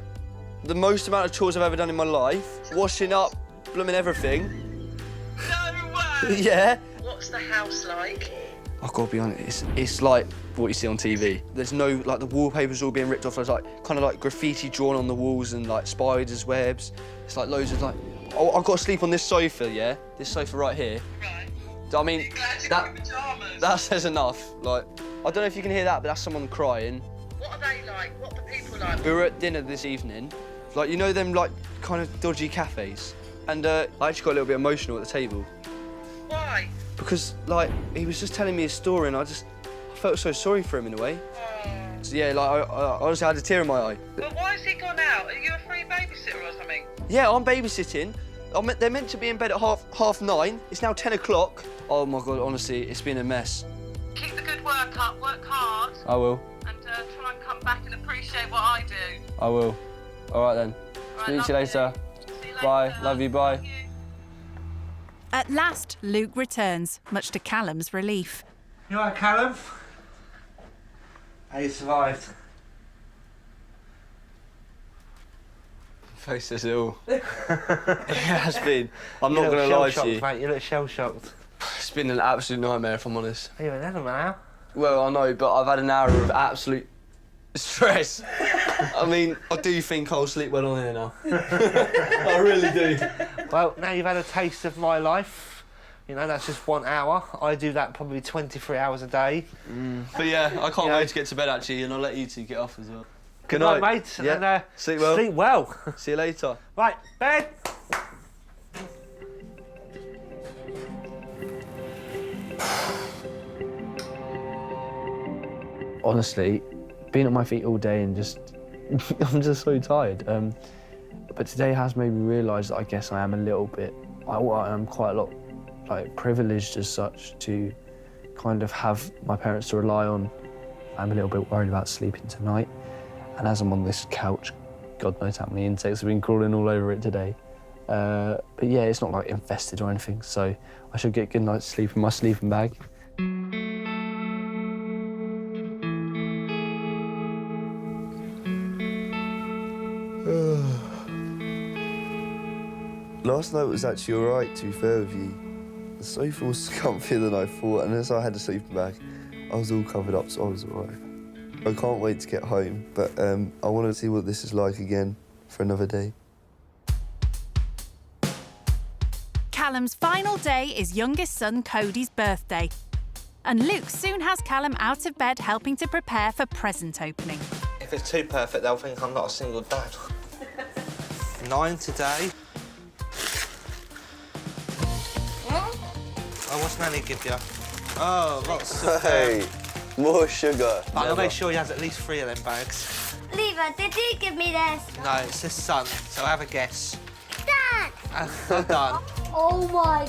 the most amount of chores I've ever done in my life, washing up, blooming everything. No way. Yeah. What's the house like? I've got to be honest, it's like what you see on TV. There's no, like, the wallpaper's all being ripped off. There's, like, kind of, like, graffiti drawn on the walls and, like, spiders' webs. It's, like, loads of, like... Oh, I've got to sleep on this sofa, yeah? This sofa right here. Right. I mean, that says enough. Like, I don't know if you can hear that, but that's someone crying. What are they like? What are the people like? We were at dinner this evening. Like, you know them, like, kind of dodgy cafes? And I actually got a little bit emotional at the table. Why? Because, like, he was just telling me his story and I felt so sorry for him in a way. So, yeah, like, I honestly had a tear in my eye. But why has he gone out? Are you a free babysitter or something? Yeah, I'm babysitting. They're meant to be in bed at half 9. It's now 10 o'clock. Oh, my God, honestly, it's been a mess. Keep the good work up, work hard. I will. And try and come back and appreciate what I do. I will. All right, then. Speak to you later. Bye. Love you. Bye. At last, Luke returns, much to Callum's relief. You all right, Callum? How you survived? Face says it all. It has been. I'm not going to lie to you. Mate, you look shell-shocked. It's been an absolute nightmare, if I'm honest. You haven't had an hour. Well, I know, but I've had an hour of absolute stress. I mean, I do think I'll sleep well on here now. I really do. Well, now you've had a taste of my life. You know, that's just 1 hour. I do that probably 23 hours a day. But yeah, I can't wait to get to bed, actually, and I'll let you two get off as well. Good night, mate. Yeah. And, sleep well. Sleep well. See you later. Right, bed. honestly, being on my feet all day and just, I'm just so tired. But today has made me realise that I guess I am a little bit, I am quite a lot like privileged as such to kind of have my parents to rely on. I'm a little bit worried about sleeping tonight. And as I'm on this couch, God knows how many insects have been crawling all over it today. But yeah, it's not like infested or anything, so I should get a good night's sleep in my sleeping bag. Last night was actually all right, to be fair with you. The sofa was comfier than I thought, and as I had a sleeping bag, I was all covered up, so I was all right. I can't wait to get home, but I want to see what this is like again for another day. Callum's final day is youngest son Cody's birthday. And Luke soon has Callum out of bed helping to prepare for present opening. If it's too perfect, they'll think I'm not a single dad. 9 today. Oh, what's Nanny give you? Oh, lots of... Hey, more sugar. I'll make sure he has at least 3 of them bags. Lever, did you give me this? No, it's his son, so have a guess. Dad! Well done. Oh my...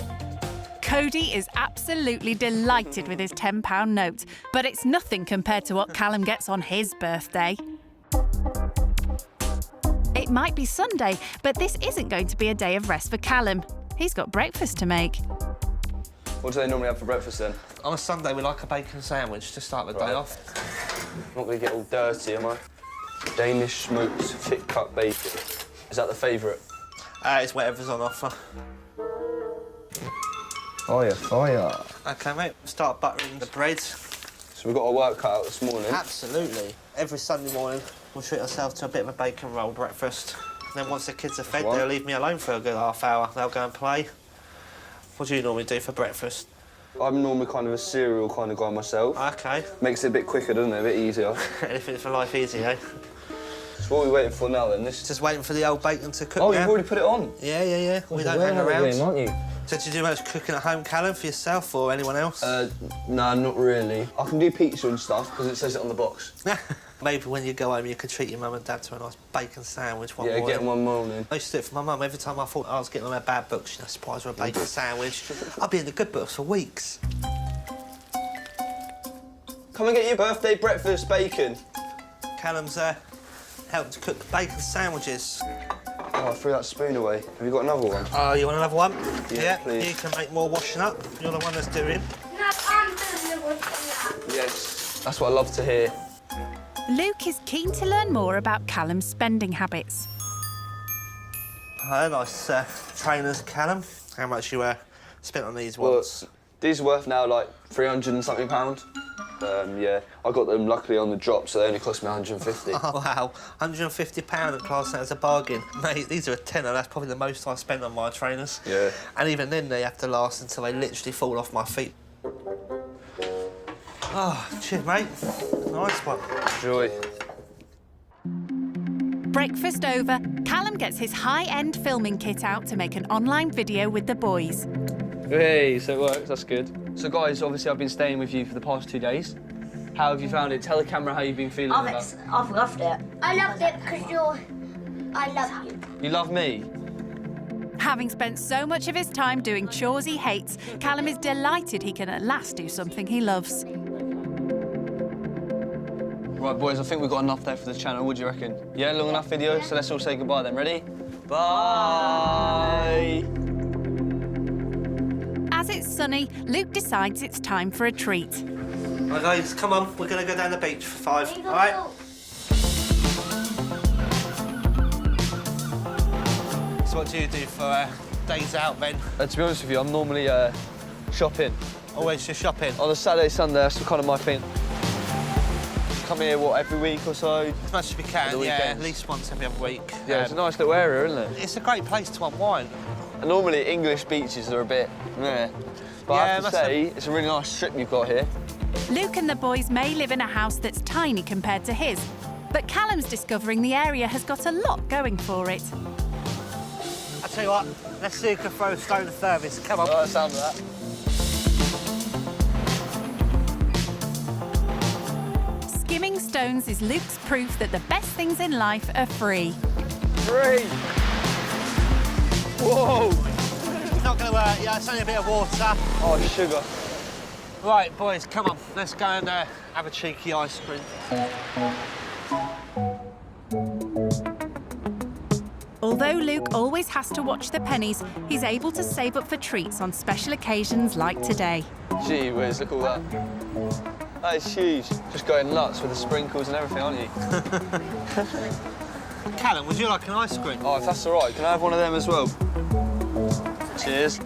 Cody is absolutely delighted with his £10 note, but it's nothing compared to what Callum gets on his birthday. It might be Sunday, but this isn't going to be a day of rest for Callum. He's got breakfast to make. What do they normally have for breakfast then? On a Sunday, we like a bacon sandwich to start the day off. I'm not going to get all dirty, am I? Danish smoked thick cut bacon. Is that the favourite? It's whatever's on offer. Fire, fire. OK, mate, start buttering the bread. So we've got our work cut out this morning? Absolutely. Every Sunday morning, we'll treat ourselves to a bit of a bacon roll breakfast. And then once the kids are fed, they'll leave me alone for a good half hour. They'll go and play. What do you normally do for breakfast? I'm normally kind of a cereal kind of guy myself. OK. Makes it a bit quicker, doesn't it? A bit easier. Anything for life easy, eh? So what are we waiting for now, then? Just waiting for the old bacon to cook. Oh, you've already put it on? Yeah. We don't hang around. Again, aren't you? So did you do much cooking at home, Callum, for yourself or anyone else? No, not really. I can do pizza and stuff, because it says it on the box. Maybe when you go home, you could treat your mum and dad to a nice bacon sandwich one morning. Yeah, get one morning. I used to do it for my mum. Every time I thought I was getting on her bad books, you know, surprise her a bacon sandwich. I'd be in the good books for weeks. Come and get your birthday breakfast bacon. Callum's helped to cook bacon sandwiches. Oh, I threw that spoon away. Have you got another one? Oh, you want another one? Yeah, please. You can make more washing up. You're the one that's doing. No, I'm doing the washing up. Yes, that's what I love to hear. Luke is keen to learn more about Callum's spending habits. Nice trainers, Callum. How much you spent on these ones? Well, these are worth now like £300 and something. Yeah, I got them luckily on the drop, so they only cost me 150. Oh, wow. £150 at class as a bargain. Mate, these are a tenner. That's probably the most I spent on my trainers. Yeah. And even then, they have to last until they literally fall off my feet. Oh, cheers, mate. Nice one. Enjoy. Breakfast over, Callum gets his high-end filming kit out to make an online video with the boys. Hey, so it works, that's good. So guys, obviously I've been staying with you for the past 2 days. How have you found it? Tell the camera how you've been feeling about it. I've loved it. I loved it because I love you. You love me? Having spent so much of his time doing chores he hates, Callum is delighted he can at last do something he loves. Right, boys, I think we've got enough there for the channel. What do you reckon? Yeah, long enough video? So let's all say goodbye then. Ready? Bye! As it's sunny, Luke decides it's time for a treat. Right, guys, come on. We're going to go down the beach for 5, all right? So what do you do for days out, then? To be honest with you, I'm normally shopping. Always just shopping? On a Saturday, Sunday, that's kind of my thing. Come here, what, every week or so? As much as we can, yeah, at least once every other week. Yeah, it's a nice little area, isn't it? It's a great place to unwind. And normally, English beaches are a bit meh. But I have to say, it's a really nice strip you've got here. Luke and the boys may live in a house that's tiny compared to his, but Callum's discovering the area has got a lot going for it. I'll tell you what, let's see who can throw a stone of service. Come on. Oh, that sounds like that. stones is Luke's proof that the best things in life are free. Free! Whoa! It's not going to work, yeah, it's only a bit of water. Oh, sugar. Right, boys, come on, let's go and have a cheeky ice cream. Although Luke always has to watch the pennies, he's able to save up for treats on special occasions like today. Gee whiz, look at all that. That is huge. Just going nuts with the sprinkles and everything, aren't you? Callum, would you like an ice cream? Oh, if that's all right, can I have one of them as well? Cheers.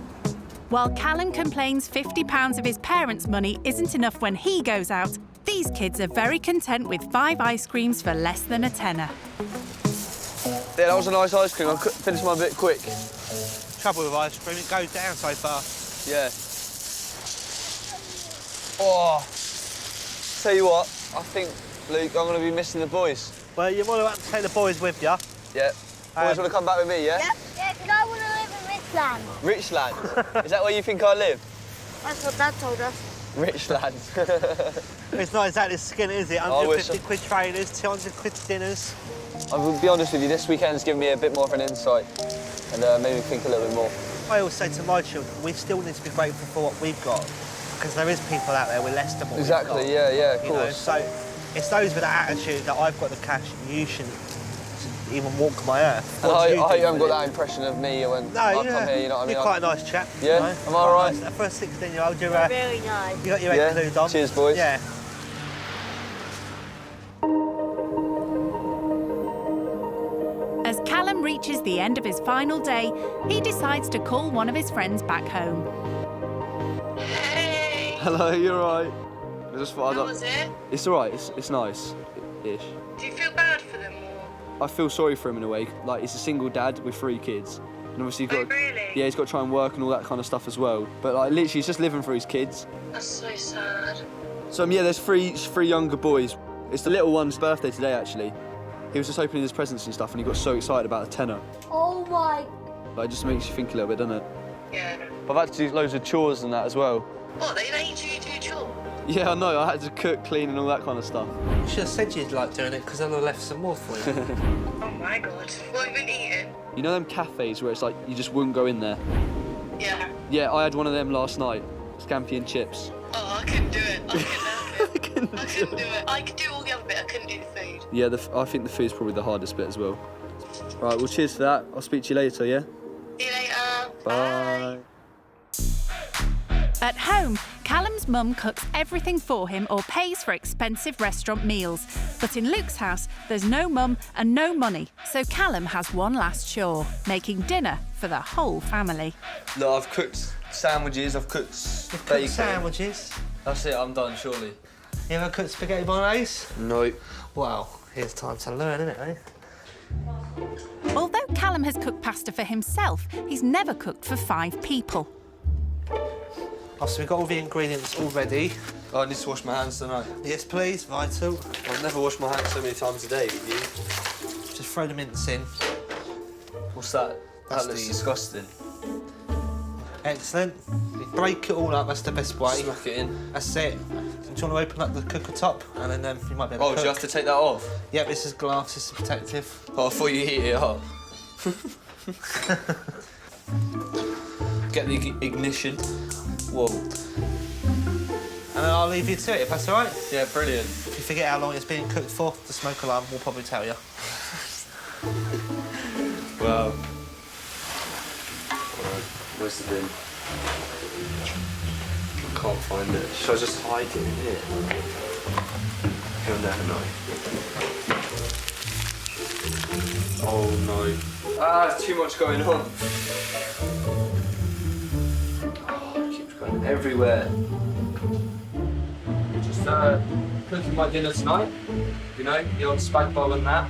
While Callum complains £50 of his parents' money isn't enough when he goes out, these kids are very content with 5 ice creams for less than a tenner. Yeah, that was a nice ice cream. I finished mine a bit quick. Trouble with ice cream, it goes down so fast. Yeah. Oh, tell you what, I think, Luke, I'm going to be missing the boys. Well, you're more than welcome to take the boys with you. Yeah. Boys want to come back with me, yeah? Yep. Yeah, because I want to live in Richland. Richland? Is that where you think I live? That's what Dad told us. Richland. It's not exactly skint, is it? 150 quid trainers, 200 quid dinners. I will be honest with you, this weekend's given me a bit more of an insight and made me think a little bit more. I always say to my children, we still need to be grateful for what we've got, because there is people out there with less than what we've got. Exactly, yeah, of course. So it's those with that attitude that I've got the cash, you shouldn't even walk my earth. And I hope you haven't got that impression of me when I come here, you know what I mean? You're quite a nice chap. Yeah? You know? Am I all right? Nice. For a 16-year-old, you're very nice. You got your head glued on. Cheers, boys. Yeah. As Callum reaches the end of his final day, he decides to call one of his friends back home. Hey! Hello, you're all right? I just thought How was it? It's all right, it's nice-ish. Do you feel bad for them or? I feel sorry for him in a way. Like, he's a single dad with 3 kids. And obviously he's got really? Yeah, he's got to try and work and all that kind of stuff as well. But like literally he's just living for his kids. That's so sad. So yeah, there's three younger boys. It's the little one's birthday today actually. He was just opening his presents and stuff and he got so excited about a tenner. Oh my. Like, it just makes you think a little bit, doesn't it? Yeah. But I've had to do loads of chores and that as well. What, they made you do chores? Yeah, I know, I had to cook, clean and all that kind of stuff. You should have said you'd like doing it because I'd have left some more for you. Oh my God, what have you been eating? You know them cafes where it's like you just wouldn't go in there? Yeah. Yeah, I had one of them last night. Scampi and chips. Oh, I couldn't do it. I couldn't do it. I could do all the other bit, I couldn't do the food. Yeah, I think the food's probably the hardest bit as well. Right, well, cheers for that. I'll speak to you later, yeah? See you later. Bye. At home, Callum's mum cooks everything for him or pays for expensive restaurant meals. But in Luke's house, there's no mum and no money. So Callum has one last chore, making dinner for the whole family. Look, I've cooked sandwiches, I've cooked You've bacon. cooked sandwiches? That's it, I'm done, surely. You ever cooked spaghetti bolognese? No. Well, here's time to learn, isn't it, eh? Although Callum has cooked pasta for himself, he's never cooked for 5 people. Oh, so we've got all the ingredients all ready. Oh, I need to wash my hands tonight. Yes, please, vital. I've never washed my hands so many times a day with you. Just throw the mince in. What's that? That's That looks the- disgusting. Excellent. You break it all up, that's the best way. Smack it in. That's it. Do you want to open up the cooker top? And then you might be able to Oh, do you have to take that off? Yep, this is glass, this is protective. Oh, I thought you heat it up. Get the ignition. Whoa. And then I'll leave you to it, if that's all right? Yeah, brilliant. If you forget how long it's been cooked for, the smoke alarm will probably tell you. Wow. Where's the bin? I can't find it. Should I just hide it in here? He'll never know. Oh no. Ah, there's too much going on. Oh, it keeps going everywhere. Just cooking my dinner tonight. You know, the old spag bol and that.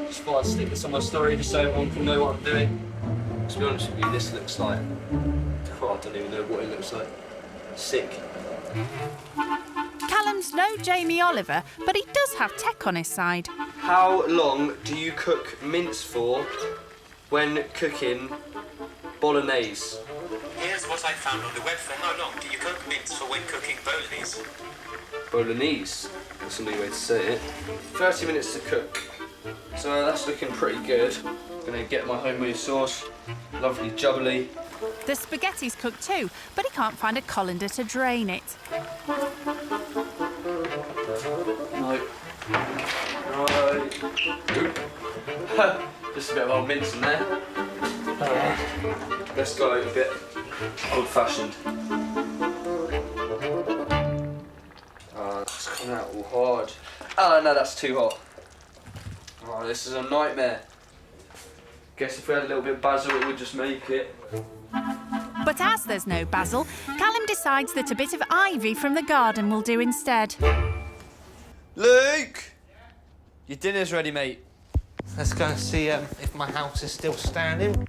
Just thought I'd stick this on my story just so everyone can know what I'm doing. To be honest with you, this looks like... Oh, I don't even know what it looks like. Sick. Callum's no Jamie Oliver, but he does have tech on his side. How long do you cook mince for when cooking bolognese? Here's what I found on the website. How long do you cook mince for when cooking bolognese? bolognese. That's the new way to say it. 30 minutes to cook. So that's looking pretty good. Gonna get my homemade sauce. Lovely jubbly. The spaghetti's cooked too, but he can't find a colander to drain it. No. Right. Just a bit of old mince in there. Let's go a bit old-fashioned. It's coming out all hard. Oh no, that's too hot. Oh, this is a nightmare. Guess if we had a little bit of basil, it would just make it. But as there's no basil, Callum decides that a bit of ivy from the garden will do instead. Luke! Your dinner's ready, mate. Let's go and see if my house is still standing.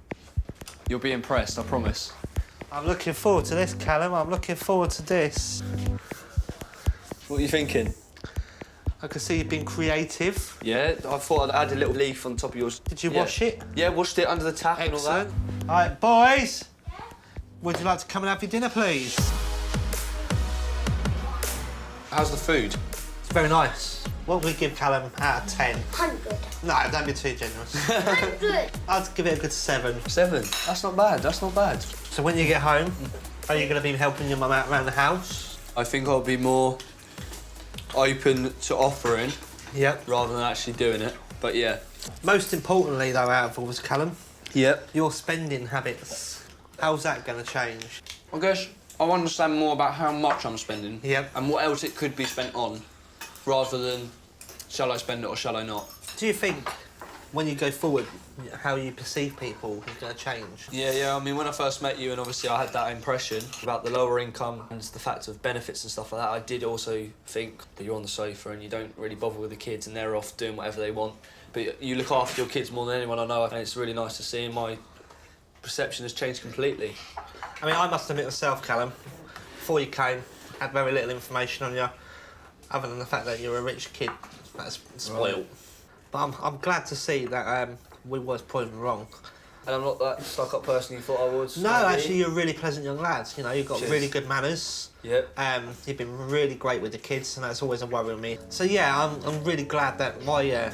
You'll be impressed, I promise. I'm looking forward to this, Callum. I'm looking forward to this. What are you thinking? I can see you've been creative. Yeah, I thought I'd add a little leaf on top of yours. Did you wash it? Yeah, washed it under the tap and all that. All right, boys. Would you like to come and have your dinner, please? How's the food? It's very nice. What would we give Callum out of 10? 100. No, don't be too generous. 100. I'd give it a good 7. 7? That's not bad, that's not bad. So when you get home, are you going to be helping your mum out around the house? I think I'll be more open to offering rather than actually doing it, but yeah. Most importantly, though, out of all this, Callum, Yep. your spending habits. How's that going to change? I guess I want to understand more about how much I'm spending and what else it could be spent on, rather than shall I spend it or shall I not. Do you think when you go forward, how you perceive people is going to change? Yeah, I mean, when I first met you and obviously I had that impression about the lower income and the fact of benefits and stuff like that, I did also think that you're on the sofa and you don't really bother with the kids and they're off doing whatever they want. But you look after your kids more than anyone I know, and it's really nice to see, and my perception has changed completely. I mean, I must admit myself, Callum, before you came, I had very little information on you, other than the fact that you're a rich kid that's spoiled. Right. But I'm glad to see that we was proven wrong. And I'm not that stuck-up person you thought I was? No, actually, you're a really pleasant young lad. You know, you've got really good manners. Yep. You've been really great with the kids, and that's always a worry with me. So yeah, I'm really glad that my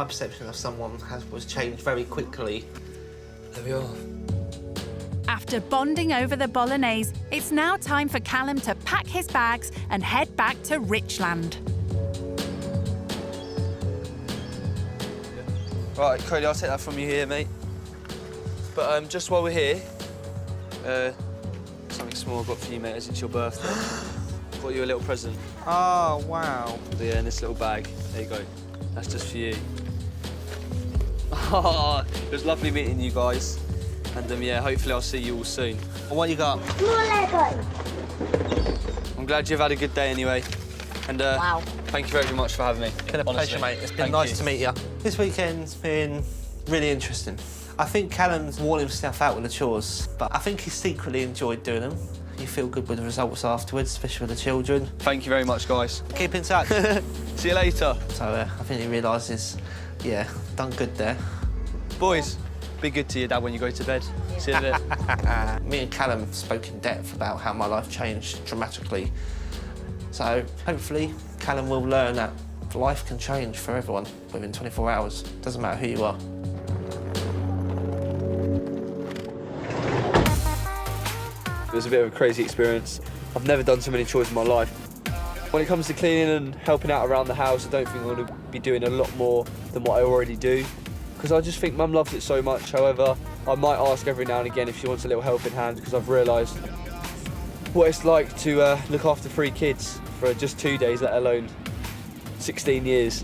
perception of someone was changed very quickly. There we are. After bonding over the bolognese, it's now time for Callum to pack his bags and head back to Richland. Right, Cody, I'll take that from you here, mate. But just while we're here, something small I've got for you, mate, as it's your birthday. Got you a little present. Oh, wow. Yeah, in this little bag. There you go. That's just for you. Oh, it was lovely meeting you guys. And yeah, hopefully I'll see you all soon. And what you got? More Lego. I'm glad you've had a good day anyway. And wow. Thank you very much for having me. Been a pleasure, mate. It's been nice to meet you. This weekend's been really interesting. I think Callum's worn himself out with the chores, but I think he secretly enjoyed doing them. You feel good with the results afterwards, especially with the children. Thank you very much, guys. Keep in touch. See you later. So I think he realises, yeah, done good there. Boys, be good to your dad when you go to bed. Yeah. See you in a bit. Me and Callum spoke in depth about how my life changed dramatically. So hopefully Callum will learn that life can change for everyone within 24 hours. Doesn't matter who you are. It was a bit of a crazy experience. I've never done so many chores in my life. When it comes to cleaning and helping out around the house, I don't think I'm going to be doing a lot more than what I already do, because I just think Mum loves it so much. However, I might ask every now and again if she wants a little helping hand, because I've realised what it's like to look after 3 kids for just 2 days, let alone 16 years.